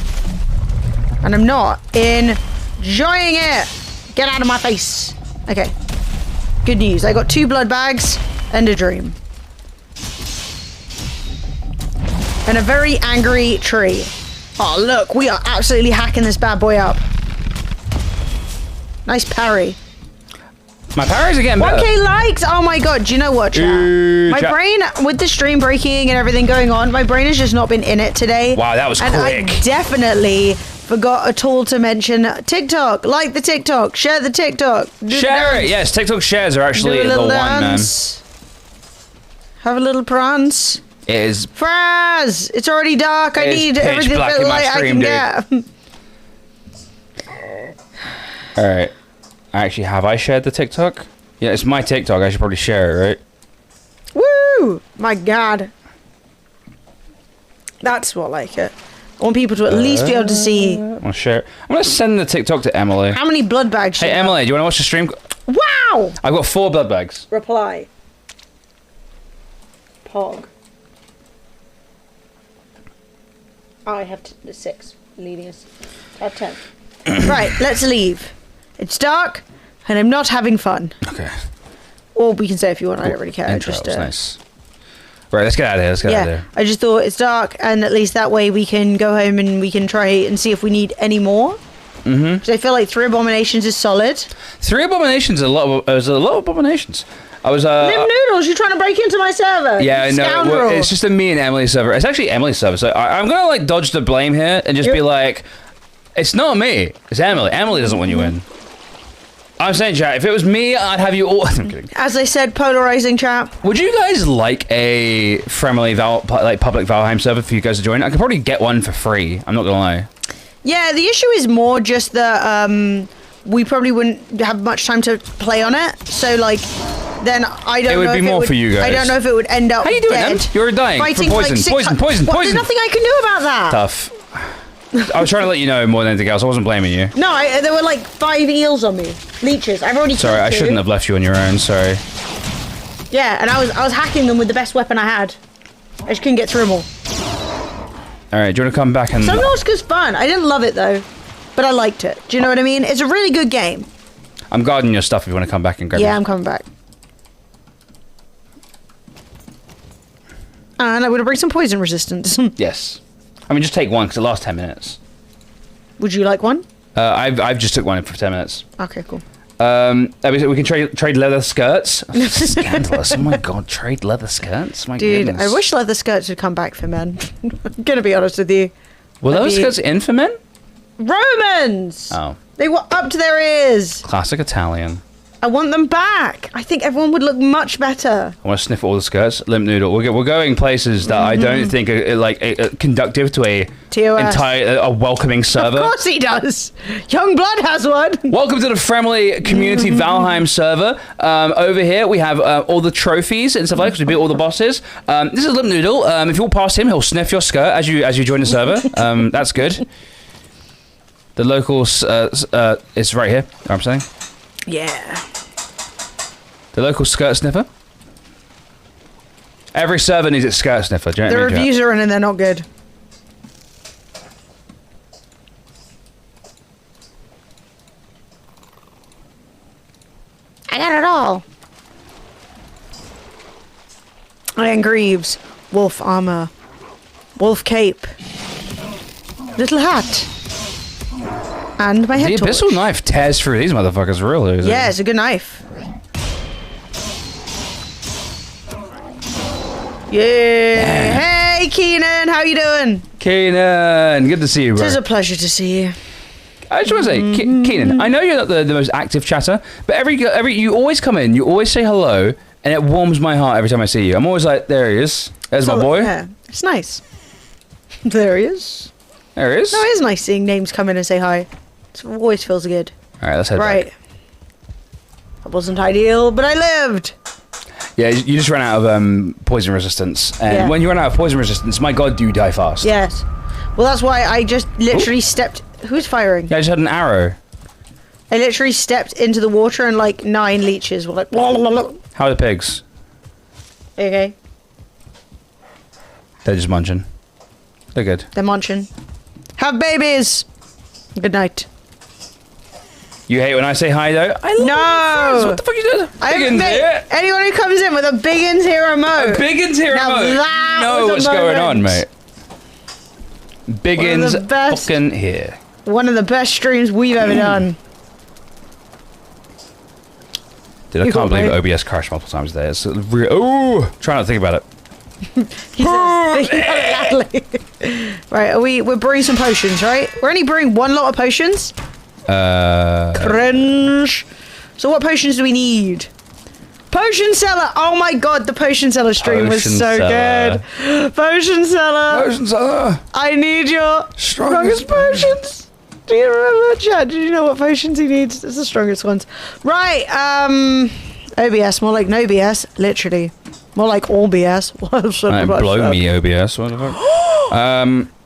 And I'm not enjoying it. Get out of my face. Okay. Good news. I got 2 blood bags and a dream. And a very angry tree. Oh, look. We are absolutely hacking this bad boy up. Nice parry. My parries are getting better. 1K likes! Oh my god, do you know what, chat? My chat. brain, with the stream breaking and everything going on, my brain has just not been in it today. Wow, that was and quick. I definitely forgot at all to mention TikTok. Like the TikTok. Share the TikTok. Do the Share dance. it! Yes, TikTok shares are actually Do a the little one, man. dance. Have a little prance. It is... Fraz! It's already dark. I It's need pitch everything black that in my light I stream, can dude. get. Alright. Actually, have I shared the TikTok? Yeah, it's my TikTok. I should probably share it, right? Woo! My god. That's what I like it. I want people to at least be able to see. I'm gonna share it. I'm gonna send the TikTok to Emily. How many blood bags? Hey, you have? Emily, do you wanna watch the stream? Wow! I've got 4 blood bags. Reply. Pog. I have 6 leading us. I have 10. Right, let's leave. It's dark, and I'm not having fun. Okay. Or we can say if you want. I don't really care. Intro, Just, was nice. Right, let's get out of here. Let's get out of yeah, here. I just thought it's dark, and at least that way we can go home and we can try and see if we need any more. Mm-hmm. Because I feel like 3 abominations is solid. 3 abominations. Is a lot of abominations. I was Lim Noodles, you're trying to break into my server. Yeah, you no, scoundrel. it's just a me and Emily server. It's actually Emily's server, so I'm gonna like dodge the blame here and just be like, it's not me, it's Emily. Emily doesn't want you in. I'm saying, chat, if it was me, I'd have you all... I'm kidding. As I said, polarizing chat. Would you guys like a friendly public Valheim server for you guys to join? I could probably get one for free. I'm not gonna lie. Yeah, the issue is more just that we probably wouldn't have much time to play on it. So, like, then I don't know. It would be more for you guys. I don't know if it would end up. How you doing, dead. Em? You're dying Fighting from poison. Like Poison. There's nothing I can do about that. Tough. I was trying to let you know more than anything else. I wasn't blaming you. No, there were like 5 eels on me. Leeches. I've already Sorry, killed I 2. shouldn't have left you on your own. Sorry. Yeah, and I was hacking them with the best weapon I had. I just couldn't get through them all. All right, do you want to come back and... Subnautica's fun. I didn't love it though, but I liked it. Do you know what I mean? It's a really good game. I'm guarding your stuff if you want to come back and grab Yeah, it. I'm coming back. And I'm going to bring some poison resistance. Yes. I mean, just take one because it lasts 10 minutes. Would you like one? I've just took one for 10 minutes. Okay, cool. We can trade leather skirts. Scandalous. Oh my god, trade leather skirts? My Dude, goodness. I wish leather skirts would come back for men. I'm going to be honest with you. Were That'd those be- skirts in for men? Romans! Oh. They were up to their ears. Classic Italian. I want them back. I think everyone would look much better. I want to sniff all the skirts. Limp Noodle. We're going places that I don't think are conductive to a TOS. a welcoming server. Of course he does. Young Blood has one. Welcome to the friendly community Valheim server. Over here we have all the trophies and stuff like that, because we beat all the bosses. This is Limp Noodle. If you walk past him, he'll sniff your skirt as you join the server. That's good. The local is right here. I'm saying. Yeah. The local skirt sniffer. Every server needs its skirt sniffer. Do you know The what I mean, reviews are in and they're not good. I got it all. Iron greaves, wolf armor, wolf cape, little hat, and my head The torch. abyssal knife tears through these motherfuckers real easy. Yeah, it's a good knife. Yeah. Hey, Keenan, how you doing? Keenan, good to see you, bro. It is a pleasure to see you. I just want to say, Keenan, I know you're not the most active chatter, but every you always come in, you always say hello, and it warms my heart every time I see you. I'm always like, there he is. There's my boy. Yeah, it's nice. There he is. There he is. No, it is nice seeing names come in and say hi. It always feels good. All right, let's head Right. back. That wasn't ideal, but I lived. Yeah, you just ran out of poison resistance, and Yeah. when you run out of poison resistance, my god, do you die fast? Yes. Well, that's why I just literally stepped... Who's firing? Yeah, I just had an arrow. I literally stepped into the water and like 9 leeches were like... How are the pigs? Okay. They're just munching. They're good. They're munching. Have babies! Good night. You hate when I say hi, though? I love No! friends. What the fuck are you doing? Biggins here. Anyone who comes in with a Biggins hero mode. Biggins hero Now mode. that Know was a what's going on, moment. mate. Biggins the best. fucking here. One of the best streams we've ever done. Dude, I You can't got believe me. OBS crashed multiple times there. It's oh, try not to think about it. He says, right, we're brewing some potions, right? We're only brewing one lot of potions. Cringe. So what potions do we need? Potion seller. Oh my god, the potion seller stream was Potion so seller. good. Potion seller. Potions. I need your Strongest strongest potions. Do you remember, Chad? Did you know what potions he needs? It's the strongest ones. Right, OBS, more like no BS, literally. More like all BS. Blow me, OBS. What the fuck?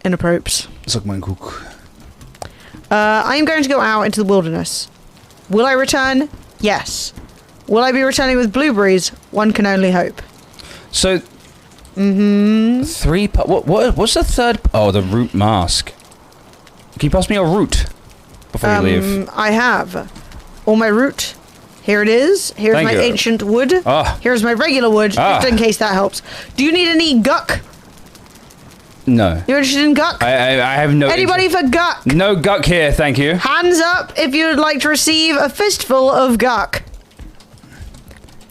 Inappropriate. Suck my cook. I am going to go out into the wilderness. Will I return? Yes. Will I be returning with blueberries? One can only hope. So, what's the third? Oh, the root mask. Can you pass me your root before you leave? I have all my root. Here it is. Here's Thank my you. ancient wood. Ah. Here's my regular wood, Ah. just in case that helps. Do you need any guck? No. You're interested in guck? I have no. Anybody for guck? No guck here, thank you. Hands up if you would like to receive a fistful of guck.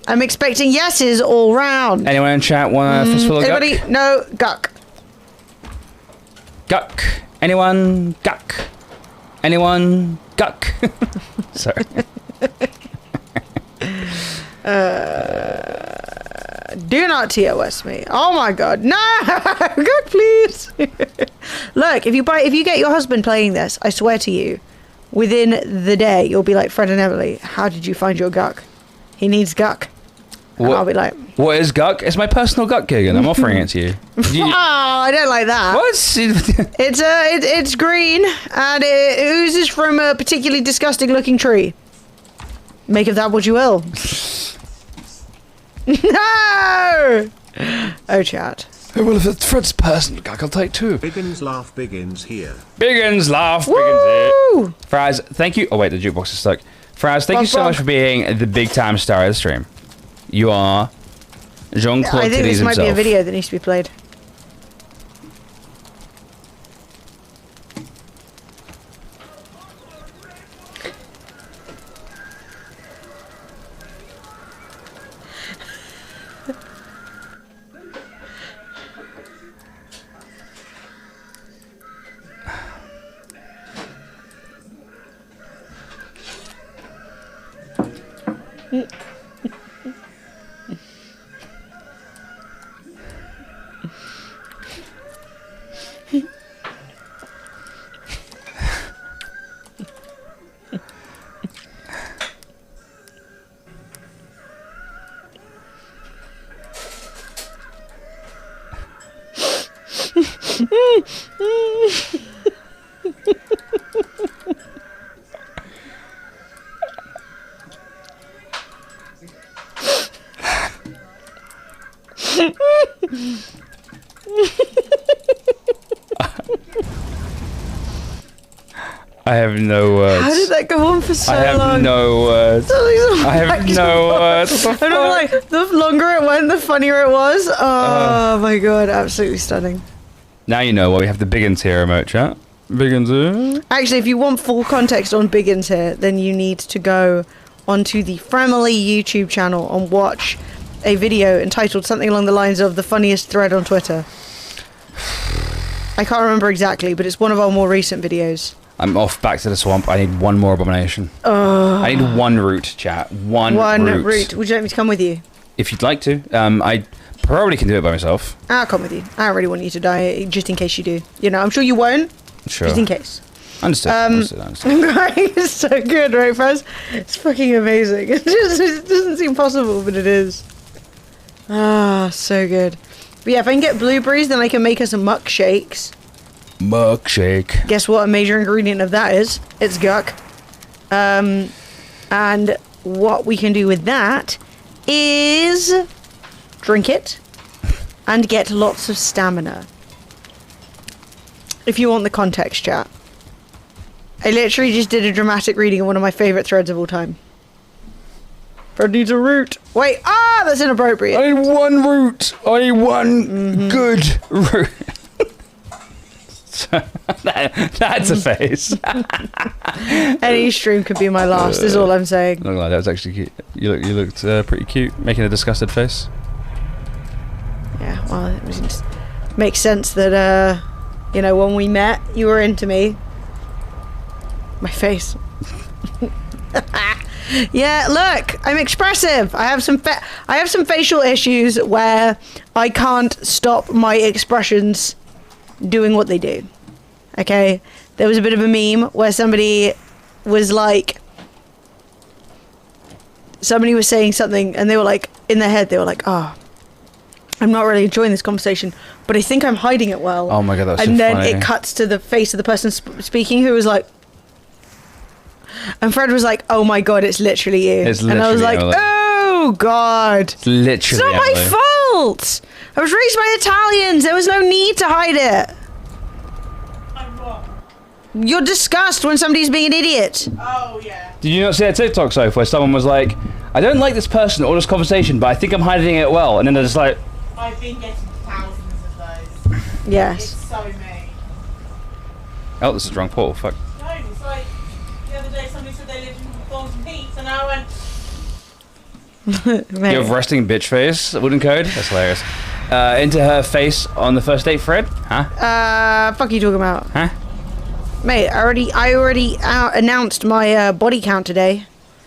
I'm expecting yeses all round. Anyone in chat want a fistful of guck? Anybody? No, guck. Guck. Anyone? Guck. Anyone? Guck. Sorry. Do not TOS me. Oh my god. No! God, please. Look, if you get your husband playing this, I swear to you, within the day, you'll be like, Fred and Emily, how did you find your guck? He needs guck. And I'll be like, what is guck? It's my personal guck gig, and I'm offering it to you. oh, I don't like that. What? It's green, and it oozes from a particularly disgusting looking tree. Make of that what you will. No! Oh, chat. Well, if it's Fred's personal guck, I'll take two. Biggins laugh, Biggins here. Biggins laugh, Woo! Biggins here. Fraz, thank you. Oh, wait, the jukebox is stuck. Fraz, thank you so much for being the big time star of the stream. You are Jean-Claude I think Titties this might himself. be a video that needs to be played. I have no words. How did that go on for so I have long? no words. I have no words. What the And I'm fuck? like, the longer it went, the funnier it was. Oh my god, absolutely stunning. Now you know why we have the Biggins here emote, chat. Biggins here. Actually, if you want full context on Biggins here, then you need to go onto the Family YouTube channel and watch a video entitled something along the lines of the funniest thread on Twitter. I can't remember exactly, but it's one of our more recent videos. I'm off back to the swamp. I need one more abomination. I need one root, chat. One root. Would you like me to come with you? If you'd like to. I probably can do it by myself. I'll come with you. I don't really want you to die, just in case you do. You know, I'm sure you won't. Sure. Just in case. Understood. Understood. I'm crying. It's so good, right, Fraz? It's fucking amazing. It doesn't seem possible, but it is. Ah, so good. But yeah, if I can get blueberries, then I can make us some muck shakes. Milkshake. Guess what a major ingredient of that is? It's guck. And what we can do with that is drink it and get lots of stamina. If you want the context, chat. I literally just did a dramatic reading of one of my favourite threads of all time. Fred needs a root. Wait, that's inappropriate. I need one root. I need one good root. That's a face. Any stream could be my last, is all I'm saying. Look like that was actually cute. You looked pretty cute, making a disgusted face. Yeah, well, it just makes sense that, you know, when we met, you were into me. My face. Yeah, look, I'm expressive. I have some facial issues where I can't stop my expressions doing what they do. Okay, there was a bit of a meme where somebody was saying something and they were like, in their head they were like, oh, I'm not really enjoying this conversation, but I think I'm hiding it well. Oh my god, that's so and then funny. it cuts to the face of the person speaking, who was like, and Fred was like, oh my god, it's literally you. It's and I was like, literally Emily. oh god, It's literally it's not my Emily. fault. I was raised by Italians. There was no need to hide it. I'm what? You're disgust when somebody's being an idiot. Oh, yeah. Did you not see a TikTok, Soph, where someone was like, I don't like this person or this conversation, but I think I'm hiding it well. And then they're just like, I've been getting thousands of those. It's Yes. so me. oh, this is the wrong portal, fuck. No, it's like the other day somebody said they lived in Thornton Heath, and I went, Mate. You have resting bitch face, wooden code? That's hilarious. Into her face on the first date, Fred? Huh? Fuck you talking about? Huh? Mate, I already announced my body count today.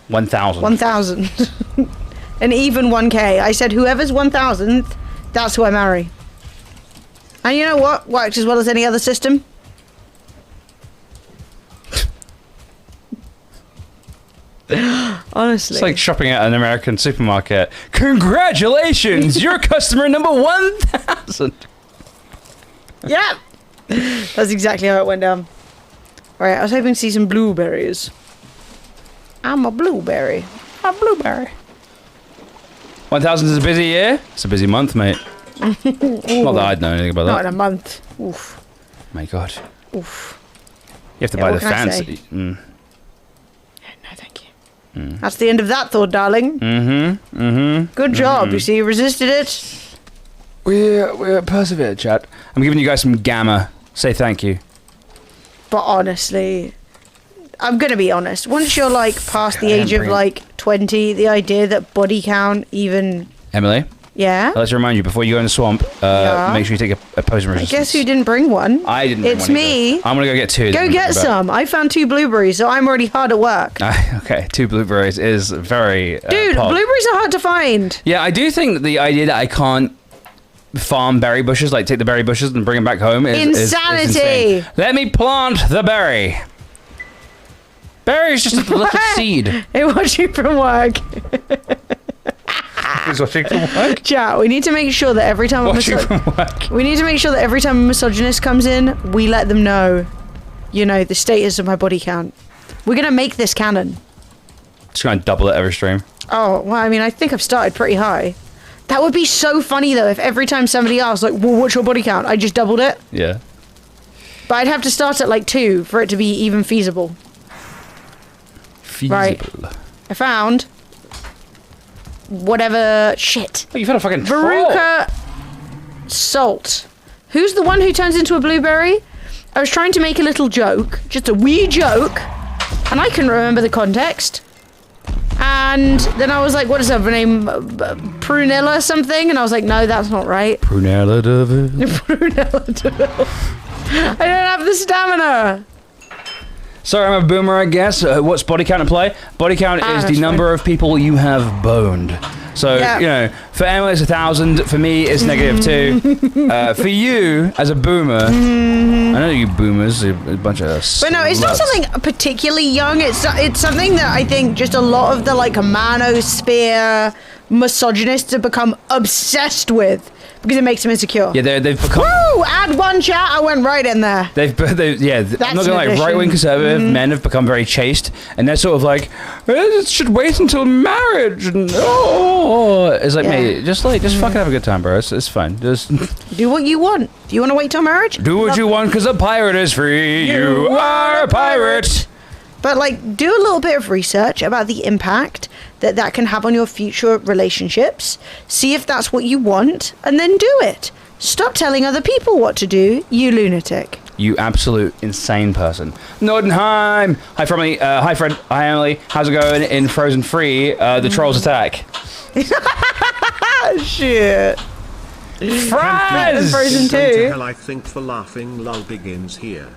1,000. 1,000. An even 1K. I said whoever's 1000th, that's who I marry. And you know what? Works as well as any other system. Honestly. It's like shopping at an American supermarket. Congratulations! You're customer number 1000! Yeah! That's exactly how it went down. Alright, I was hoping to see some blueberries. I'm a blueberry. A blueberry. 1000 is a busy year? It's a busy month, mate. Not that I'd know anything about Not that. in a month. Oof. My God. Oof. You have to Yeah, buy what the can I fancy. say? No, thank you. That's the end of that thought, darling. Good job. You see, you resisted it. We're persevered, chat. I'm giving you guys some gamma. Say thank you. But honestly, I'm gonna be honest. Once you're like past the age of bring it. like 20, the idea that body count even Emily, yeah. let's remind you before you go in the swamp. Yeah. Make sure you take a potion I resistance. guess who didn't bring one? I didn't. bring It's one me. either. I'm gonna go get 2. Go get some. I found 2 blueberries, so I'm already hard at work. Okay, 2 blueberries is very. Dude, pog. blueberries are hard to find. Yeah, I do think that the idea that I can't farm berry bushes, like take the berry bushes and bring them back home, is Insanity. insane. Let me plant the berry. Berry is just a little seed. Hey, watch you from work. Who's watching from work? Chat, we need to make sure that every time Watching from work. we need to make sure that every time a misogynist comes in, we let them know, you know, the status of my body count. We're gonna make this canon. Just gonna double it every stream. Oh, well, I mean, I think I've started pretty high. That would be so funny, though, if every time somebody asked, like, well, what's your body count? I just doubled it. Yeah. But I'd have to start at, like, 2 for it to be even feasible. Feasible. Right. I found whatever shit. Oh, you found a fucking troll. Veruca Salt. Who's the one who turns into a blueberry? I was trying to make a little joke, just a wee joke, and I couldn't remember the context. And then I was like, what is her name? Prunella something? And I was like, no, that's not right. Prunella Deville. Prunella Deville. I don't have the stamina. Sorry, I'm a boomer, I guess. What's body count at play? Body count is that's the number of people you have boned. So, Yeah. you know, for Emily it's 1,000. For me, it's -2. For you, as a boomer, I know you boomers, a bunch of But no, it's not sluts. something particularly young. It's something that I think just a lot of the like manosphere misogynists have become obsessed with because it makes them insecure. Yeah, they've become... Woo! Add one chat, I went right in there. I'm not an gonna lie, addition. right-wing conservative men have become very chaste, and they're sort of like, it should wait until marriage, and it's like, Yeah. mate, just fucking have a good time, bro. It's fine. Just Do what you want. Do you want to wait till marriage? do what you want, because a pirate is free. You are a pirate. But like, do a little bit of research about the impact that can have on your future relationships. See if that's what you want, and then do it. Stop telling other people what to do, you lunatic. You absolute insane person. Nordenheim! Hi, Friendly. Hi, Fred. Hi, Emily. How's it going in Frozen 3? The Trolls Attack. Shit. Fries! Frozen Going to 2. hell, I think for laughing lull begins here.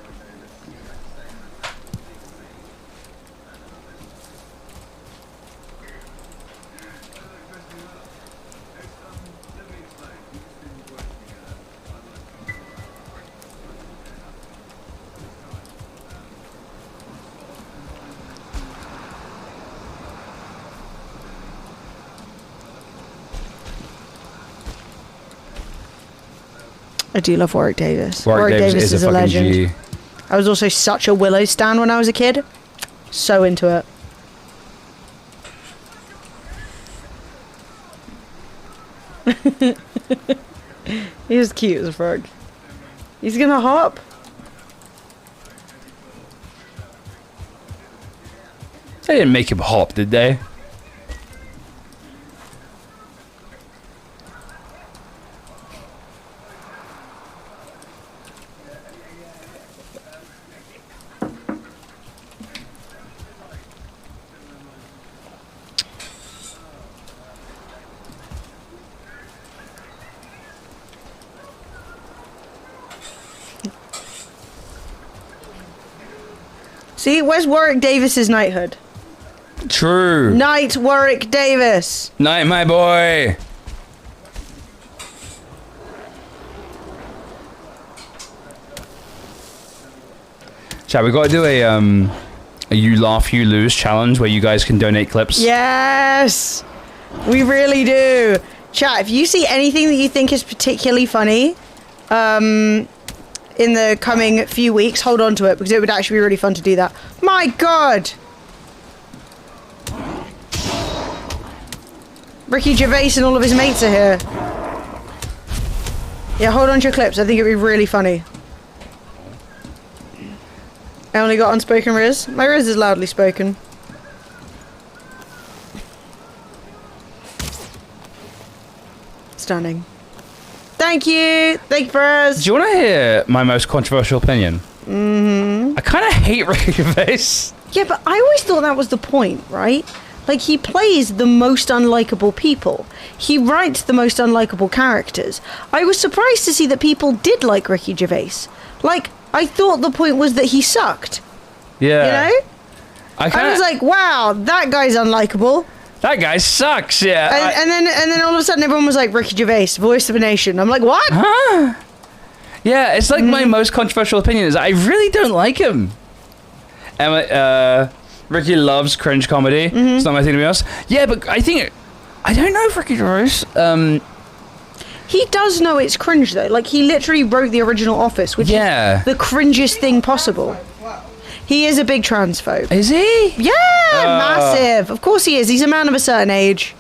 I do love Warwick Davis. Warwick Davis is a fucking legend. G. I was also such a Willow stan when I was a kid. So into it. He was cute as a frog. He's gonna hop. They didn't make him hop, did they? See, where's Warwick Davis's knighthood? True. Night, Warwick Davis. Night, my boy. Chat, we got to do a you laugh, you lose challenge where you guys can donate clips. Yes, we really do. Chat, if you see anything that you think is particularly funny, in the coming few weeks, hold on to it because it would actually be really fun to do that. My God. Ricky Gervais and all of his mates are here. Yeah, hold on to your clips. I think it'd be really funny. I only got unspoken Riz. My Riz is loudly spoken. Stunning. Thank you. Thank you for us. Do you want to hear my most controversial opinion? Mm-hmm. I kind of hate Ricky Gervais. Yeah, but I always thought that was the point, right? Like, he plays the most unlikable people. He writes the most unlikable characters. I was surprised to see that people did like Ricky Gervais. Like, I thought the point was that he sucked. Yeah. You know? I was like, wow, that guy's unlikable. That guy sucks, yeah. And then all of a sudden everyone was like, Ricky Gervais, voice of a nation. I'm like, what? Huh? Yeah, it's like my most controversial opinion is I really don't like him. And Ricky loves cringe comedy. It's not my thing, to be honest. Yeah, but I don't know if Ricky Gervais. He does know it's cringe though. Like, he literally wrote the original Office, which is the cringiest thing possible. He is a big transphobe. Is he? Yeah, massive. Of course he is. He's a man of a certain age.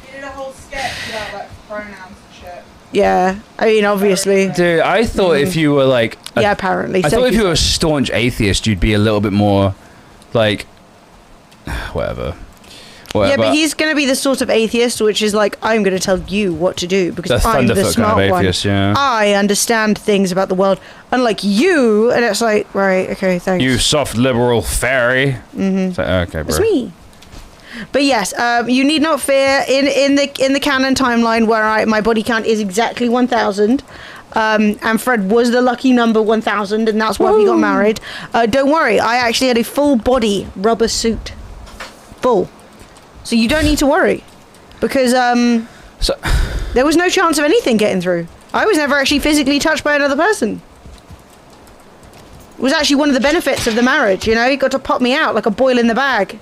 He did a whole sketch about like pronouns and shit. Yeah, I mean, obviously. Dude, I thought if you were like... Yeah, apparently. I thought if you were a staunch atheist, you'd be a little bit more like... Whatever. Yeah, but he's going to be the sort of atheist which is like, I'm going to tell you what to do because I'm the smart kind of atheist, one. Yeah. I understand things about the world, unlike you. And it's like, right, okay, thanks. You soft liberal fairy. It's like, okay, bro. It's me. But yes, you need not fear. In the canon timeline where my body count is exactly 1,000, and Fred was the lucky number 1,000, and that's why we got married. Don't worry, I actually had a full body rubber suit, full. So you don't need to worry, because there was no chance of anything getting through. I was never actually physically touched by another person. It was actually one of the benefits of the marriage, you know? You got to pop me out like a boil in the bag.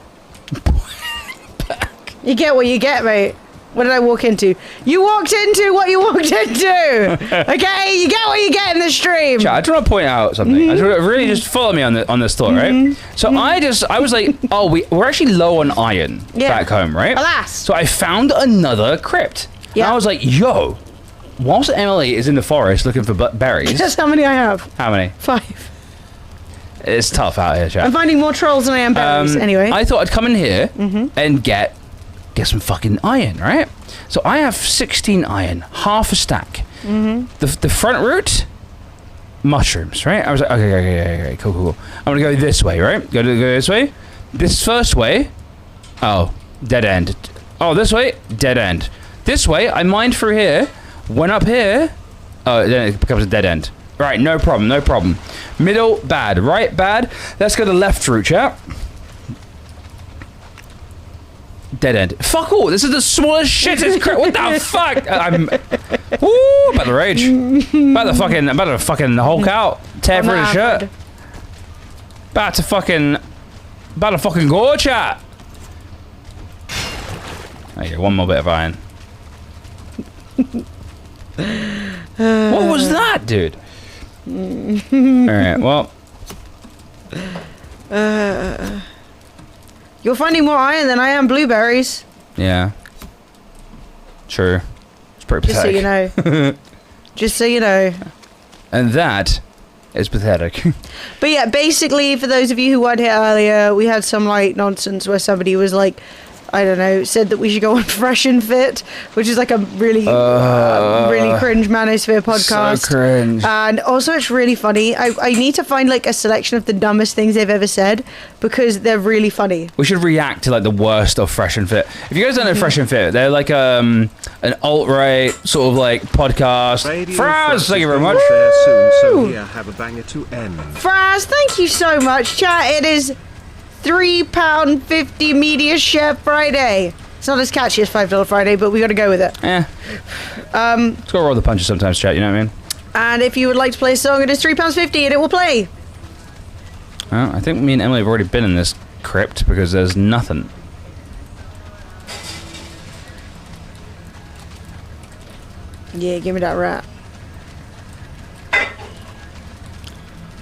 You get what you get, mate. What did I walk into? You walked into what you walked into. Okay, you get what you get in the stream. Chat, I just want to point out something. I just want to really just follow me on this thought, right? So I was like, oh, we're actually low on iron back home, right? Alas. So I found another crypt. Yeah. And I was like, yo, whilst Emily is in the forest looking for berries. Guess how many I have? How many? 5. It's tough out here, chat. I'm finding more trolls than I am berries. Anyway. I thought I'd come in here and get some fucking iron, right? So I have 16 iron, half a stack. The front route, mushrooms, right? I was like, okay, cool. I'm gonna go this way, right? Go this way. This first way, oh, dead end. Oh, this way, dead end. This way, I mined through here, went up here. Oh, then it becomes a dead end. Right, no problem. Middle, bad. Right, bad. Let's go to left route, chat. Dead end. Fuck all. This is the smallest shittest crap. What the fuck? I'm about to rage. About to fucking Hulk out. Tear through the shirt. About to fucking go, chat. There you go. One more bit of iron. What was that, dude? Alright, well. You're finding more iron than I am blueberries. Yeah. True. It's pretty Just pathetic. so you know. Just so you know. And that is pathetic. But yeah, basically, for those of you who weren't here earlier, we had some like nonsense where somebody was like, I don't know, said that we should go on Fresh and Fit, which is like a really, really cringe manosphere podcast. So cringe. And also, it's really funny. I need to find like a selection of the dumbest things they've ever said because they're really funny. We should react to like the worst of Fresh and Fit. If you guys don't know Fresh and Fit, they're like an alt-right sort of like podcast. Fraz, thank you very much. Soon, so here, have a banger to end. Fraz, thank you so much, chat. It is £3.50 Media Share Friday. It's not as catchy as $5 Friday, but we got to go with it. It's got to roll the punches sometimes, chat, you know what I mean? And if you would like to play a song, it is £3.50 and it will play. Well, I think me and Emily have already been in this crypt because there's nothing. Yeah, give me that rat.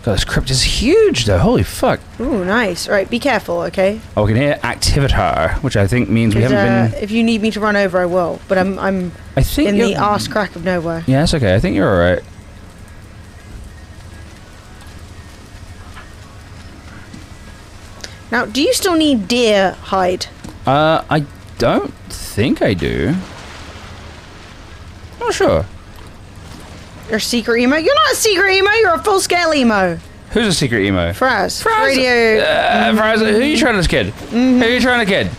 God, this crypt is huge, though. Holy fuck. Ooh, nice. All right, be careful, okay? Oh, we can hear activitar, which I think means we haven't been... If you need me to run over, I will. But I'm I think in you're... the arse crack of nowhere. Yeah, it's okay. I think you're alright. Now, do you still need deer hide? I don't think I do. Not sure. You're a secret emo? You're not a secret emo, you're a full-scale emo. Who's a secret emo? Fraz. Fraz. Radio. Fraz, who are you trying to kid? Who are you trying to kid?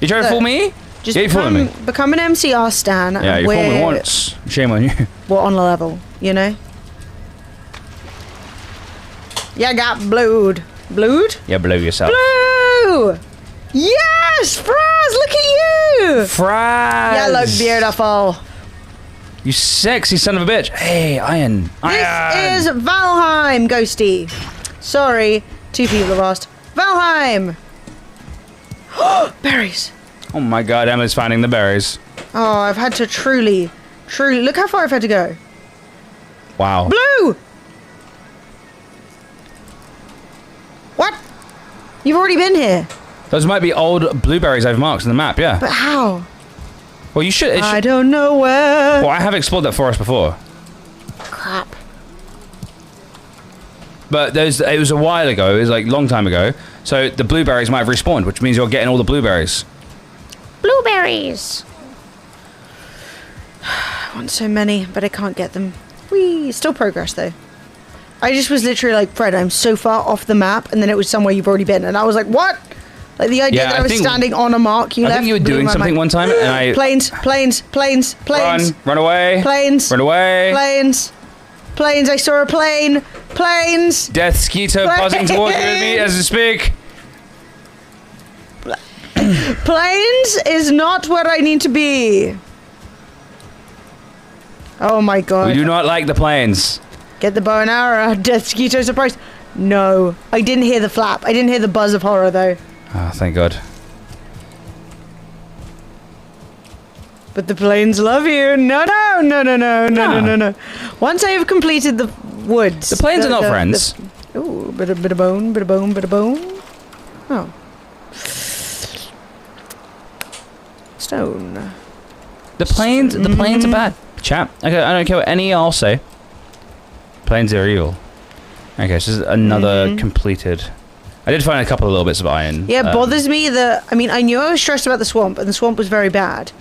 You trying to fool me? Just yeah, you fooling me. become an MCR stan. Yeah, you fooled me once. Shame on you. We're on a level, you know? You got blued. Blued? Yeah, blow yourself. Blue! Yes! Fraz, look at you! Fraz! You look beautiful. You sexy son of a bitch. Hey, Iron. This is Valheim, Ghosty. Sorry, 2 people have asked. Valheim! Berries. Oh my god, Emily's finding the berries. Oh, I've had to truly... Look how far I've had to go. Wow. Blue! What? You've already been here. Those might be old blueberries I've marked on the map, yeah. But how? Well, you should... I don't know where. Well, I have explored that forest before. Crap. But it was a while ago. It was like a long time ago. So the blueberries might have respawned, which means you're getting all the blueberries. Blueberries. I want so many, but I can't get them. Whee! Still progress, though. I just was literally like, Fred, I'm so far off the map, and then it was somewhere you've already been, and I was like, what? Like the idea that I was standing on a mark you left. I think you were doing something one time, and I... Planes. Run away. Planes. Run away. Planes. I saw a plane. Planes. Death Skeeter buzzing towards me as I speak. Planes is not where I need to be. Oh my god. We do not like the planes. Get the bow and arrow. Death Skeeter surprise. No. I didn't hear the flap. I didn't hear the buzz of horror though. Oh, thank god. But the planes love you. No. Once I have completed the woods. The planes are not friends. Ooh, bit of bone. Oh. Stone. The planes are bad. Chat. Okay, I don't care what any of y'all say. Planes are evil. Okay, so this is another completed. I did find a couple of little bits of iron. Yeah, it bothers me that... I mean, I knew I was stressed about the swamp, and the swamp was very bad.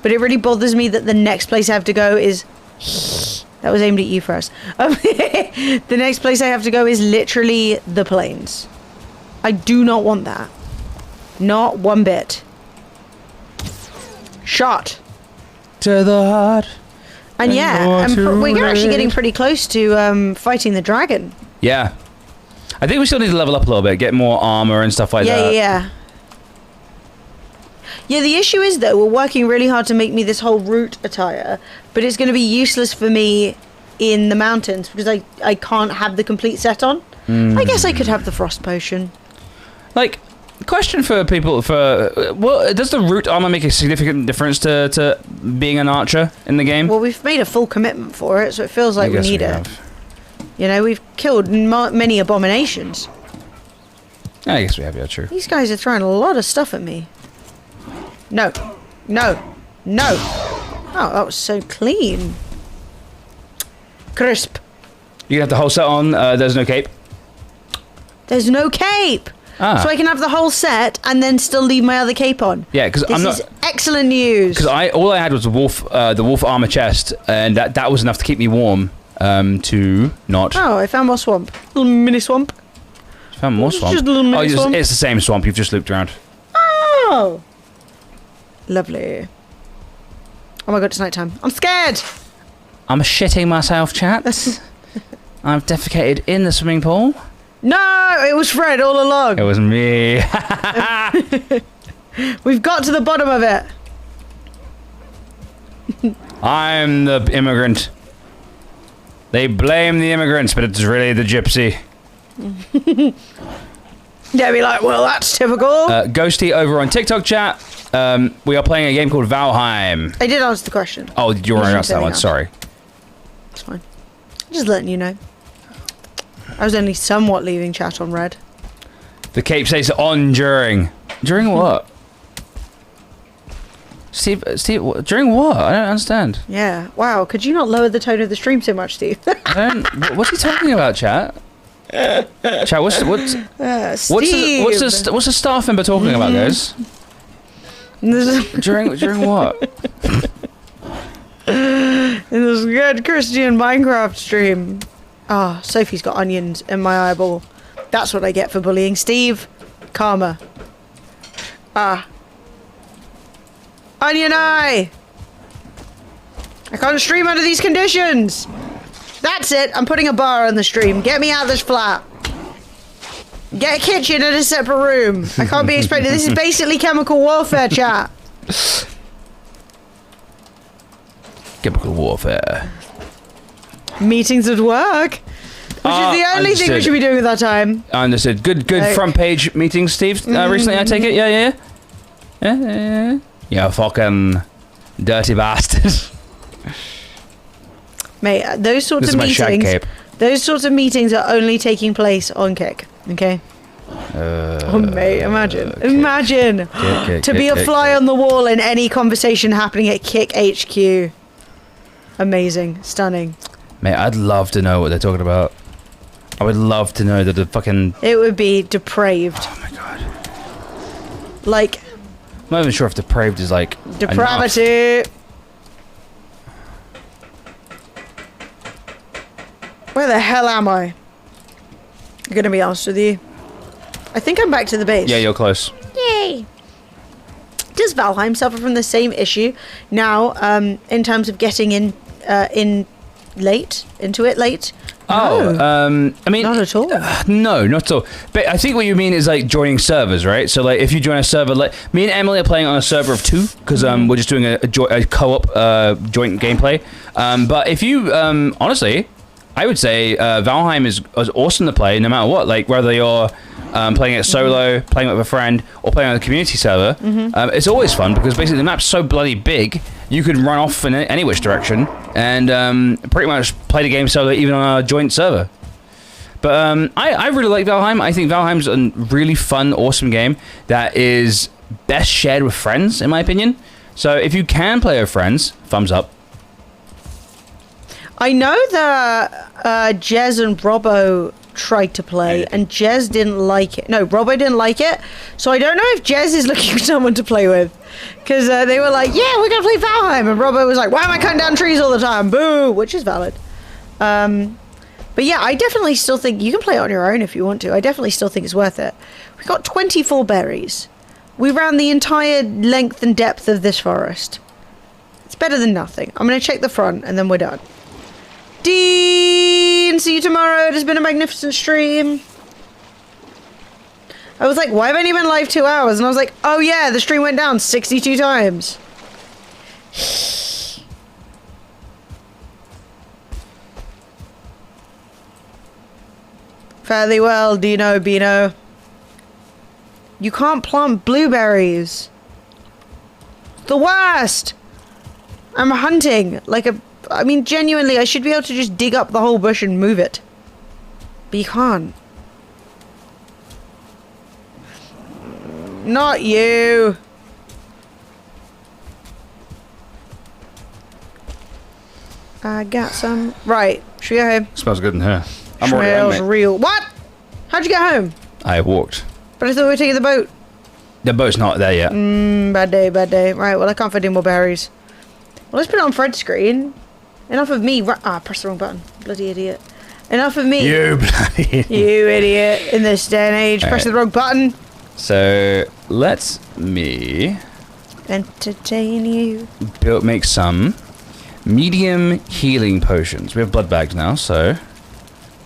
But it really bothers me that the next place I have to go is... That was aimed at you first. The next place I have to go is literally the plains. I do not want that. Not one bit. Shot. To the heart. And yeah, we're actually getting pretty close to fighting the dragon. Yeah. I think we still need to level up a little bit, get more armor and stuff like that. Yeah, the issue is, though, we're working really hard to make me this whole root attire, but it's going to be useless for me in the mountains because I can't have the complete set on. I guess I could have the frost potion. Like, question for people, does the root armor make a significant difference to being an archer in the game? Well, we've made a full commitment for it, so it feels like we need it. Have. You know, we've killed many abominations. I guess we have, yeah, true. These guys are throwing a lot of stuff at me. No. Oh, that was so clean. Crisp. You can have the whole set on, there's no cape. There's no cape! Ah. So I can have the whole set and then still leave my other cape on. Yeah, because I'm not... This is excellent news. Because all I had was the wolf armor chest, and that was enough to keep me warm. To not... Oh, I found more swamp. Little mini swamp. Found more swamp? Just a little mini swamp. It's the same swamp, you've just looped around. Oh! Lovely. Oh my god, it's nighttime. I'm scared! I'm shitting myself, chat. I've defecated in the swimming pool. No, it was Fred all along. It was me. We've got to the bottom of it. I'm the immigrant. They blame the immigrants, but it's really the gypsy. Yeah, be like, well, that's typical. Ghosty over on TikTok chat. We are playing a game called Valheim. I did answer the question. Oh, you already asked that one. Sorry. It's fine. Just letting you know. I was only somewhat leaving chat on red. The cape says on during. During what? Steve, during what? I don't understand. Yeah. Wow. Could you not lower the tone of the stream so much, Steve? What's he talking about, chat? Chat, what's Steve. the staff member talking about, guys? during what? In this good Christian Minecraft stream. Ah, Sophie's got onions in my eyeball. That's what I get for bullying Steve. Karma. Ah. Onion eye! I can't stream under these conditions! That's it, I'm putting a bar on the stream. Get me out of this flat. Get a kitchen in a separate room. I can't be expected. This is basically chemical warfare, chat. Chemical warfare. Meetings at work. Which is the only thing we should be doing at that time. I understood. Good front page meetings, Steve, recently, I take it? Yeah. You fucking dirty bastard. Mate, those sorts This of is my shag meetings. cape. Those sorts of meetings are only taking place on Kick. Okay. Oh mate, imagine to be a fly on the wall in any conversation happening at Kick HQ. Amazing, stunning. Mate, I'd love to know what they're talking about. I would love to know that the fucking. It would be depraved. Oh my god. Like. I'm not even sure if depraved is like. Depravity. Enough. Where the hell am I? I'm gonna be honest with you. I think I'm back to the base. Yeah, you're close. Yay! Does Valheim suffer from the same issue now, in terms of getting into it late? Oh, No. I mean, Not at all. No, not at all. But I think what you mean is like joining servers, right? So like, if you join a server, like me and Emily are playing on a server of 2 because we're just doing a co-op joint gameplay. But if you honestly, I would say Valheim is awesome to play no matter what. Like whether you're playing it solo, playing with a friend, or playing on a community server, it's always fun because basically the map's so bloody big, you can run off in any which direction and pretty much play the game solo even on a joint server. But I really like Valheim. I think Valheim's a really fun, awesome game that is best shared with friends, in my opinion. So if you can play with friends, thumbs up. I know that Jez and Robbo tried to play, and Jez didn't like it. No, Robbo didn't like it. So I don't know if Jez is looking for someone to play with. Because they were like, yeah, we're going to play Valheim. And Robbo was like, why am I cutting down trees all the time? Boo! Which is valid. But yeah, I definitely still think you can play it on your own if you want to. I definitely still think it's worth it. We got 24 berries. We ran the entire length and depth of this forest. It's better than nothing. I'm going to check the front, and then we're done. Dean, see you tomorrow. It has been a magnificent stream. I was like, why have I only been live 2 hours? And I was like, oh yeah, the stream went down 62 times. Fairly well, Dino Bino. You can't plant blueberries. The worst. I'm hunting like a... I mean, genuinely, I should be able to just dig up the whole bush and move it. But you can't. Not you. I got some. Right. Should we go home? Smells good in here. I'm already home, Smells mate. real. What? How'd you get home? I walked. But I thought we were taking the boat. The boat's not there yet. Bad day, bad day. Right, well, I can't find any more berries. Well, let's put it on Fred's screen. Enough of me. Press the wrong button. Bloody idiot. Enough of me. You bloody. You idiot. In this day and age. Press the wrong button. So let me Entertain you. make some medium healing potions. We have blood bags now, so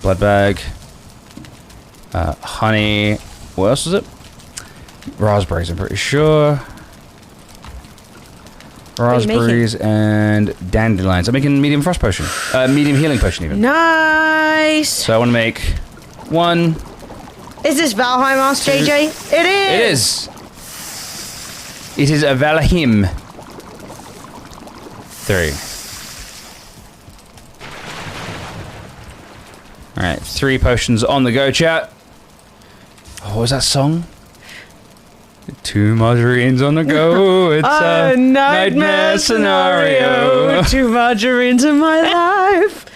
blood bag. Honey. What else was it? Raspberries, I'm pretty sure. Raspberries and dandelions. I'm making medium frost potion. Medium healing potion, even. Nice. So I want to make 1. Is this Valheim, asked JJ? It is. It is a Valheim. 3. Alright, 3 potions on the go, chat. Oh, what was that song? 2 margarines on the go. It's a nightmare scenario. 2 margarines in my life.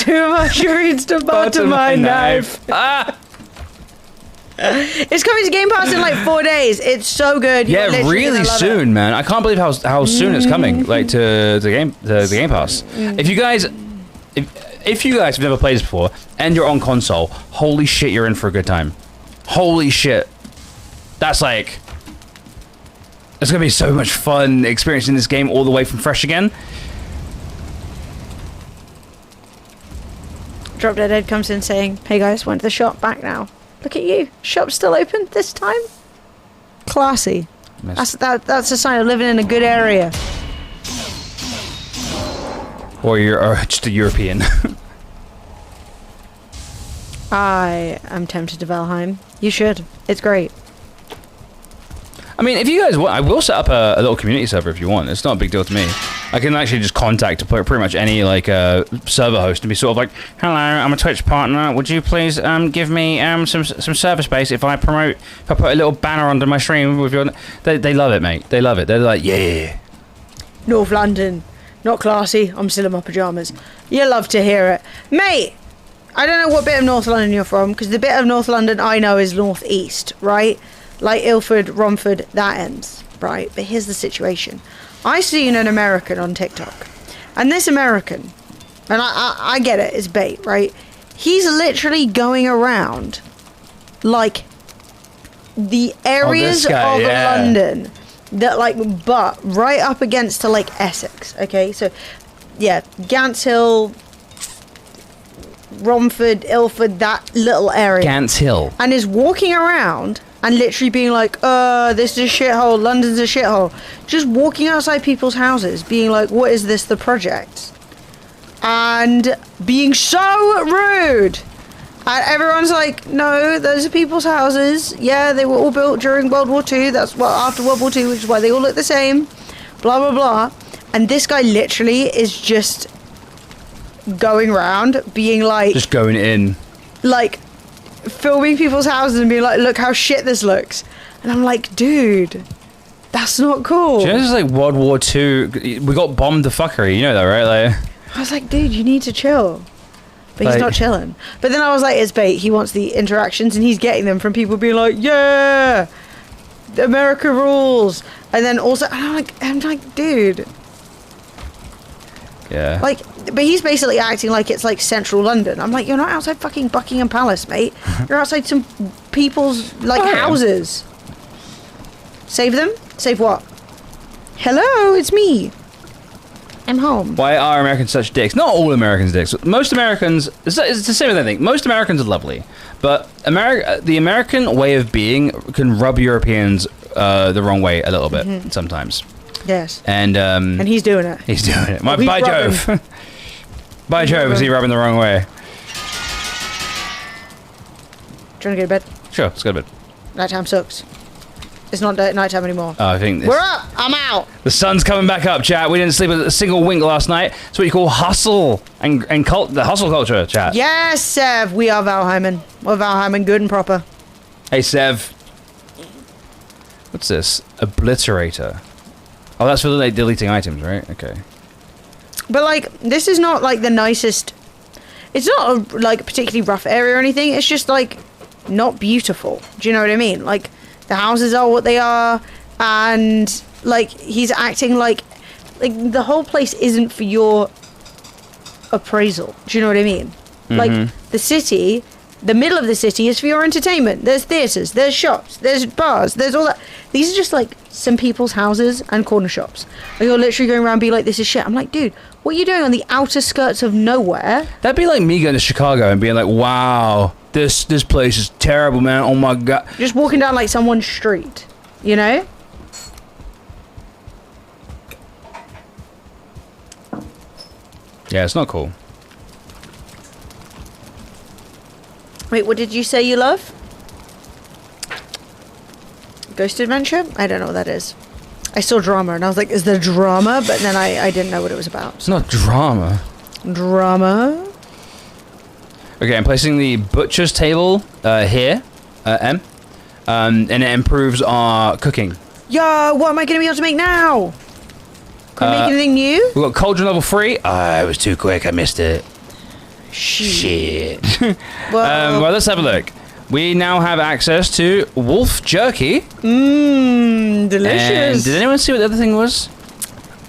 2 margarines to butter my knife. It's coming to Game Pass in like 4 days. It's so good. You're Yeah, literally really gonna love soon, man. I can't believe how soon it's coming. Like to the Game Pass. If you guys have never played this before and you're on console, holy shit, you're in for a good time. Holy shit. That's like, it's gonna be so much fun experiencing this game all the way from fresh again. Drop Dead Ed comes in saying, "Hey guys, went to the shop, back now. Look at you. Shop's still open this time. Classy. That's a sign of living in a good area." Or you're just a European. I am tempted to Valheim. You should. It's great. I mean, if you guys want, I will set up a little community server if you want. It's not a big deal to me. I can actually just contact pretty much any like server host and be sort of like, "Hello, I'm a Twitch partner. Would you please give me some server space if I put a little banner under my stream with your?" They love it, mate. They love it. They're like, "Yeah." North London. Not classy. I'm still in my pajamas. You love to hear it. Mate, I don't know what bit of North London you're from, because the bit of North London I know is northeast, right? Like Ilford, Romford, that ends, right? But here's the situation. I seen an American on TikTok, and this American, and I get it, it's bait, right? He's literally going around like the areas of London that like butt right up against to like Essex, okay? So yeah, Gants Hill, Romford, Ilford, that little area. Gants Hill. And is walking around and literally being like, this is a shithole, London's a shithole. Just walking outside people's houses, being like, what is this, the project? And being so rude. And everyone's like, no, those are people's houses. Yeah, they were all built during World War II. That's what, after World War II, which is why they all look the same. Blah, blah, blah. And this guy literally is just going around being like... Just going in. Like, filming people's houses and being like, look how shit this looks. And I'm like, dude, that's not cool. Do you know this is like World War II? We got bombed the fuckery, you know that, right? Like, I was like, dude, you need to chill. But like, he's not chilling. But then I was like, it's bait. He wants the interactions and he's getting them from people being like, yeah, America rules. And then also, and I'm like, dude. Yeah. Like, but he's basically acting like it's like central London. I'm like, you're not outside fucking Buckingham Palace, mate. You're outside some people's like houses. Save them? Save what? Hello, it's me. I'm home. Why are Americans such dicks? Not all Americans dicks. Most Americans, it's the same as I think. Most Americans are lovely, but the American way of being can rub Europeans the wrong way a little bit sometimes. Yes. And he's doing it. He's doing it. By Jove. By Jove, is he rubbing the wrong way? Do you want to go to bed? Sure, let's go to bed. Nighttime sucks. It's not nighttime anymore. Oh, I think we're up. I'm out. The sun's coming back up, chat. We didn't sleep a single wink last night. It's what you call hustle and the hustle culture, chat. Yes, Sev. We are Valheimen. We're Valheimen good and proper. Hey, Sev. What's this? Obliterator. Oh, that's for like deleting items, right? Okay. But like, this is not like the nicest. It's not a like particularly rough area or anything. It's just like not beautiful. Do you know what I mean? Like, the houses are what they are, and like he's acting like the whole place isn't for your appraisal. Do you know what I mean? Like, the city, the middle of the city is for your entertainment. There's theaters, there's shops, there's bars, there's all that. These are just like some people's houses and corner shops. And you're literally going around being like, this is shit. I'm like, dude, what are you doing on the outer skirts of nowhere? That'd be like me going to Chicago and being like, wow, This place is terrible, man. Oh my god. Just walking down like someone's street, you know? Yeah, it's not cool. Wait, what did you say you love? Ghost Adventure? I don't know what that is. I saw drama and I was like, is there drama? But then I didn't know what it was about. It's not drama. Drama? Okay, I'm placing the butcher's table here, M, and it improves our cooking. Yo, what am I going to be able to make now? Can I make anything new? We've got cauldron level 3. I was too quick, I missed it. Shit. Well, Well, let's have a look. We now have access to wolf jerky. delicious. And did anyone see what the other thing was?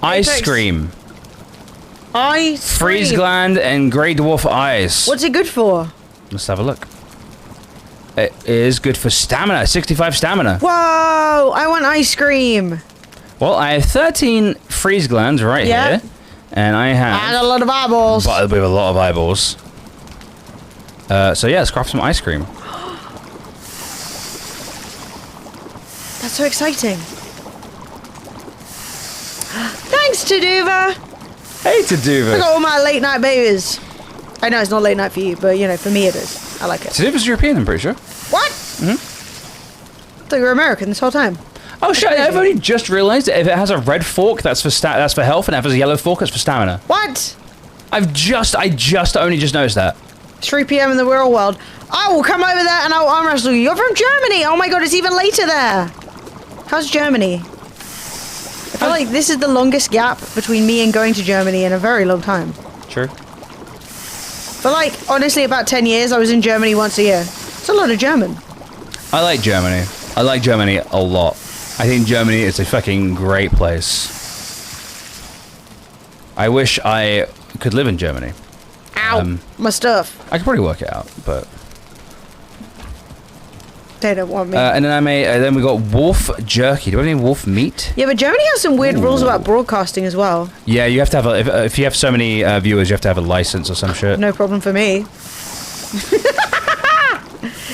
Ice Apex. cream. Ice Freeze cream. gland and grey dwarf ice. What's it good for? Let's have a look. It is good for stamina. 65 stamina. Whoa, I want ice cream. Well, I have 13 freeze glands right Yeah. here. And I have... And a lot of eyeballs. But we have a lot of eyeballs. So yeah, let's craft some ice cream. That's so exciting. Thanks, Taduva. Hey, I Taduva. got all my late night babies. I know it's not late night for you, but you know, for me it is. I like it. Taduva's European, I'm pretty sure. What? I thought you were American this whole time. Oh shit! I've only just realised that if it has a red fork, that's for health, and if it has a yellow fork, it's for stamina. What? I just only just noticed that. 3 p.m. in the real world. I will come over there and I'll arm wrestle you. You're from Germany. Oh my god, it's even later there. How's Germany? I feel like this is the longest gap between me and going to Germany in a very long time. True. For like, honestly, about 10 years, I was in Germany once a year. It's a lot of German. I like Germany. I like Germany a lot. I think Germany is a fucking great place. I wish I could live in Germany. Ow, my stuff. I could probably work it out, but... They don't want me. and then then we got wolf jerky. Do we have any wolf meat? Yeah, but Germany has some weird rules about broadcasting as well. Yeah, you have to have if you have so many viewers, you have to have a license or some shit. No problem for me.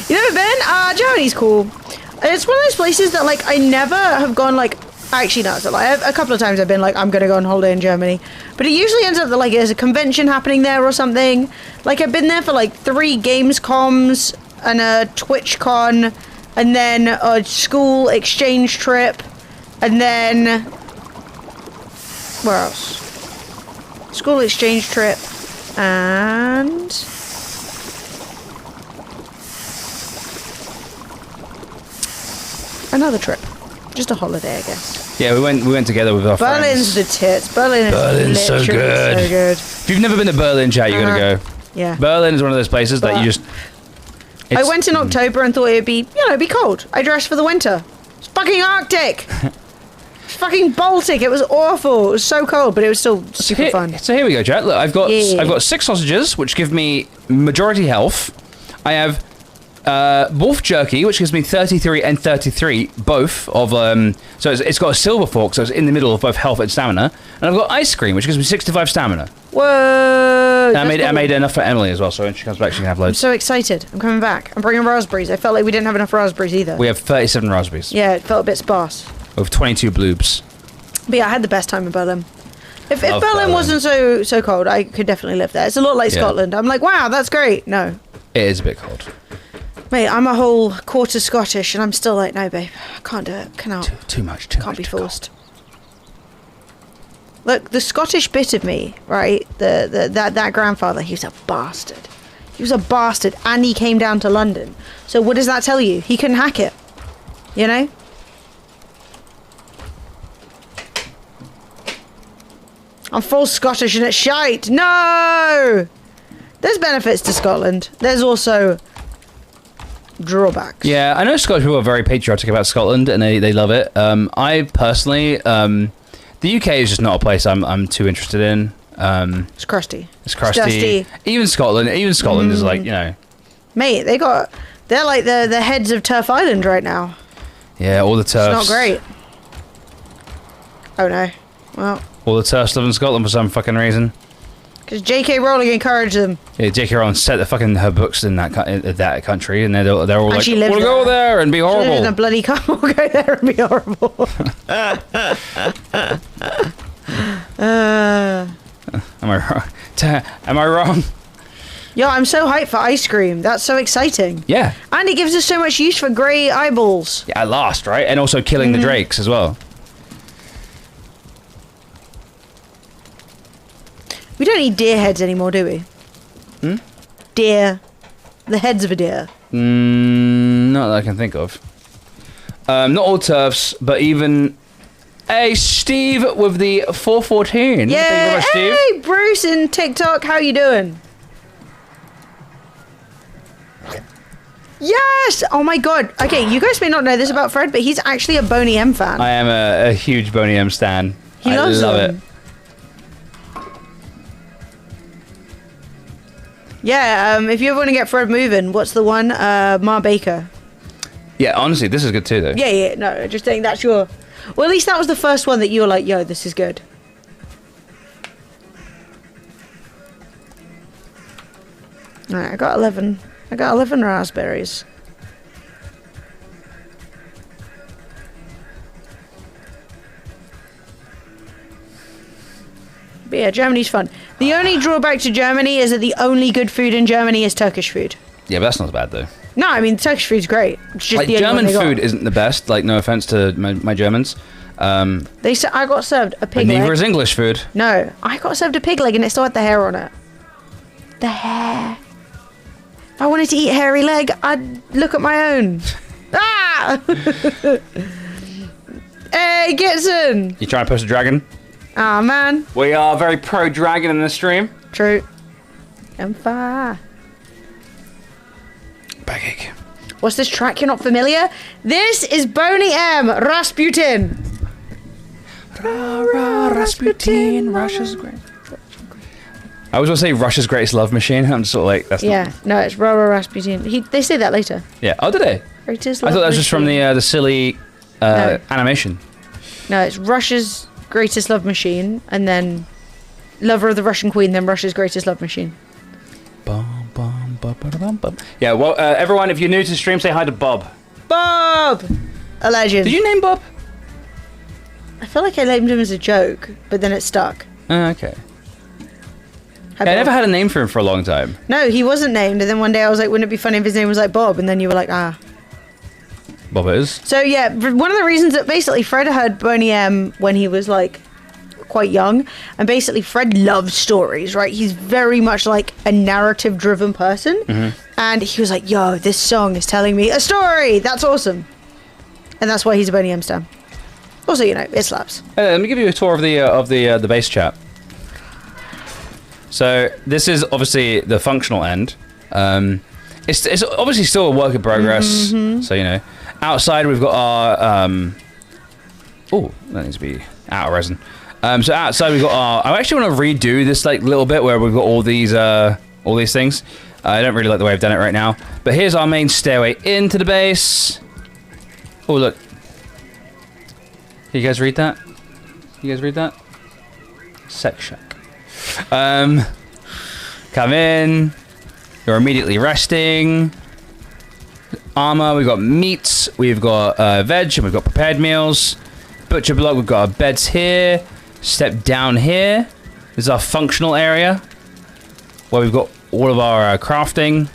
You never been? Germany's cool. It's one of those places that like I never have gone like. Actually, no. So like a couple of times I've been like I'm gonna go on holiday in Germany, but it usually ends up that like there's a convention happening there or something. Like I've been there for like 3 Gamescoms and a TwitchCon, and then a school exchange trip, and then where else? School exchange trip, and another trip. Just a holiday, I guess. Yeah, we went together with our Berlin's friends. the tits. Berlin's so literally good. so good. If you've never been to Berlin, chat, you gotta go. Yeah. Berlin is one of those places that you just. I it's- went in October and thought it'd be, be cold. I dressed for the winter. It's fucking Arctic. It's fucking Baltic. It was awful. It was so cold, but it was still super fun. So here we go, chat. Look, I've got Yeah. I've got 6 sausages, which give me majority health. I have wolf jerky, which gives me 33 and 33, both of so it's got a silver fork, so it's in the middle of both health and stamina. And I've got ice cream, which gives me 65 stamina. Whoa! And I made enough for Emily as well, so when she comes back, she can have I'm loads. so excited. I'm coming back. I'm bringing raspberries. I felt like we didn't have enough raspberries either. We have 37 raspberries. Yeah, it felt a bit sparse. With 22 bloobs. But yeah, I had the best time in Berlin. If Love Berlin Berlin. wasn't so cold, I could definitely live there. It's a lot like Yeah. Scotland. I'm like, wow, that's great. No. It is a bit cold. Mate, I'm a whole quarter Scottish, and I'm still like, no, babe, I can't do it. Cannot. Too much. Can't be forced. Look, the Scottish bit of me, right? That grandfather, he was a bastard. He was a bastard, and he came down to London. So what does that tell you? He couldn't hack it. You know? I'm full Scottish and it's shite. No! There's benefits to Scotland. There's also drawbacks. Yeah, I know Scottish people are very patriotic about Scotland and they love it. I personally, the UK is just not a place I'm too interested in. It's crusty. It's crusty. dusty. Even Scotland is like, Mate, they're like the heads of Turf Island right now. yeah, all the turfs. It's not great. Oh no. Well, All the turfs live in Scotland for some fucking reason. Because J.K. Rowling encouraged them. Yeah, J.K. Rowling set the fucking her books in that country, and they're all like, she "We'll lived go there. there and be She lived in a horrible." bloody car. We'll go there and be horrible. Am I wrong? Am I wrong? Yo, I'm so hyped for ice cream. That's so exciting. Yeah. And it gives us so much use for grey eyeballs. Yeah, at last, right? And also killing the drakes as well. We don't need deer heads anymore, do we? Deer. The heads of a deer. Not that I can think of. Not all turfs, but even... Hey, Steve with the 414. Yeah. Thank you very much, Steve. Hey, Bruce in TikTok. How you doing? Yes! Oh my god. Okay, you guys may not know this about Fred, but he's actually a Boney M fan. I am a huge Boney M stan. He loves love them. it. Yeah, if you ever want to get Fred moving, what's the one? Ma Baker. Yeah, honestly, this is good too, though. Yeah, no, just saying that's your... Well, at least that was the first one that you were like, yo, this is good. Alright, I got 11 raspberries. But yeah, Germany's fun. The only drawback to Germany is that the only good food in Germany is Turkish food. Yeah, but that's not as bad, though. No, I mean, Turkish food's great. It's just Like, the only one German they got. food isn't the best. Like, no offense to my Germans. They said I got served a But pig neither leg. is English food. No, I got served a pig leg and it still had the hair on it. The hair. If I wanted to eat hairy leg, I'd look at my own. Ah! Hey, Gitson! You trying to post a dragon? Ah, man. We are very pro-dragon in this stream. True. I'm fine. Backache. What's this track? You're not familiar? This is Boney M. Rasputin. Rasputin, Russia's great. I was going to say Russia's greatest love machine. I'm just sort of like, that's Yeah, not... no, it's Rara Rasputin. They say that later. Yeah. Oh, did they? Greatest I love thought that was just from machine. the silly No. animation. No, it's Russia's greatest love machine, and then lover of the Russian queen, then Russia's greatest love machine. Bum, bum, bum, bum, bum. Yeah, well, everyone, if you're new to the stream, say hi to Bob. Bob! A legend. Did you name Bob? I feel like I named him as a joke, but then it stuck. Okay. Hi, Yeah, I Bob. never had a name for him for a long time. No, he wasn't named, and then one day I was like, wouldn't it be funny if his name was like Bob? And then you were like, ah. Bob it is. So yeah, one of the reasons that basically Fred heard Boney M when he was like quite young, and basically Fred loves stories, right? He's very much like a narrative driven person, and he was like, yo, this song is telling me a story. That's awesome. And that's why he's a Boney M stan. Also, you know, it slaps. Let me give you a tour of the base chat. So this is obviously the functional end. It's obviously still a work in progress. So you know, outside we've got our oh, that needs to be out of resin. So outside we've got our. I actually want to redo this like little bit where we've got all these things. I don't really like the way I've done it right now. But here's our main stairway into the base. Oh look. Can you guys read that? You guys read that? Sex shack. Come in. You're immediately resting. Armor. We've got meats. We've got veg, and we've got prepared meals. Butcher block. We've got our beds here. Step down here. This is our functional area, where we've got all of our crafting.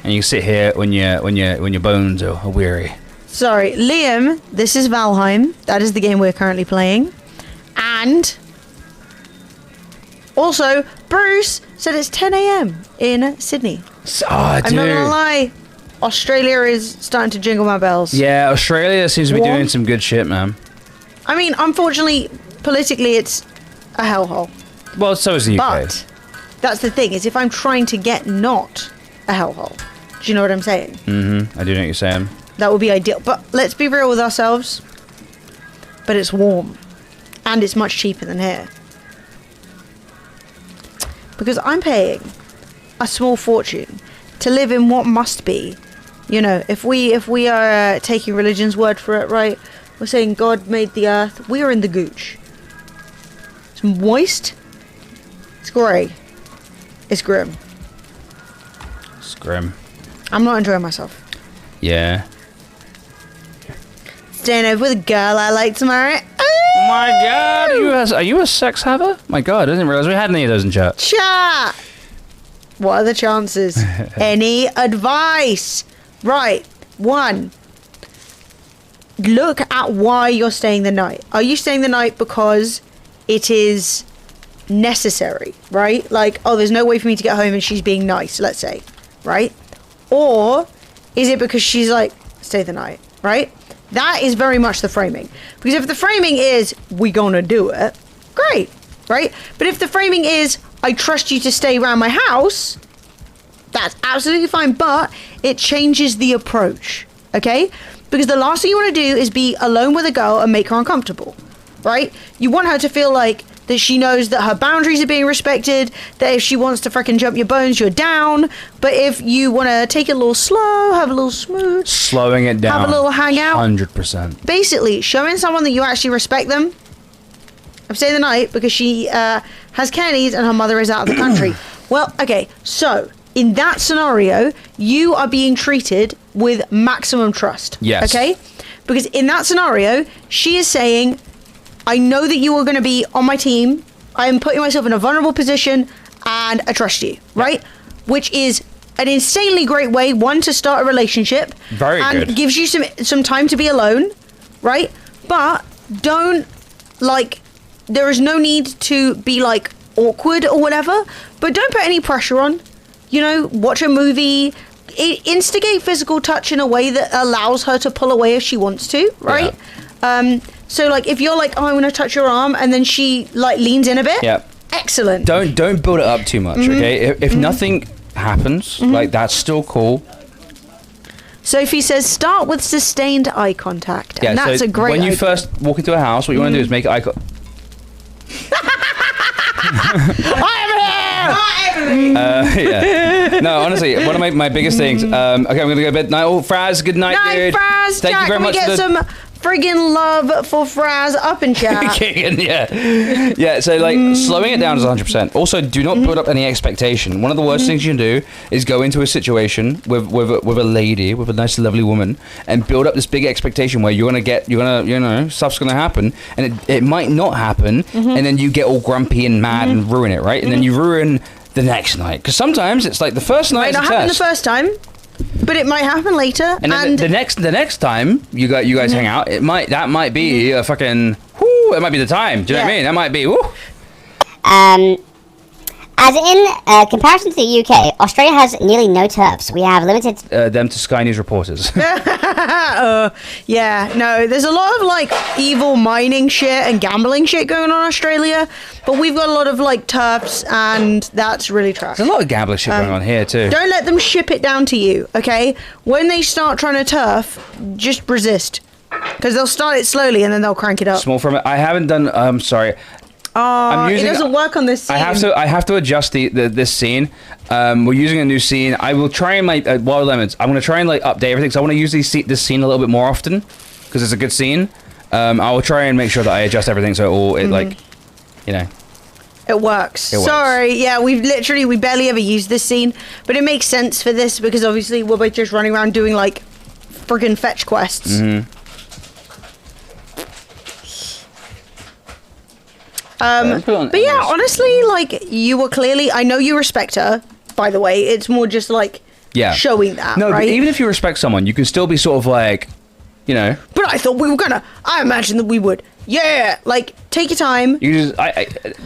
And you can sit here when your bones are weary. Sorry, Liam, this is Valheim. That is the game we're currently playing. And also, Bruce said it's 10 a.m. in Sydney. I'm not gonna lie, Australia is starting to jingle my bells. Yeah, Australia seems to be What? doing some good shit, man. I mean, unfortunately, politically, it's a hellhole. Well, so is the UK. But that's the thing, is if I'm trying to get not a hellhole, do you know what I'm saying? Mm-hmm. I do know what you're saying. That would be ideal. But let's be real with ourselves. But it's warm. And it's much cheaper than here. Because I'm paying a small fortune to live in what must be, you know, if we are taking religion's word for it, right? We're saying God made the earth. We are in the gooch. It's moist, It's grey. It's grim. It's grim. I'm not enjoying myself. Yeah. Staying over with a girl I like tomorrow. Oh my god, are you a sex haver? My god, I didn't realize we had any of those in chat. Chat! What are the chances? Any advice? Right. 1. Look at why you're staying the night. Are you staying the night because it is necessary, right? Like, oh, there's no way for me to get home and she's being nice, let's say, right? Or is it because she's like, stay the night, right? That is very much the framing. Because if the framing is, we gonna do it, great, right? But if the framing is, I trust you to stay around my house, that's absolutely fine, but it changes the approach, okay? Because the last thing you want to do is be alone with a girl and make her uncomfortable, right? You want her to feel like that she knows that her boundaries are being respected, that if she wants to freaking jump your bones, you're down. But if you want to take it a little slow, have a little smooth, Slowing it down. have a little hangout. 100%. Basically, showing someone that you actually respect them. I'm staying the night because she has care needs and her mother is out of the country. Well, okay, so in that scenario, you are being treated with maximum trust. Yes. Okay? Because in that scenario, she is saying, I know that you are going to be on my team. I am putting myself in a vulnerable position and I trust you, right? Which is an insanely great way, 1, to start a relationship. Very and good. gives you some time to be alone, right? But don't, like, there is no need to be, like, awkward or whatever. But don't put any pressure on. You know, watch a movie. Instigate physical touch in a way that allows her to pull away if she wants to, right? Yeah. So, like, if you're like, oh, I want to touch your arm, and then she, like, leans in a bit. Yeah. Excellent. Don't build it up too much, okay? If nothing happens, like, that's still cool. Sophie says, start with sustained eye contact. Yeah, And that's so a great when you idea. first walk into a house, what you want to do is make eye contact. Yeah. No, honestly, one of my biggest things. Okay, I'm gonna go to bed. Night, Fraz. Good night, Night, dude. Fraz. Thank Jack, you very can much we get for some friggin' love for Fraz up in chat? Kicking, yeah. So like slowing it down is 100%. Also, do not build up any expectation. One of the worst things you can do is go into a situation with a lady, with a nice, lovely woman, and build up this big expectation where you're gonna stuff's gonna happen, and it might not happen, and then you get all grumpy and mad and ruin it, right? And then you ruin the next night, because sometimes it's like the first night is Might a not happen the test. first time, but it might happen later. And then the next time you guys hang out, that might be a fucking whoo. It might be the time. Do you know what I Yeah. mean? That might be whoo. As in comparison to the UK, Australia has nearly no turfs. We have limited. Them to Sky News reporters. Yeah, no, there's a lot of, like, evil mining shit and gambling shit going on in Australia, but we've got a lot of, like, turfs, and that's really trash. There's a lot of gambling shit going on here too. Don't let them ship it down to you, okay? When they start trying to turf, just resist. Because they'll start it slowly and then they'll crank it up. Small from it. I haven't done. Sorry. It doesn't work on this scene. I have to adjust this scene. We're using a new scene. I will try and like Wild Lemons. I'm gonna try and like update everything. So I want to use this scene a little bit more often because it's a good scene. I will try and make sure that I adjust everything so it like, you know. It works. It works. Sorry, yeah, we barely ever used this scene, but it makes sense for this because obviously we're both just running around doing like friggin' fetch quests. But yeah, honestly, like, you were clearly, I know you respect her, by the way. It's more just like showing that, no, right? but even if you respect someone, you can still be sort of like, you know. But I thought we were gonna. I imagine that we would. Yeah, like, take your time. You just,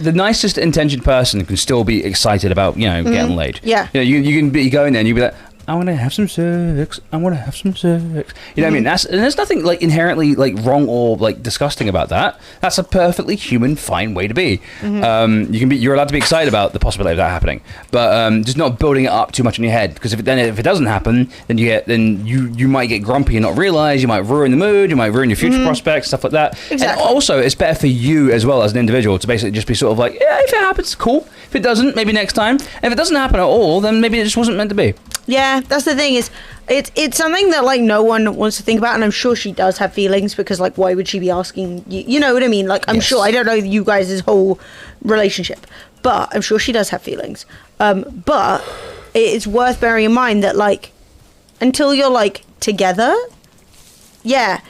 the nicest intentioned person can still be excited about, you know, getting laid. Yeah. You know, you can be going there and you'll be like, I want to have some sex. I want to have some sex. You know what I mean? There's nothing like inherently like wrong or like disgusting about that. That's a perfectly human, fine way to be. You're allowed to be excited about the possibility of that happening, but just not building it up too much in your head. Because if it doesn't happen, then you might get grumpy and not realize. You might ruin the mood. You might ruin your future prospects, stuff like that. Exactly. And also, it's better for you as well as an individual to basically just be sort of like, yeah, if it happens, cool. If it doesn't, maybe next time. And if it doesn't happen at all, then maybe it just wasn't meant to be. Yeah, that's the thing is, it's something that like no one wants to think about, and I'm sure she does have feelings because like why would she be asking you? You know what I mean? Like I'm sure I don't know you guys' whole relationship, But I'm sure she does have feelings. But it's worth bearing in mind that, like, until you're, like, together, yeah,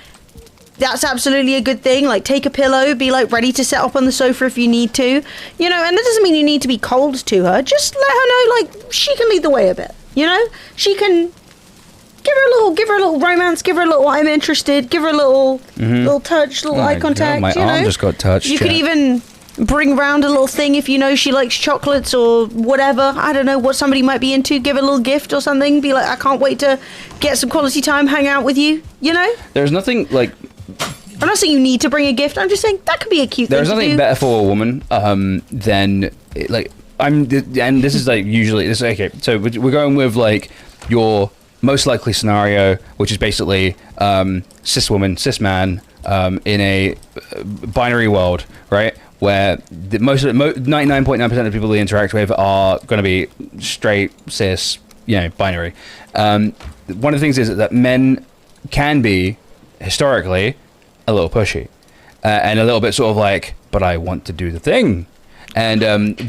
that's absolutely a good thing. Like, take a pillow, be, like, ready to sit up on the sofa if you need to. You know, and that doesn't mean you need to be cold to her. Just let her know, like, she can lead the way a bit, you know? She can... Give her a little romance, give her a little I'm interested, give her a little touch, little eye contact. God, my arm just got touched. You could even bring round a little thing if you know she likes chocolates or whatever. I don't know what somebody might be into. Give her a little gift or something. Be like, I can't wait to get some quality time, hang out with you. You know? There's nothing like. I'm not saying you need to bring a gift. I'm just saying that could be a cute thing There's to nothing do. better for a woman than like and this is like usually this. Okay, so we're going with like your most likely scenario, which is basically cis woman, cis man in a binary world, right? Where the 99.9% of people they interact with are going to be straight, cis, binary. One of the things is that men can be historically a little pushy and a little bit sort of like, but I want to do the thing. And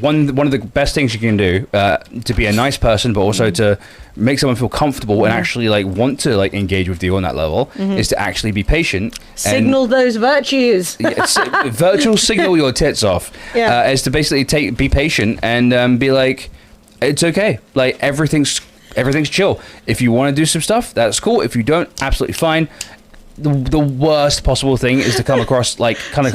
one of the best things you can do to be a nice person, but also to make someone feel comfortable and actually like want to like engage with you on that level is to actually be patient. Signal those virtues. Virtual signal your tits off. Is to basically be patient and be like, it's okay. Like everything's chill. If you want to do some stuff, that's cool. If you don't, absolutely fine. The worst possible thing is to come across like, come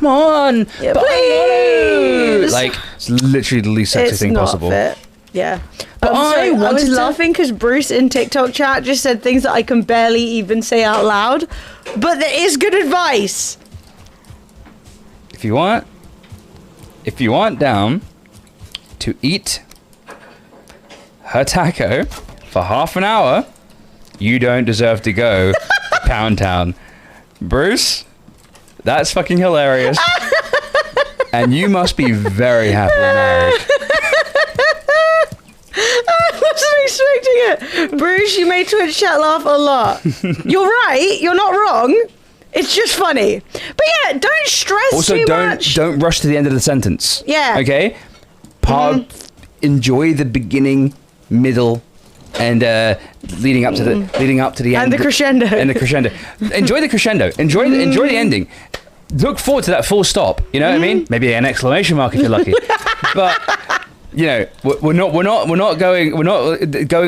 on, Yeah, but please. like it's literally the least sexy thing possible. Fit. Yeah, But I I was wanted to- laughing because Bruce in TikTok chat just said things that I can barely even say out loud, but there is good advice. If you want down to eat her taco for half an hour, you don't deserve to go to Pound Town. Bruce, that's fucking hilarious. And you must be very happily married. I wasn't expecting it. Bruce, you made Twitch chat laugh a lot. You're right, you're not wrong. It's just funny. But yeah, don't stress Also, too much. don't rush to the end of the sentence. Yeah. Okay? Enjoy the beginning, middle, and leading up to the end. And the crescendo. And the crescendo. Enjoy the crescendo. Enjoy the ending. Look forward to that full stop. You know what I mean? Maybe an exclamation mark if you're lucky. But we're not going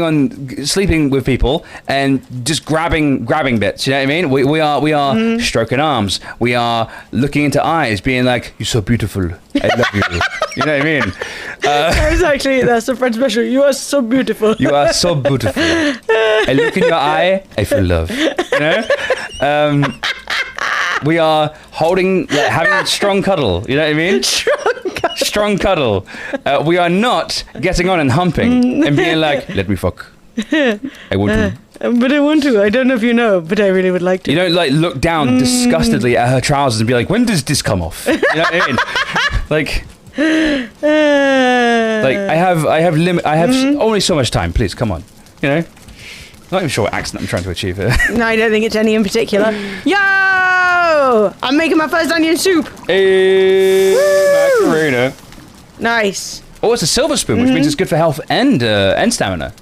on sleeping with people and just grabbing bits. You know what I mean? We are stroking arms. We are looking into eyes, being like, "You're so beautiful. I love you." You know what I mean? Exactly, that's the French special. You are so beautiful. You are so beautiful. I look in your eye, I feel love. You know? We are having a strong cuddle. You know what I mean? Strong cuddle. We are not getting on and humping and being like, let me fuck. I want to. But I want to. I don't know if you know, but I really would like to. You don't like look down disgustedly at her trousers and be like, when does this come off? You know what I mean? Like I have only so much time. Please, come on. You know? Not even sure what accent I'm trying to achieve here. No, I don't think it's any in particular. Yo! I'm making my first onion soup. Hey, Macarena. Nice. Oh, it's a silver spoon, which means it's good for health and stamina.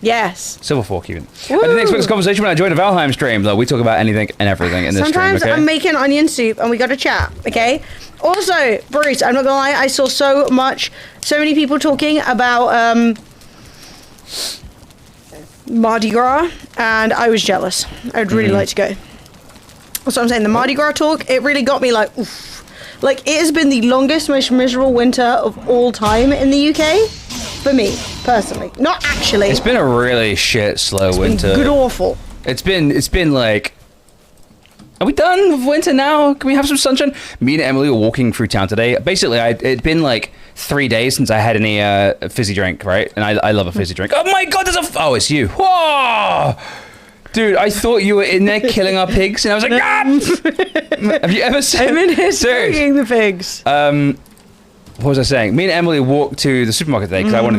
Yes. Silver fork, even. And the next week's conversation when I join a Valheim stream, though, we talk about anything and everything in this Sometimes stream, okay? I'm making onion soup and we got to chat, okay? Also, Bruce, I'm not gonna lie, I saw so many people talking about Mardi Gras, and I was jealous. I'd really like to go. That's what I'm saying. The Mardi Gras talk, it really got me like, oof. Like, it has been the longest, most miserable winter of all time in the UK. For me, personally. Not actually. It's been a really shit, slow winter. Good awful. It's been like... Are we done with winter now? Can we have some sunshine? Me and Emily were walking through town today. Basically, it'd been like 3 days since I had any fizzy drink, right? And I love a fizzy drink. Oh my god, oh, it's you. Whoa! Dude, I thought you were in there killing our pigs, and I was like, ah! Have you ever seen... I'm in here smoking the pigs. what was I saying? Me and Emily walked to the supermarket today because I wanted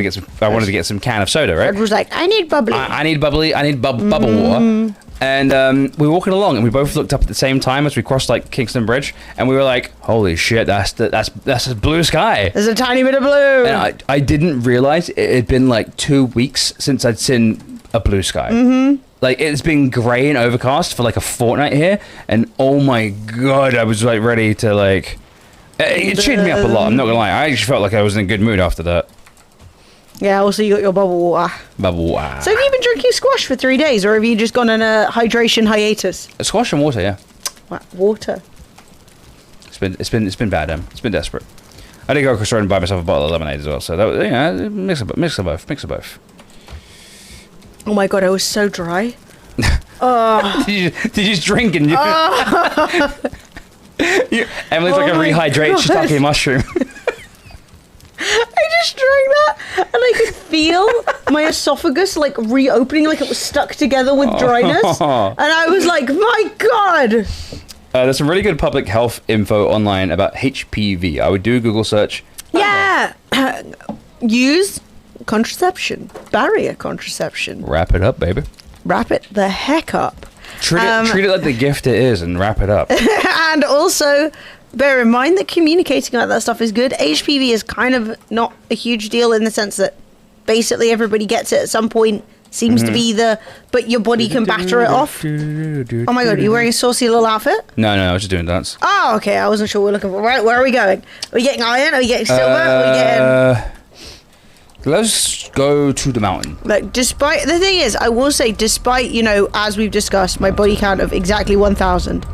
to get some can of soda, right? Ed was like, I need bubbly. I need bubbly. I need bubble water. And we were walking along, and we both looked up at the same time as we crossed like Kingston Bridge, and we were like, "Holy shit, that's a blue sky." There's a tiny bit of blue. And I didn't realize it had been like 2 weeks since I'd seen a blue sky. Like, it's been grey and overcast for like a fortnight here, and oh my god, I was like ready to like. It cheered me up a lot. I'm not gonna lie. I actually felt like I was in a good mood after that. Yeah, also you got your bubble water. Bubble water. So have you been drinking squash for 3 days, or have you just gone on a hydration hiatus? Squash and water, yeah. What? Water? It's been bad, It's been desperate. I did go across the road and buy myself a bottle of lemonade as well. So that was, mix of both. Oh my god, I was so dry. Did you just drink and Emily's like a rehydrated shiitake mushroom. I just drank that, and I could feel my esophagus like reopening, like it was stuck together with dryness. And I was like, my god. There's some really good public health info online about HPV. I would do a Google search. Yeah. Use contraception, barrier contraception. Wrap it up, baby. Wrap it the heck up. Treat it like the gift it is and wrap it up. And also, bear in mind that communicating about that stuff is good. HPV is kind of not a huge deal in the sense that basically everybody gets it at some point. Seems to be but your body can batter it off. Oh my god, are you wearing a saucy little outfit? No, I was just doing a dance. Oh, okay, I wasn't sure what we're looking for. Where are we going? Are we getting iron? Are we getting silver? Are we getting... Let's go to the mountain. Like, the thing is, I will say, despite, as we've discussed, my body count of exactly 1,000,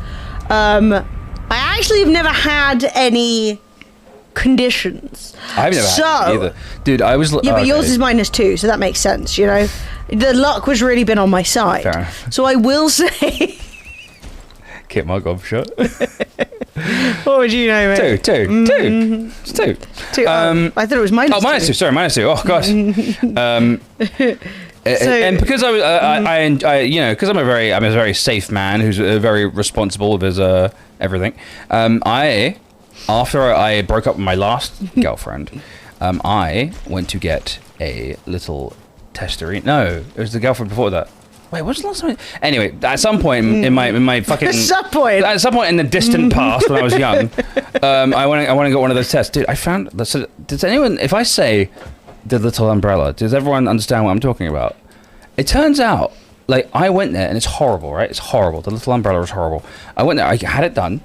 I actually have never had any conditions. I've never had any either. Dude, I was... Yeah, but yours is -2, so that makes sense, The luck was really been on my side. Fair enough. So I will say... Keep my gob shut. What would you know, mate? Two. It's two. I thought it was -2. Oh, -2. Sorry, -2. Oh, gosh. And because because I'm a very safe man who's very responsible with his everything. After I broke up with my last girlfriend, I went to get a little testarine. No, it was the girlfriend before that. Wait, what's the last time? Anyway, at some point in my fucking... At some point in the distant past when I was young, I went and got one of those tests. Dude, I found... Does anyone... If I say the little umbrella, does everyone understand what I'm talking about? It turns out, like, I went there, and it's horrible, right? It's horrible. The little umbrella is horrible. I went there, I had it done.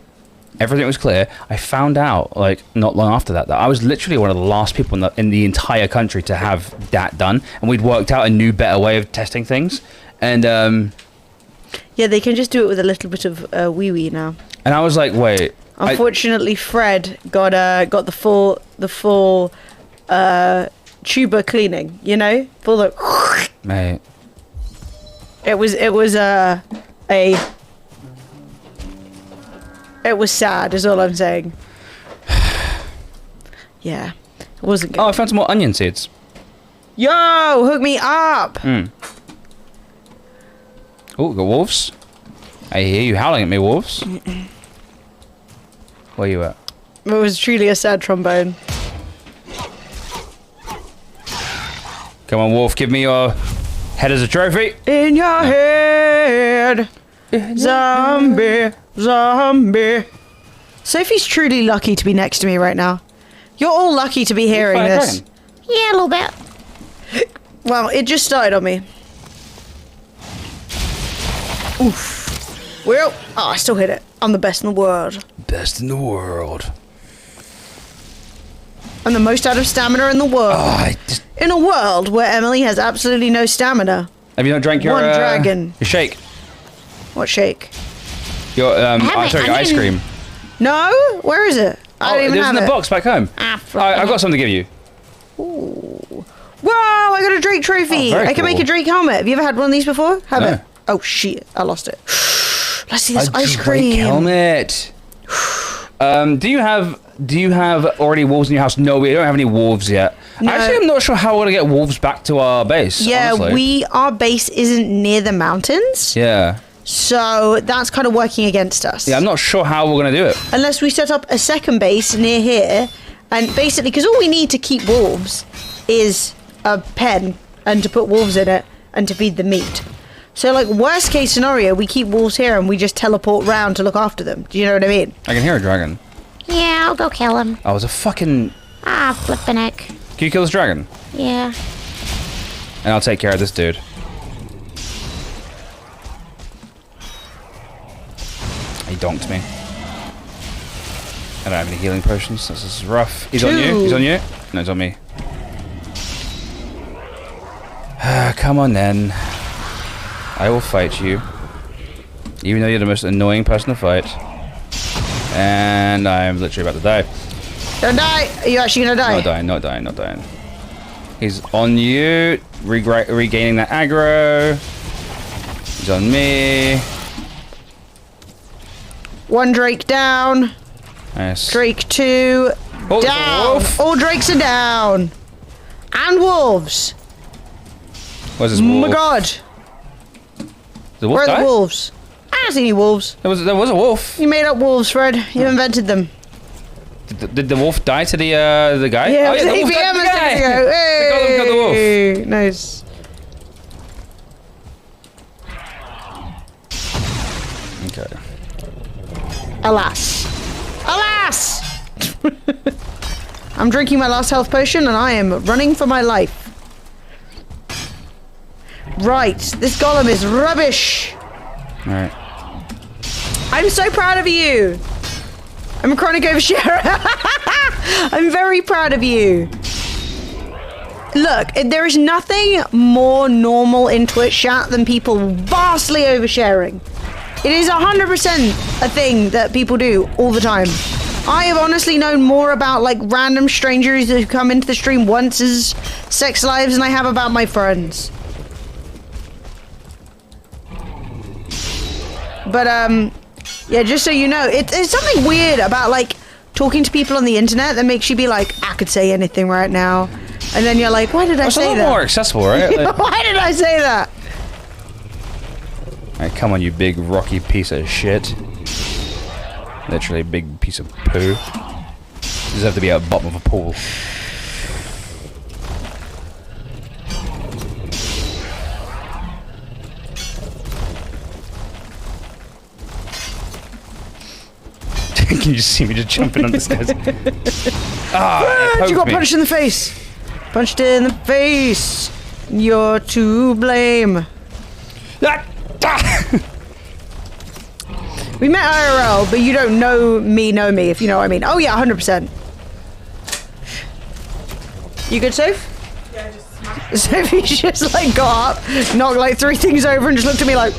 Everything was clear. I found out, like, not long after that I was literally one of the last people in the entire country to have that done. And we'd worked out a new, better way of testing things. And yeah, they can just do it with a little bit of wee now. And I was like, wait. Unfortunately, Fred got the full tuber cleaning. Full the. Mate. It was sad, is all I'm saying. Yeah, it wasn't good. Oh, I found some more onion seeds. Yo, hook me up. Oh, got wolves. I hear you howling at me, wolves. Where you at? It was truly a sad trombone. Come on, wolf, give me your head as a trophy. In your head, zombie. Sophie's truly lucky to be next to me right now. You're all lucky to be hearing this. Yeah, a little bit. Well, it just started on me. Oof. Well, I still hit it. I'm the best in the world. Best in the world. I'm the most out of stamina in the world. In a world where Emily has absolutely no stamina. Have you not drank your... One dragon. Your shake? What shake? Your, ice cream. No? Where is it? I don't even have it. It was in the box back home. I've got something to give you. Ooh. Whoa, I got a Drake trophy. I can make a Drake helmet. Have you ever had one of these before? Have it. Oh, shit. I lost it. Let's see this ice cream. Drake helmet. Do you have already wolves in your house? No, we don't have any wolves yet. No. Actually, I'm not sure how we're going to get wolves back to our base. Yeah, honestly. our base isn't near the mountains. Yeah. So that's kind of working against us. Yeah, I'm not sure how we're going to do it. Unless we set up a second base near here And basically, because all we need to keep wolves is a pen and to put wolves in it and to feed them meat. So, like, worst case scenario, we keep wolves here and we just teleport round to look after them. Do you know what I mean? I can hear a dragon. Yeah, I'll go kill him. Oh, it's a fucking... Ah, flippin' heck. Can you kill this dragon? Yeah. And I'll take care of this dude. He donked me. I don't have any healing potions. This is rough. He's on you. He's on you. No, he's on me. Come on then. I will fight you. Even though you're the most annoying person to fight. And I'm literally about to die. Don't die! Are you actually gonna die? Not dying, not dying, not dying. He's on you. Regaining that aggro. He's on me. One Drake down. Nice. Drake 2 Oh, down. wolf. All Drakes are down. And wolves. Where's this Oh wolf? my god. The wolf Where are died? the wolves? I don't see any wolves. There was a wolf. You made up wolves, Fred. You invented them. Did the wolf die to the guy? Yeah, oh, it was the wolf 8 died PM to a the guy. second ago. The golem got the wolf. Hey, nice. Okay. Alas. Alas! I'm drinking my last health potion and I am running for my life. Right, this golem is rubbish. Alright. I'm so proud of you. I'm a chronic oversharer. I'm very proud of you. Look, there is nothing more normal in Twitch chat than people vastly oversharing. It is 100% a thing that people do all the time. I have honestly known more about like random strangers who come into the stream once as sex lives than I have about my friends. But yeah, just so you know, it's something weird about like talking to people on the internet that makes you be like, I could say anything right now, and then you're like, why did I It's a say lot that? more accessible, right? Like, Why did I say that? alright, come on, you big rocky piece of shit. Literally a big piece of poo. You deserve to be at the bottom of a pool. Can you just see me just jumping on the stairs? Ah, You got punched in the face. Punched in the face. You're to blame. We met IRL, but you don't know me, if you know what I mean. Oh yeah, 100%. You good, Soph? Yeah, just smash. Sophie just like got up, knocked like 3 things over and just looked at me like...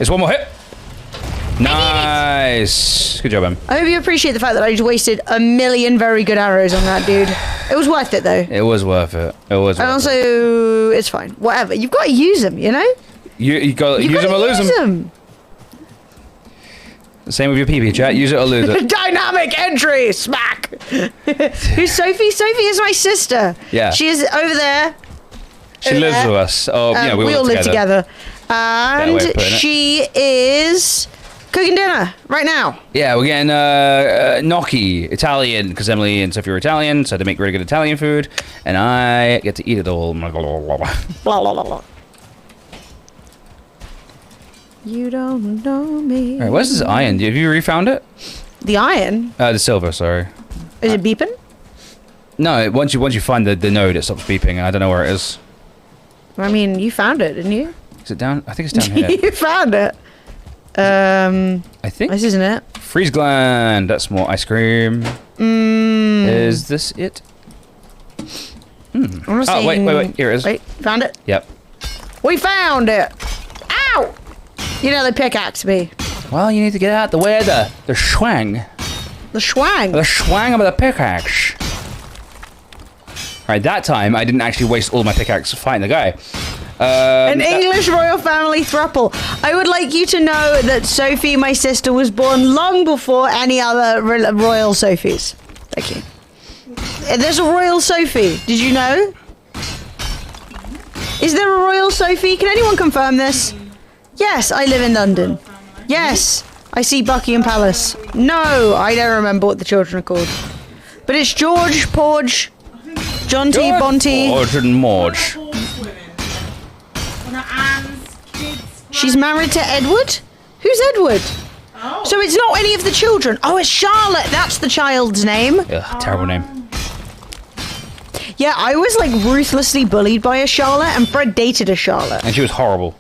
It's one more hit. Nice. Good job, Em. I hope you appreciate the fact that I just wasted a million very good arrows on that dude. It was worth it though. It was worth it. It was. And Worth it. also, it's fine. Whatever. You've got to use them, you know? You got You've use them or lose use them. Same with your PB chat. Use it or lose it. Dynamic entry! Smack! Who's Sophie? Sophie is my sister. Yeah. She is over there. She lives with us. Oh, yeah, we all live together. Better way of And putting it. she is cooking dinner right now. Yeah, we're getting gnocchi, Italian, because Emily and Sophie are Italian, so they make really good Italian food, and I get to eat it all. Blah, blah, blah. You don't know me. Alright, where's this iron? Have you refound it? The iron? The silver, sorry. Is it beeping? No, once you find the node, it stops beeping. I don't know where it is. I mean, you found it, didn't you? Is it down? I think it's down here. You found it. I think. This isn't it. Freeze gland. That's more ice cream. Is this it? I'm not Oh, seeing... wait. Here it is. Wait, found it? Yep. We found it! Ow! You know, they pickaxe me. Well, you need to get out the way of the schwang. The schwang. The schwang of the pickaxe. Right, that time I didn't actually waste all my pickaxe fighting the guy. An English royal family throuple. I would like you to know that Sophie, my sister, was born long before any other royal Sophies. Thank you. There's a Royal Sophie. Did you know? Is there a Royal Sophie? Can anyone confirm this? Yes, I live in London. Yes, I see Buckingham Palace. No, I don't remember what the children are called. But it's George, Porge, John T, Bonty. George and Morge. She's married to Edward? Who's Edward? Oh. So it's not any of the children. Oh, it's Charlotte. That's the child's name. Ugh, terrible name. Yeah, I was like ruthlessly bullied by a Charlotte, and Fred dated a Charlotte. And she was horrible.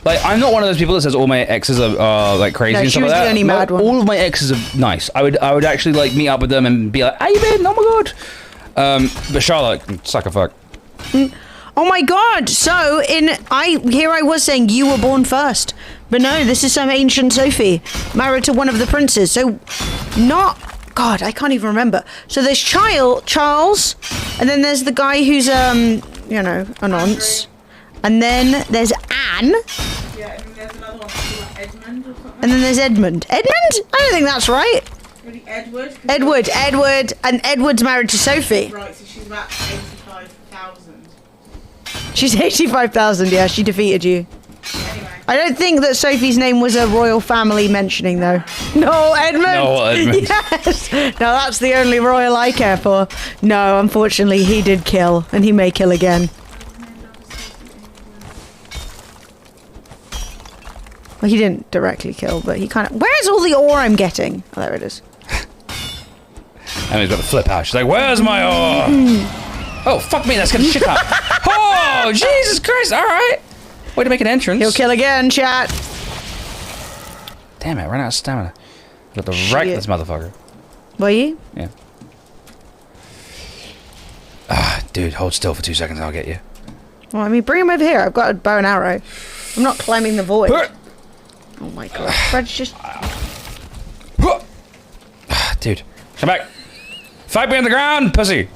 Like, I'm not one of those people that says all my exes are like crazy No, and she stuff was like the that. only mad one. All of my exes are nice. I would actually like meet up with them and be like, "How you been? Oh my god." But Charlotte, suck a fuck. Oh my god! So here I was saying you were born first, but no, this is some ancient Sophie married to one of the princes. So, not God, I can't even remember. So there's Charles, and then there's the guy who's you know, a nonce, and then there's Anne, Yeah, and there's another one called like Edmund or something. and then there's Edmund. Edmund? I don't think that's right. Really, Edward. Edward, and Edward's married to Sophie. Right, so she's about 85,000. She's 85,000. Yeah, she defeated you. Anyway. I don't think that Sophie's name was a royal family mentioning, though. No, Edmund! No, Edmund. Yes! No, that's the only royal I care for. No, unfortunately, he did kill, and he may kill again. Well, he didn't directly kill, but he kind of... Where's all the ore I'm getting? Oh, there it is. Emily's got the flip out. She's like, "Where's my ore?" Oh, fuck me, that's gonna shit out. Oh, Jesus Christ, alright. Way to make an entrance. He'll kill again, chat. Damn it, I ran out of stamina. Got to wreck Shit. this motherfucker. Were you? Yeah. Ah, dude, hold still for 2 seconds and I'll get you. Well, I mean, bring him over here. I've got a bow and arrow. I'm not climbing the void. Oh my god. Fred's just... Ah, dude, come back. Fight me on the ground, pussy.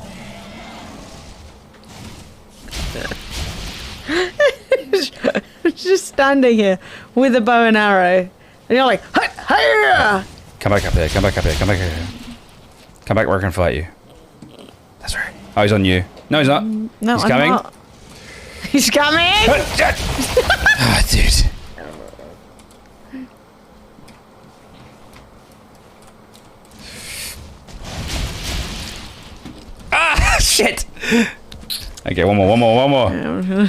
just standing here with a bow and arrow. And you're like, hi. Come back up here, come back up here, come back here. Come back where I can fight you. That's right. Oh, he's on you. No, he's not. No, He's I'm coming. not. He's coming! Ah, dude. Ah, shit. Okay, one more.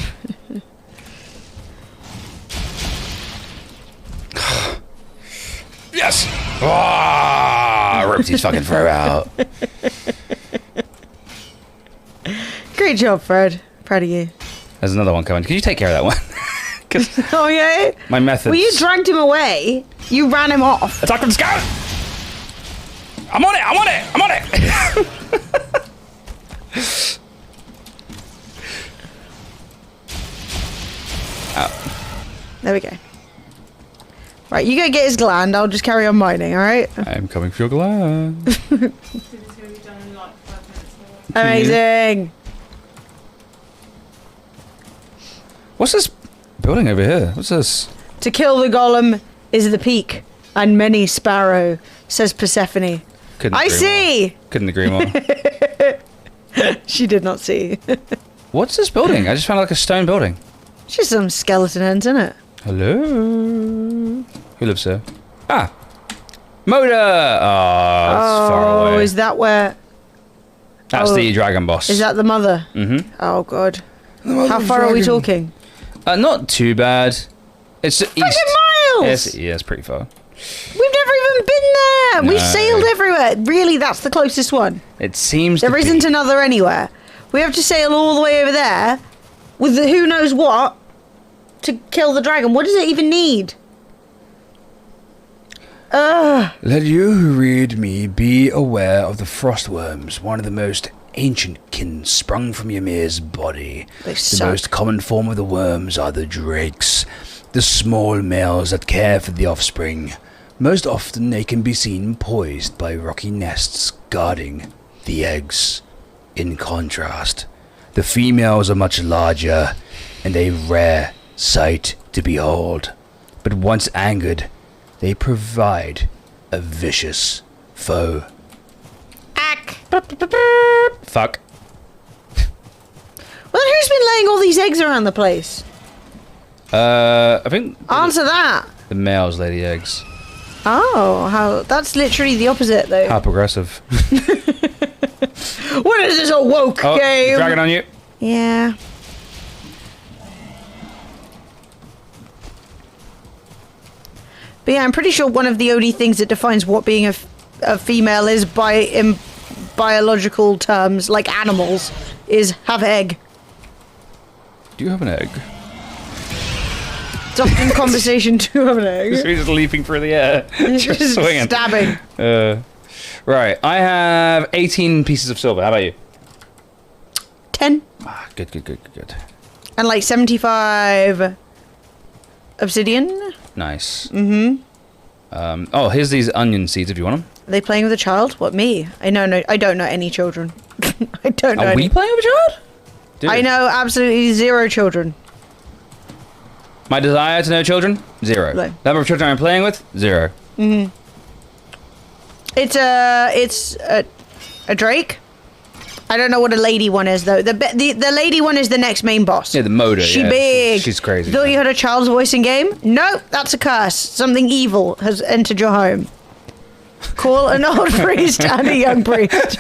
Yes! Ah, ripped his fucking throat out. Great job, Fred. Proud of you. There's another one coming. Could you take care of that one? 'Cause Oh, yeah? my methods... Well, you dragged him away. You ran him off. Attack from scout! I'm on it! I'm on it! I'm on it! There we go. Right, you go get his gland. I'll just carry on mining, alright? I'm coming for your gland. This is going to be done in like 5 minutes more. Amazing. What's this building over here? What's this? To kill the golem is the peak, and many sparrow, says Persephone. Couldn't I agree see! More. Couldn't agree more. She did not see. What's this building? I just found like a stone building. It's just some skeleton heads, isn't it? Hello? Who lives here? Ah! Moda! Oh, it's far away. Is that where... That's the dragon boss. Is that the mother? Mm-hmm. Oh, God. How far are we talking? Not too bad. It's east. miles! Yeah, it's pretty far. We've never even been there! We've No. sailed everywhere! Really, that's the closest one. It seems There to isn't be. another anywhere. We have to sail all the way over there with the who knows what to kill the dragon. What does it even need? Let you who read me be aware of the frostworms, one of the most ancient kin sprung from Ymir's body. They The suck. most common form of the worms are the drakes, the small males that care for the offspring. Most often they can be seen poised by rocky nests guarding the eggs. In contrast, the females are much larger and a rare sight to behold. But once angered, they provide a vicious foe. Ack! Fuck. Well, then who's been laying all these eggs around the place? I think Answer that. the males lay the eggs. Oh, how... That's literally the opposite, though. How progressive. What is this, a woke Oh, game? dragon on you. Yeah. But yeah, I'm pretty sure one of the only things that defines what being a female is in biological terms, like animals, is have egg. Do you have an egg? It's often conversation to have an egg. He's just leaping through the air. just swinging. Stabbing. Right, I have 18 pieces of silver. How about you? 10. Ah, good. And like 75 obsidian. Nice. Mm-hmm. Oh, here's these onion seeds if you want them. Are they playing with a child? What, me? I don't know any children. I don't know Are any. we playing with a child? Dude. I know absolutely 0 children. My desire to know children? 0. No. Number of children I'm playing with? 0. Mm-hmm. It's a drake. I don't know what a lady one is though. The lady one is the next main boss. Yeah, the motor. She yeah. big. She's crazy. Thought you had a child's voice in game? No, that's a curse. Something evil has entered your home. Call an old priest and a young priest.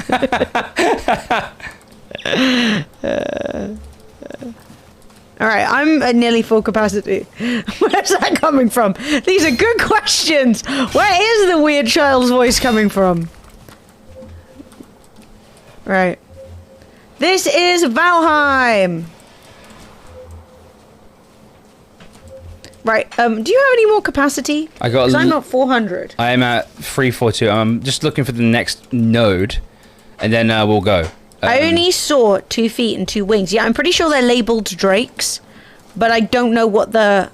All right, I'm at nearly full capacity. Where's that coming from? These are good questions. Where is the weird child's voice coming from? Right. This is Valheim. Right. Do you have any more capacity? I got. 'Cause I'm not 400. I am at 342. I'm just looking for the next node, and then we'll go. I only saw 2 feet and 2 wings. Yeah, I'm pretty sure they're labeled drakes, but I don't know what the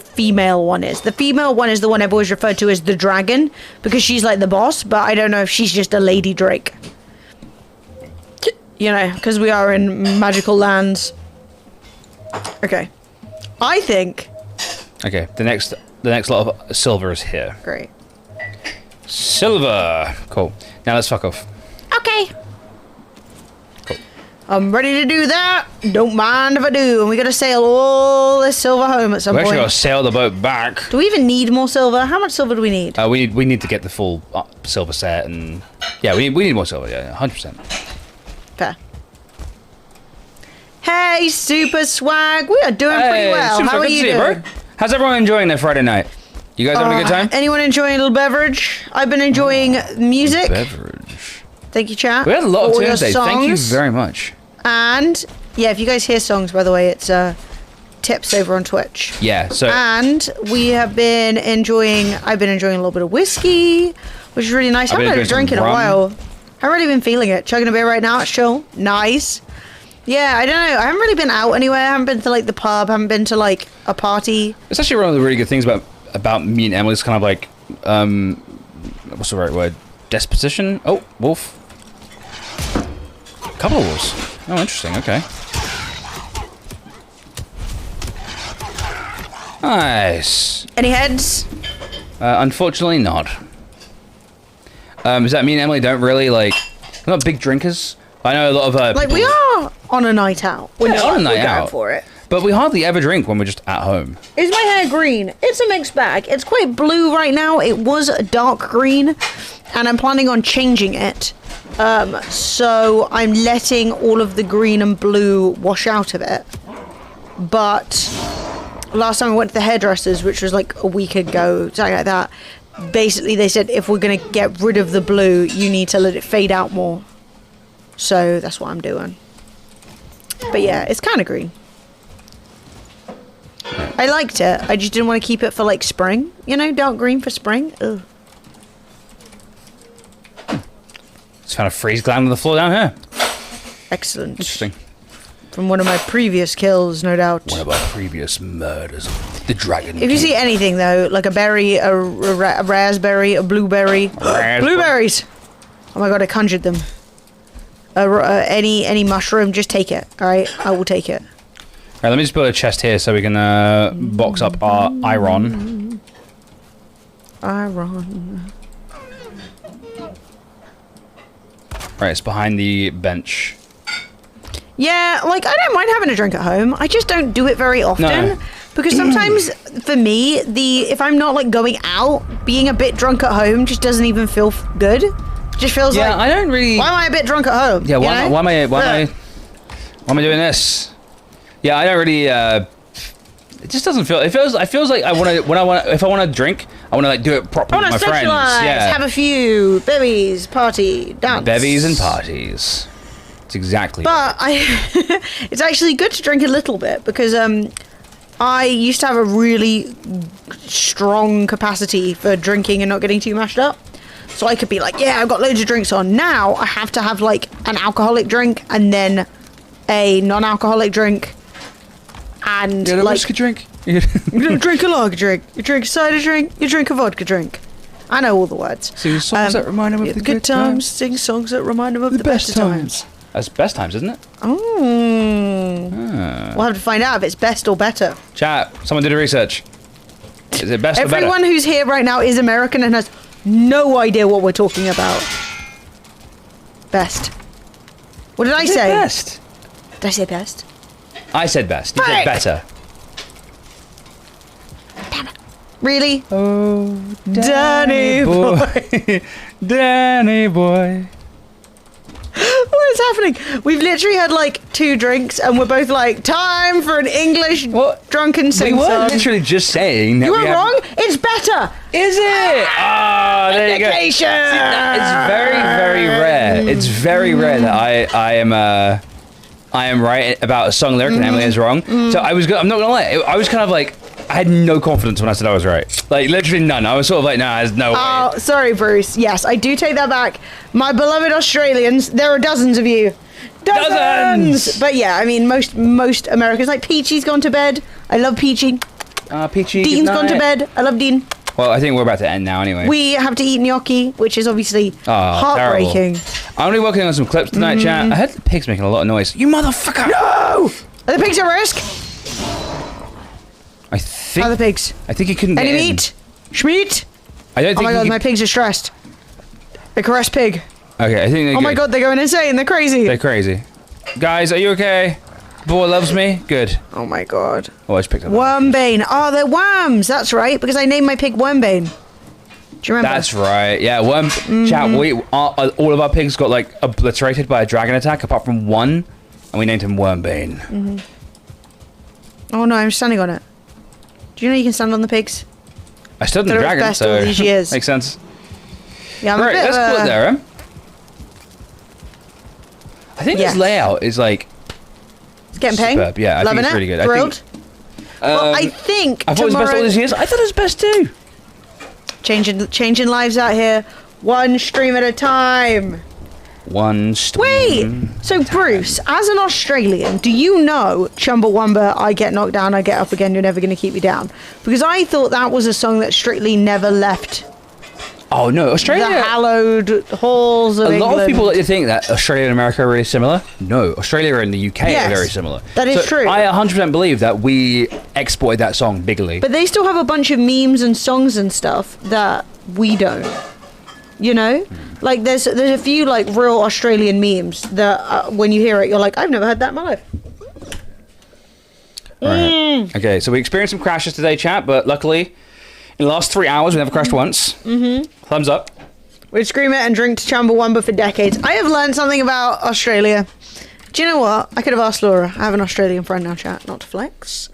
female one is. The female one is the one I've always referred to as the dragon, because she's like the boss, but I don't know if she's just a lady drake. You know, because we are in magical lands. Okay. I think... Okay, the next lot of silver is here. Great. Silver! Cool. Now let's fuck off. Okay. I'm ready to do that. Don't mind if I do. And we gotta sail all this silver home at some We point. actually gotta sail the boat back. Do we even need more silver? How much silver do we need? We need to get the full silver set, and yeah, we need more silver. Yeah, 100%. Fair. Hey, Super Swag. We are doing pretty well. Super How are good to you see doing? bro? How's everyone enjoying their Friday night? You guys having a good time? Anyone enjoying a little beverage? I've been enjoying music. Beverage. Thank you, chat. We had a lot of All your tunes today. Thank you songs. very much. And yeah, if you guys hear songs, by the way, it's tips over on Twitch. Yeah. So And we have been enjoying. I've been enjoying a little bit of whiskey, which is really nice. I I've been haven't had a drink in enjoying a some rum. while. I haven't really been feeling it. Chugging a beer right now. It's chill. Nice. Yeah, I don't know. I haven't really been out anywhere. I haven't been to like the pub. I haven't been to like a party. it's actually one of the really good things about me and Emily's kind of like what's the right word? Disposition. Oh, wolf. Couple of wolves. Oh, interesting. Okay. Nice. Any heads? Unfortunately, not. Does that mean Emily don't really like? We're not big drinkers. I know a lot of Like we are on a night out. We're Yeah, not. on a night We're going out. for it. but we hardly ever drink when we're just at home. Is my hair green? It's a mixed bag. It's quite blue right now. It was a dark green, and I'm planning on changing it. So I'm letting all of the green and blue wash out of it. But last time I went to the hairdressers, which was like a week ago, something like that, basically they said if we're going to get rid of the blue, you need to let it fade out more. So that's what I'm doing. But yeah, it's kind of green. I liked it. I just didn't want to keep it for like spring. You know, dark green for spring. Ugh. Just found a freeze gland on the floor down here. Excellent. Interesting. From one of my previous kills, no doubt. One of our previous murders of the dragon. If you see anything though, like a berry, a raspberry, a blueberry, blueberries. Oh my god, I conjured them. Any mushroom, just take it. All right, I will take it. All right, let me just build a chest here so we can box up our iron. Iron. Right, it's behind the bench. Yeah, like, I don't mind having a drink at home. I just don't do it very often. No. Because sometimes, for me, if I'm not, like, going out, being a bit drunk at home just doesn't even feel good. It just feels like... Yeah, I don't really... Why am I a bit drunk at home? Yeah, why you know? am I doing this? Yeah, I don't really... it just doesn't feel... It feels like I want to... If I want to drink, I want to, like, do it properly with my friends. Yeah. Have a few bevies, party, dance. Bevies and parties. It's exactly... But it's actually good to drink a little bit because I used to have a really strong capacity for drinking and not getting too mashed up. So I could be like, yeah, I've got loads of drinks on. Now I have to have like an alcoholic drink and then a non-alcoholic drink. And a like whiskey drink. you don't drink a lager drink. You drink a cider drink. You drink a vodka drink. I know all the words. Sing songs that remind him of the good times. Sing songs that remind him of the best times. That's best times, isn't it? Oh. We'll have to find out if it's best or better. Chat. Someone did a research. Is it best or better? Everyone who's here right now is American and has no idea what we're talking about. Best. What did I say? Best. Did I say best? I said best. You said better. Really? Oh, Danny boy. Danny boy. What is happening? We've literally had like 2 drinks and we're both like, time for an English drunken We sing were song. literally just saying that You were we wrong? It's better! Is it? Ah, there you go. Indication! See, it's very, very rare. It's very rare that I am right about a song lyric and Emily is wrong. So I'm not gonna lie. I was kind of like, I had no confidence when I said I was right. Like, literally none. I was sort of like, nah, there's no way. Oh, sorry, Bruce. Yes, I do take that back. My beloved Australians, there are dozens of you. Dozens! But yeah, I mean, most Americans, like Peachy's gone to bed. I love Peachy. Peachy, Dean's good gone to night. bed. I love Dean. Well, I think we're about to end now anyway. We have to eat gnocchi, which is obviously heartbreaking. Terrible. I'm only working on some clips tonight, chat. I heard the pigs making a lot of noise. You motherfucker! No! Are the pigs at risk? I think... Are the pigs? I think you couldn't get Any in. meat? Schmeat? I don't think Oh my you god, could- my pigs are stressed. They caress pig. Okay, I think they're Oh my good. god, they're going insane. They're crazy. They're crazy. Guys, are you okay? Boy loves me? Good. Oh my god. Oh, I just picked up. Wormbane. Oh, they're worms. That's right, because I named my pig Wormbane. Do you remember? That's right. Yeah, worm. Chat, all of our pigs got, like, obliterated by a dragon attack, apart from one, and we named him Wormbane. Oh no, I'm standing on it. Do you know you can stand on the pigs? I stood on They're the at dragon, best all so... these years. Makes sense. Yeah, I'm Right, a bit let's of call it a- there, huh? I think Yeah. this layout is, like... It's getting paying. Superb, yeah, I think Loving it's it. really good. Thrilled. Well, I think I thought it was best all tomorrow these years. I thought it was best too. changing lives out here, one stream at a time. One Wait, so Bruce, as an Australian, do you know Chumbawamba, I get knocked down, I get up again, you're never going to keep me down? Because I thought that was a song that strictly never left Oh no, Australia. the hallowed halls of A England. lot of people like to think that Australia and America are really similar. No, Australia and the UK Yes, are very similar. that is So true. I 100% believe that we exported that song bigly. But they still have a bunch of memes and songs and stuff that we don't. You know? Like, there's a few, like, real Australian memes that, when you hear it, you're like, I've never heard that in my life. Right. Okay, so we experienced some crashes today, chat, but luckily, in the last 3 hours, we never crashed once. Thumbs up. We'd scream it and drink Chumbawamba for decades. I have learned something about Australia. Do you know what? I could have asked Laura. I have an Australian friend now, chat, not to flex.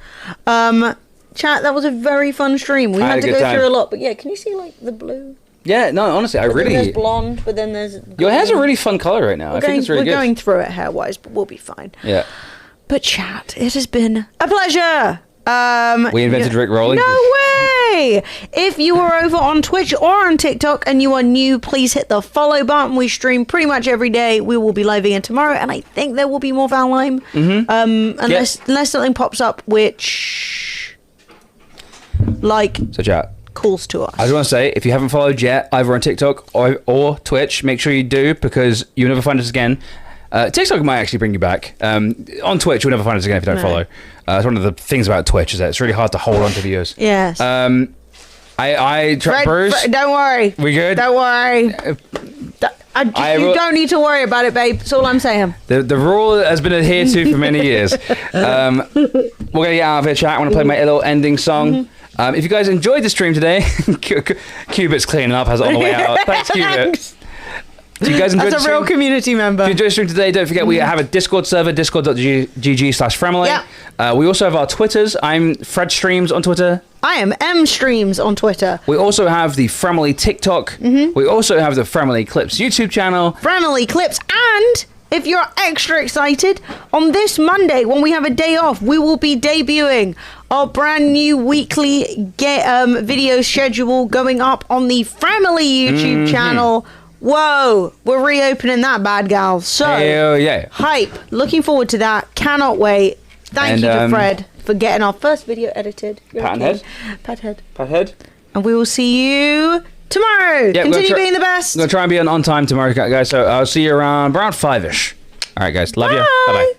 Chat, that was a very fun stream. We I had had to a go good time. through a lot, but yeah, can you see, like, the blue? Yeah, no, honestly, I Then there's really... blonde, but then there's... Your hair's a really fun color right now. I think it's really we're good. going through it hair-wise, but we'll be fine. Yeah. But chat, it has been a pleasure. We invented Rick Rolling. No way! If you are over on Twitch or on TikTok and you are new, please hit the follow button. We stream pretty much every day. We will be live again tomorrow, and I think there will be more Valheim. Unless something pops up, which like So chat, calls to us. I just want to say, if you haven't followed yet, either on TikTok or Twitch, make sure you do, because you'll never find us again. TikTok might actually bring you back. On Twitch, you'll never find us again if you don't No. follow. It's one of the things about Twitch is that it's really hard to hold on to viewers. Yes. Bruce, Don't worry. we good? Don't worry. You don't need to worry about it, babe. That's all I'm saying. The rule has been adhered to for many years. We're going to get out of here, chat. I want to play my little ending song. If you guys enjoyed the stream today, Cubit's cleaning up, has it on the way out. Thanks, Cubit. Do you guys enjoy That's a real community member. If you enjoyed the stream today, don't forget we have a Discord server, discord.gg/Fremily. Yeah. We also have our Twitters. I'm Fred Streams on Twitter. I am M Streams on Twitter. We also have the Fremily TikTok. We also have the Fremily Clips YouTube channel. Fremily Clips. And if you're extra excited, on this Monday, when we have a day off, we will be debuting our brand new weekly video schedule going up on the Fremily YouTube channel. Whoa, we're reopening that bad gal. So, hell yeah. Hype. Looking forward to that. Cannot wait. Thank you to Fred for getting our first video edited. Pat head. Pat head. And we will see you tomorrow. Yeah, Continue being the best. I'm going to try and be on time tomorrow, guys. So I'll see you around 5-ish. All right, guys. Love you. Bye-bye.